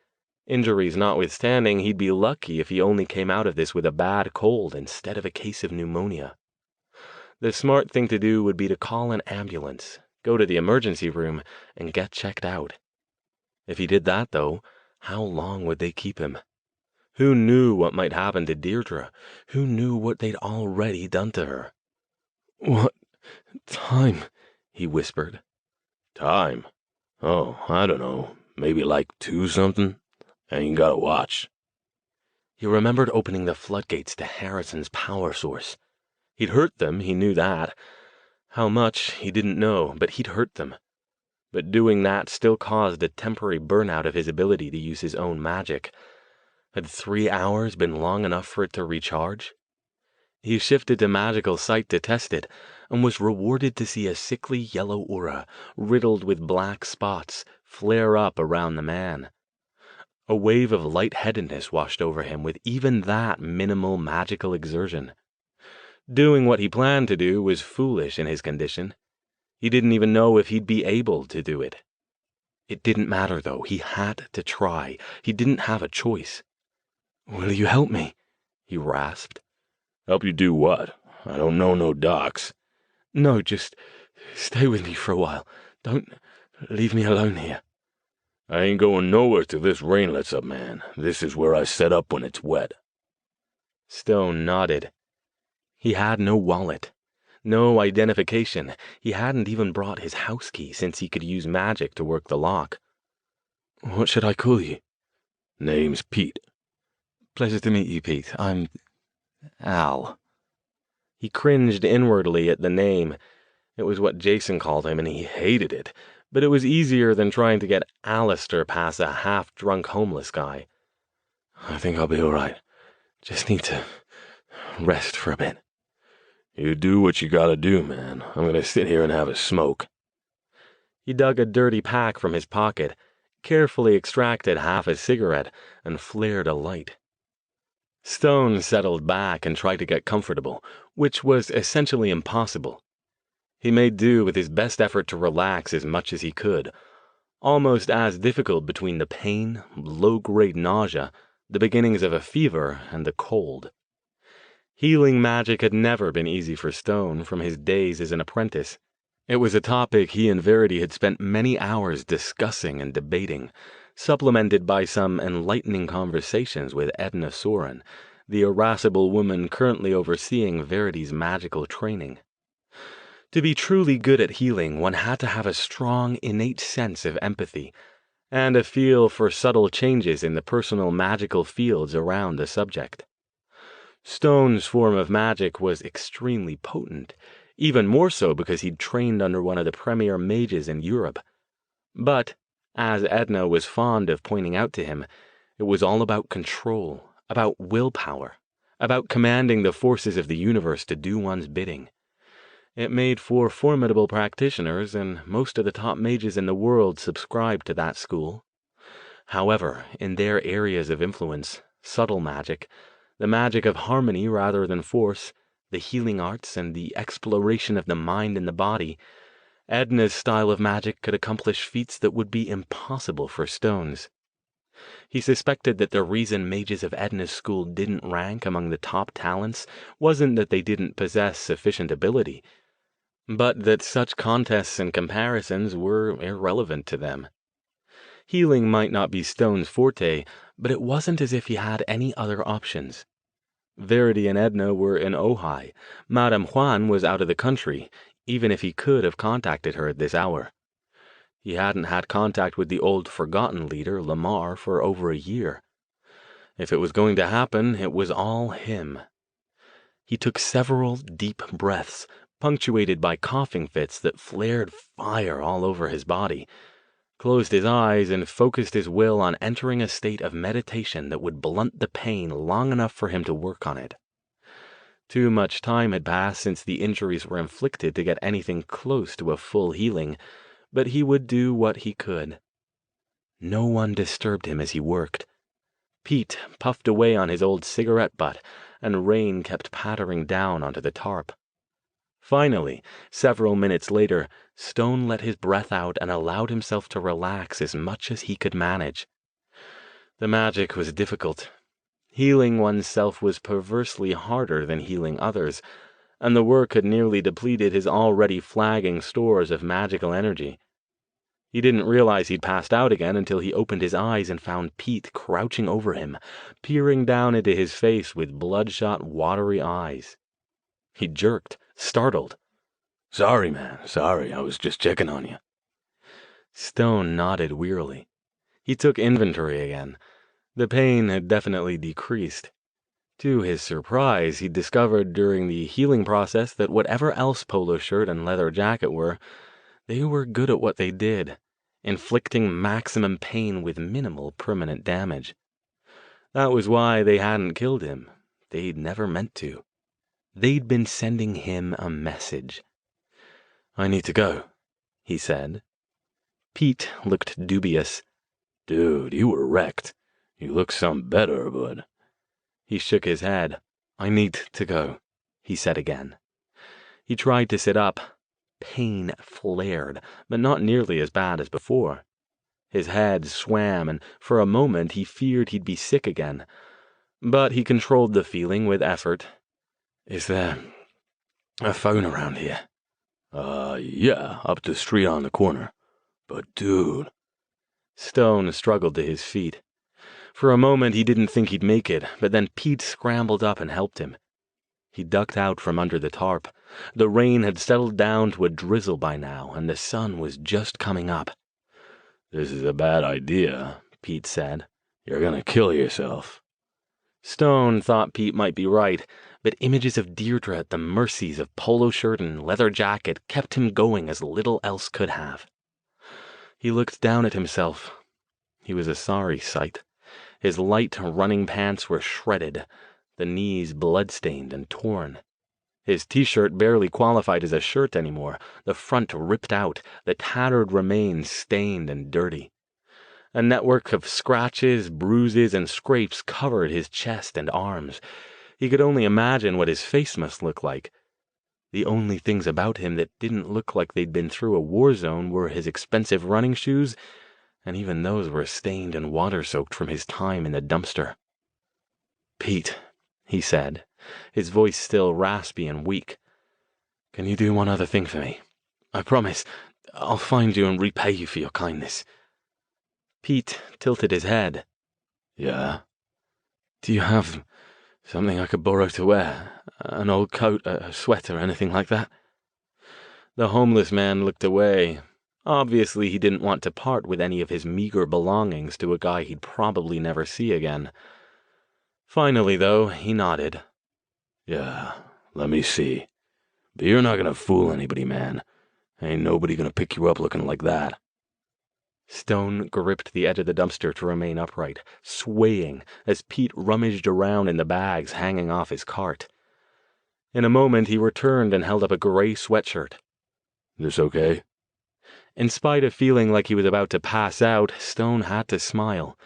Injuries notwithstanding, he'd be lucky if he only came out of this with a bad cold instead of a case of pneumonia. The smart thing to do would be to call an ambulance, go to the emergency room, and get checked out. If he did that, though, how long would they keep him? Who knew what might happen to Deirdre? Who knew what they'd already done to her? What time? He whispered. Time? Oh, I don't know. Maybe like 2 something? Ain't got a watch. He remembered opening the floodgates to Harrison's power source. He'd hurt them, he knew that. How much, he didn't know, but he'd hurt them. But doing that still caused a temporary burnout of his ability to use his own magic. Had 3 hours been long enough for it to recharge? He shifted to magical sight to test it, and was rewarded to see a sickly yellow aura, riddled with black spots, flare up around the man. A wave of lightheadedness washed over him with even that minimal magical exertion. Doing what he planned to do was foolish in his condition. He didn't even know if he'd be able to do it. It didn't matter, though. He had to try. He didn't have a choice. Will you help me? He rasped. Help you do what? I don't know no docs. No, just stay with me for a while. Don't leave me alone here. I ain't going nowhere till this rain lets up, man. This is where I set up when it's wet. Stone nodded. He had no wallet, no identification. He hadn't even brought his house key since he could use magic to work the lock. What should I call you? Name's Pete. Pleasure to meet you, Pete. I'm Al. He cringed inwardly at the name. It was what Jason called him, and he hated it, but it was easier than trying to get Alastair past a half-drunk homeless guy. I think I'll be all right. Just need to rest for a bit. You do what you gotta do, man. I'm gonna sit here and have a smoke. He dug a dirty pack from his pocket, carefully extracted half a cigarette, and flared a light. Stone settled back and tried to get comfortable, which was essentially impossible. He made do with his best effort to relax as much as he could, almost as difficult between the pain, low-grade nausea, the beginnings of a fever, and the cold. Healing magic had never been easy for Stone from his days as an apprentice. It was a topic he and Verity had spent many hours discussing and debating, supplemented by some enlightening conversations with Edna Soren, the irascible woman currently overseeing Verity's magical training. To be truly good at healing, one had to have a strong, innate sense of empathy, and a feel for subtle changes in the personal magical fields around the subject. Stone's form of magic was extremely potent, even more so because he'd trained under one of the premier mages in Europe. But, as Edna was fond of pointing out to him, it was all about control, about willpower, about commanding the forces of the universe to do one's bidding. It made for formidable practitioners, and most of the top mages in the world subscribed to that school. However, in their areas of influence, subtle magic, the magic of harmony rather than force, the healing arts, and the exploration of the mind and the body, Edna's style of magic could accomplish feats that would be impossible for Stone's. He suspected that the reason mages of Edna's school didn't rank among the top talents wasn't that they didn't possess sufficient ability, but that such contests and comparisons were irrelevant to them. Healing might not be Stone's forte, but it wasn't as if he had any other options. Verity and Edna were in Ojai. Madame Juan was out of the country, even if he could have contacted her at this hour. He hadn't had contact with the old forgotten leader, Lamar, for over a year. If it was going to happen, it was all him. He took several deep breaths, punctuated by coughing fits that flared fire all over his body, closed his eyes, and focused his will on entering a state of meditation that would blunt the pain long enough for him to work on it. Too much time had passed since the injuries were inflicted to get anything close to a full healing, but he would do what he could. No one disturbed him as he worked. Pete puffed away on his old cigarette butt, and rain kept pattering down onto the tarp. Finally, several minutes later, Stone let his breath out and allowed himself to relax as much as he could manage. The magic was difficult. Healing oneself was perversely harder than healing others, and the work had nearly depleted his already flagging stores of magical energy. He didn't realize he'd passed out again until he opened his eyes and found Pete crouching over him, peering down into his face with bloodshot, watery eyes. He jerked, startled. Sorry, man, sorry, I was just checking on you. Stone nodded wearily. He took inventory again. The pain had definitely decreased. To his surprise, he discovered during the healing process that whatever else polo shirt and leather jacket were, they were good at what they did, inflicting maximum pain with minimal permanent damage. That was why they hadn't killed him. They'd never meant to. They'd been sending him a message. I need to go, he said. Pete looked dubious. Dude, you were wrecked. You look some better, but... He shook his head. I need to go, he said again. He tried to sit up. Pain flared, but not nearly as bad as before. His head swam, and for a moment he feared he'd be sick again. But he controlled the feeling with effort. Is there a phone around here? Yeah, up the street on the corner. But dude... Stone struggled to his feet. For a moment he didn't think he'd make it, but then Pete scrambled up and helped him. He ducked out from under the tarp. The rain had settled down to a drizzle by now, and the sun was just coming up. This is a bad idea, Pete said. You're gonna kill yourself. Stone thought Pete might be right, but images of Deirdre at the mercies of polo shirt and leather jacket kept him going as little else could have. He looked down at himself. He was a sorry sight. His light running pants were shredded, the knees blood-stained and torn. His t-shirt barely qualified as a shirt anymore, the front ripped out, the tattered remains stained and dirty. A network of scratches, bruises, and scrapes covered his chest and arms. He could only imagine what his face must look like. The only things about him that didn't look like they'd been through a war zone were his expensive running shoes, and even those were stained and water-soaked from his time in the dumpster. Pete, he said, his voice still raspy and weak. Can you do one other thing for me? I promise I'll find you and repay you for your kindness. Pete tilted his head. Yeah? Do you have something I could borrow to wear? An old coat, a sweater, anything like that? The homeless man looked away. Obviously, he didn't want to part with any of his meager belongings to a guy he'd probably never see again. Finally, though, he nodded. Yeah, let me see. But you're not gonna fool anybody, man. Ain't nobody gonna pick you up looking like that. Stone gripped the edge of the dumpster to remain upright, swaying as Pete rummaged around in the bags hanging off his cart. In a moment, he returned and held up a gray sweatshirt. This okay? In spite of feeling like he was about to pass out, Stone had to smile.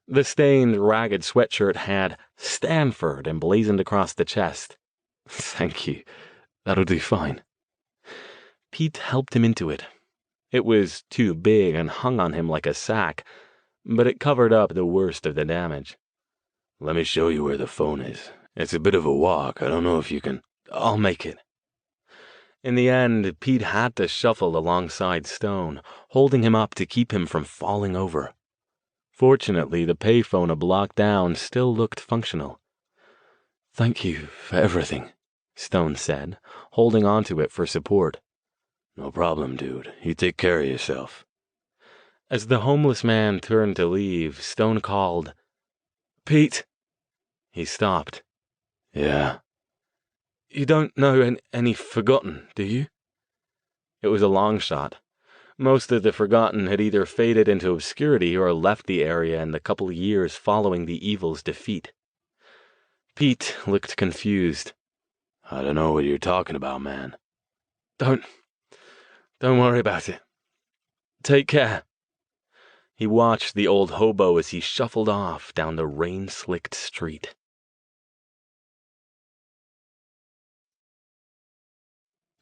The stained, ragged sweatshirt had Stanford emblazoned across the chest. Thank you. That'll do fine. Pete helped him into it. It was too big and hung on him like a sack, but it covered up the worst of the damage. Let me show you where the phone is. It's a bit of a walk. I don't know if you can... I'll make it. In the end, Pete had to shuffle alongside Stone, holding him up to keep him from falling over. Fortunately, the payphone a block down still looked functional. Thank you for everything, Stone said, holding onto it for support. No problem, dude. You take care of yourself. As the homeless man turned to leave, Stone called, Pete. He stopped. Yeah? You don't know any Forgotten, do you? It was a long shot. Most of the Forgotten had either faded into obscurity or left the area in the couple years following the evil's defeat. Pete looked confused. I don't know what you're talking about, man. Don't worry about it. Take care. He watched the old hobo as he shuffled off down the rain-slicked street.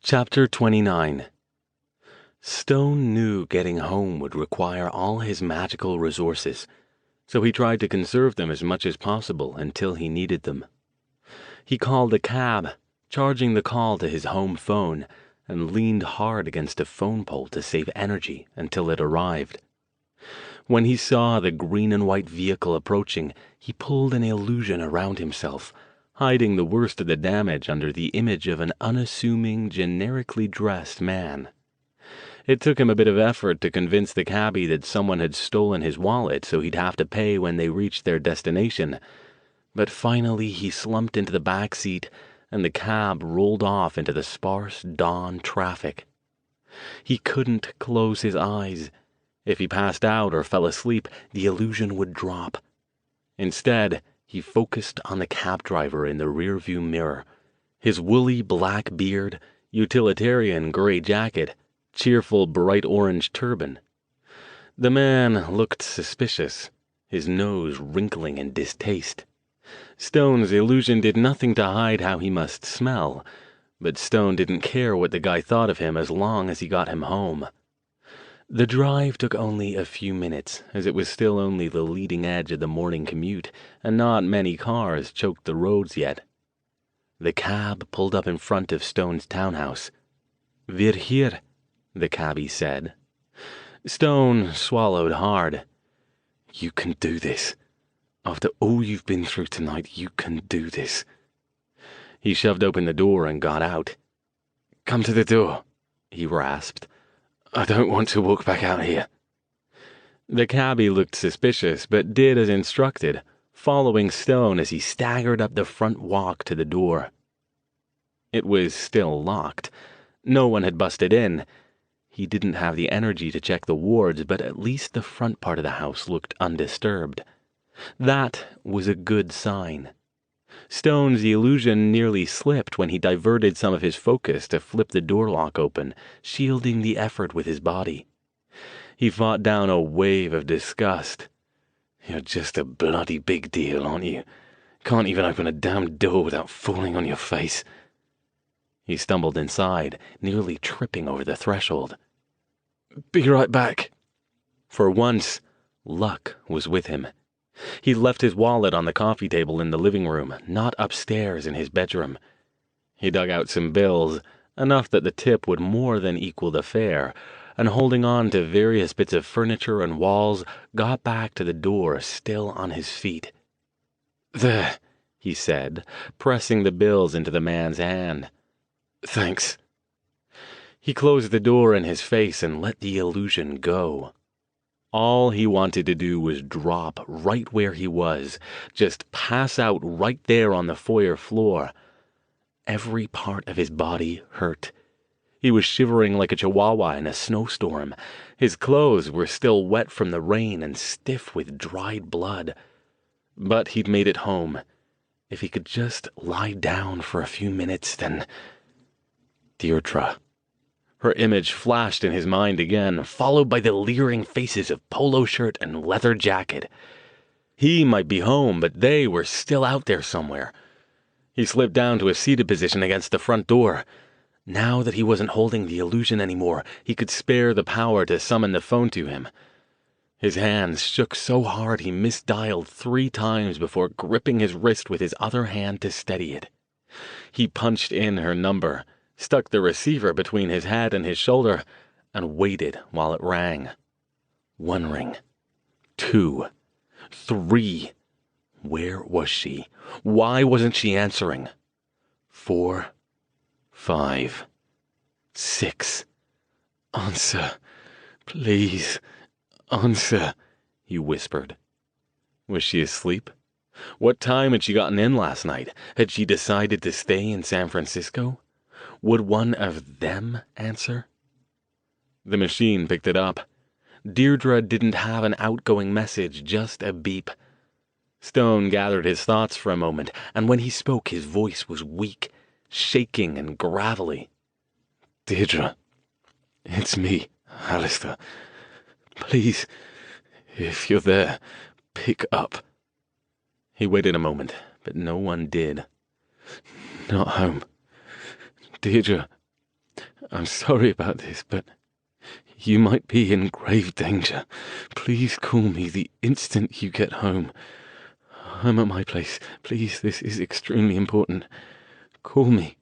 Chapter 29. Stone knew getting home would require all his magical resources, so he tried to conserve them as much as possible until he needed them. He called a cab, charging the call to his home phone, and leaned hard against a phone pole to save energy until it arrived. When he saw the green and white vehicle approaching, he pulled an illusion around himself, hiding the worst of the damage under the image of an unassuming, generically dressed man. It took him a bit of effort to convince the cabbie that someone had stolen his wallet so he'd have to pay when they reached their destination, but finally he slumped into the back seat and the cab rolled off into the sparse dawn traffic. He couldn't close his eyes. If he passed out or fell asleep, the illusion would drop. Instead, he focused on the cab driver in the rearview mirror, his woolly black beard, utilitarian gray jacket, cheerful bright orange turban. The man looked suspicious, his nose wrinkling in distaste. Stone's illusion did nothing to hide how he must smell, but Stone didn't care what the guy thought of him as long as he got him home. The drive took only a few minutes, as it was still only the leading edge of the morning commute, and not many cars choked the roads yet. The cab pulled up in front of Stone's townhouse. "We're here," the cabbie said. Stone swallowed hard. "You can do this. After all you've been through tonight, you can do this." He shoved open the door and got out. "Come to the door," he rasped. "I don't want to walk back out here." The cabbie looked suspicious, but did as instructed, following Stone as he staggered up the front walk to the door. It was still locked. No one had busted in. He didn't have the energy to check the wards, but at least the front part of the house looked undisturbed. That was a good sign. Stone's illusion nearly slipped when he diverted some of his focus to flip the door lock open, shielding the effort with his body. He fought down a wave of disgust. "You're just a bloody big deal, aren't you? Can't even open a damn door without falling on your face." He stumbled inside, nearly tripping over the threshold. "Be right back." For once, luck was with him. He left his wallet on the coffee table in the living room, not upstairs in his bedroom. He dug out some bills, enough that the tip would more than equal the fare, and holding on to various bits of furniture and walls, got back to the door, still on his feet. "There," he said, pressing the bills into the man's hand. "Thanks." He closed the door in his face and let the illusion go. All he wanted to do was drop right where he was, just pass out right there on the foyer floor. Every part of his body hurt. He was shivering like a chihuahua in a snowstorm. His clothes were still wet from the rain and stiff with dried blood. But he'd made it home. If he could just lie down for a few minutes, then... Deirdre. Her image flashed in his mind again, followed by the leering faces of polo shirt and leather jacket. He might be home, but they were still out there somewhere. He slipped down to a seated position against the front door. Now that he wasn't holding the illusion anymore, he could spare the power to summon the phone to him. His hands shook so hard he misdialed 3 times before gripping his wrist with his other hand to steady it. He punched in her number, stuck the receiver between his head and his shoulder, and waited while it rang. 1 ring. 2. 3. Where was she? Why wasn't she answering? 4. 5. 6. "Answer. Please. Answer," he whispered. Was she asleep? What time had she gotten in last night? Had she decided to stay in San Francisco? Would one of them answer? The machine picked it up. Deirdre didn't have an outgoing message, just a beep. Stone gathered his thoughts for a moment, and when he spoke, his voice was weak, shaking and gravelly. Deirdre, it's me, Alastair. Please, if you're there, pick up. He waited a moment, but no one did. Not home. Deirdre, I'm sorry about this, but you might be in grave danger. Please call me the instant you get home. I'm at my place. Please, this is extremely important. Call me.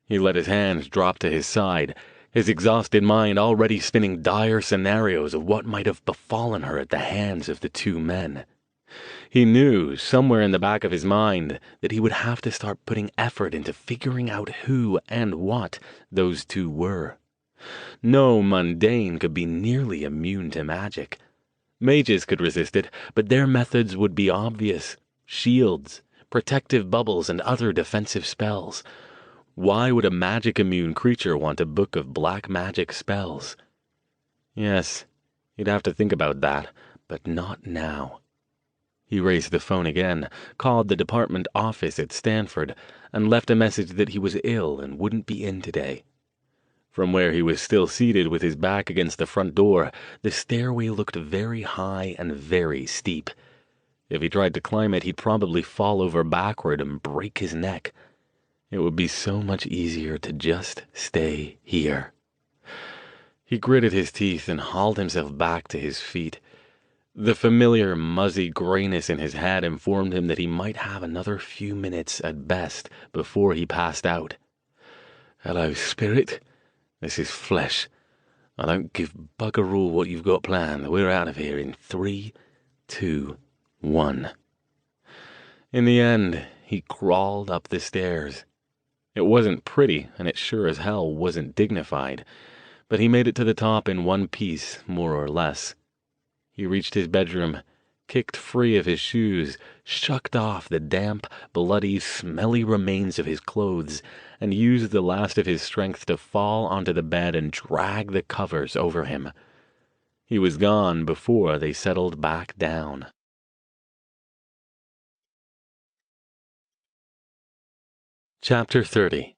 He let his hands drop to his side, his exhausted mind already spinning dire scenarios of what might have befallen her at the hands of the two men. He knew, somewhere in the back of his mind, that he would have to start putting effort into figuring out who and what those two were. No mundane could be nearly immune to magic. Mages could resist it, but their methods would be obvious. Shields, protective bubbles, and other defensive spells. Why would a magic-immune creature want a book of black magic spells? Yes, he'd have to think about that, but not now. He raised the phone again, called the department office at Stanford, and left a message that he was ill and wouldn't be in today. From where he was still seated with his back against the front door, the stairway looked very high and very steep. If he tried to climb it, he'd probably fall over backward and break his neck. It would be so much easier to just stay here. He gritted his teeth and hauled himself back to his feet. The familiar muzzy grayness in his head informed him that he might have another few minutes at best before he passed out. Hello, spirit. This is flesh. I don't give bugger all what you've got planned. We're out of here in 3, 2, 1. In the end, he crawled up the stairs. It wasn't pretty, and it sure as hell wasn't dignified, but he made it to the top in one piece, more or less. He reached his bedroom, kicked free of his shoes, shucked off the damp, bloody, smelly remains of his clothes, and used the last of his strength to fall onto the bed and drag the covers over him. He was gone before they settled back down. Chapter 30.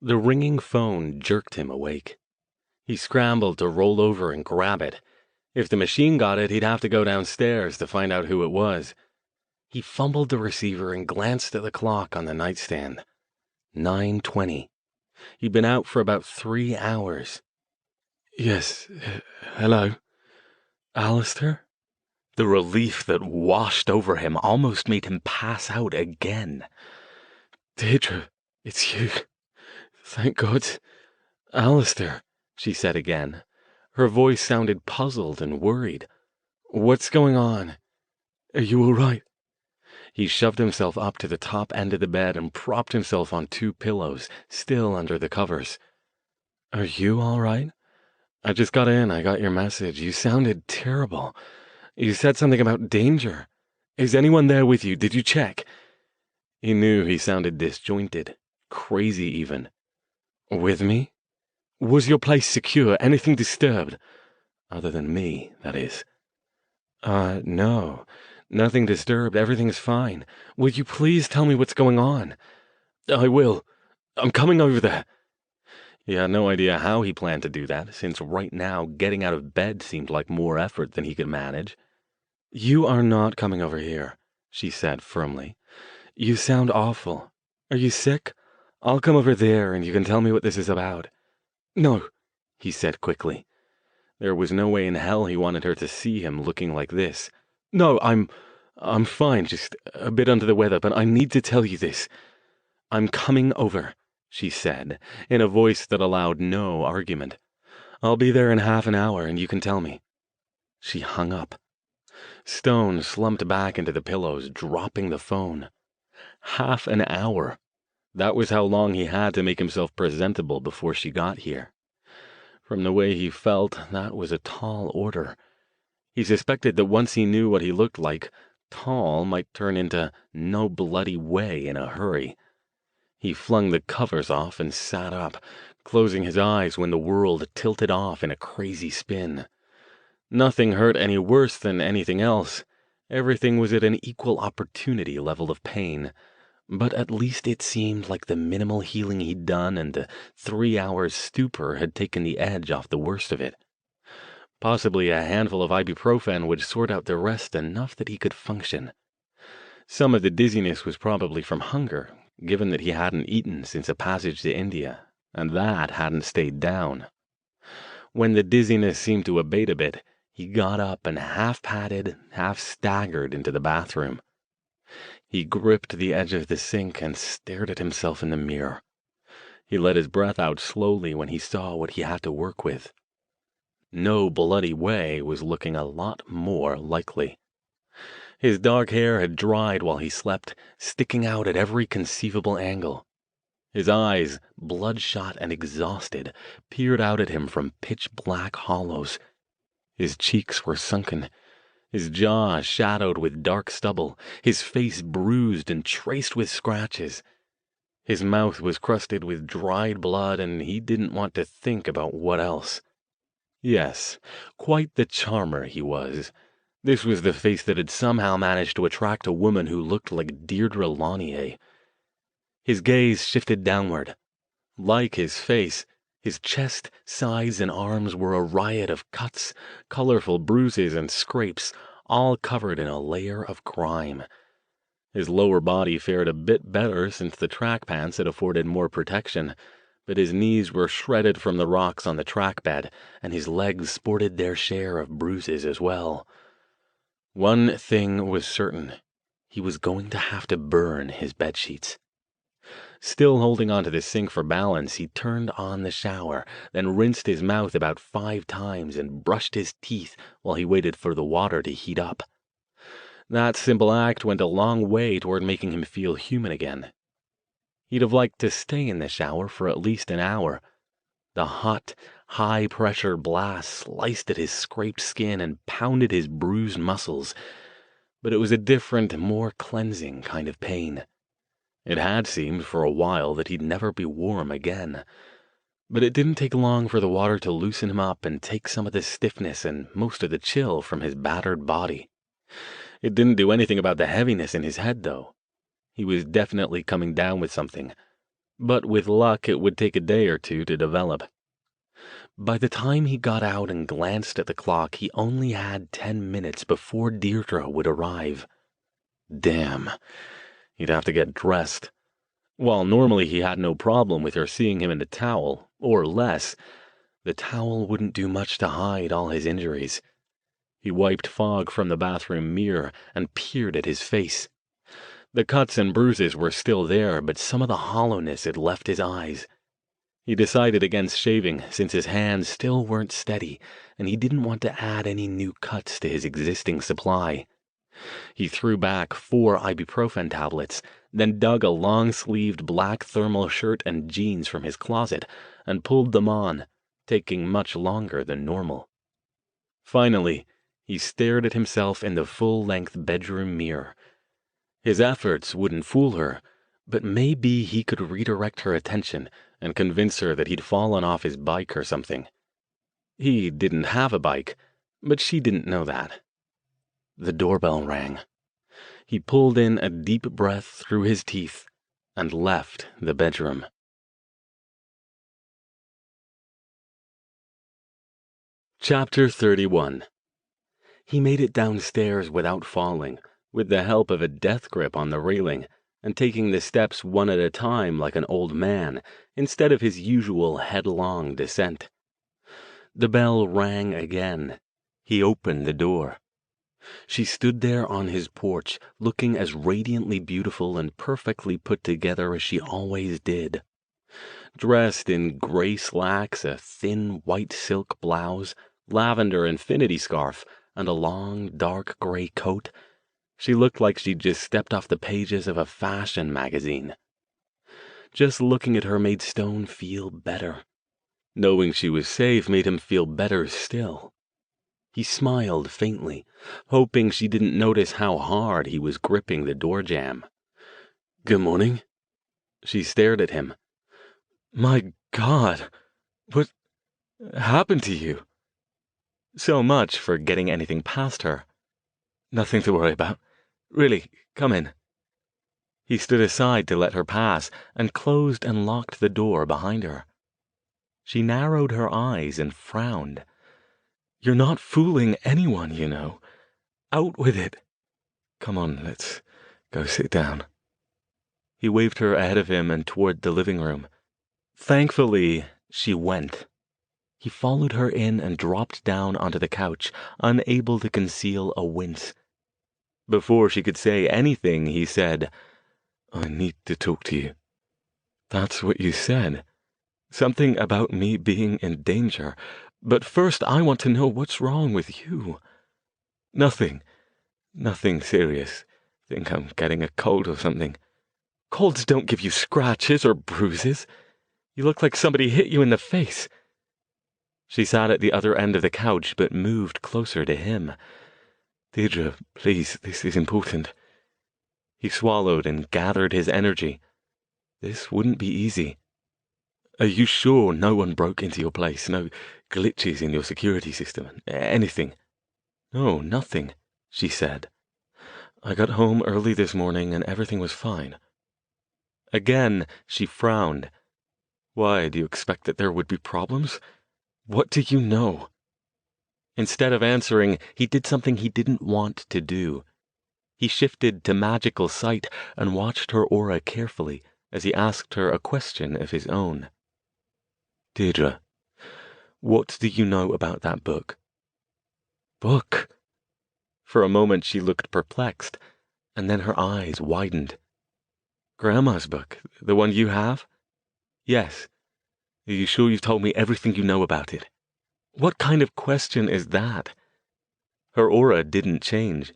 The ringing phone jerked him awake. He scrambled to roll over and grab it. If the machine got it, he'd have to go downstairs to find out who it was. He fumbled the receiver and glanced at the clock on the nightstand. 9:20. He'd been out for about 3 hours. Yes, hello? Alastair? The relief that washed over him almost made him pass out again. Deirdre, it's you. Thank God. Alastair, she said again. Her voice sounded puzzled and worried. What's going on? Are you all right? He shoved himself up to the top end of the bed and propped himself on 2 pillows, still under the covers. Are you all right? I just got in. I got your message. You sounded terrible. You said something about danger. Is anyone there with you? Did you check? He knew he sounded disjointed, crazy even. With me? Was your place secure? Anything disturbed? Other than me, that is. No. Nothing disturbed. Everything's fine. Would you please tell me what's going on? I will. I'm coming over there. He had no idea how he planned to do that, since right now getting out of bed seemed like more effort than he could manage. You are not coming over here, she said firmly. You sound awful. Are you sick? I'll come over there and you can tell me what this is about. No, he said quickly. There was no way in hell he wanted her to see him looking like this. No, I'm fine, just a bit under the weather, but I need to tell you this. I'm coming over, she said, in a voice that allowed no argument. I'll be there in half an hour and you can tell me. She hung up. Stone slumped back into the pillows, dropping the phone. Half an hour. That was how long he had to make himself presentable before she got here. From the way he felt, that was a tall order. He suspected that once he knew what he looked like, tall might turn into no bloody way in a hurry. He flung the covers off and sat up, closing his eyes when the world tilted off in a crazy spin. Nothing hurt any worse than anything else. Everything was at an equal opportunity level of pain. But at least it seemed like the minimal healing he'd done and the 3 hours stupor had taken the edge off the worst of it. Possibly a handful of ibuprofen would sort out the rest enough that he could function. Some of the dizziness was probably from hunger, given that he hadn't eaten since a passage to India, and that hadn't stayed down. When the dizziness seemed to abate a bit, he got up and half-padded, half-staggered into the bathroom. He gripped the edge of the sink and stared at himself in the mirror. He let his breath out slowly when he saw what he had to work with. No bloody way was looking a lot more likely. His dark hair had dried while he slept, sticking out at every conceivable angle. His eyes, bloodshot and exhausted, peered out at him from pitch-black hollows. His cheeks were sunken, his jaw shadowed with dark stubble, his face bruised and traced with scratches. His mouth was crusted with dried blood, and he didn't want to think about what else. Yes, quite the charmer he was. This was the face that had somehow managed to attract a woman who looked like Deirdre Launier. His gaze shifted downward. Like his face, his chest, sides, and arms were a riot of cuts, colorful bruises, and scrapes, all covered in a layer of grime. His lower body fared a bit better since the track pants had afforded more protection, but his knees were shredded from the rocks on the track bed, and his legs sported their share of bruises as well. One thing was certain. He was going to have to burn his bedsheets. Still holding onto the sink for balance, he turned on the shower, then rinsed his mouth about 5 times and brushed his teeth while he waited for the water to heat up. That simple act went a long way toward making him feel human again. He'd have liked to stay in the shower for at least an hour. The hot, high-pressure blast sliced at his scraped skin and pounded his bruised muscles, but it was a different, more cleansing kind of pain. It had seemed for a while that he'd never be warm again, but it didn't take long for the water to loosen him up and take some of the stiffness and most of the chill from his battered body. It didn't do anything about the heaviness in his head, though. He was definitely coming down with something, but with luck it would take a day or two to develop. By the time he got out and glanced at the clock, he only had 10 minutes before Deirdre would arrive. Damn. He'd have to get dressed. While normally he had no problem with her seeing him in a towel, or less, the towel wouldn't do much to hide all his injuries. He wiped fog from the bathroom mirror and peered at his face. The cuts and bruises were still there, but some of the hollowness had left his eyes. He decided against shaving since his hands still weren't steady, and he didn't want to add any new cuts to his existing supply. He threw back 4 ibuprofen tablets, then dug a long-sleeved black thermal shirt and jeans from his closet and pulled them on, taking much longer than normal. Finally, he stared at himself in the full-length bedroom mirror. His efforts wouldn't fool her, but maybe he could redirect her attention and convince her that he'd fallen off his bike or something. He didn't have a bike, but she didn't know that. The doorbell rang. He pulled in a deep breath through his teeth and left the bedroom. Chapter 31. He made it downstairs without falling, with the help of a death grip on the railing, and taking the steps one at a time like an old man, instead of his usual headlong descent. The bell rang again. He opened the door. She stood there on his porch, looking as radiantly beautiful and perfectly put together as she always did. Dressed in gray slacks, a thin white silk blouse, lavender infinity scarf, and a long, dark gray coat, she looked like she'd just stepped off the pages of a fashion magazine. Just looking at her made Stone feel better. Knowing she was safe made him feel better still. He smiled faintly, hoping she didn't notice how hard he was gripping the door jamb. Good morning. She stared at him. My God, what happened to you? So much for getting anything past her. Nothing to worry about. Really, come in. He stood aside to let her pass and closed and locked the door behind her. She narrowed her eyes and frowned. You're not fooling anyone, you know. Out with it. Come on, let's go sit down. He waved her ahead of him and toward the living room. Thankfully, she went. He followed her in and dropped down onto the couch, unable to conceal a wince. Before she could say anything, he said, I need to talk to you. That's what you said. Something about me being in danger. But first I want to know what's wrong with you. Nothing serious. Think I'm getting a cold or something. Colds don't give you scratches or bruises. You look like somebody hit you in the face. She sat at the other end of the couch, but moved closer to him. Deirdre, please, this is important. He swallowed and gathered his energy. This wouldn't be easy. Are you sure no one broke into your place? No glitches in your security system? Anything? No, nothing, she said. I got home early this morning and everything was fine. Again, she frowned. Why, do you expect that there would be problems? What do you know? Instead of answering, he did something he didn't want to do. He shifted to magical sight and watched her aura carefully as he asked her a question of his own. Deirdre, what do you know about that book? Book? For a moment she looked perplexed, and then her eyes widened. Grandma's book, the one you have? Yes. Are you sure you've told me everything you know about it? What kind of question is that? Her aura didn't change.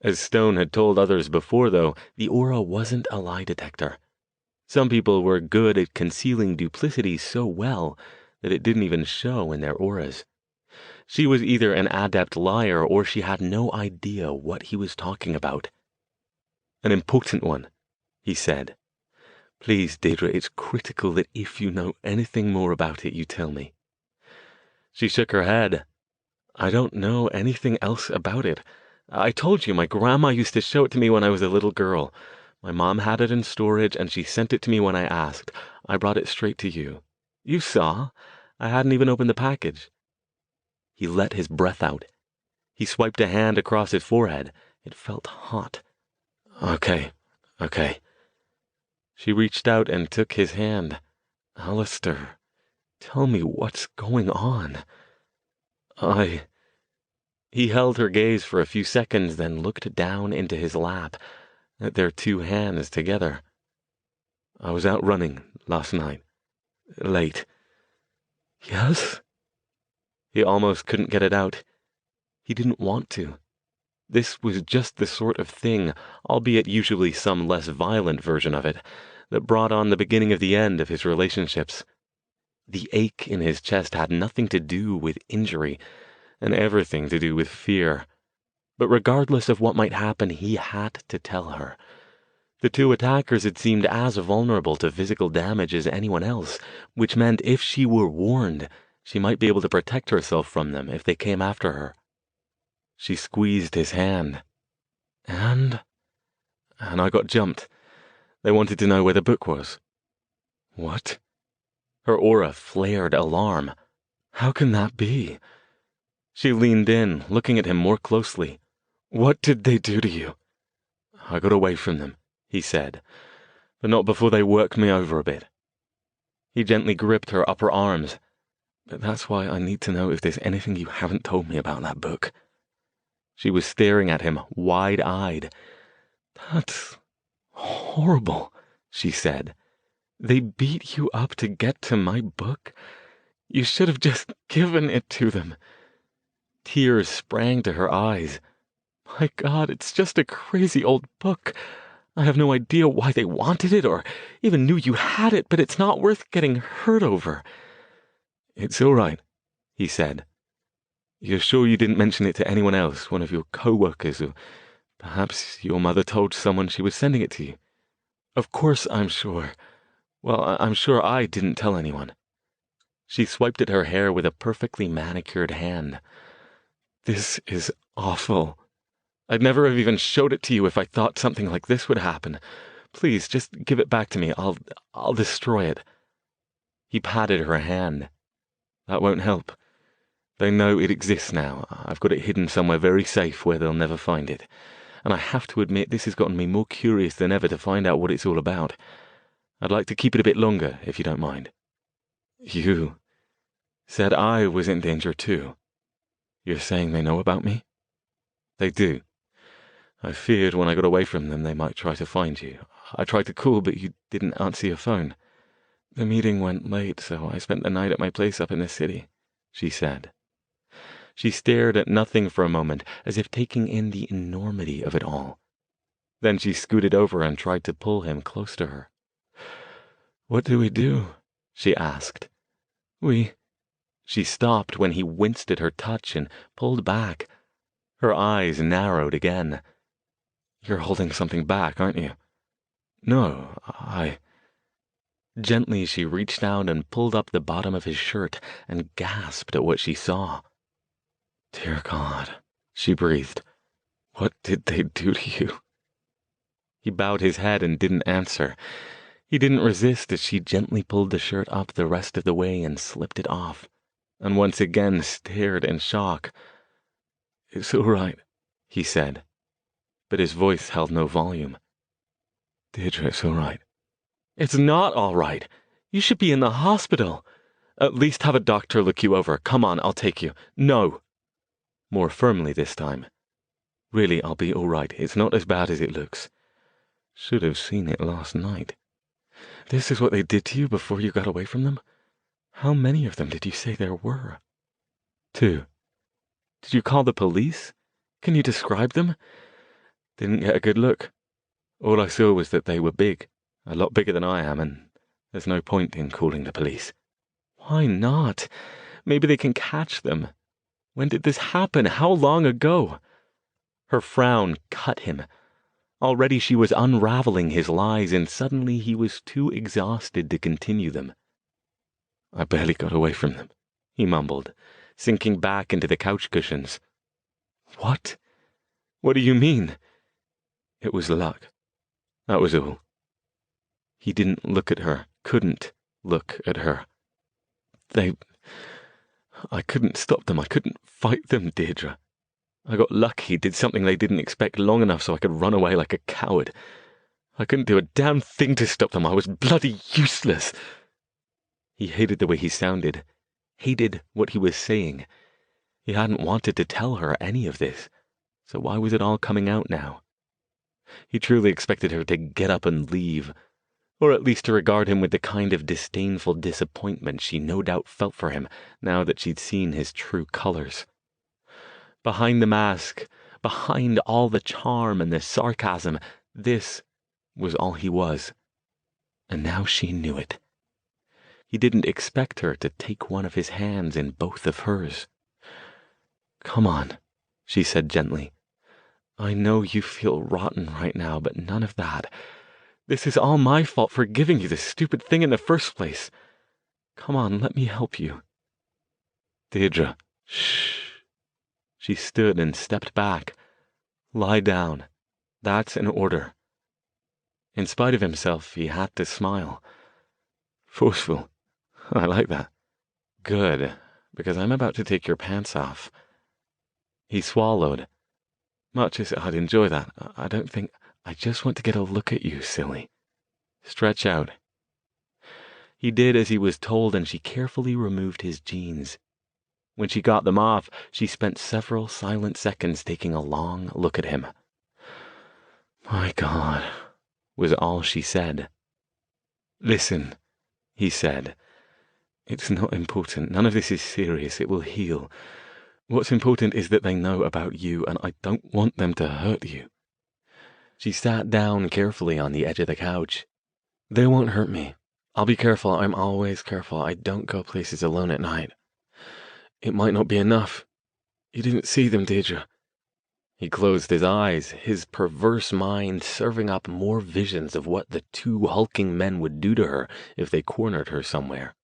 As Stone had told others before, though, the aura wasn't a lie detector. Some people were good at concealing duplicity so well that it didn't even show in their auras. She was either an adept liar or she had no idea what he was talking about. An important one, he said. Please, Deirdre, it's critical that if you know anything more about it, you tell me. She shook her head. I don't know anything else about it. I told you my grandma used to show it to me when I was a little girl. My mom had it in storage and she sent it to me when I asked. I brought it straight to you. You saw. I hadn't even opened the package. He let his breath out. He swiped a hand across his forehead. It felt hot. Okay. She reached out and took his hand. Alastair, tell me what's going on. He held her gaze for a few seconds, then looked down into his lap, at their two hands together. I was out running last night. Late. Yes? He almost couldn't get it out. He didn't want to. This was just the sort of thing, albeit usually some less violent version of it, that brought on the beginning of the end of his relationships. The ache in his chest had nothing to do with injury, and everything to do with fear. But regardless of what might happen, he had to tell her. The two attackers had seemed as vulnerable to physical damage as anyone else, which meant if she were warned, she might be able to protect herself from them if they came after her. She squeezed his hand. And I got jumped. They wanted to know where the book was. What? Her aura flared alarm. How can that be? She leaned in, looking at him more closely. What did they do to you? I got away from them, he said, but not before they worked me over a bit. He gently gripped her upper arms. But that's why I need to know if there's anything you haven't told me about that book. She was staring at him, wide-eyed. That's horrible, she said. They beat you up to get to my book? You should have just given it to them. Tears sprang to her eyes. My God, it's just a crazy old book. I have no idea why they wanted it or even knew you had it, but it's not worth getting hurt over. It's all right, he said. You're sure you didn't mention it to anyone else, one of your co-workers, or perhaps your mother told someone she was sending it to you? Of course I'm sure. Well, I'm sure I didn't tell anyone. She swiped at her hair with a perfectly manicured hand. This is awful. I'd never have even showed it to you if I thought something like this would happen. Please, just give it back to me. I'll destroy it. He patted her hand. That won't help. They know it exists now. I've got it hidden somewhere very safe where they'll never find it. And I have to admit, this has gotten me more curious than ever to find out what it's all about. I'd like to keep it a bit longer, if you don't mind. You said I was in danger too. You're saying they know about me? They do. I feared when I got away from them they might try to find you. I tried to call, but you didn't answer your phone. The meeting went late, so I spent the night at my place up in the city, she said. She stared at nothing for a moment, as if taking in the enormity of it all. Then she scooted over and tried to pull him close to her. What do we do? She asked. She stopped when he winced at her touch and pulled back. Her eyes narrowed again. You're holding something back, aren't you? No, Gently she reached out and pulled up the bottom of his shirt and gasped at what she saw. Dear God, she breathed. What did they do to you? He bowed his head and didn't answer. He didn't resist as she gently pulled the shirt up the rest of the way and slipped it off, and once again stared in shock. It's all right, he said, but his voice held no volume. Deirdre, it's all right. It's not all right. You should be in the hospital. At least have a doctor look you over. Come on, I'll take you. No. More firmly this time. Really, I'll be all right. It's not as bad as it looks. Should have seen it last night. This is what they did to you before you got away from them? How many of them did you say there were? 2. Did you call the police? Can you describe them? Didn't get a good look. All I saw was that they were big, a lot bigger than I am, and there's no point in calling the police. Why not? Maybe they can catch them. When did this happen? How long ago? Her frown cut him. Already she was unraveling his lies, and suddenly he was too exhausted to continue them. I barely got away from them, he mumbled, sinking back into the couch cushions. What? What do you mean? It was luck. That was all. He didn't look at her, couldn't look at her. I couldn't stop them. I couldn't fight them, Deirdre. I got lucky, did something they didn't expect long enough so I could run away like a coward. I couldn't do a damn thing to stop them. I was bloody useless. He hated the way he sounded, hated what he was saying. He hadn't wanted to tell her any of this, so why was it all coming out now? He truly expected her to get up and leave, or at least to regard him with the kind of disdainful disappointment she no doubt felt for him now that she'd seen his true colors. Behind the mask, behind all the charm and the sarcasm, this was all he was. And now she knew it. He didn't expect her to take one of his hands in both of hers. Come on, she said gently. I know you feel rotten right now, but none of that. This is all my fault for giving you this stupid thing in the first place. Come on, let me help you. Deirdre, shh. She stood and stepped back. Lie down. That's an order. In spite of himself, he had to smile. Forceful. I like that. Good, because I'm about to take your pants off. He swallowed. Much as I'd enjoy that, I just want to get a look at you, silly. Stretch out. He did as he was told, and she carefully removed his jeans. When she got them off, she spent several silent seconds taking a long look at him. My God, was all she said. Listen, he said. It's not important. None of this is serious. It will heal. What's important is that they know about you, and I don't want them to hurt you. She sat down carefully on the edge of the couch. They won't hurt me. I'll be careful. I'm always careful. I don't go places alone at night. It might not be enough. You didn't see them, did you? He closed his eyes, his perverse mind serving up more visions of what the two hulking men would do to her if they cornered her somewhere.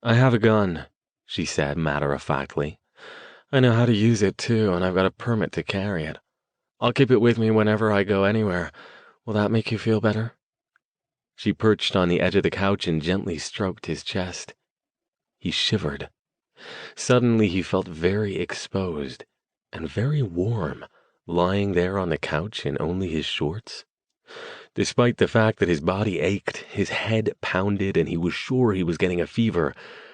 I have a gun, she said matter-of-factly. I know how to use it, too, and I've got a permit to carry it. I'll keep it with me whenever I go anywhere. Will that make you feel better? She perched on the edge of the couch and gently stroked his chest. He shivered. Suddenly he felt very exposed and very warm, lying there on the couch in only his shorts. Despite the fact that his body ached, his head pounded, and he was sure he was getting a fever,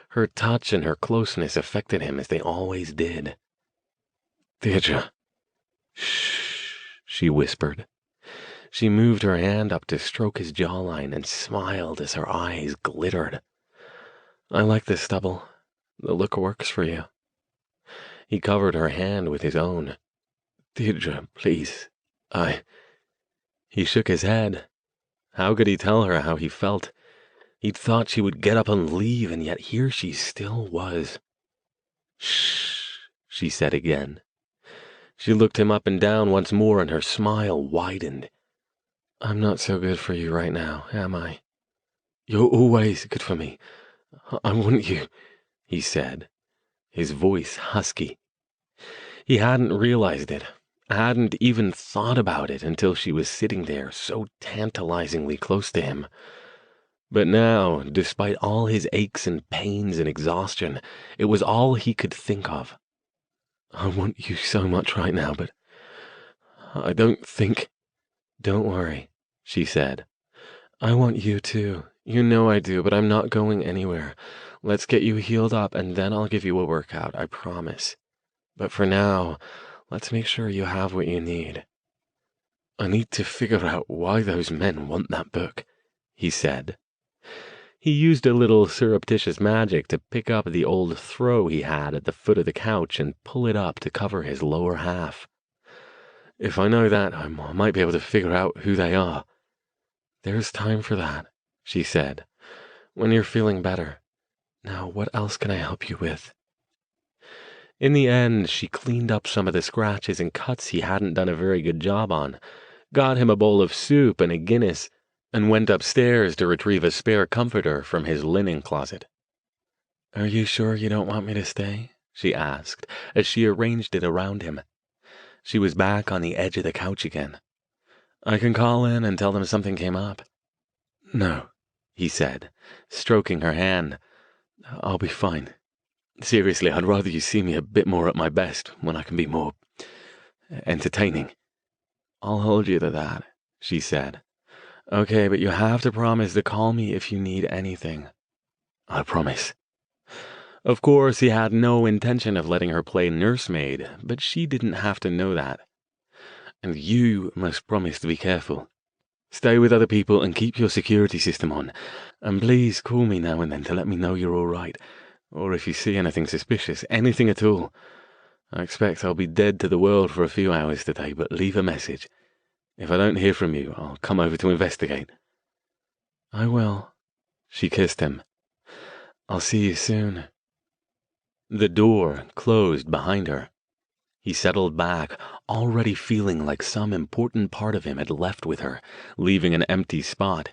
her touch and her closeness affected him as they always did. Deirdre. Shh, she whispered. She moved her hand up to stroke his jawline and smiled as her eyes glittered. I like this stubble. The look works for you. He covered her hand with his own. Deirdre, please. He shook his head. How could he tell her how he felt? He'd thought she would get up and leave, and yet here she still was. Shh, she said again. She looked him up and down once more, and her smile widened. I'm not so good for you right now, am I? You're always good for me. I want you, he said, his voice husky. He hadn't realized it, hadn't even thought about it until she was sitting there so tantalizingly close to him. But now, despite all his aches and pains and exhaustion, it was all he could think of. I want you so much right now, but I don't think... Don't worry, she said. I want you too. You know I do, but I'm not going anywhere. Let's get you healed up, and then I'll give you a workout, I promise. But for now, let's make sure you have what you need. I need to figure out why those men want that book, he said. He used a little surreptitious magic to pick up the old throw he had at the foot of the couch and pull it up to cover his lower half. If I know that, I might be able to figure out who they are. There's time for that, she said, when you're feeling better. Now, what else can I help you with? In the end, she cleaned up some of the scratches and cuts he hadn't done a very good job on, got him a bowl of soup and a Guinness, and went upstairs to retrieve a spare comforter from his linen closet. Are you sure you don't want me to stay? She asked, as she arranged it around him. She was back on the edge of the couch again. I can call in and tell them something came up. No, he said, stroking her hand. I'll be fine. Seriously, I'd rather you see me a bit more at my best, when I can be more entertaining. I'll hold you to that, she said. Okay, but you have to promise to call me if you need anything. I promise. Of course, he had no intention of letting her play nursemaid, but she didn't have to know that. And you must promise to be careful. Stay with other people and keep your security system on. And please call me now and then to let me know you're all right. Or if you see anything suspicious, anything at all. I expect I'll be dead to the world for a few hours today, but leave a message. If I don't hear from you, I'll come over to investigate. I will. She kissed him. I'll see you soon. The door closed behind her. He settled back, already feeling like some important part of him had left with her, leaving an empty spot.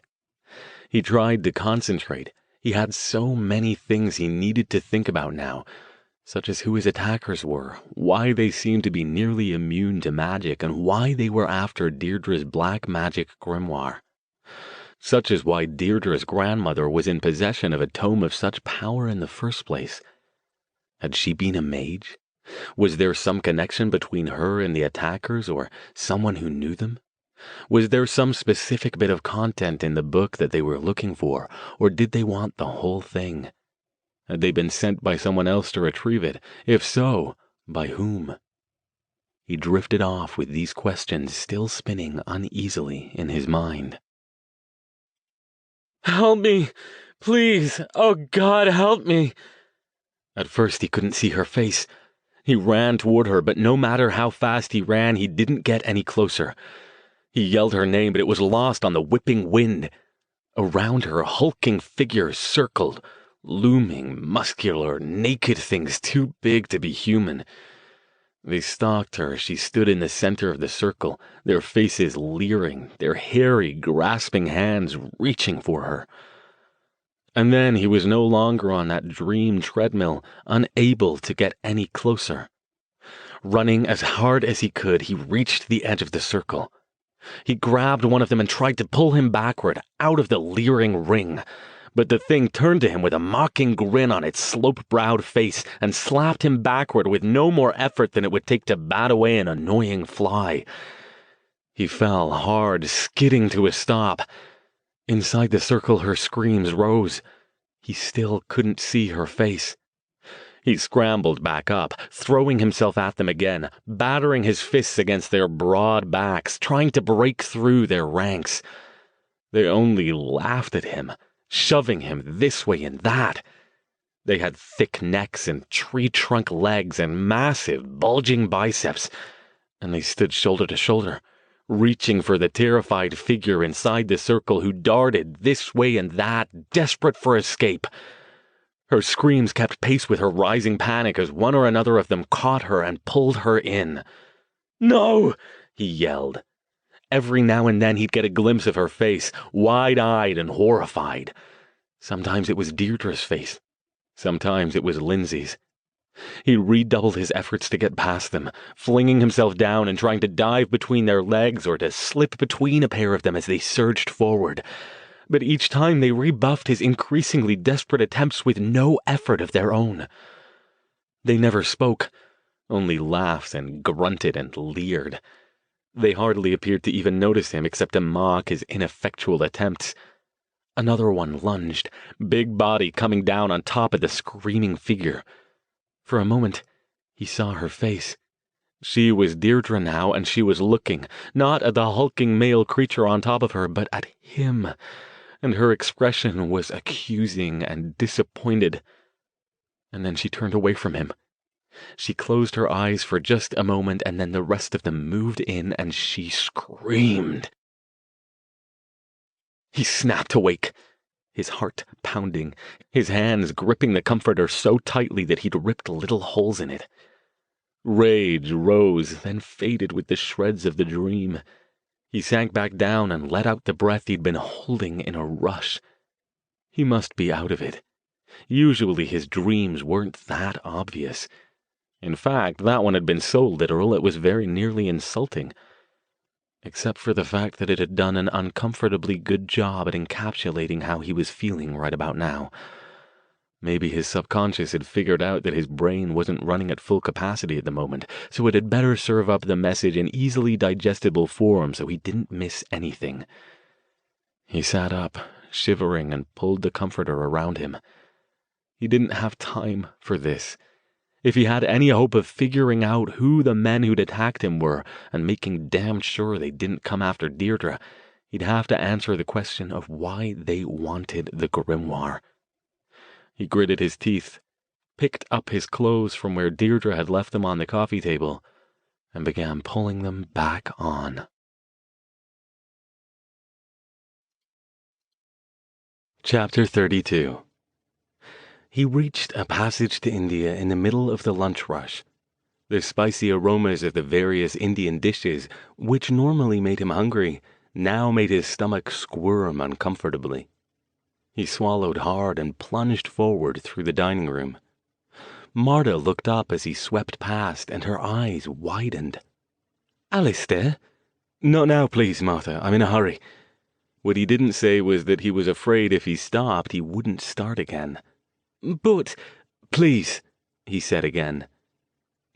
He tried to concentrate. He had so many things he needed to think about now, such as who his attackers were, why they seemed to be nearly immune to magic, and why they were after Deirdre's black magic grimoire. Such as why Deirdre's grandmother was in possession of a tome of such power in the first place. Had she been a mage? Was there some connection between her and the attackers, or someone who knew them? Was there some specific bit of content in the book that they were looking for, or did they want the whole thing? Had they been sent by someone else to retrieve it? If so, by whom? He drifted off with these questions still spinning uneasily in his mind. Help me! Please! Oh God, help me! At first he couldn't see her face. He ran toward her, but no matter how fast he ran, he didn't get any closer. He yelled her name, but it was lost on the whipping wind. Around her, hulking figures circled, looming, muscular, naked things too big to be human. They stalked her as she stood in the center of the circle, their faces leering, their hairy, grasping hands reaching for her. And then he was no longer on that dream treadmill, unable to get any closer. Running as hard as he could, he reached the edge of the circle. He grabbed one of them and tried to pull him backward, out of the leering ring. But the thing turned to him with a mocking grin on its slope-browed face and slapped him backward with no more effort than it would take to bat away an annoying fly. He fell hard, skidding to a stop. Inside the circle, her screams rose. He still couldn't see her face. He scrambled back up, throwing himself at them again, battering his fists against their broad backs, trying to break through their ranks. They only laughed at him, shoving him this way and that. They had thick necks and tree-trunk legs and massive, bulging biceps, and they stood shoulder to shoulder, reaching for the terrified figure inside the circle who darted this way and that, desperate for escape. Her screams kept pace with her rising panic as one or another of them caught her and pulled her in. "No!" he yelled. Every now and then he'd get a glimpse of her face, wide-eyed and horrified. Sometimes it was Deirdre's face. Sometimes it was Lindsay's. He redoubled his efforts to get past them, flinging himself down and trying to dive between their legs or to slip between a pair of them as they surged forward. But each time they rebuffed his increasingly desperate attempts with no effort of their own. They never spoke, only laughed and grunted and leered. They hardly appeared to even notice him except to mock his ineffectual attempts. Another one lunged, big body coming down on top of the screaming figure. For a moment, he saw her face. She was Deirdre now, and she was looking, not at the hulking male creature on top of her, but at him, and her expression was accusing and disappointed. And then she turned away from him. She closed her eyes for just a moment, and then the rest of them moved in, and she screamed. He snapped awake, his heart pounding, his hands gripping the comforter so tightly that he'd ripped little holes in it. Rage rose, then faded with the shreds of the dream. He sank back down and let out the breath he'd been holding in a rush. He must be out of it. Usually his dreams weren't that obvious. In fact, that one had been so literal it was very nearly insulting. Except for the fact that it had done an uncomfortably good job at encapsulating how he was feeling right about now. Maybe his subconscious had figured out that his brain wasn't running at full capacity at the moment, so it had better serve up the message in easily digestible form so he didn't miss anything. He sat up, shivering, and pulled the comforter around him. He didn't have time for this. If he had any hope of figuring out who the men who'd attacked him were and making damn sure they didn't come after Deirdre, he'd have to answer the question of why they wanted the grimoire. He gritted his teeth, picked up his clothes from where Deirdre had left them on the coffee table, and began pulling them back on. Chapter 32. He reached a passage to India in the middle of the lunch rush. The spicy aromas of the various Indian dishes, which normally made him hungry, now made his stomach squirm uncomfortably. He swallowed hard and plunged forward through the dining room. Marta looked up as he swept past, and her eyes widened. "Alastair?" "Not now, please, Martha. I'm in a hurry." What he didn't say was that he was afraid if he stopped, he wouldn't start again. "But, please," he said again.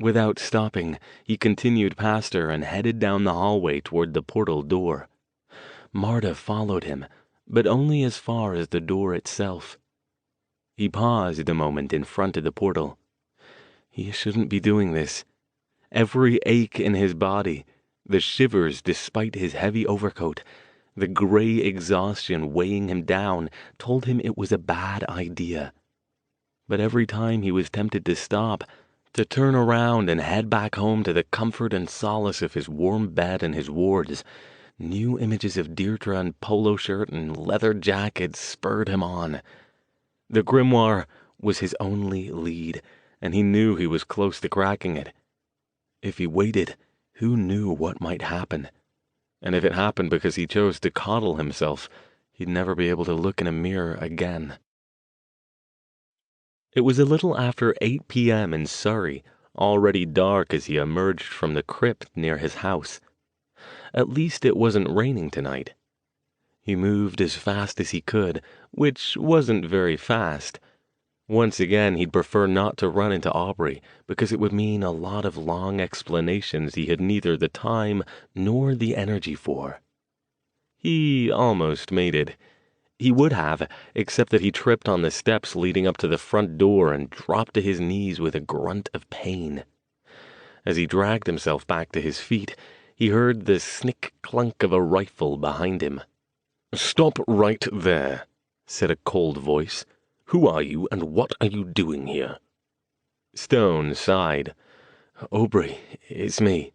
Without stopping, he continued past her and headed down the hallway toward the portal door. Marta followed him, but only as far as the door itself. He paused a moment in front of the portal. He shouldn't be doing this. Every ache in his body, the shivers despite his heavy overcoat, the gray exhaustion weighing him down, told him it was a bad idea. But every time he was tempted to stop, to turn around and head back home to the comfort and solace of his warm bed and his wards, new images of Deirdre in polo shirt and leather jacket spurred him on. The grimoire was his only lead, and he knew he was close to cracking it. If he waited, who knew what might happen? And if it happened because he chose to coddle himself, he'd never be able to look in a mirror again. It was a little after 8 p.m. in Surrey, already dark as he emerged from the crypt near his house. At least it wasn't raining tonight. He moved as fast as he could, which wasn't very fast. Once again, he'd prefer not to run into Aubrey, because it would mean a lot of long explanations he had neither the time nor the energy for. He almost made it. He would have, except that he tripped on the steps leading up to the front door and dropped to his knees with a grunt of pain. As he dragged himself back to his feet, he heard the snick-clunk of a rifle behind him. "Stop right there," said a cold voice. "Who are you, and what are you doing here?" Stone sighed. "Aubrey, it's me."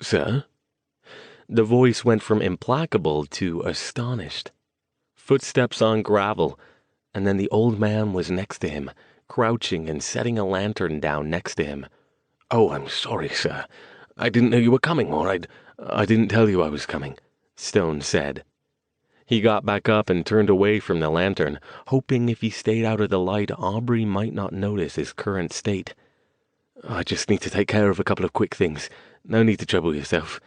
"Sir?" The voice went from implacable to astonished. Footsteps on gravel, and then the old man was next to him, crouching and setting a lantern down next to him. "Oh, I'm sorry, sir. I didn't know you were coming, or I didn't tell you I was coming," Stone said. He got back up and turned away from the lantern, hoping if he stayed out of the light, Aubrey might not notice his current state. "I just need to take care of a couple of quick things. No need to trouble yourself."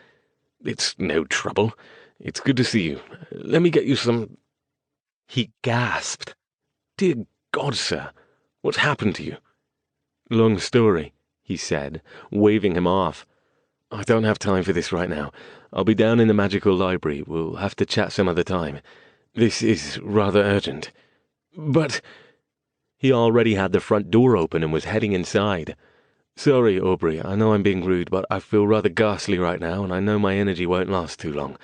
"It's no trouble. It's good to see you. Let me get you some—" He gasped. "Dear God, sir, what's happened to you?" "Long story," he said, waving him off. "I don't have time for this right now. I'll be down in the magical library. We'll have to chat some other time. This is rather urgent." "But—" He already had the front door open and was heading inside. "Sorry, Aubrey, I know I'm being rude, but I feel rather ghastly right now, and I know my energy won't last too long.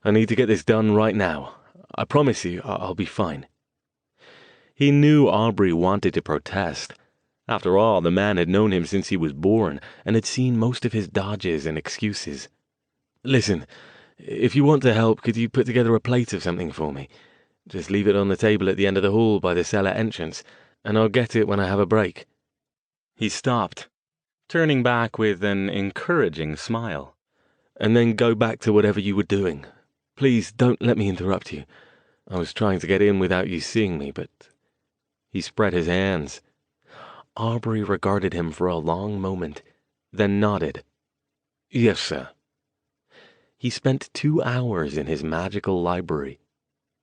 I need to get this done right now. I promise you, I'll be fine." He knew Aubrey wanted to protest. After all, the man had known him since he was born and had seen most of his dodges and excuses. "Listen, if you want to help, could you put together a plate of something for me? Just leave it on the table at the end of the hall by the cellar entrance, and I'll get it when I have a break." He stopped, turning back with an encouraging smile. "And then go back to whatever you were doing. Please don't let me interrupt you. I was trying to get in without you seeing me, but—" He spread his hands. Aubrey regarded him for a long moment, then nodded. "Yes, sir." He spent 2 hours in his magical library.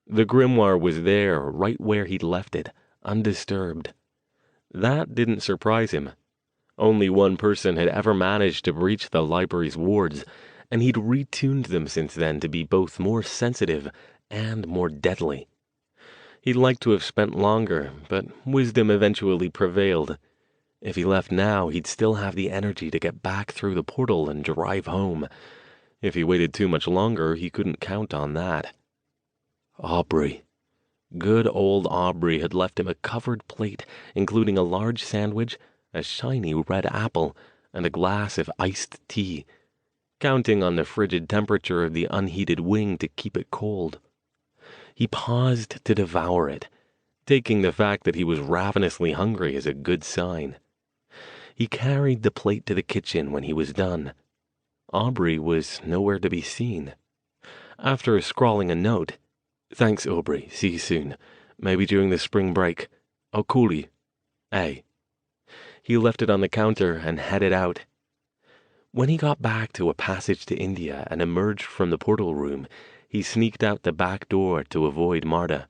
The grimoire was there, right where he'd left it, undisturbed. That didn't surprise him. Only one person had ever managed to breach the library's wards, and he'd retuned them since then to be both more sensitive and more deadly. He'd like to have spent longer, but wisdom eventually prevailed. If he left now, he'd still have the energy to get back through the portal and drive home. If he waited too much longer, he couldn't count on that. Aubrey. Good old Aubrey had left him a covered plate, including a large sandwich, a shiny red apple, and a glass of iced tea, counting on the frigid temperature of the unheated wing to keep it cold. He paused to devour it, taking the fact that he was ravenously hungry as a good sign. He carried the plate to the kitchen when he was done. Aubrey was nowhere to be seen. After scrawling a note, "Thanks, Aubrey. See you soon. Maybe during the spring break. I'll call you. A." He left it on the counter and headed out. When he got back to a passage to India and emerged from the portal room, he sneaked out the back door to avoid Marta.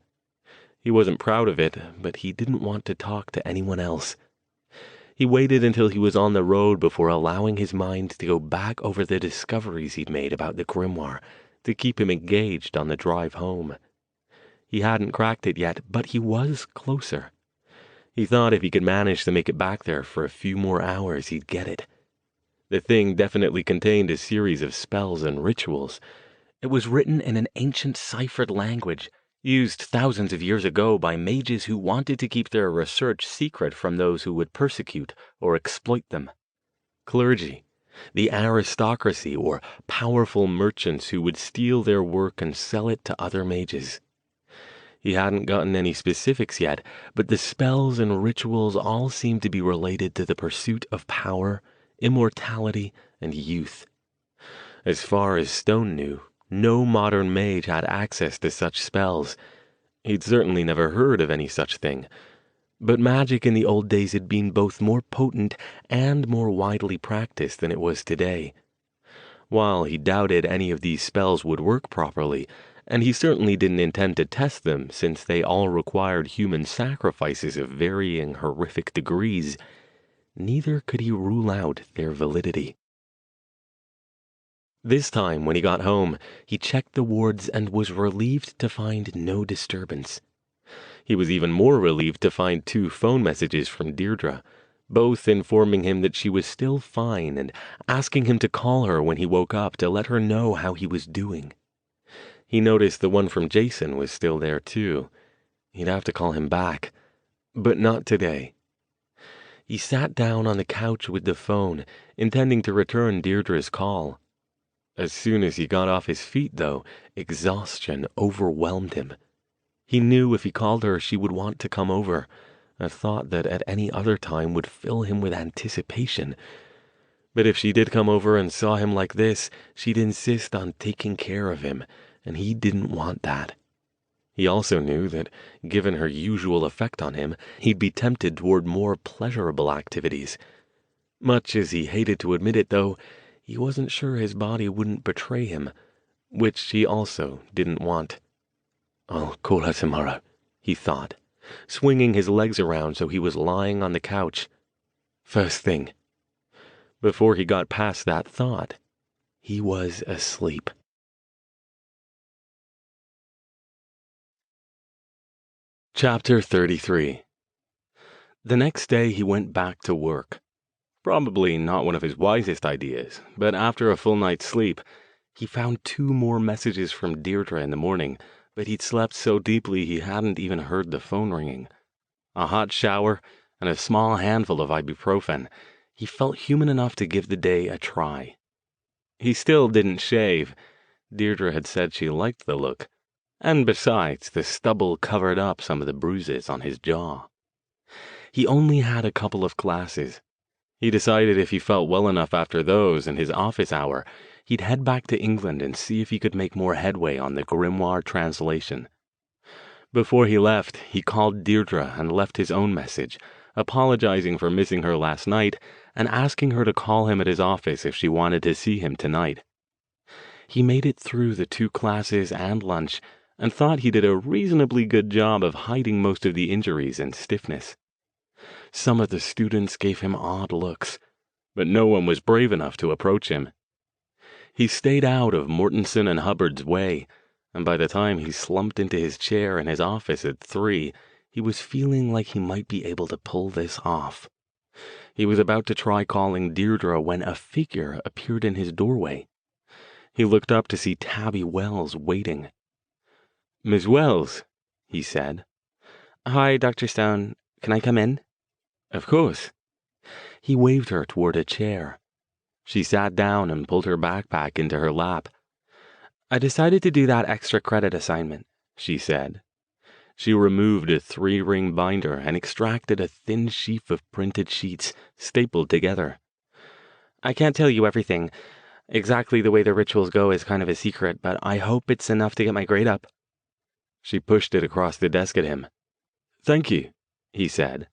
He wasn't proud of it, but he didn't want to talk to anyone else. He waited until he was on the road before allowing his mind to go back over the discoveries he'd made about the grimoire to keep him engaged on the drive home. He hadn't cracked it yet, but he was closer. He thought if he could manage to make it back there for a few more hours, he'd get it. The thing definitely contained a series of spells and rituals. It was written in an ancient ciphered language, used thousands of years ago by mages who wanted to keep their research secret from those who would persecute or exploit them. Clergy, the aristocracy, or powerful merchants who would steal their work and sell it to other mages. He hadn't gotten any specifics yet, but the spells and rituals all seemed to be related to the pursuit of power, immortality, and youth. As far as Stone knew, no modern mage had access to such spells. He'd certainly never heard of any such thing. But magic in the old days had been both more potent and more widely practiced than it was today. While he doubted any of these spells would work properly, and he certainly didn't intend to test them since they all required human sacrifices of varying horrific degrees, neither could he rule out their validity. This time, when he got home, he checked the wards and was relieved to find no disturbance. He was even more relieved to find 2 phone messages from Deirdre, both informing him that she was still fine and asking him to call her when he woke up to let her know how he was doing. He noticed the one from Jason was still there too. He'd have to call him back, but not today. He sat down on the couch with the phone, intending to return Deirdre's call. As soon as he got off his feet, though, exhaustion overwhelmed him. He knew if he called her, she would want to come over, a thought that at any other time would fill him with anticipation. But if she did come over and saw him like this, she'd insist on taking care of him, and he didn't want that. He also knew that, given her usual effect on him, he'd be tempted toward more pleasurable activities. Much as he hated to admit it, though, he wasn't sure his body wouldn't betray him, which he also didn't want. "I'll call her tomorrow," he thought, swinging his legs around so he was lying on the couch. First thing. Before he got past that thought, he was asleep. Chapter 33. The next day he went back to work. Probably not one of his wisest ideas, but after a full night's sleep, he found 2 more messages from Deirdre in the morning, but he'd slept so deeply he hadn't even heard the phone ringing. A hot shower and a small handful of ibuprofen, he felt human enough to give the day a try. He still didn't shave. Deirdre had said she liked the look, and besides, the stubble covered up some of the bruises on his jaw. He only had a couple of classes. He decided if he felt well enough after those and his office hour, he'd head back to England and see if he could make more headway on the grimoire translation. Before he left, he called Deirdre and left his own message, apologizing for missing her last night and asking her to call him at his office if she wanted to see him tonight. He made it through the 2 classes and lunch and thought he did a reasonably good job of hiding most of the injuries and stiffness. Some of the students gave him odd looks, but no one was brave enough to approach him. He stayed out of Mortensen and Hubbard's way, and by the time he slumped into his chair in his office at 3, he was feeling like he might be able to pull this off. He was about to try calling Deirdre when a figure appeared in his doorway. He looked up to see Tabby Wells waiting. "Miss Wells," he said. "Hi, Dr. Stone. Can I come in?" "Of course." He waved her toward a chair. She sat down and pulled her backpack into her lap. "I decided to do that extra credit assignment," she said. She removed a 3-ring binder and extracted a thin sheaf of printed sheets, stapled together. "I can't tell you everything. Exactly the way the rituals go is kind of a secret, but I hope it's enough to get my grade up." She pushed it across the desk at him. "Thank you," he said.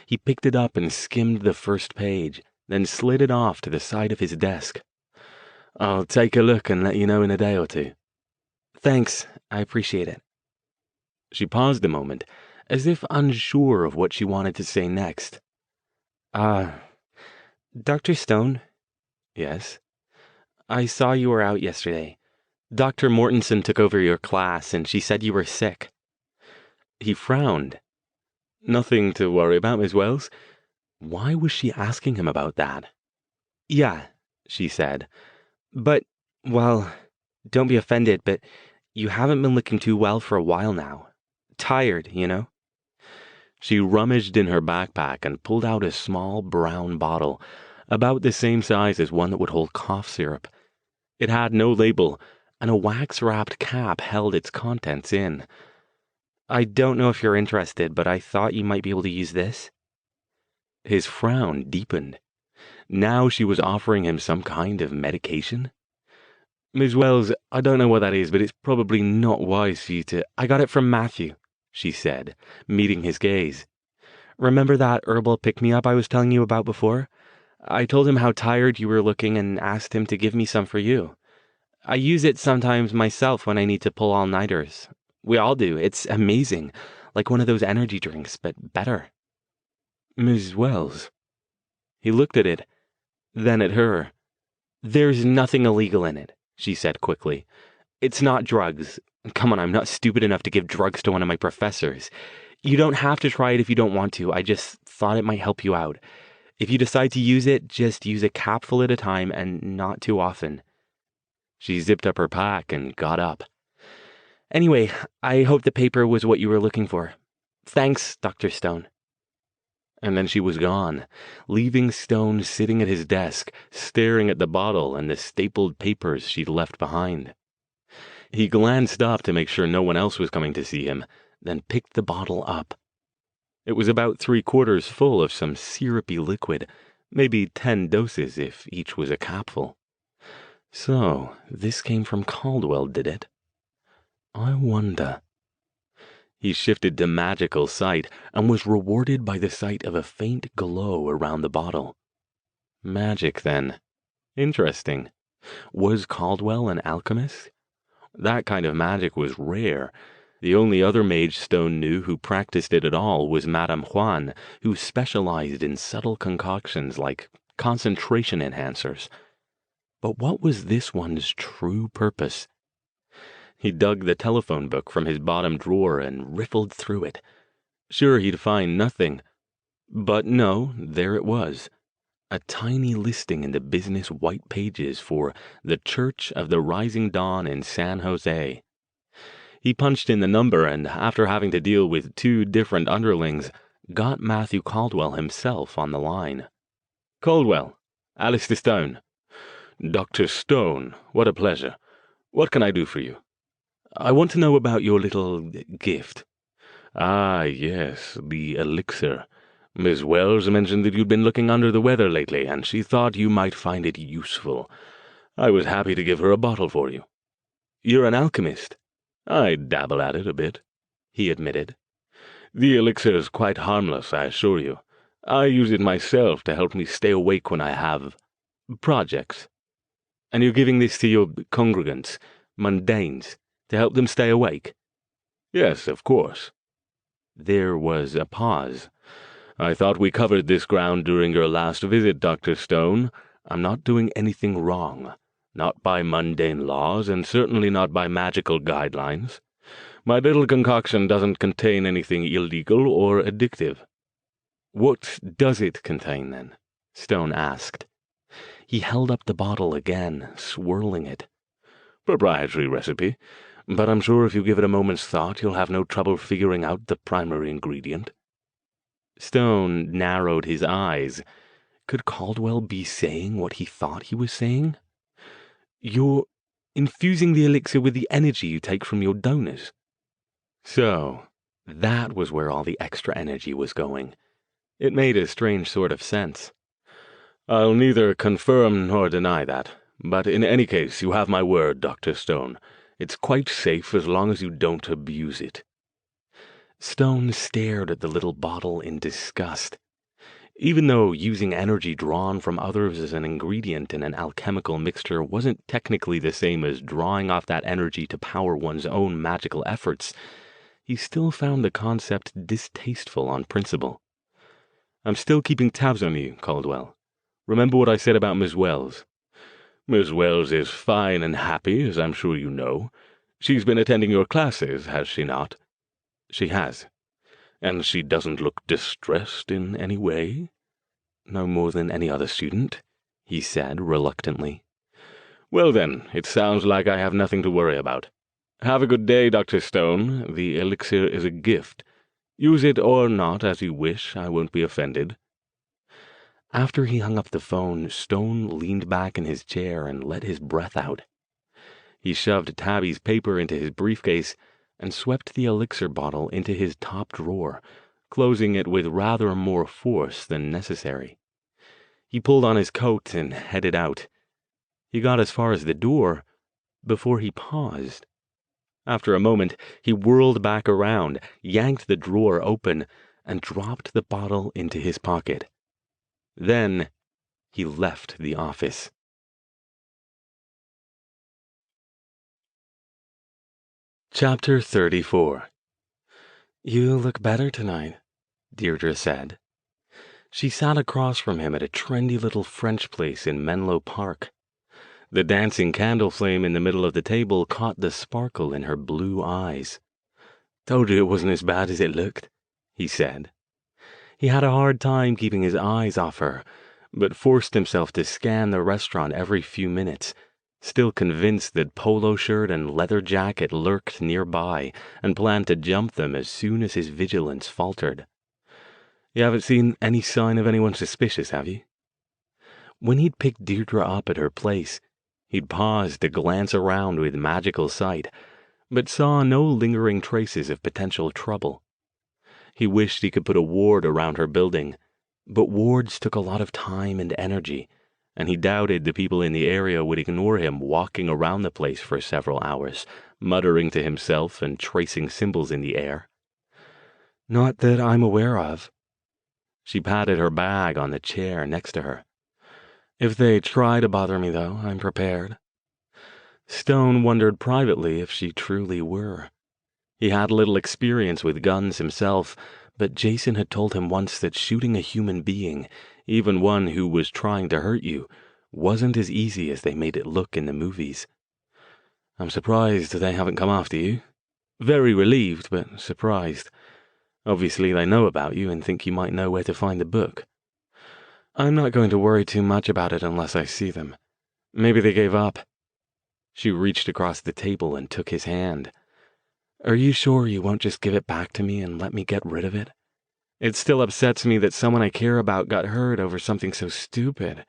He picked it up and skimmed the first page, then slid it off to the side of his desk. "I'll take a look and let you know in a day or 2. "Thanks. I appreciate it." She paused a moment, as if unsure of what she wanted to say next. Dr. Stone?" "Yes?" "I saw you were out yesterday. Dr. Mortensen took over your class, and she said you were sick." He frowned. "Nothing to worry about, Miss Wells." Why was she asking him about that? "Yeah," she said. "But, well, don't be offended, but you haven't been looking too well for a while now. Tired, you know?" She rummaged in her backpack and pulled out a small brown bottle, about the same size as one that would hold cough syrup. It had no label, and a wax-wrapped cap held its contents in. "I don't know if you're interested, but I thought you might be able to use this." His frown deepened. Now she was offering him some kind of medication? Ms. Wells, I don't know what that is, but it's probably not wise for you to... I got it from Matthew, she said, meeting his gaze. Remember that herbal pick-me-up I was telling you about before? I told him how tired you were looking and asked him to give me some for you. I use it sometimes myself when I need to pull all-nighters. We all do. It's amazing. Like one of those energy drinks, but better. Ms. Wells. He looked at it, then at her. There's nothing illegal in it, she said quickly. It's not drugs. Come on, I'm not stupid enough to give drugs to one of my professors. You don't have to try it if you don't want to. I just thought it might help you out. If you decide to use it, just use a capful at a time and not too often. She zipped up her pack and got up. Anyway, I hope the paper was what you were looking for. Thanks, Dr. Stone. And then she was gone, leaving Stone sitting at his desk, staring at the bottle and the stapled papers she'd left behind. He glanced up to make sure no one else was coming to see him, then picked the bottle up. It was about 3/4 full of some syrupy liquid, maybe 10 doses if each was a capful. So, this came from Caldwell, did it? I wonder. He shifted to magical sight and was rewarded by the sight of a faint glow around the bottle. Magic, then. Interesting. Was Caldwell an alchemist? That kind of magic was rare. The only other mage Stone knew who practiced it at all was Madame Juan, who specialized in subtle concoctions like concentration enhancers. But what was this one's true purpose? He dug the telephone book from his bottom drawer and riffled through it. Sure, he'd find nothing. But no, there it was. A tiny listing in the business white pages for the Church of the Rising Dawn in San Jose. He punched in the number and, after having to deal with 2 different underlings, got Matthew Caldwell himself on the line. Caldwell, Alastair Stone. Dr. Stone, what a pleasure. What can I do for you? I want to know about your little gift. Ah, yes, the elixir. Miss Wells mentioned that you'd been looking under the weather lately, and she thought you might find it useful. I was happy to give her a bottle for you. You're an alchemist? I dabble at it a bit, he admitted. The elixir's quite harmless, I assure you. I use it myself to help me stay awake when I have projects. And you're giving this to your congregants, mundanes, to help them stay awake? Yes, of course. There was a pause. I thought we covered this ground during your last visit, Dr. Stone. I'm not doing anything wrong. Not by mundane laws, and certainly not by magical guidelines. My little concoction doesn't contain anything illegal or addictive. What does it contain, then? Stone asked. He held up the bottle again, swirling it. Proprietary recipe, but I'm sure if you give it a moment's thought, you'll have no trouble figuring out the primary ingredient. Stone narrowed his eyes. Could Caldwell be saying what he thought he was saying? You're infusing the elixir with the energy you take from your donors. So, that was where all the extra energy was going. It made a strange sort of sense. I'll neither confirm nor deny that, but in any case, you have my word, Dr. Stone. It's quite safe as long as you don't abuse it. Stone stared at the little bottle in disgust. Even though using energy drawn from others as an ingredient in an alchemical mixture wasn't technically the same as drawing off that energy to power one's own magical efforts, he still found the concept distasteful on principle. I'm still keeping tabs on you, Caldwell. Remember what I said about Miss Wells. Miss Wells is fine and happy, as I'm sure you know. She's been attending your classes, has she not? She has. And she doesn't look distressed in any way? No more than any other student, he said reluctantly. Well then, it sounds like I have nothing to worry about. Have a good day, Dr. Stone. The elixir is a gift. Use it or not as you wish. I won't be offended. After he hung up the phone, Stone leaned back in his chair and let his breath out. He shoved Tabby's paper into his briefcase and swept the elixir bottle into his top drawer, closing it with rather more force than necessary. He pulled on his coat and headed out. He got as far as the door before he paused. After a moment, he whirled back around, yanked the drawer open, and dropped the bottle into his pocket. Then he left the office. Chapter 34. "You look better tonight," Deirdre said. She sat across from him at a trendy little French place in Menlo Park. The dancing candle flame in the middle of the table caught the sparkle in her blue eyes. "Told you it wasn't as bad as it looked," he said. He had a hard time keeping his eyes off her, but forced himself to scan the restaurant every few minutes, still convinced that polo shirt and leather jacket lurked nearby and planned to jump them as soon as his vigilance faltered. "You haven't seen any sign of anyone suspicious, have you?" When he'd picked Deirdre up at her place, he'd paused to glance around with magical sight, but saw no lingering traces of potential trouble. He wished he could put a ward around her building, but wards took a lot of time and energy, and he doubted the people in the area would ignore him walking around the place for several hours, muttering to himself and tracing symbols in the air. "Not that I'm aware of." She patted her bag on the chair next to her. "If they try to bother me, though, I'm prepared." Stone wondered privately if she truly were. He had little experience with guns himself, but Jason had told him once that shooting a human being, even one who was trying to hurt you, wasn't as easy as they made it look in the movies. "I'm surprised they haven't come after you." "Very relieved, but surprised. Obviously they know about you and think you might know where to find the book." "I'm not going to worry too much about it unless I see them. Maybe they gave up." She reached across the table and took his hand. "Are you sure you won't just give it back to me and let me get rid of it? It still upsets me that someone I care about got hurt over something so stupid."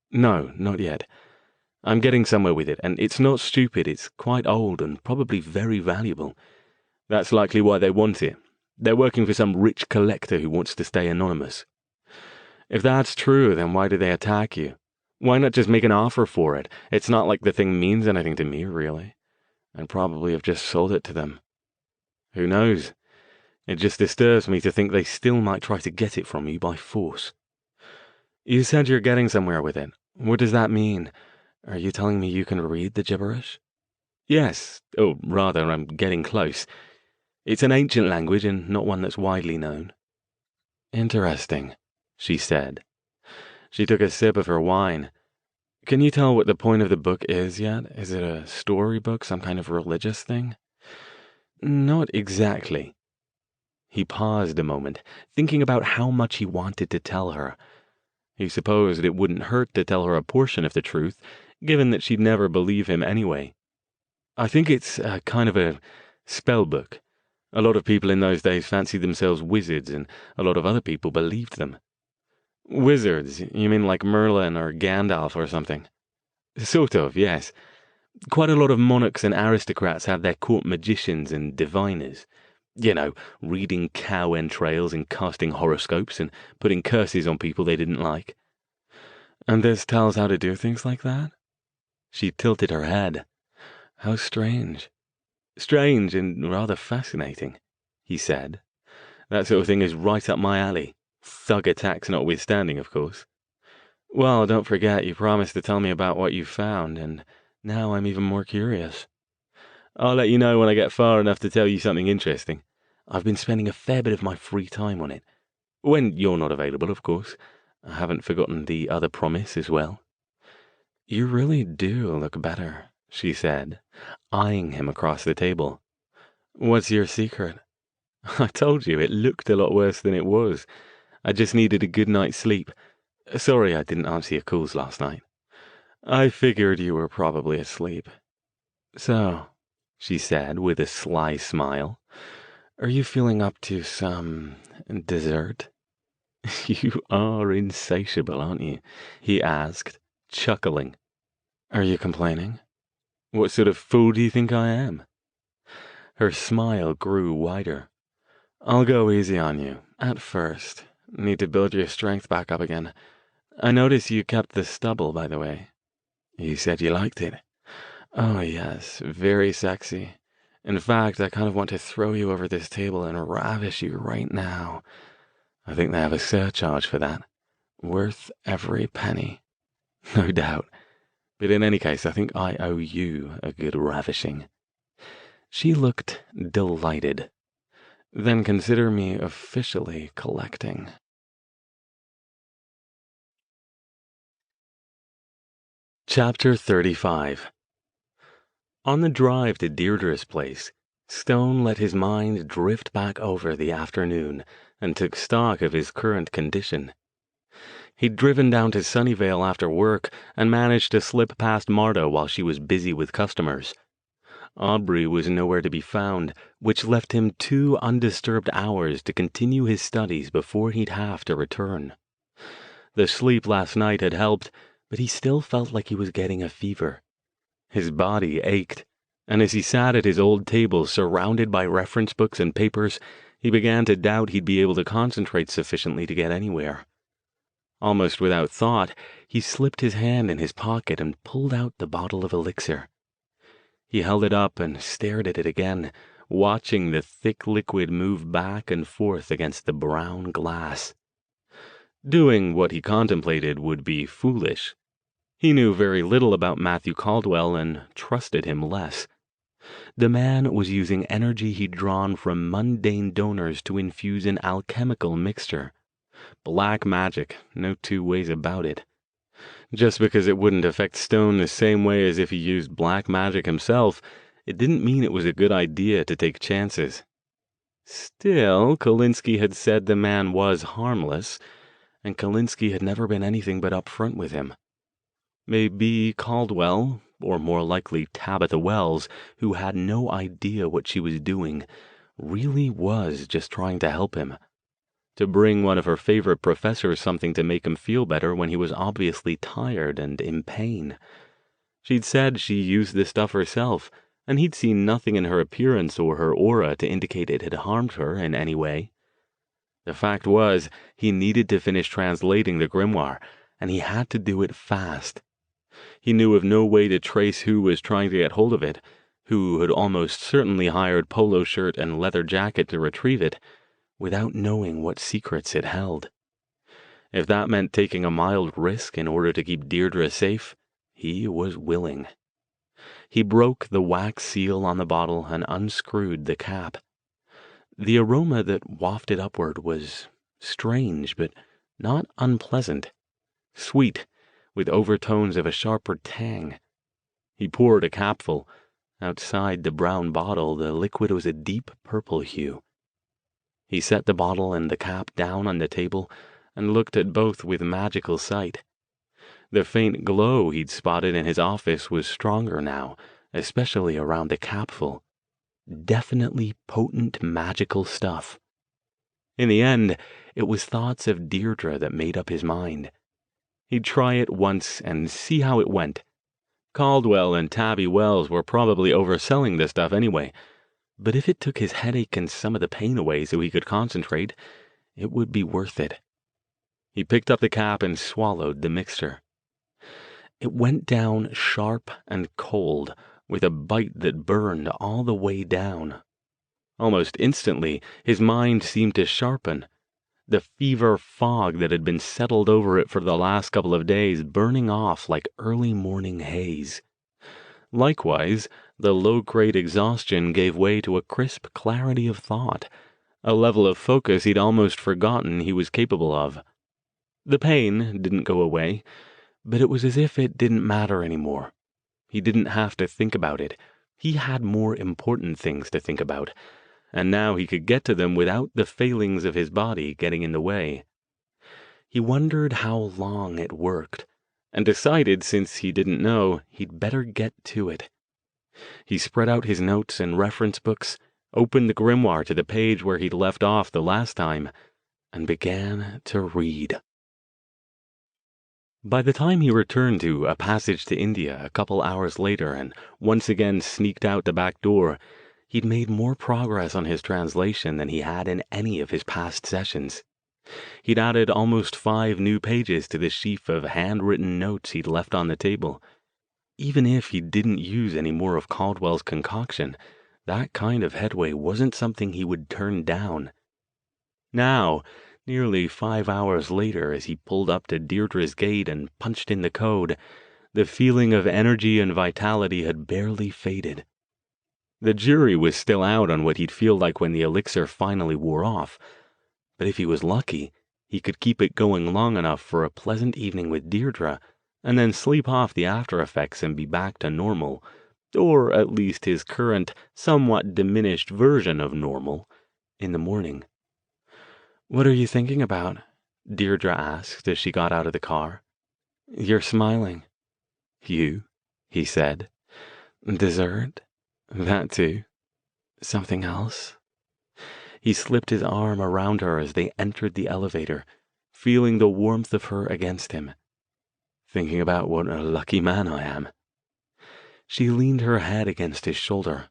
"No, not yet. I'm getting somewhere with it, and it's not stupid. It's quite old and probably very valuable. That's likely why they want it. They're working for some rich collector who wants to stay anonymous." "If that's true, then why did they attack you? Why not just make an offer for it? It's not like the thing means anything to me, really. I'd probably have just sold it to them." "Who knows? It just disturbs me to think they still might try to get it from you by force." "You said you're getting somewhere with it. What does that mean? Are you telling me you can read the gibberish?" "Yes, or rather, I'm getting close. It's an ancient language and not one that's widely known." "Interesting," she said. She took a sip of her wine. "Can you tell what the point of the book is yet? Is it a storybook, some kind of religious thing?" "Not exactly." He paused a moment, thinking about how much he wanted to tell her. He supposed it wouldn't hurt to tell her a portion of the truth, given that she'd never believe him anyway. "I think it's a kind of a spell book. A lot of people in those days fancied themselves wizards, and a lot of other people believed them." "Wizards? You mean like Merlin or Gandalf or something?" "Sort of, yes. Quite a lot of monarchs and aristocrats have their court magicians and diviners. You know, reading cow entrails and casting horoscopes and putting curses on people they didn't like." "And this tells how to do things like that?" She tilted her head. "How strange." "Strange and rather fascinating," he said. "That sort of thing is right up my alley. Thug attacks notwithstanding, of course." "Well, don't forget you promised to tell me about what you found, and now I'm even more curious." "I'll let you know when I get far enough to tell you something interesting. I've been spending a fair bit of my free time on it. When you're not available, of course. I haven't forgotten the other promise as well." "You really do look better," she said, eyeing him across the table. "What's your secret?" "I told you, it looked a lot worse than it was. I just needed a good night's sleep. Sorry I didn't answer your calls last night." "I figured you were probably asleep." "So," she said with a sly smile, "are you feeling up to some dessert?" "You are insatiable, aren't you?" he asked, chuckling. "Are you complaining?" "What sort of fool do you think I am?" Her smile grew wider. "I'll go easy on you, at first. Need to build your strength back up again. I noticed you kept the stubble, by the way. You said you liked it. Oh, yes, very sexy. In fact, I kind of want to throw you over this table and ravish you right now. I think they have a surcharge for that. Worth every penny. No doubt. But in any case, I think I owe you a good ravishing. She looked delighted. Then consider me officially collecting. Chapter 35. On the drive to Deirdre's place, Stone let his mind drift back over the afternoon and took stock of his current condition. He'd driven down to Sunnyvale after work and managed to slip past Marta while she was busy with customers. Aubrey was nowhere to be found, which left him 2 undisturbed hours to continue his studies before he'd have to return. The sleep last night had helped, but he still felt like he was getting a fever. His body ached, and as he sat at his old table surrounded by reference books and papers, he began to doubt he'd be able to concentrate sufficiently to get anywhere. Almost without thought, he slipped his hand in his pocket and pulled out the bottle of elixir. He held it up and stared at it again, watching the thick liquid move back and forth against the brown glass. Doing what he contemplated would be foolish. He knew very little about Matthew Caldwell and trusted him less. The man was using energy he'd drawn from mundane donors to infuse an alchemical mixture. Black magic, no 2 ways about it. Just because it wouldn't affect Stone the same way as if he used black magic himself, it didn't mean it was a good idea to take chances. Still, Kalinsky had said the man was harmless, and Kalinsky had never been anything but upfront with him. Maybe Caldwell, or more likely Tabitha Wells, who had no idea what she was doing, really was just trying to help him. To bring one of her favorite professors something to make him feel better when he was obviously tired and in pain. She'd said she used this stuff herself, and he'd seen nothing in her appearance or her aura to indicate it had harmed her in any way. The fact was, he needed to finish translating the grimoire, and he had to do it fast. He knew of no way to trace who was trying to get hold of it, who had almost certainly hired polo shirt and leather jacket to retrieve it, without knowing what secrets it held. If that meant taking a mild risk in order to keep Deirdre safe, he was willing. He broke the wax seal on the bottle and unscrewed the cap. The aroma that wafted upward was strange, but not unpleasant. Sweet, with overtones of a sharper tang. He poured a capful. Outside the brown bottle, the liquid was a deep purple hue. He set the bottle and the cap down on the table and looked at both with magical sight. The faint glow he'd spotted in his office was stronger now, especially around the capful. Definitely potent magical stuff. In the end, it was thoughts of Deirdre that made up his mind. He'd try it once and see how it went. Caldwell and Tabby Wells were probably overselling this stuff anyway, but if it took his headache and some of the pain away so he could concentrate, it would be worth it. He picked up the cap and swallowed the mixture. It went down sharp and cold, with a bite that burned all the way down. Almost instantly, his mind seemed to sharpen, the fever fog that had been settled over it for the last couple of days burning off like early morning haze. Likewise, the low-grade exhaustion gave way to a crisp clarity of thought, a level of focus he'd almost forgotten he was capable of. The pain didn't go away, but it was as if it didn't matter anymore. He didn't have to think about it. He had more important things to think about, and now he could get to them without the failings of his body getting in the way. He wondered how long it worked, and decided, since he didn't know, he'd better get to it. He spread out his notes and reference books, opened the grimoire to the page where he'd left off the last time, and began to read. By the time he returned to A Passage to India a couple hours later and once again sneaked out the back door, he'd made more progress on his translation than he had in any of his past sessions. He'd added almost 5 new pages to the sheaf of handwritten notes he'd left on the table. Even if he didn't use any more of Caldwell's concoction, that kind of headway wasn't something he would turn down. Now, nearly 5 hours later, as he pulled up to Deirdre's gate and punched in the code, the feeling of energy and vitality had barely faded. The jury was still out on what he'd feel like when the elixir finally wore off, but if he was lucky, he could keep it going long enough for a pleasant evening with Deirdre, and then sleep off the after effects and be back to normal, or at least his current, somewhat diminished version of normal, in the morning. "What are you thinking about?" Deirdre asked as she got out of the car. "You're smiling." "You?" he said. "Dessert? That too? Something else?" He slipped his arm around her as they entered the elevator, feeling the warmth of her against him. "Thinking about what a lucky man I am." She leaned her head against his shoulder.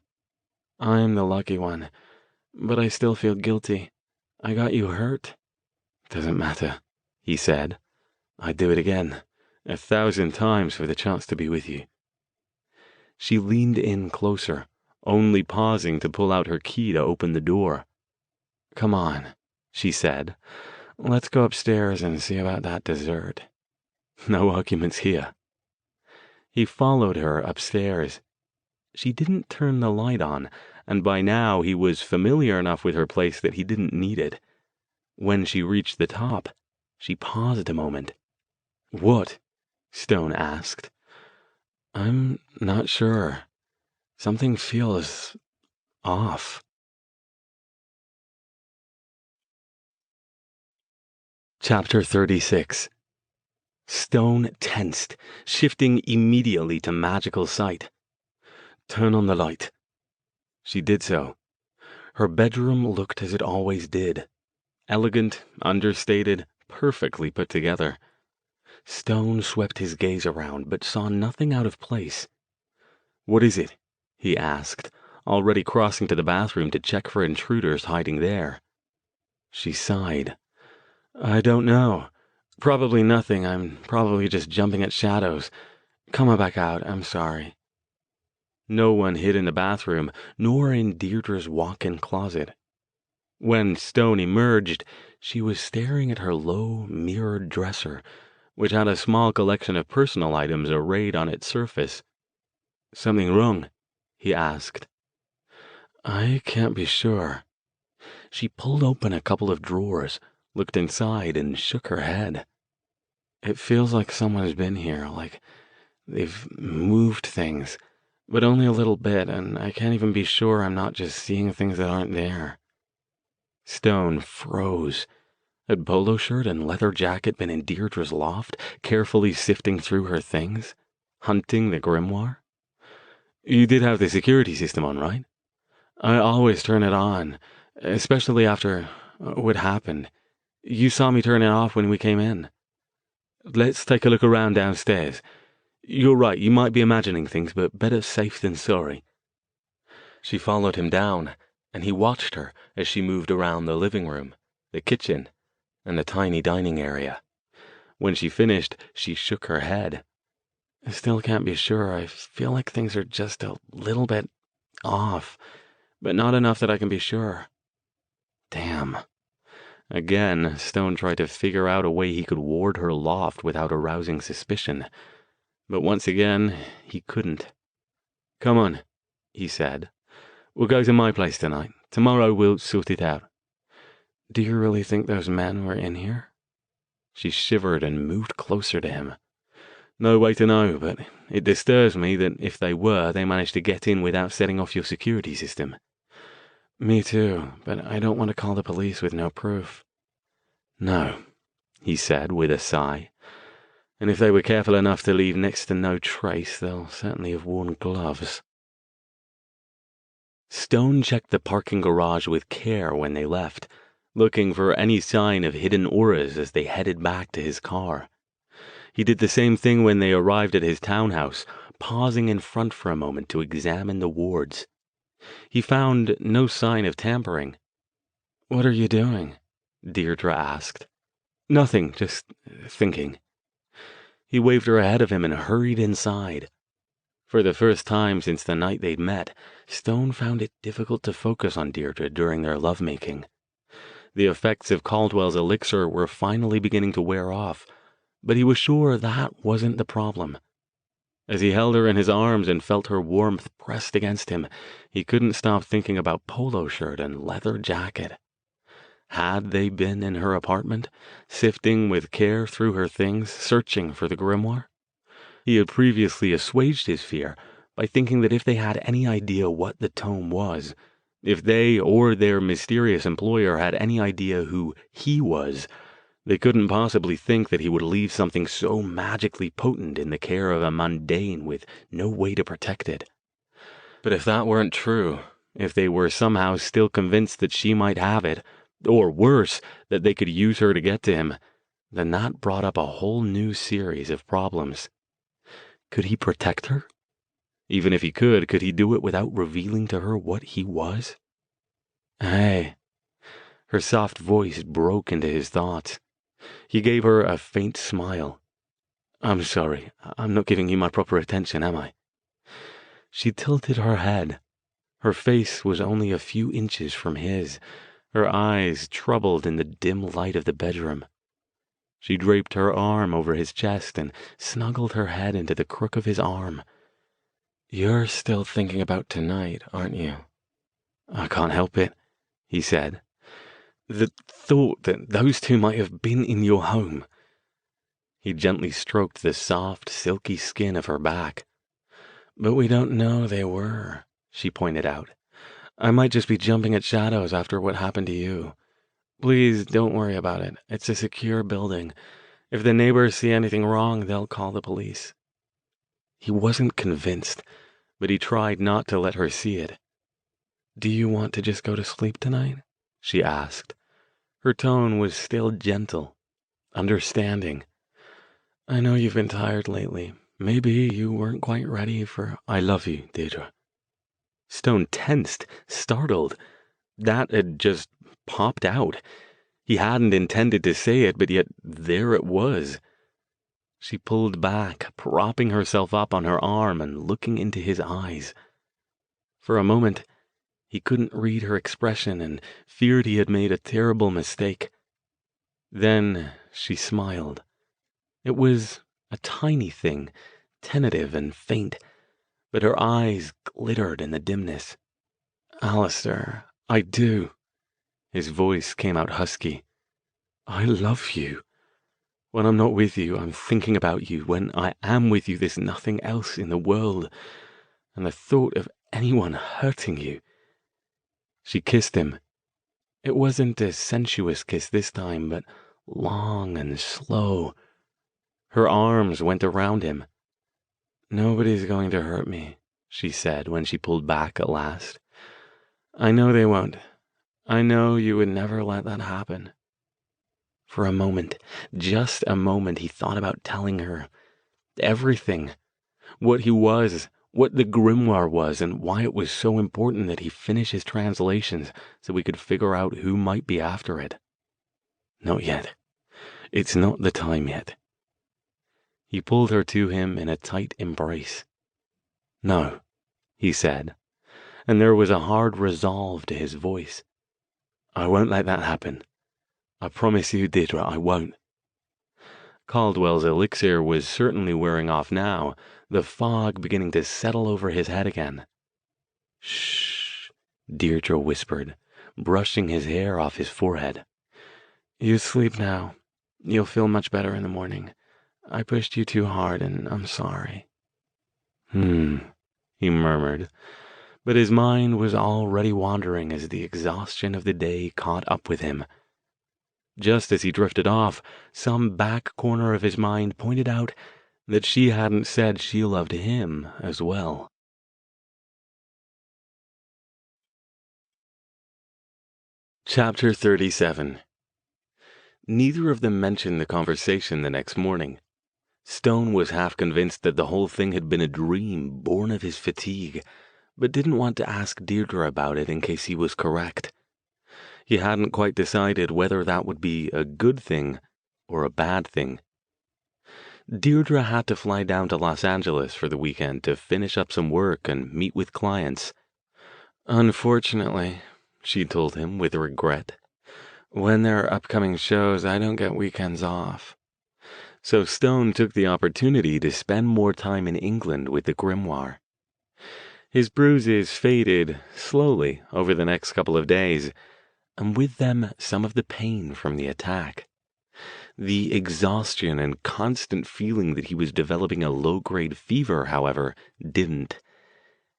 "I'm the lucky one, but I still feel guilty. I got you hurt." "Doesn't matter," he said. "I'd do it again, 1,000 times for the chance to be with you." She leaned in closer, only pausing to pull out her key to open the door. "Come on," she said. "Let's go upstairs and see about that dessert." "No arguments here." He followed her upstairs. She didn't turn the light on, and by now he was familiar enough with her place that he didn't need it. When she reached the top, she paused a moment. "What?" Stone asked. "I'm not sure. Something feels off." Chapter 36. Stone tensed, shifting immediately to magical sight. "Turn on the light." She did so. Her bedroom looked as it always did. Elegant, understated, perfectly put together. Stone swept his gaze around, but saw nothing out of place. "What is it?" he asked, already crossing to the bathroom to check for intruders hiding there. She sighed. "I don't know. Probably nothing. I'm probably just jumping at shadows. Come on back out. I'm sorry." No one hid in the bathroom, nor in Deirdre's walk-in closet. When Stone emerged, she was staring at her low, mirrored dresser, which had a small collection of personal items arrayed on its surface. "Something wrong?" he asked. "I can't be sure." She pulled open a couple of drawers, looked inside, and shook her head. "It feels like someone's been here, like they've moved things, but only a little bit, and I can't even be sure I'm not just seeing things that aren't there." Stone froze. Had polo shirt and leather jacket been in Deirdre's loft, carefully sifting through her things? Hunting the grimoire? "You did have the security system on, right?" "I always turn it on, especially after what happened. You saw me turn it off when we came in." "Let's take a look around downstairs. You're right, you might be imagining things, but better safe than sorry." She followed him down, and he watched her as she moved around the living room, the kitchen, and the tiny dining area. When she finished, she shook her head. "I still can't be sure. I feel like things are just a little bit off, but not enough that I can be sure." Damn. Again, Stone tried to figure out a way he could ward her loft without arousing suspicion, but once again, he couldn't. "Come on," he said. "We'll go to my place tonight. Tomorrow we'll sort it out." "Do you really think those men were in here?" She shivered and moved closer to him. "No way to know, but it disturbs me that if they were, they managed to get in without setting off your security system." "Me too, but I don't want to call the police with no proof." "No," he said with a sigh. "And if they were careful enough to leave next to no trace, they'll certainly have worn gloves." Stone checked the parking garage with care when they left, looking for any sign of hidden auras as they headed back to his car. He did the same thing when they arrived at his townhouse, pausing in front for a moment to examine the wards. He found no sign of tampering. "What are you doing?" Deirdre asked. Nothing, just thinking. He waved her ahead of him and hurried inside. For the first time since the night they'd met, Stone found it difficult to focus on Deirdre during their lovemaking. The effects of Caldwell's elixir were finally beginning to wear off, but he was sure that wasn't the problem. As he held her in his arms and felt her warmth pressed against him, he couldn't stop thinking about polo shirt and leather jacket. Had they been in her apartment, sifting with care through her things, searching for the grimoire? He had previously assuaged his fear by thinking that if they had any idea what the tome was, if they or their mysterious employer had any idea who he was, they couldn't possibly think that he would leave something so magically potent in the care of a mundane with no way to protect it. But if that weren't true, if they were somehow still convinced that she might have it, or worse, that they could use her to get to him, then that brought up a whole new series of problems. Could he protect her? Even if he could he do it without revealing to her what he was? Hey. Her soft voice broke into his thoughts. He gave her a faint smile. I'm sorry, I'm not giving you my proper attention, am I? She tilted her head. Her face was only a few inches from his, her eyes troubled in the dim light of the bedroom. She draped her arm over his chest and snuggled her head into the crook of his arm. You're still thinking about tonight, aren't you? I can't help it, he said. The thought that those two might have been in your home. He gently stroked the soft, silky skin of her back. But we don't know they were, she pointed out. I might just be jumping at shadows after what happened to you. Please don't worry about it. It's a secure building. If the neighbors see anything wrong, they'll call the police. He wasn't convinced, but he tried not to let her see it. Do you want to just go to sleep tonight? She asked. Her tone was still gentle, understanding. I know you've been tired lately. Maybe you weren't quite ready for I love you, Deirdre. Stone tensed, startled. That had just popped out. He hadn't intended to say it, but yet there it was. She pulled back, propping herself up on her arm and looking into his eyes. For a moment, he couldn't read her expression and feared he had made a terrible mistake. Then she smiled. It was a tiny thing, tentative and faint, but her eyes glittered in the dimness. Alastair, I do. His voice came out husky. I love you. When I'm not with you, I'm thinking about you. When I am with you, there's nothing else in the world. And the thought of anyone hurting you. She kissed him. It wasn't a sensuous kiss this time, but long and slow. Her arms went around him. Nobody's going to hurt me, she said when she pulled back at last. I know they won't. I know you would never let that happen. For a moment, just a moment, he thought about telling her everything. What he was, what the grimoire was, and why it was so important that he finish his translations so we could figure out who might be after it. Not yet. It's not the time yet. He pulled her to him in a tight embrace. No, he said, and there was a hard resolve to his voice. I won't let that happen. I promise you, Deirdre, I won't. Caldwell's elixir was certainly wearing off now, the fog beginning to settle over his head again. Shh, Deirdre whispered, brushing his hair off his forehead. You sleep now. You'll feel much better in the morning. I pushed you too hard, and I'm sorry. He murmured, but his mind was already wandering as the exhaustion of the day caught up with him. Just as he drifted off, some back corner of his mind pointed out that she hadn't said she loved him as well. Chapter 37. Neither of them mentioned the conversation the next morning. Stone was half convinced that the whole thing had been a dream born of his fatigue, but didn't want to ask Deirdre about it in case he was correct. He hadn't quite decided whether that would be a good thing or a bad thing. Deirdre had to fly down to Los Angeles for the weekend to finish up some work and meet with clients. "Unfortunately," she told him with regret, "when there are upcoming shows, I don't get weekends off." So Stone took the opportunity to spend more time in England with the grimoire. His bruises faded slowly over the next couple of days, and with them some of the pain from the attack. The exhaustion and constant feeling that he was developing a low-grade fever, however, didn't.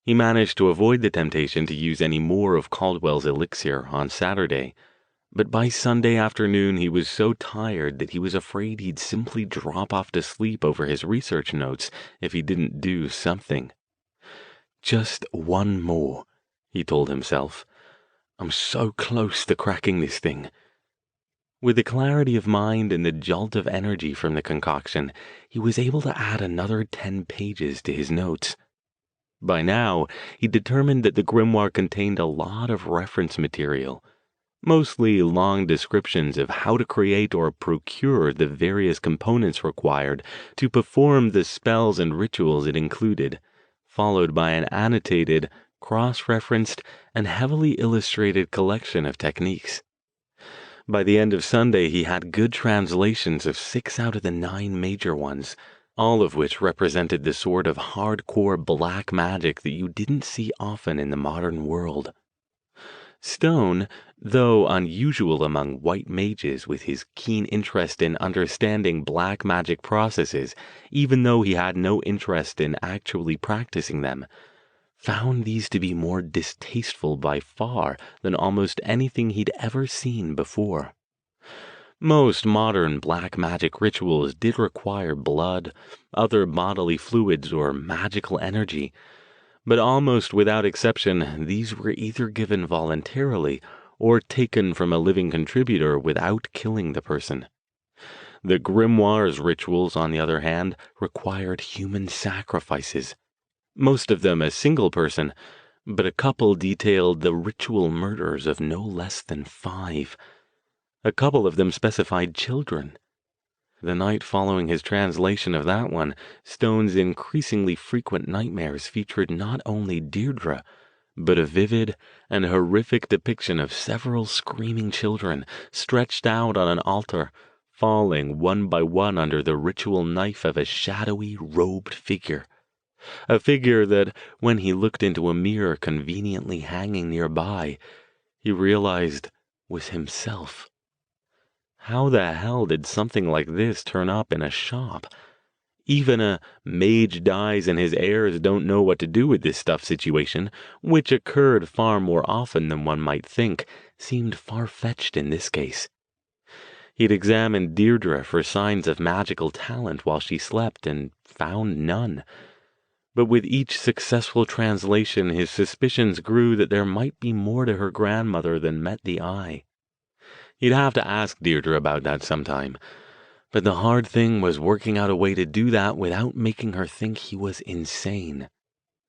He managed to avoid the temptation to use any more of Caldwell's elixir on Saturday, but by Sunday afternoon he was so tired that he was afraid he'd simply drop off to sleep over his research notes if he didn't do something. "Just one more," he told himself. "I'm so close to cracking this thing." With the clarity of mind and the jolt of energy from the concoction, he was able to add another 10 pages to his notes. By now, he determined that the grimoire contained a lot of reference material, mostly long descriptions of how to create or procure the various components required to perform the spells and rituals it included, followed by an annotated, cross-referenced, and heavily illustrated collection of techniques. By the end of Sunday, he had good translations of 6 out of the 9 major ones, all of which represented the sort of hardcore black magic that you didn't see often in the modern world. Stone, though unusual among white mages with his keen interest in understanding black magic processes, even though he had no interest in actually practicing them, found these to be more distasteful by far than almost anything he'd ever seen before. Most modern black magic rituals did require blood, other bodily fluids, or magical energy, but almost without exception, these were either given voluntarily or taken from a living contributor without killing the person. The grimoire's rituals, on the other hand, required human sacrifices. Most of them a single person, but a couple detailed the ritual murders of no less than 5. A couple of them specified children. The night following his translation of that one, Stone's increasingly frequent nightmares featured not only Deirdre, but a vivid and horrific depiction of several screaming children stretched out on an altar, falling one by one under the ritual knife of a shadowy, robed figure. A figure that, when he looked into a mirror conveniently hanging nearby, he realized was himself. How the hell did something like this turn up in a shop? Even a mage dies and his heirs don't know what to do with this stuff situation, which occurred far more often than one might think, seemed far-fetched in this case. He'd examined Deirdre for signs of magical talent while she slept and found none. But with each successful translation, his suspicions grew that there might be more to her grandmother than met the eye. He'd have to ask Deirdre about that sometime, but the hard thing was working out a way to do that without making her think he was insane.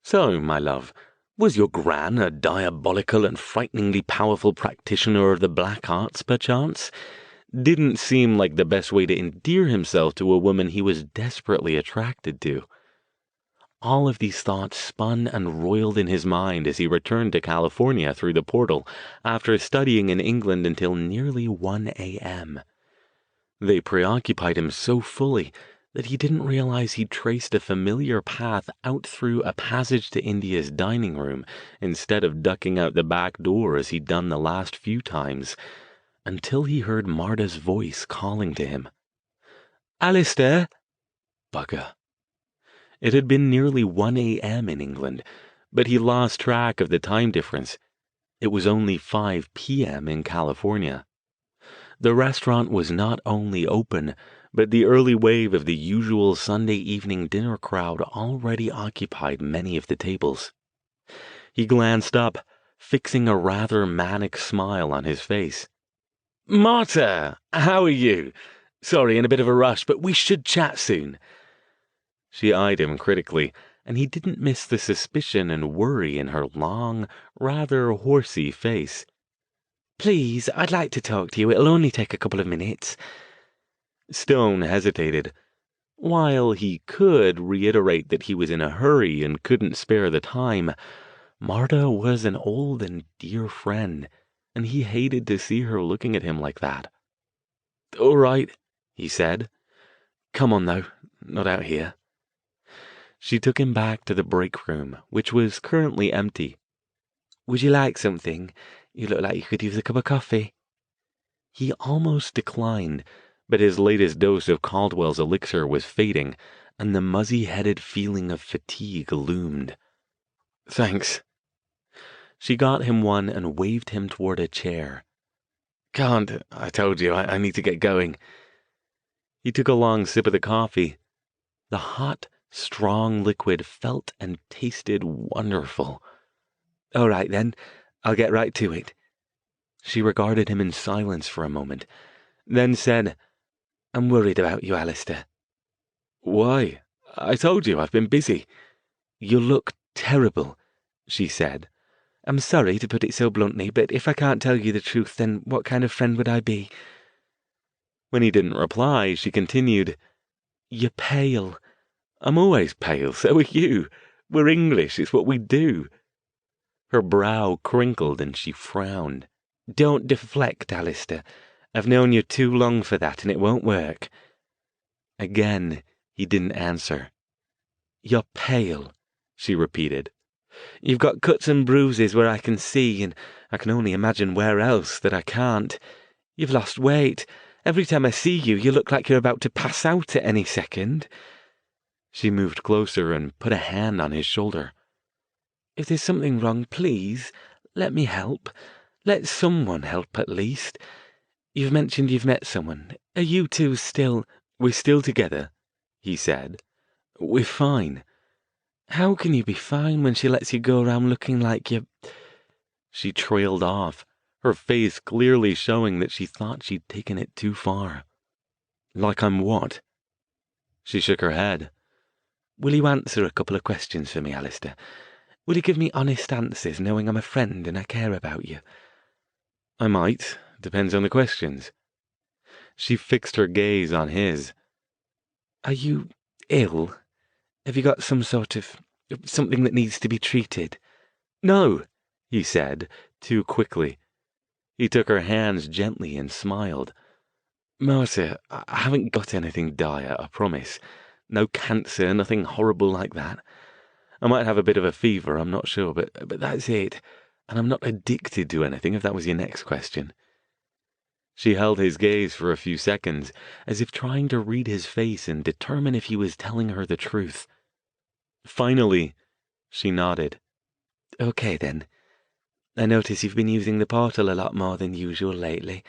"So, my love, was your gran a diabolical and frighteningly powerful practitioner of the black arts, perchance?" Didn't seem like the best way to endear himself to a woman he was desperately attracted to. All of these thoughts spun and roiled in his mind as he returned to California through the portal after studying in England until nearly 1 a.m. They preoccupied him so fully that he didn't realize he'd traced a familiar path out through a passage to India's dining room instead of ducking out the back door as he'd done the last few times, until he heard Marta's voice calling to him. "Alastair!" Bugger. It had been nearly 1 a.m. in England, but he lost track of the time difference. It was only 5 p.m. in California. The restaurant was not only open, but the early wave of the usual Sunday evening dinner crowd already occupied many of the tables. He glanced up, fixing a rather manic smile on his face. "Marta, how are you? Sorry, in a bit of a rush, but we should chat soon." She eyed him critically, and he didn't miss the suspicion and worry in her long, rather horsey face. Please, I'd like to talk to you. It'll only take a couple of minutes. Stone hesitated. While he could reiterate that he was in a hurry and couldn't spare the time, Marta was an old and dear friend, and he hated to see her looking at him like that. All right, he said. Come on, though. Not out here. She took him back to the break room, which was currently empty. Would you like something? You look like you could use a cup of coffee. He almost declined, but his latest dose of Caldwell's elixir was fading, and the muzzy-headed feeling of fatigue loomed. Thanks. She got him one and waved him toward a chair. Can't, I told you, I need to get going. He took a long sip of the coffee. The hot, strong liquid felt and tasted wonderful. All right, then. I'll get right to it. She regarded him in silence for a moment, then said, I'm worried about you, Alastair. Why? I told you I've been busy. You look terrible, she said. I'm sorry to put it so bluntly, but if I can't tell you the truth, then what kind of friend would I be? When he didn't reply, she continued, You're pale. I'm always pale, so are you. We're English, it's what we do. Her brow crinkled and she frowned. Don't deflect, Alastair. I've known you too long for that, and it won't work. Again, he didn't answer. You're pale, she repeated. You've got cuts and bruises where I can see, and I can only imagine where else that I can't. You've lost weight. Every time I see you, you look like you're about to pass out at any second. She moved closer and put a hand on his shoulder. If there's something wrong, please, let me help. Let someone help at least. You've mentioned you've met someone. Are you two still... We're still together, he said. We're fine. How can you be fine when she lets you go around looking like you... She trailed off, her face clearly showing that she thought she'd taken it too far. Like I'm what? She shook her head. Will you answer a couple of questions for me, Alastair? Will you give me honest answers, knowing I'm a friend and I care about you? I might. Depends on the questions. She fixed her gaze on his. Are you ill? Have you got some sort of... something that needs to be treated? No, he said, too quickly. He took her hands gently and smiled. Marta, I haven't got anything dire, I promise. No cancer, nothing horrible like that. I might have a bit of a fever, I'm not sure, but that's it. And I'm not addicted to anything, if that was your next question. She held his gaze for a few seconds, as if trying to read his face and determine if he was telling her the truth. Finally, she nodded. Okay, then. I notice you've been using the portal a lot more than usual lately.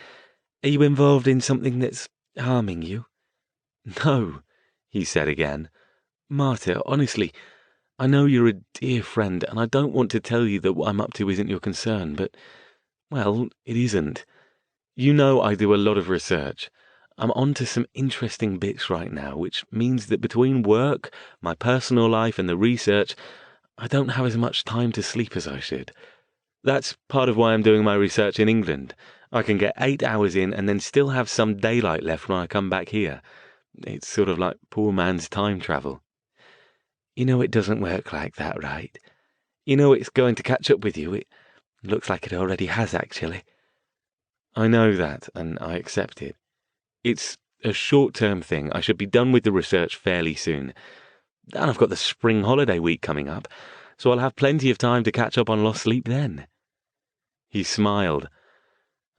Are you involved in something that's harming you? No, he said again. Marta, honestly, I know you're a dear friend, and I don't want to tell you that what I'm up to isn't your concern, but, well, it isn't. You know I do a lot of research. I'm onto some interesting bits right now, which means that between work, my personal life, and the research, I don't have as much time to sleep as I should. That's part of why I'm doing my research in England. I can get 8 hours in and then still have some daylight left when I come back here. It's sort of like poor man's time travel. You know it doesn't work like that, right? You know it's going to catch up with you. It looks like it already has, actually. I know that, and I accept it. It's a short-term thing. I should be done with the research fairly soon. And I've got the spring holiday week coming up, so I'll have plenty of time to catch up on lost sleep then. He smiled.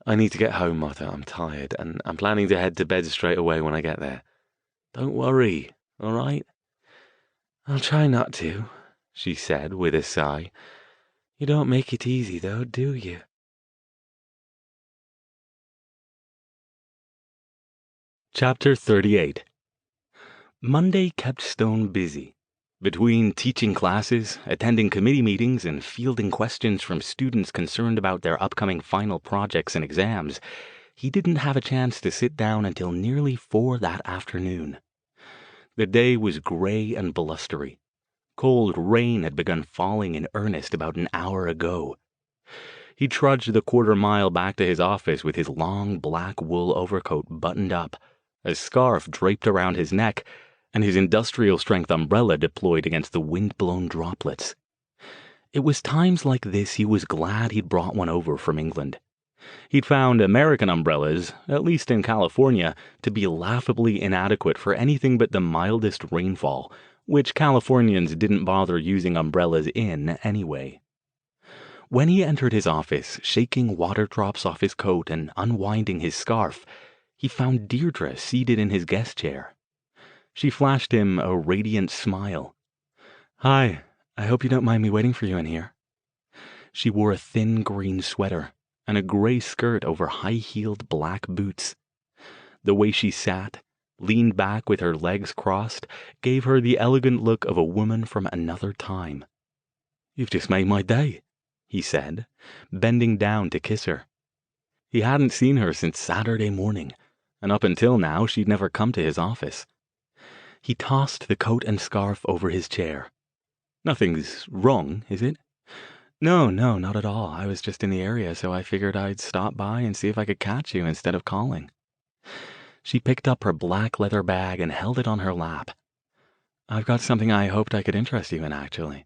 I need to get home, Martha. I'm tired, and I'm planning to head to bed straight away when I get there. Don't worry, all right? I'll try not to, she said with a sigh. You don't make it easy, though, do you? Chapter 38. Monday kept Stone busy. Between teaching classes, attending committee meetings, and fielding questions from students concerned about their upcoming final projects and exams, he didn't have a chance to sit down until nearly 4 that afternoon. The day was gray and blustery. Cold rain had begun falling in earnest about an hour ago. He trudged the quarter-mile back to his office with his long black wool overcoat buttoned up, a scarf draped around his neck, and his industrial-strength umbrella deployed against the wind-blown droplets. It was times like this he was glad he'd brought one over from England. He'd found American umbrellas, at least in California, to be laughably inadequate for anything but the mildest rainfall, which Californians didn't bother using umbrellas in anyway. When he entered his office, shaking water drops off his coat and unwinding his scarf, he found Deirdre seated in his guest chair. She flashed him a radiant smile. "Hi, I hope you don't mind me waiting for you in here." She wore a thin green sweater and a gray skirt over high-heeled black boots. The way she sat, leaned back with her legs crossed, gave her the elegant look of a woman from another time. "You've just made my day," he said, bending down to kiss her. He hadn't seen her since Saturday morning, and up until now she'd never come to his office. He tossed the coat and scarf over his chair. "Nothing's wrong, is it?" No, not at all. I was just in the area, so I figured I'd stop by and see if I could catch you instead of calling." She picked up her black leather bag and held it on her lap. "I've got something I hoped I could interest you in, actually."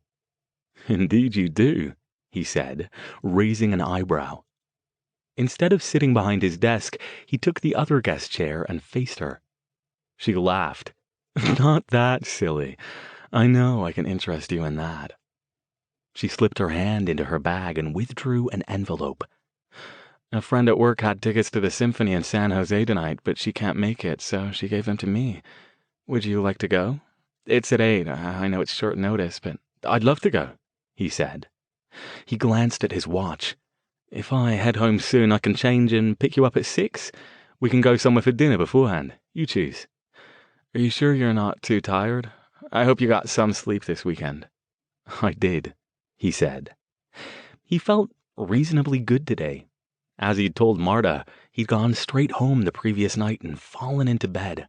"Indeed you do," he said, raising an eyebrow. Instead of sitting behind his desk, he took the other guest chair and faced her. She laughed. "Not that silly. I know I can interest you in that." She slipped her hand into her bag and withdrew an envelope. "A friend at work had tickets to the symphony in San Jose tonight, but she can't make it, so she gave them to me. Would you like to go? It's at 8. I know it's short notice, but I'd love to go," he said. He glanced at his watch. "If I head home soon, I can change and pick you up at 6. We can go somewhere for dinner beforehand. You choose. Are you sure you're not too tired? I hope you got some sleep this weekend." "I did," he said. He felt reasonably good today. As he'd told Marta, he'd gone straight home the previous night and fallen into bed.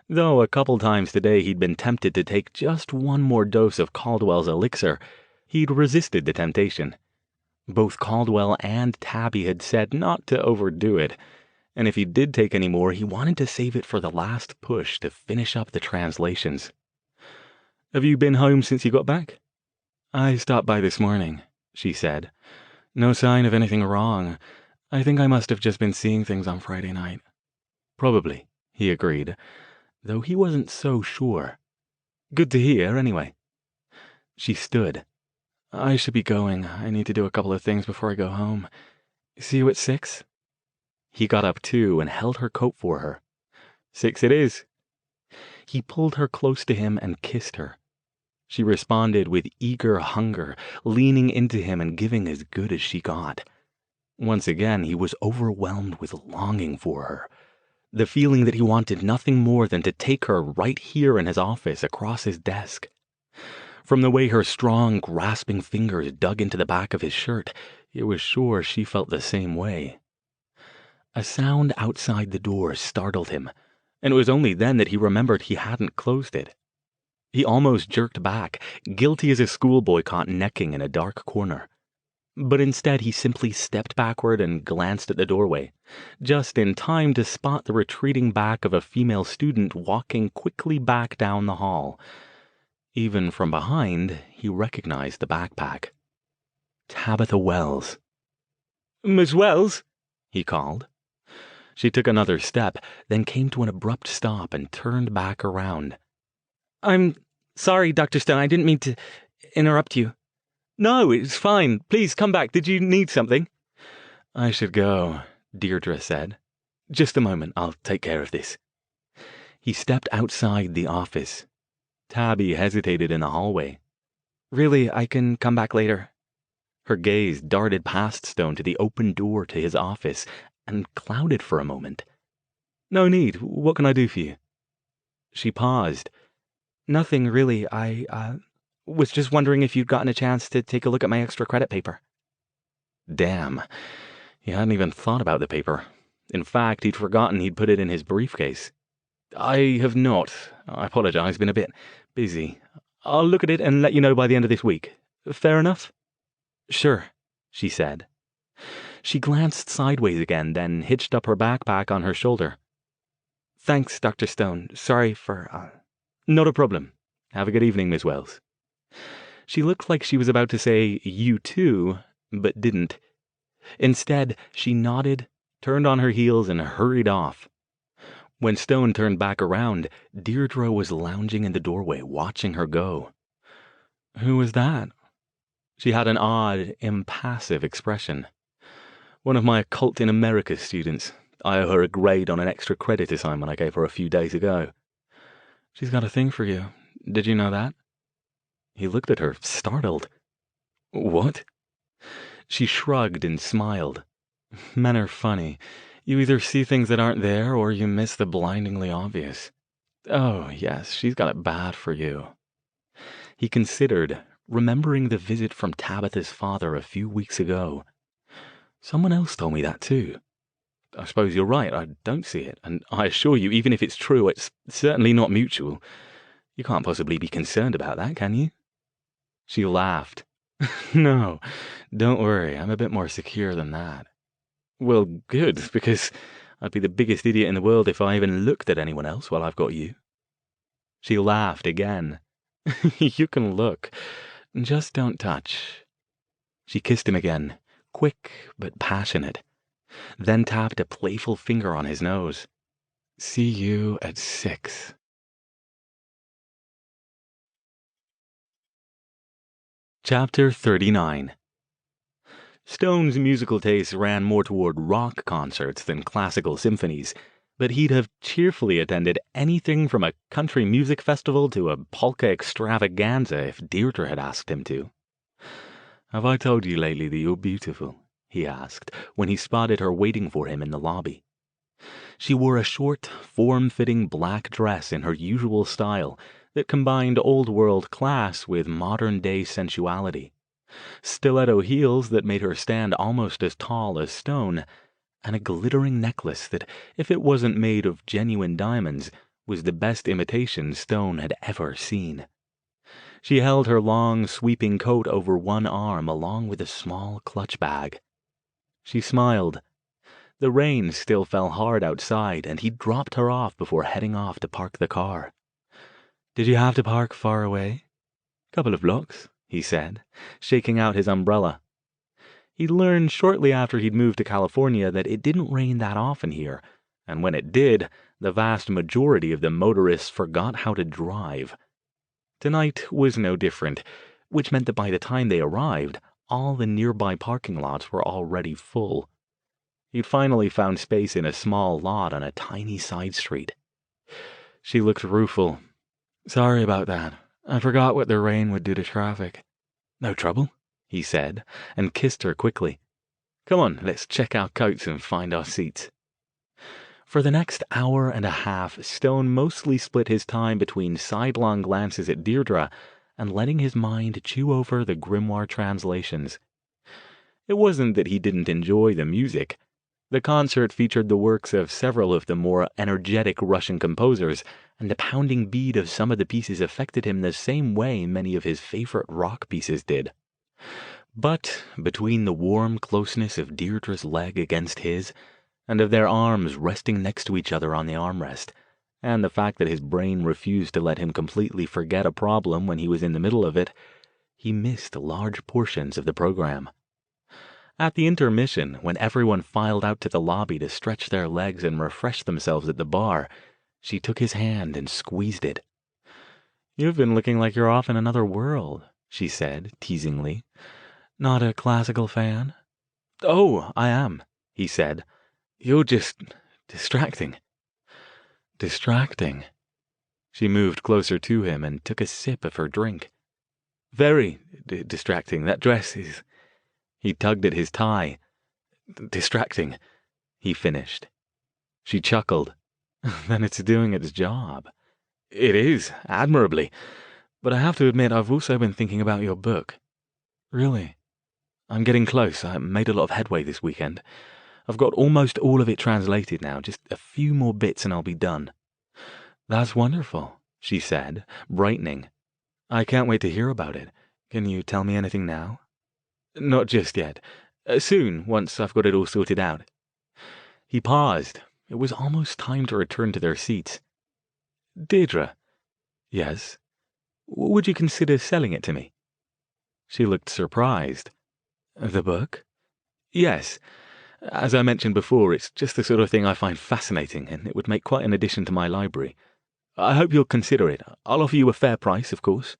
Though a couple times today he'd been tempted to take just one more dose of Caldwell's elixir, he'd resisted the temptation. Both Caldwell and Tabby had said not to overdo it, and if he did take any more, he wanted to save it for the last push to finish up the translations. "Have you been home since you got back?" "I stopped by this morning," she said. "No sign of anything wrong. I think I must have just been seeing things on Friday night." "Probably," he agreed, though he wasn't so sure. "Good to hear, anyway." She stood. "I should be going. I need to do a couple of things before I go home. See you at 6? He got up too and held her coat for her. "6 it is." He pulled her close to him and kissed her. She responded with eager hunger, leaning into him and giving as good as she got. Once again, he was overwhelmed with longing for her, the feeling that he wanted nothing more than to take her right here in his office across his desk. From the way her strong, grasping fingers dug into the back of his shirt, he was sure she felt the same way. A sound outside the door startled him, and it was only then that he remembered he hadn't closed it. He almost jerked back, guilty as a schoolboy caught necking in a dark corner. But instead he simply stepped backward and glanced at the doorway, just in time to spot the retreating back of a female student walking quickly back down the hall. Even from behind, he recognized the backpack. Tabitha Wells. "Miss Wells?" he called. She took another step, then came to an abrupt stop and turned back around. "I'm sorry, Dr. Stone, I didn't mean to interrupt you." "No, it's fine. Please come back. Did you need something?" "I should go," Deirdre said. "Just a moment. I'll take care of this." He stepped outside the office. Tabby hesitated in the hallway. "Really, I can come back later." Her gaze darted past Stone to the open door to his office and clouded for a moment. "No need. What can I do for you?" She paused. "Nothing, really. I was just wondering if you'd gotten a chance to take a look at my extra credit paper." Damn. He hadn't even thought about the paper. In fact, he'd forgotten he'd put it in his briefcase. "I have not. I apologize. Been a bit busy. I'll look at it and let you know by the end of this week. Fair enough?" "Sure," she said. She glanced sideways again, then hitched up her backpack on her shoulder. "Thanks, Dr. Stone. Sorry for, Not a problem. Have a good evening, Miss Wells." She looked like she was about to say, "You too," but didn't. Instead, she nodded, turned on her heels, and hurried off. When Stone turned back around, Deirdre was lounging in the doorway, watching her go. "Who was that?" She had an odd, impassive expression. "One of my Occult in America students. I owe her a grade on an extra credit assignment I gave her a few days ago." "She's got a thing for you. Did you know that?" He looked at her, startled. "What?" She shrugged and smiled. "Men are funny. You either see things that aren't there, or you miss the blindingly obvious. Oh, yes, she's got it bad for you." He considered, remembering the visit from Tabitha's father a few weeks ago. "Someone else told me that too. I suppose you're right, I don't see it, and I assure you, even if it's true, it's certainly not mutual. You can't possibly be concerned about that, can you?" She laughed. "No, don't worry, I'm a bit more secure than that." "Well, good, because I'd be the biggest idiot in the world if I even looked at anyone else while I've got you." She laughed again. "You can look, just don't touch." She kissed him again, quick but passionate, then tapped a playful finger on his nose. "See you at 6." Chapter 39. Stone's musical tastes ran more toward rock concerts than classical symphonies, but he'd have cheerfully attended anything from a country music festival to a polka extravaganza if Deirdre had asked him to. "Have I told you lately that you're beautiful?" he asked, when he spotted her waiting for him in the lobby. She wore a short, form-fitting black dress in her usual style that combined old-world class with modern-day sensuality. Stiletto heels that made her stand almost as tall as Stone, and a glittering necklace that, if it wasn't made of genuine diamonds, was the best imitation Stone had ever seen. She held her long, sweeping coat over one arm along with a small clutch bag. She smiled. The rain still fell hard outside, and he dropped her off before heading off to park the car. "Did you have to park far away?" "Couple of blocks," he said, shaking out his umbrella. He'd learned shortly after he'd moved to California that it didn't rain that often here, and when it did, the vast majority of the motorists forgot how to drive. Tonight was no different, which meant that by the time they arrived, all the nearby parking lots were already full. He'd finally found space in a small lot on a tiny side street. She looked rueful. "Sorry about that. I forgot what the rain would do to traffic." "No trouble," he said, and kissed her quickly. "Come on, let's check our coats and find our seats." For the next hour and a half, Stone mostly split his time between sidelong glances at Deirdre and letting his mind chew over the grimoire translations. It wasn't that he didn't enjoy the music. The concert featured the works of several of the more energetic Russian composers, and the pounding beat of some of the pieces affected him the same way many of his favorite rock pieces did. But between the warm closeness of Deirdre's leg against his, and of their arms resting next to each other on the armrest, and the fact that his brain refused to let him completely forget a problem when he was in the middle of it, he missed large portions of the program. At the intermission, when everyone filed out to the lobby to stretch their legs and refresh themselves at the bar, she took his hand and squeezed it. "You've been looking like you're off in another world," she said, teasingly. "Not a classical fan?" "Oh, I am," he said. "You're just distracting." "Distracting?" She moved closer to him and took a sip of her drink. "Very distracting. That dress is—" He tugged at his tie. "Distracting," he finished. She chuckled. "Then it's doing its job." "It is, admirably. But I have to admit I've also been thinking about your book." "Really?" "I'm getting close. I made a lot of headway this weekend. I've got almost all of it translated now. Just a few more bits and I'll be done." "That's wonderful," she said, brightening. "I can't wait to hear about it. Can you tell me anything now?" "Not just yet. Soon, once I've got it all sorted out." He paused. It was almost time to return to their seats. "Deirdre." "Yes?" "Would you consider selling it to me?" She looked surprised. "The book?" "Yes. As I mentioned before, it's just the sort of thing I find fascinating, and it would make quite an addition to my library. I hope you'll consider it. I'll offer you a fair price, of course."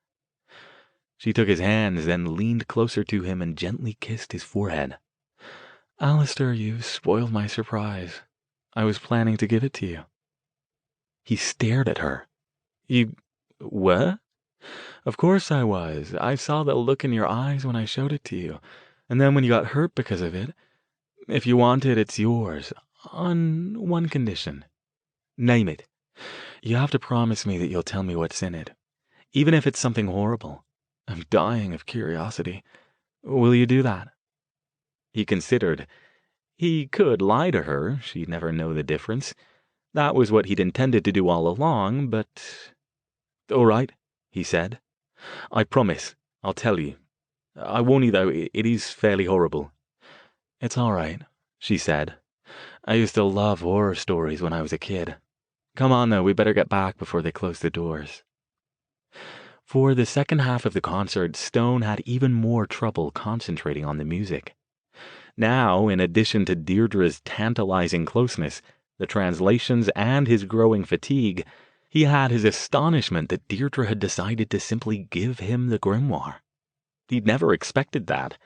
She took his hands, then leaned closer to him and gently kissed his forehead. "Alastair, you've spoiled my surprise. I was planning to give it to you." He stared at her. "You were?" "Of course I was. I saw the look in your eyes when I showed it to you. And then when you got hurt because of it, if you want it, it's yours. On one condition." "Name it." "You have to promise me that you'll tell me what's in it. Even if it's something horrible. I'm dying of curiosity. Will you do that?" He considered. He could lie to her. She'd never know the difference. That was what he'd intended to do all along, but... "All right," he said. "I promise. I'll tell you. I warn you, though, it is fairly horrible." "It's all right," she said. "I used to love horror stories when I was a kid. Come on, though, we better get back before they close the doors." For the second half of the concert, Stone had even more trouble concentrating on the music. Now, in addition to Deirdre's tantalizing closeness, the translations, and his growing fatigue, he had his astonishment that Deirdre had decided to simply give him the grimoire. He'd never expected that.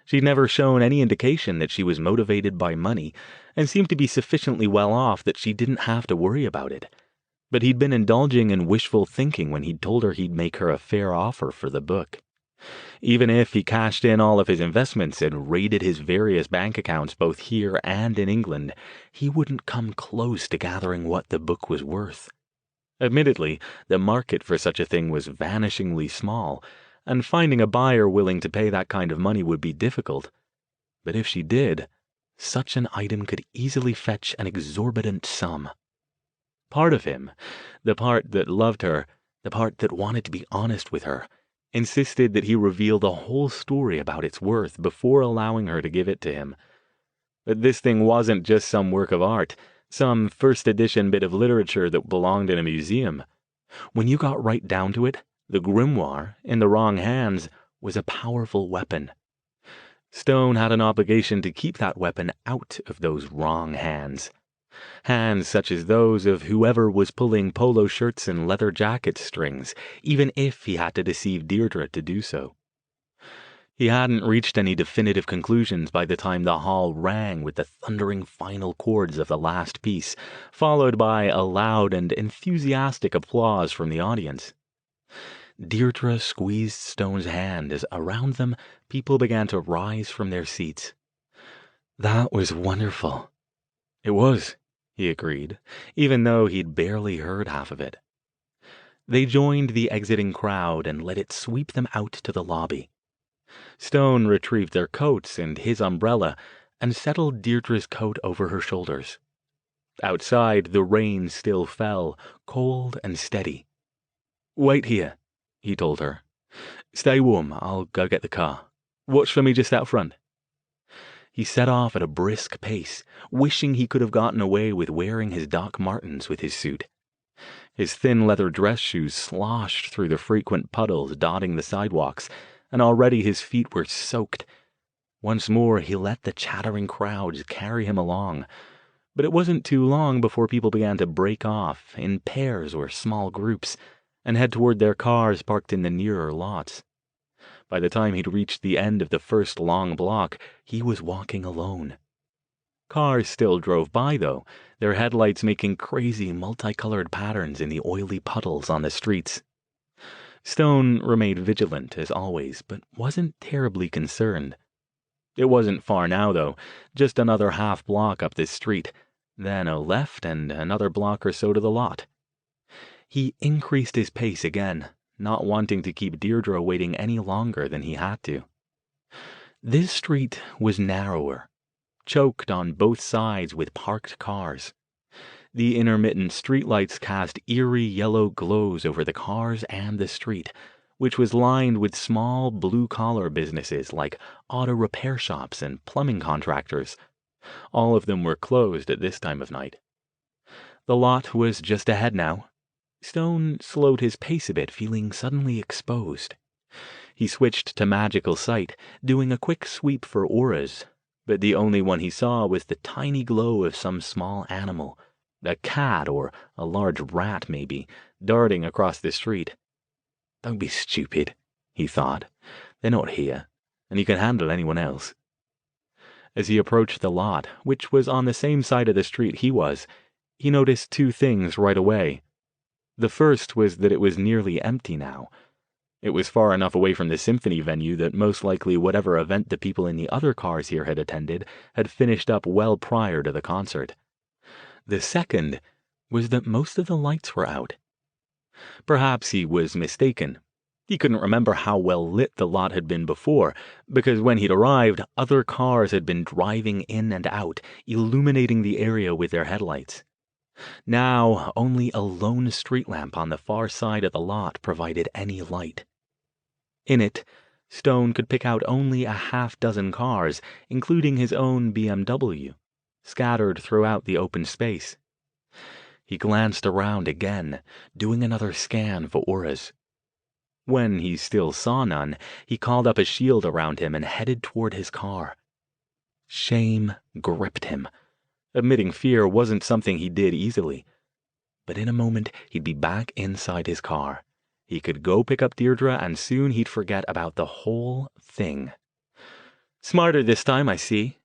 She'd never shown any indication that she was motivated by money, and seemed to be sufficiently well off that she didn't have to worry about it. But he'd been indulging in wishful thinking when he'd told her he'd make her a fair offer for the book. Even if he cashed in all of his investments and raided his various bank accounts both here and in England, he wouldn't come close to gathering what the book was worth. Admittedly, the market for such a thing was vanishingly small, and finding a buyer willing to pay that kind of money would be difficult. But if she did, such an item could easily fetch an exorbitant sum. Part of him, the part that loved her, the part that wanted to be honest with her, insisted that he reveal the whole story about its worth before allowing her to give it to him. But this thing wasn't just some work of art, some first edition bit of literature that belonged in a museum. When you got right down to it, the grimoire, in the wrong hands, was a powerful weapon. Stone had an obligation to keep that weapon out of those wrong hands. Hands such as those of whoever was pulling polo shirts and leather jacket strings, even if he had to deceive Deirdre to do so. He hadn't reached any definitive conclusions by the time the hall rang with the thundering final chords of the last piece, followed by a loud and enthusiastic applause from the audience. Deirdre squeezed Stone's hand as around them people began to rise from their seats. "That was wonderful." "It was," he agreed, even though he'd barely heard half of it. They joined the exiting crowd and let it sweep them out to the lobby. Stone retrieved their coats and his umbrella and settled Deirdre's coat over her shoulders. Outside, the rain still fell, cold and steady. "Wait here," he told her. "Stay warm, I'll go get the car. Watch for me just out front." He set off at a brisk pace, wishing he could have gotten away with wearing his Doc Martens with his suit. His thin leather dress shoes sloshed through the frequent puddles dotting the sidewalks, and already his feet were soaked. Once more he let the chattering crowds carry him along, but it wasn't too long before people began to break off, in pairs or small groups, and head toward their cars parked in the nearer lots. By the time he'd reached the end of the first long block, he was walking alone. Cars still drove by, though, their headlights making crazy multicolored patterns in the oily puddles on the streets. Stone remained vigilant, as always, but wasn't terribly concerned. It wasn't far now, though, just another half block up this street, then a left and another block or so to the lot. He increased his pace again, not wanting to keep Deirdre waiting any longer than he had to. This street was narrower, choked on both sides with parked cars. The intermittent streetlights cast eerie yellow glows over the cars and the street, which was lined with small blue-collar businesses like auto repair shops and plumbing contractors. All of them were closed at this time of night. The lot was just ahead now. Stone slowed his pace a bit, feeling suddenly exposed. He switched to magical sight, doing a quick sweep for auras, but the only one he saw was the tiny glow of some small animal, a cat or a large rat maybe, darting across the street. Don't be stupid, he thought. They're not here, and you can handle anyone else. As he approached the lot, which was on the same side of the street he was, he noticed two things right away. The first was that it was nearly empty now. It was far enough away from the symphony venue that most likely whatever event the people in the other cars here had attended had finished up well prior to the concert. The second was that most of the lights were out. Perhaps he was mistaken. He couldn't remember how well lit the lot had been before, because when he'd arrived, other cars had been driving in and out, illuminating the area with their headlights. Now, only a lone street lamp on the far side of the lot provided any light. In it, Stone could pick out only a half-dozen cars, including his own BMW, scattered throughout the open space. He glanced around again, doing another scan for auras. When he still saw none, he called up a shield around him and headed toward his car. Shame gripped him. Admitting fear wasn't something he did easily. But in a moment, he'd be back inside his car. He could go pick up Deirdre, and soon he'd forget about the whole thing. "Smarter this time, I see,"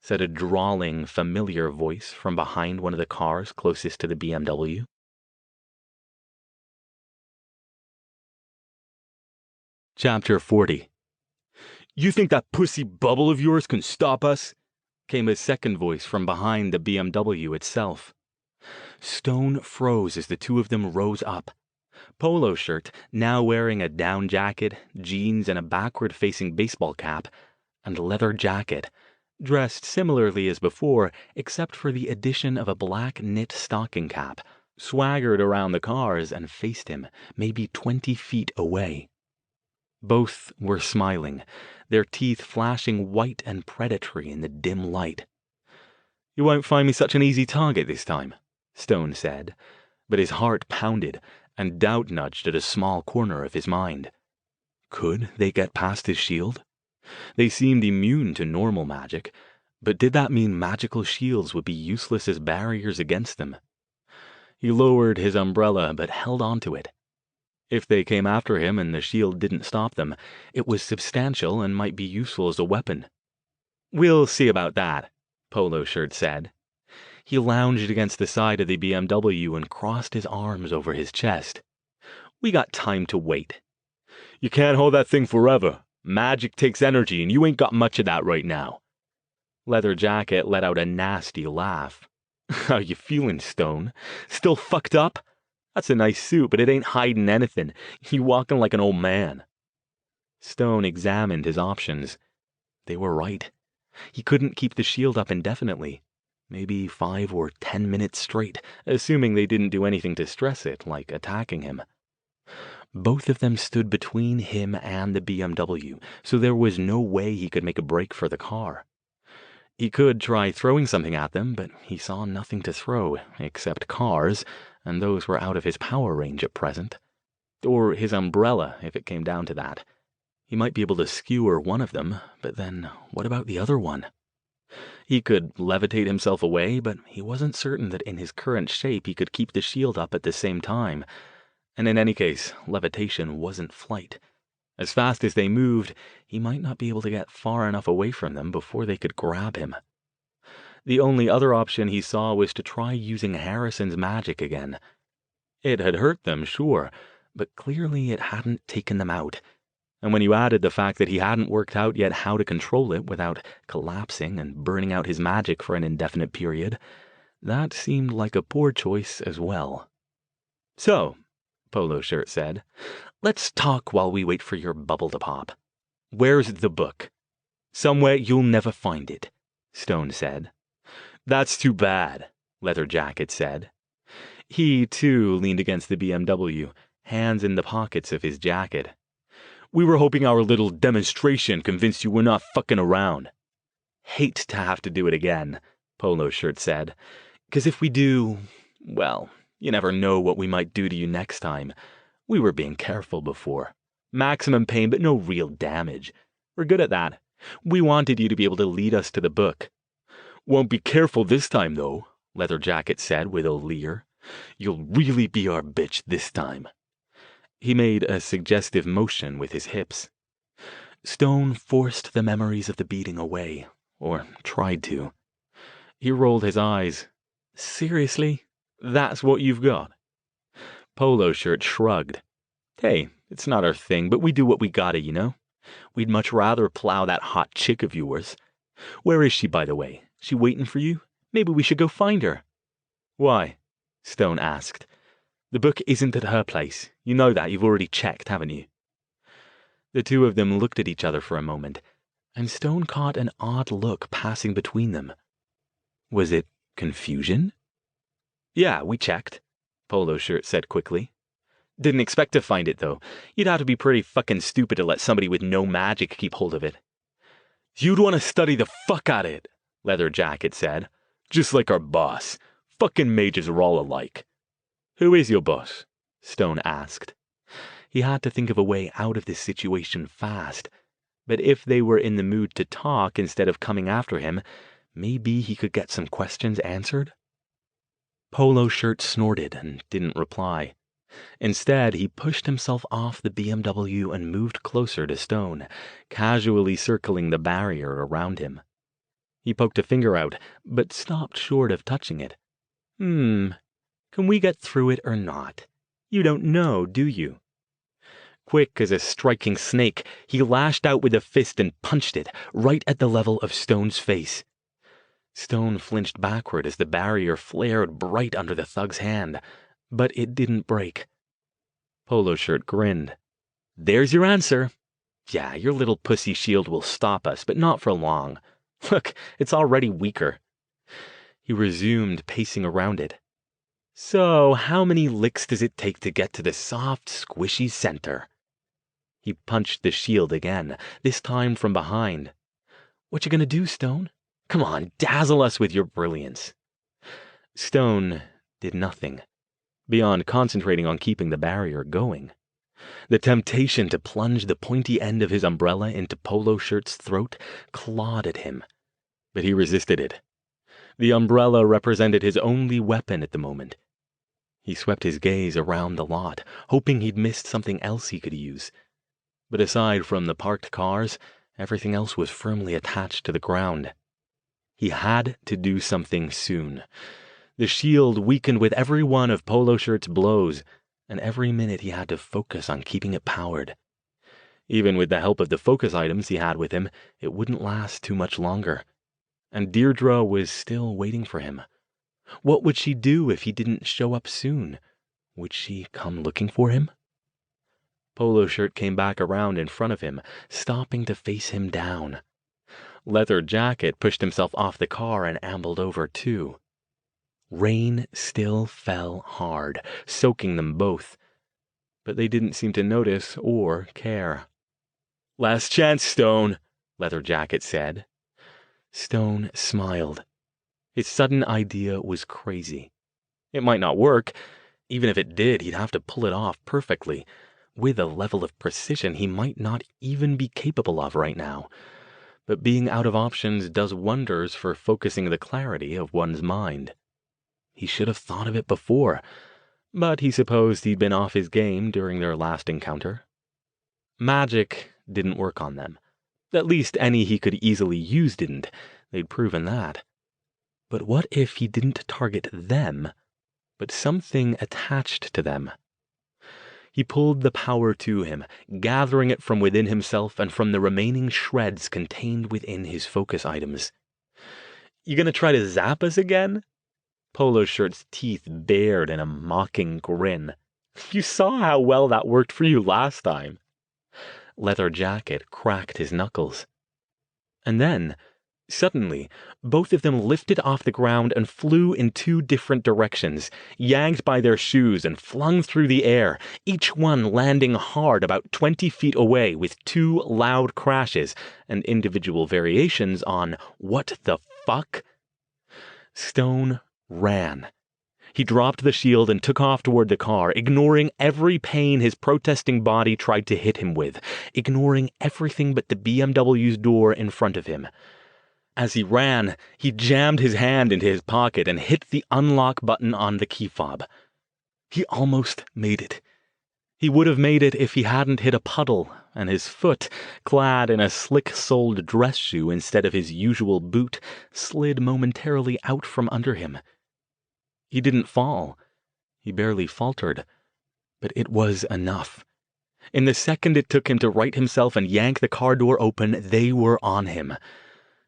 said a drawling, familiar voice from behind one of the cars closest to the BMW. Chapter 40. "You think that pussy bubble of yours can stop us?" came a second voice from behind the BMW itself. Stone froze as the two of them rose up. Polo shirt, now wearing a down jacket, jeans, and a backward-facing baseball cap, and leather jacket, dressed similarly as before, except for the addition of a black knit stocking cap, swaggered around the cars and faced him, maybe 20 feet away. Both were smiling, their teeth flashing white and predatory in the dim light. "You won't find me such an easy target this time," Stone said, but his heart pounded, and doubt nudged at a small corner of his mind. Could they get past his shield? They seemed immune to normal magic, but did that mean magical shields would be useless as barriers against them? He lowered his umbrella, but held onto it. If they came after him and the shield didn't stop them, it was substantial and might be useful as a weapon. "We'll see about that," Polo Shirt said. He lounged against the side of the BMW and crossed his arms over his chest. "We got time to wait." "You can't hold that thing forever. Magic takes energy, and you ain't got much of that right now." Leather Jacket let out a nasty laugh. "How you feeling, Stone? Still fucked up? That's a nice suit, but it ain't hiding anything. You walking like an old man." Stone examined his options. They were right. He couldn't keep the shield up indefinitely. Maybe 5 or 10 minutes straight, assuming they didn't do anything to stress it, like attacking him. Both of them stood between him and the BMW, so there was no way he could make a break for the car. He could try throwing something at them, but he saw nothing to throw, except cars, and those were out of his power range at present. Or his umbrella, if it came down to that. He might be able to skewer one of them, but then what about the other one? He could levitate himself away, but he wasn't certain that in his current shape he could keep the shield up at the same time. And in any case, levitation wasn't flight. As fast as they moved, he might not be able to get far enough away from them before they could grab him. The only other option he saw was to try using Harrison's magic again. It had hurt them, sure, but clearly it hadn't taken them out. And when you added the fact that he hadn't worked out yet how to control it without collapsing and burning out his magic for an indefinite period, that seemed like a poor choice as well. "So," Polo Shirt said, "let's talk while we wait for your bubble to pop. Where's the book?" "Somewhere you'll never find it," Stone said. "That's too bad," Leather Jacket said. He, too, leaned against the BMW, hands in the pockets of his jacket. We were hoping our little demonstration convinced you we're not fucking around. Hate to have to do it again, Polo Shirt said. 'Cause if we do, well, you never know what we might do to you next time. We were being careful before. Maximum pain, but no real damage. We're good at that. We wanted you to be able to lead us to the book. Won't be careful this time, though, Leather Jacket said with a leer. You'll really be our bitch this time. He made a suggestive motion with his hips. Stone forced the memories of the beating away, or tried to. He rolled his eyes. Seriously? That's what you've got? Polo Shirt shrugged. Hey, it's not our thing, but we do what we gotta, you know? We'd much rather plow that hot chick of yours. Where is she, by the way? She waiting for you? Maybe we should go find her. Why? Stone asked. The book isn't at her place. You know that. You've already checked, haven't you? The two of them looked at each other for a moment, and Stone caught an odd look passing between them. Was it confusion? Yeah, we checked, Polo Shirt said quickly. Didn't expect to find it, though. You'd have to be pretty fucking stupid to let somebody with no magic keep hold of it. You'd want to study the fuck out of it, Leather Jacket said. Just like our boss. Fucking mages are all alike. Who is your boss? Stone asked. He had to think of a way out of this situation fast. But if they were in the mood to talk instead of coming after him, maybe he could get some questions answered? Polo Shirt snorted and didn't reply. Instead, he pushed himself off the BMW and moved closer to Stone, casually circling the barrier around him. He poked a finger out, but stopped short of touching it. Can we get through it or not? You don't know, do you? Quick as a striking snake, he lashed out with a fist and punched it, right at the level of Stone's face. Stone flinched backward as the barrier flared bright under the thug's hand, but it didn't break. Polo Shirt grinned. There's your answer. Yeah, your little pussy shield will stop us, but not for long. Look, it's already weaker. He resumed pacing around it. So, how many licks does it take to get to the soft, squishy center? He punched the shield again, this time from behind. What you gonna do, Stone? Come on, dazzle us with your brilliance. Stone did nothing, beyond concentrating on keeping the barrier going. The temptation to plunge the pointy end of his umbrella into Polo Shirt's throat clawed at him, but he resisted it. The umbrella represented his only weapon at the moment. He swept his gaze around the lot, hoping he'd missed something else he could use. But aside from the parked cars, everything else was firmly attached to the ground. He had to do something soon. The shield weakened with every one of Polo Shirt's blows, and every minute he had to focus on keeping it powered. Even with the help of the focus items he had with him, it wouldn't last too much longer. And Deirdre was still waiting for him. What would she do if he didn't show up soon? Would she come looking for him? Polo Shirt came back around in front of him, stopping to face him down. Leather Jacket pushed himself off the car and ambled over too. Rain still fell hard, soaking them both, but they didn't seem to notice or care. Last chance, Stone, Leather Jacket said. Stone smiled. His sudden idea was crazy. It might not work. Even if it did, he'd have to pull it off perfectly, with a level of precision he might not even be capable of right now. But being out of options does wonders for focusing the clarity of one's mind. He should have thought of it before, but he supposed he'd been off his game during their last encounter. Magic didn't work on them. At least any he could easily use didn't. They'd proven that. But what if he didn't target them, but something attached to them? He pulled the power to him, gathering it from within himself and from the remaining shreds contained within his focus items. You gonna try to zap us again? Polo Shirt's teeth bared in a mocking grin. You saw how well that worked for you last time. Leather Jacket cracked his knuckles. And then, Suddenly, both of them lifted off the ground and flew in two different directions, yanked by their shoes and flung through the air, each one landing hard about 20 feet away with two loud crashes and individual variations on "What the fuck?" Stone ran. He dropped the shield and took off toward the car, ignoring every pain his protesting body tried to hit him with, ignoring everything but the BMW's door in front of him. As he ran, he jammed his hand into his pocket and hit the unlock button on the key fob. He almost made it. He would have made it if he hadn't hit a puddle, and his foot, clad in a slick-soled dress shoe instead of his usual boot, slid momentarily out from under him. He didn't fall. He barely faltered. But it was enough. In the second it took him to right himself and yank the car door open, they were on him.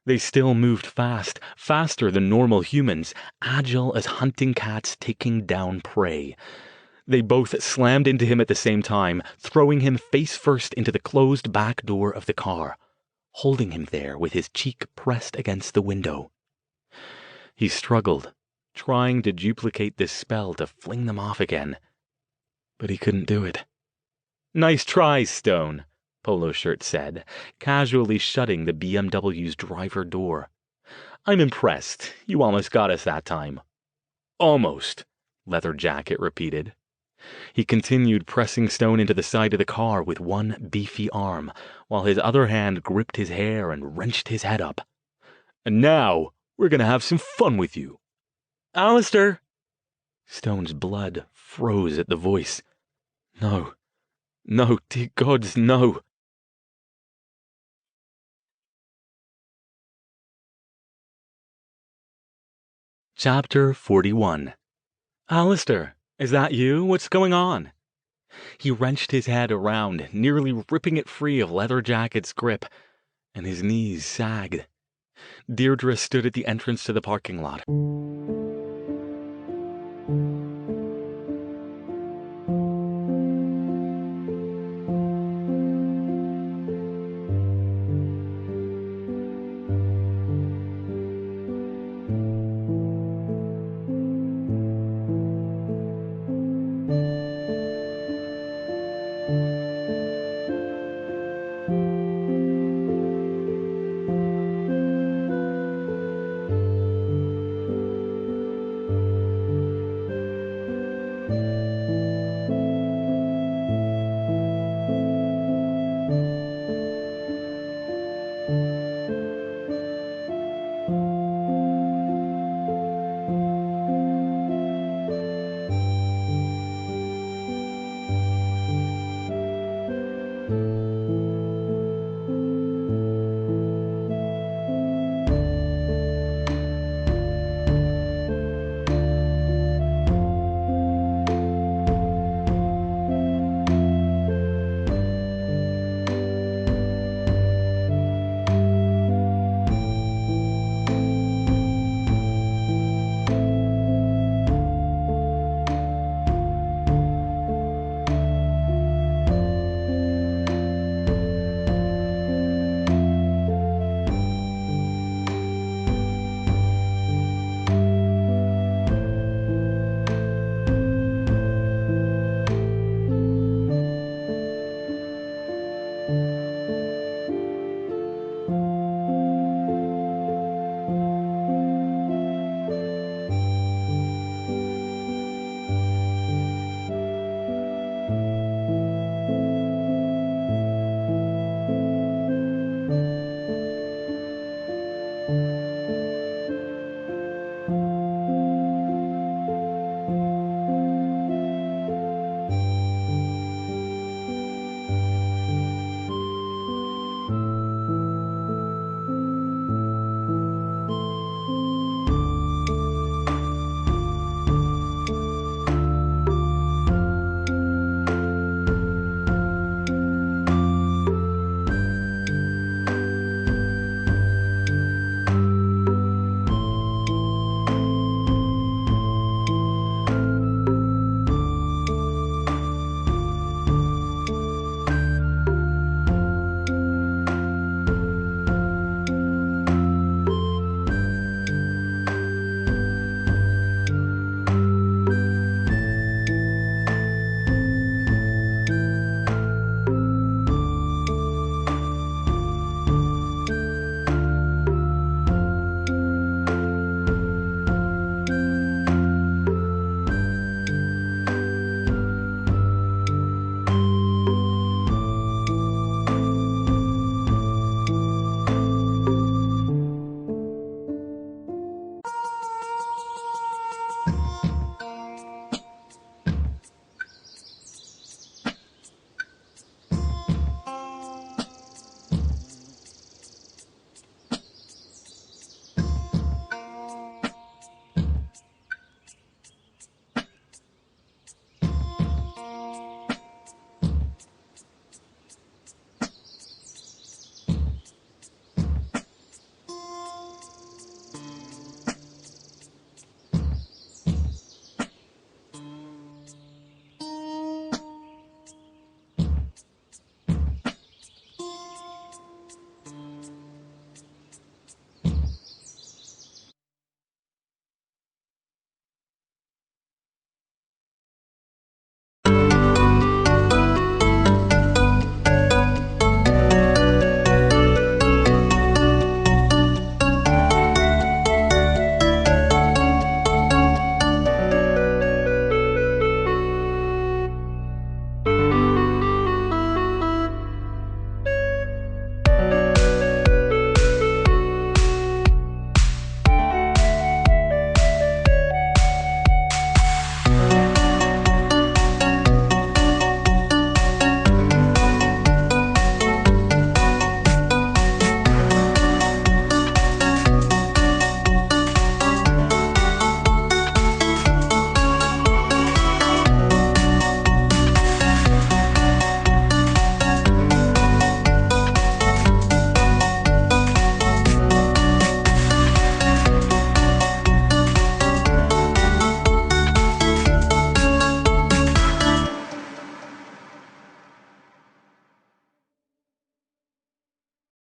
They still moved fast, faster than normal humans, agile as hunting cats taking down prey. They both slammed into him at the same time, throwing him face first into the closed back door of the car, holding him there with his cheek pressed against the window. He struggled, trying to duplicate this spell to fling them off again. But he couldn't do it. "Nice try, Stone," Polo Shirt said, casually shutting the BMW's driver door. "I'm impressed. You almost got us that time." "Almost," Leather Jacket repeated. He continued pressing Stone into the side of the car with one beefy arm, while his other hand gripped his hair and wrenched his head up. "And now, we're gonna have some fun with you." "Alastair!" Stone's blood froze at the voice. No. No, dear gods, no. Chapter 41. "Alastair, is that you? What's going on?" He wrenched his head around, nearly ripping it free of Leather Jacket's grip, and his knees sagged. Deirdre stood at the entrance to the parking lot,